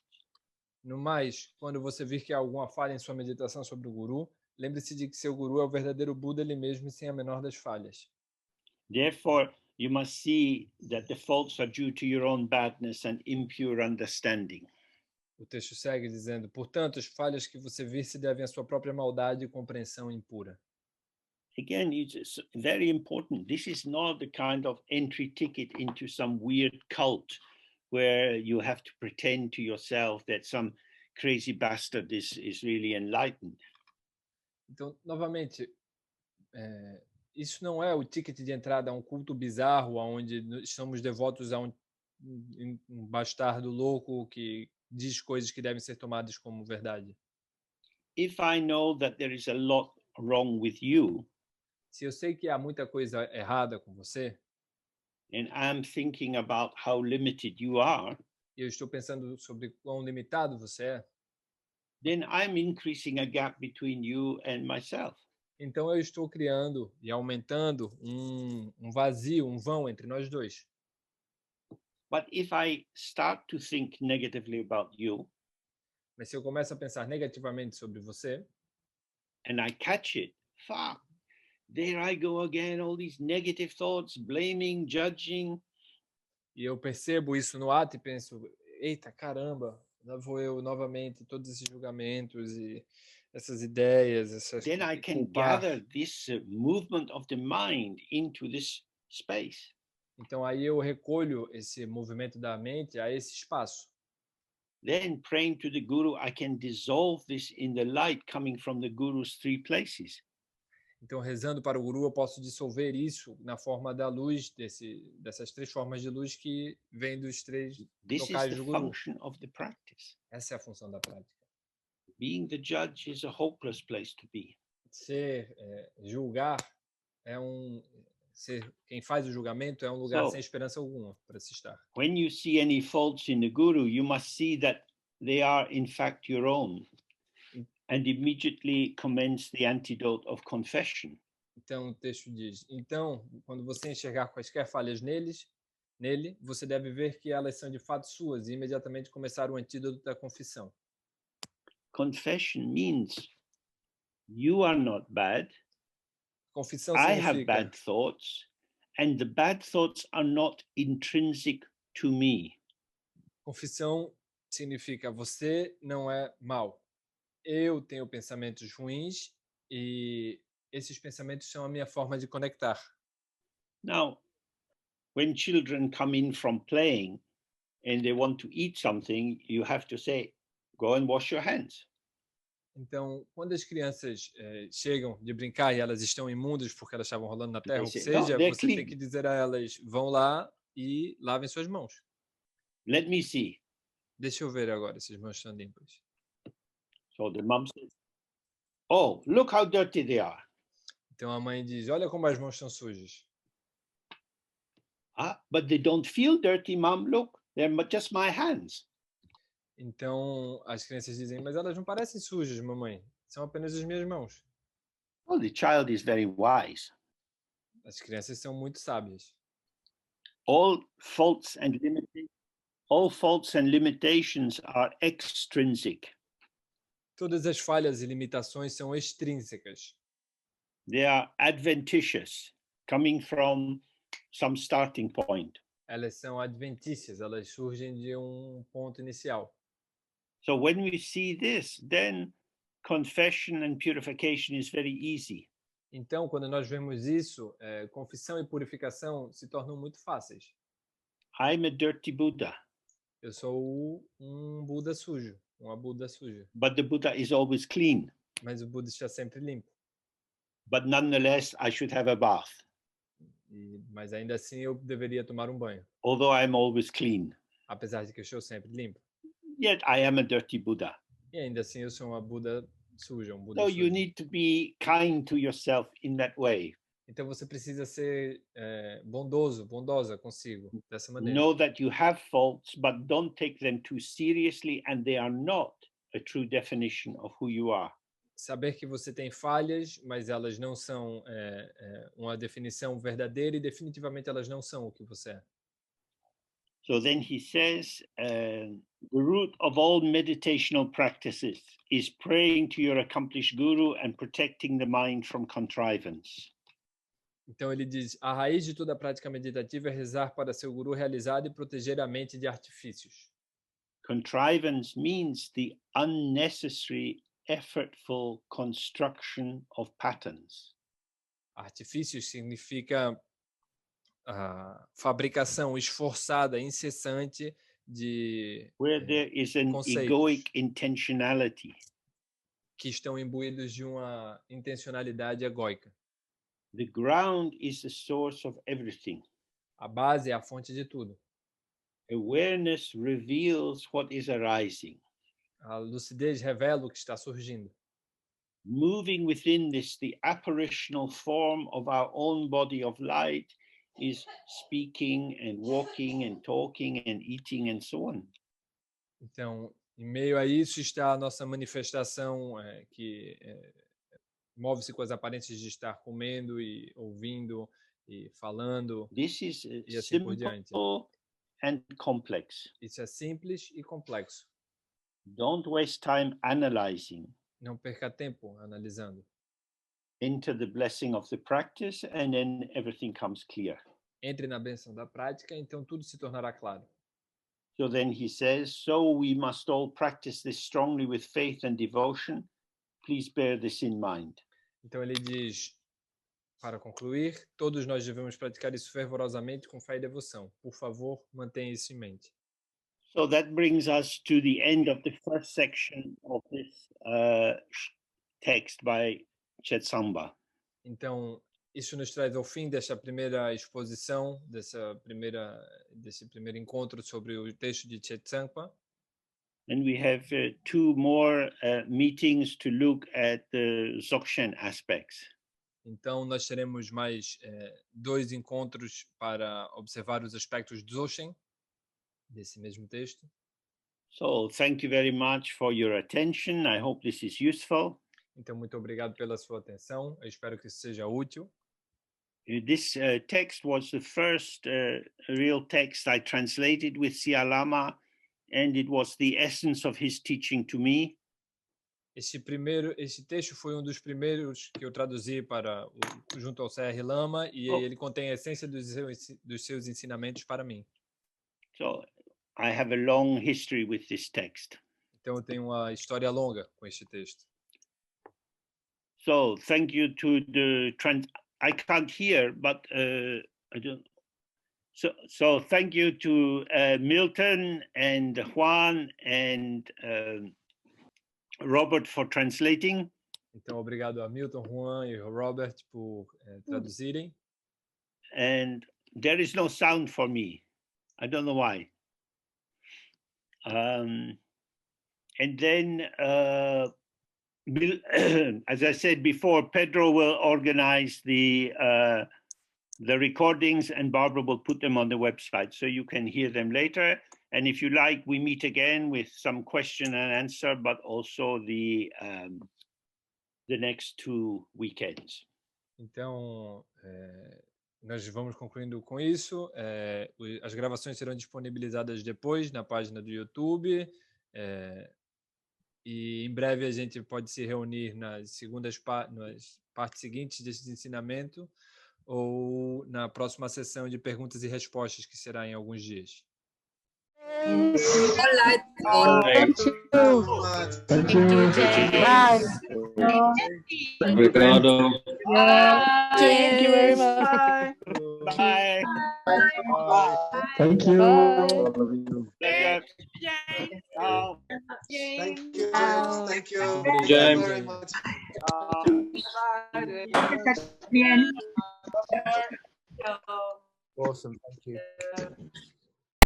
No mais, quando você vir que há alguma falha em sua meditação sobre o guru, lembre-se de que seu guru é o verdadeiro Buda ele mesmo sem a menor das falhas. Therefore, you must see that the faults are due to your own badness and impure understanding. O texto segue dizendo, portanto, as falhas que você vir se devem à sua própria maldade e compreensão impura. Again, it's very important. This is not the kind of entry ticket into some weird cult where you have to pretend to yourself that some crazy bastard is really enlightened. Então, novamente, isso não é o ticket de entrada a um culto bizarro, onde somos devotos a um bastardo louco que diz coisas que devem ser tomadas como verdade. If I know that there is a lot wrong with you, se eu sei que há muita coisa errada com você, and I'm thinking about how limited you are, e eu estou pensando sobre quão limitado você é, then I'm increasing a gap between you and myself. então eu estou criando e aumentando um vazio, um vão entre nós dois. But if I start to think negatively about you, mas se eu começo a pensar negativamente sobre você, and I catch it, fuck, there I go again, all these negative thoughts, blaming, judging. E eu percebo isso no ato e penso, eita, caramba, lá vou eu novamente, todos esses julgamentos e essas ideias, essas Then I can gather this movement of the mind into this space. Então aí eu recolho esse movimento da mente a esse espaço. Then praying to the guru, I can dissolve this in the light coming from the guru's three places. Então, rezando para o guru, eu posso dissolver isso na forma da luz, dessas três formas de luz que vêm dos três locais do guru. Essa é a função da prática. Being the judge is a hopeless place to be. Julgar é quem faz o julgamento é um lugar sem esperança alguma para se estar. When you see any faults in the guru, you must see that they are in fact your own. And immediately commence the antidote of confession. Então o texto diz: então, quando você enxergar quaisquer falhas nele, você deve ver que elas são de fato suas e imediatamente começar o antídoto da confissão. Confession means you are not bad. Confissão I significa have bad thoughts, and the bad thoughts are not intrinsic to me. Confissão significa você não é mau. Eu tenho pensamentos ruins e esses pensamentos são a minha forma de conectar. Now, when children come in from playing and they want to eat something, you have to say, go and wash your hands. Então, quando as crianças chegam de brincar e elas estão imundas porque elas estavam rolando na terra, They ou o que say, no, seja, they're você tem clean. que dizer a elas, vão lá e lavem suas mãos. Let me see. Deixa eu ver agora se as mãos estão limpas. So the mom says, oh, look how dirty they are. Então a mãe diz, olha como as mãos estão sujas. Ah, but they don't feel dirty, mom. Look, they're just my hands. Então as crianças dizem, mas elas não parecem sujas, mamãe. São apenas as minhas mãos. Well, the child is very wise. As crianças são muito sábias. All faults and limitations are extrinsic. Todas as falhas e limitações são extrínsecas. They are adventitious, coming from some starting point. Elas são adventícias, elas surgem de ponto inicial. So when we see this, then confession and purification is very easy. Então, quando nós vemos isso, confissão e purificação se tornam muito fáceis. I'm a dirty Buddha. Eu sou Buda sujo, uma Buda suja. But the Buddha is always clean. Mas o Buda está sempre limpo. But nonetheless, I should have a bath. Mas ainda assim eu deveria tomar um banho. Although I'm always clean. Apesar de que eu estou sempre limpo. Yet I am a dirty Buddha. E ainda assim eu sou uma Buda suja, Buda So sujo. you need to be kind to yourself in that way. Então você precisa ser bondosa consigo, dessa maneira. Know that you have faults, but don't take them too seriously, and they are not a true definition of who you are. Saber que você tem falhas, mas elas não são uma definição verdadeira e definitivamente elas não são o que você é. So then he says, the root of all meditational practices is praying to your accomplished guru and protecting the mind from contrivance. Então ele diz, a raiz de toda a prática meditativa é rezar para seu guru realizado e proteger a mente de artifícios. Contrivance means the unnecessary, effortful construction of patterns. Artifícios significa fabricação esforçada, incessante de where there is an egoic intentionality. Que estão imbuídos de uma intencionalidade egóica. The ground is the source of everything. A base é a fonte de tudo. Awareness reveals what is arising. A lucidez revela o que está surgindo. Moving within this, the apparitional form of our own body of light is speaking and walking and talking and eating and so on. Então, em meio a isso está a nossa manifestação que move-se com as aparências de estar comendo e ouvindo e falando. This is e assim por diante. And complex. Isso é simples e complexo. Don't waste time analyzing. Não perca tempo analisando. Enter the blessing of the practice and then everything comes clear. Entre na bênção da prática, então tudo se tornará claro. So then he says, so we must all practice this strongly with faith and devotion. Please bear this in mind. Então ele diz, para concluir, todos nós devemos praticar isso fervorosamente com fé e devoção. Por favor, mantenha isso em mente. So that brings us to the end of the first section of this text by Chetsangpa. Então, isso nos traz ao fim dessa primeira exposição, desse primeiro encontro sobre o texto de Chetsangpa. And we have two more meetings to look at the Dzogchen aspects. Então, nós teremos mais 2 encontros para observar os aspectos do Dzogchen, desse mesmo texto. So, thank you very much for your attention. I hope this is useful. Então, muito obrigado pela sua atenção. Eu espero que isso seja útil. This text was the first real text I translated with Sia Lama, and it was the essence of his teaching to me. Esse texto foi dos primeiros que eu traduzi junto ao C.R. Lama, e ele contém a essência dos seus ensinamentos para mim. So I have a long history with this text. Então eu tenho uma história longa com este texto. So thank you to the I can't hear, but I don't. So thank you to Milton and Juan and Robert for translating. Então, obrigado a Milton, Juan e Robert por traduzirem. And there is no sound for me. I don't know why. And then, as I said before, Pedro will organize the recordings, and Barbara will put them on the website so you can hear them later. And if you like, we meet again with some question and answer, but also the next 2 weekends. Então, nós vamos concluindo com isso. As gravações serão disponibilizadas depois na página do YouTube. E em breve a gente pode se reunir nas partes seguintes desse ensinamento ou na próxima sessão de perguntas e respostas, que será em alguns dias. Thank you. Bye. Obrigado. Thank you very much. Bye. Bye. Thank you. James. Bien.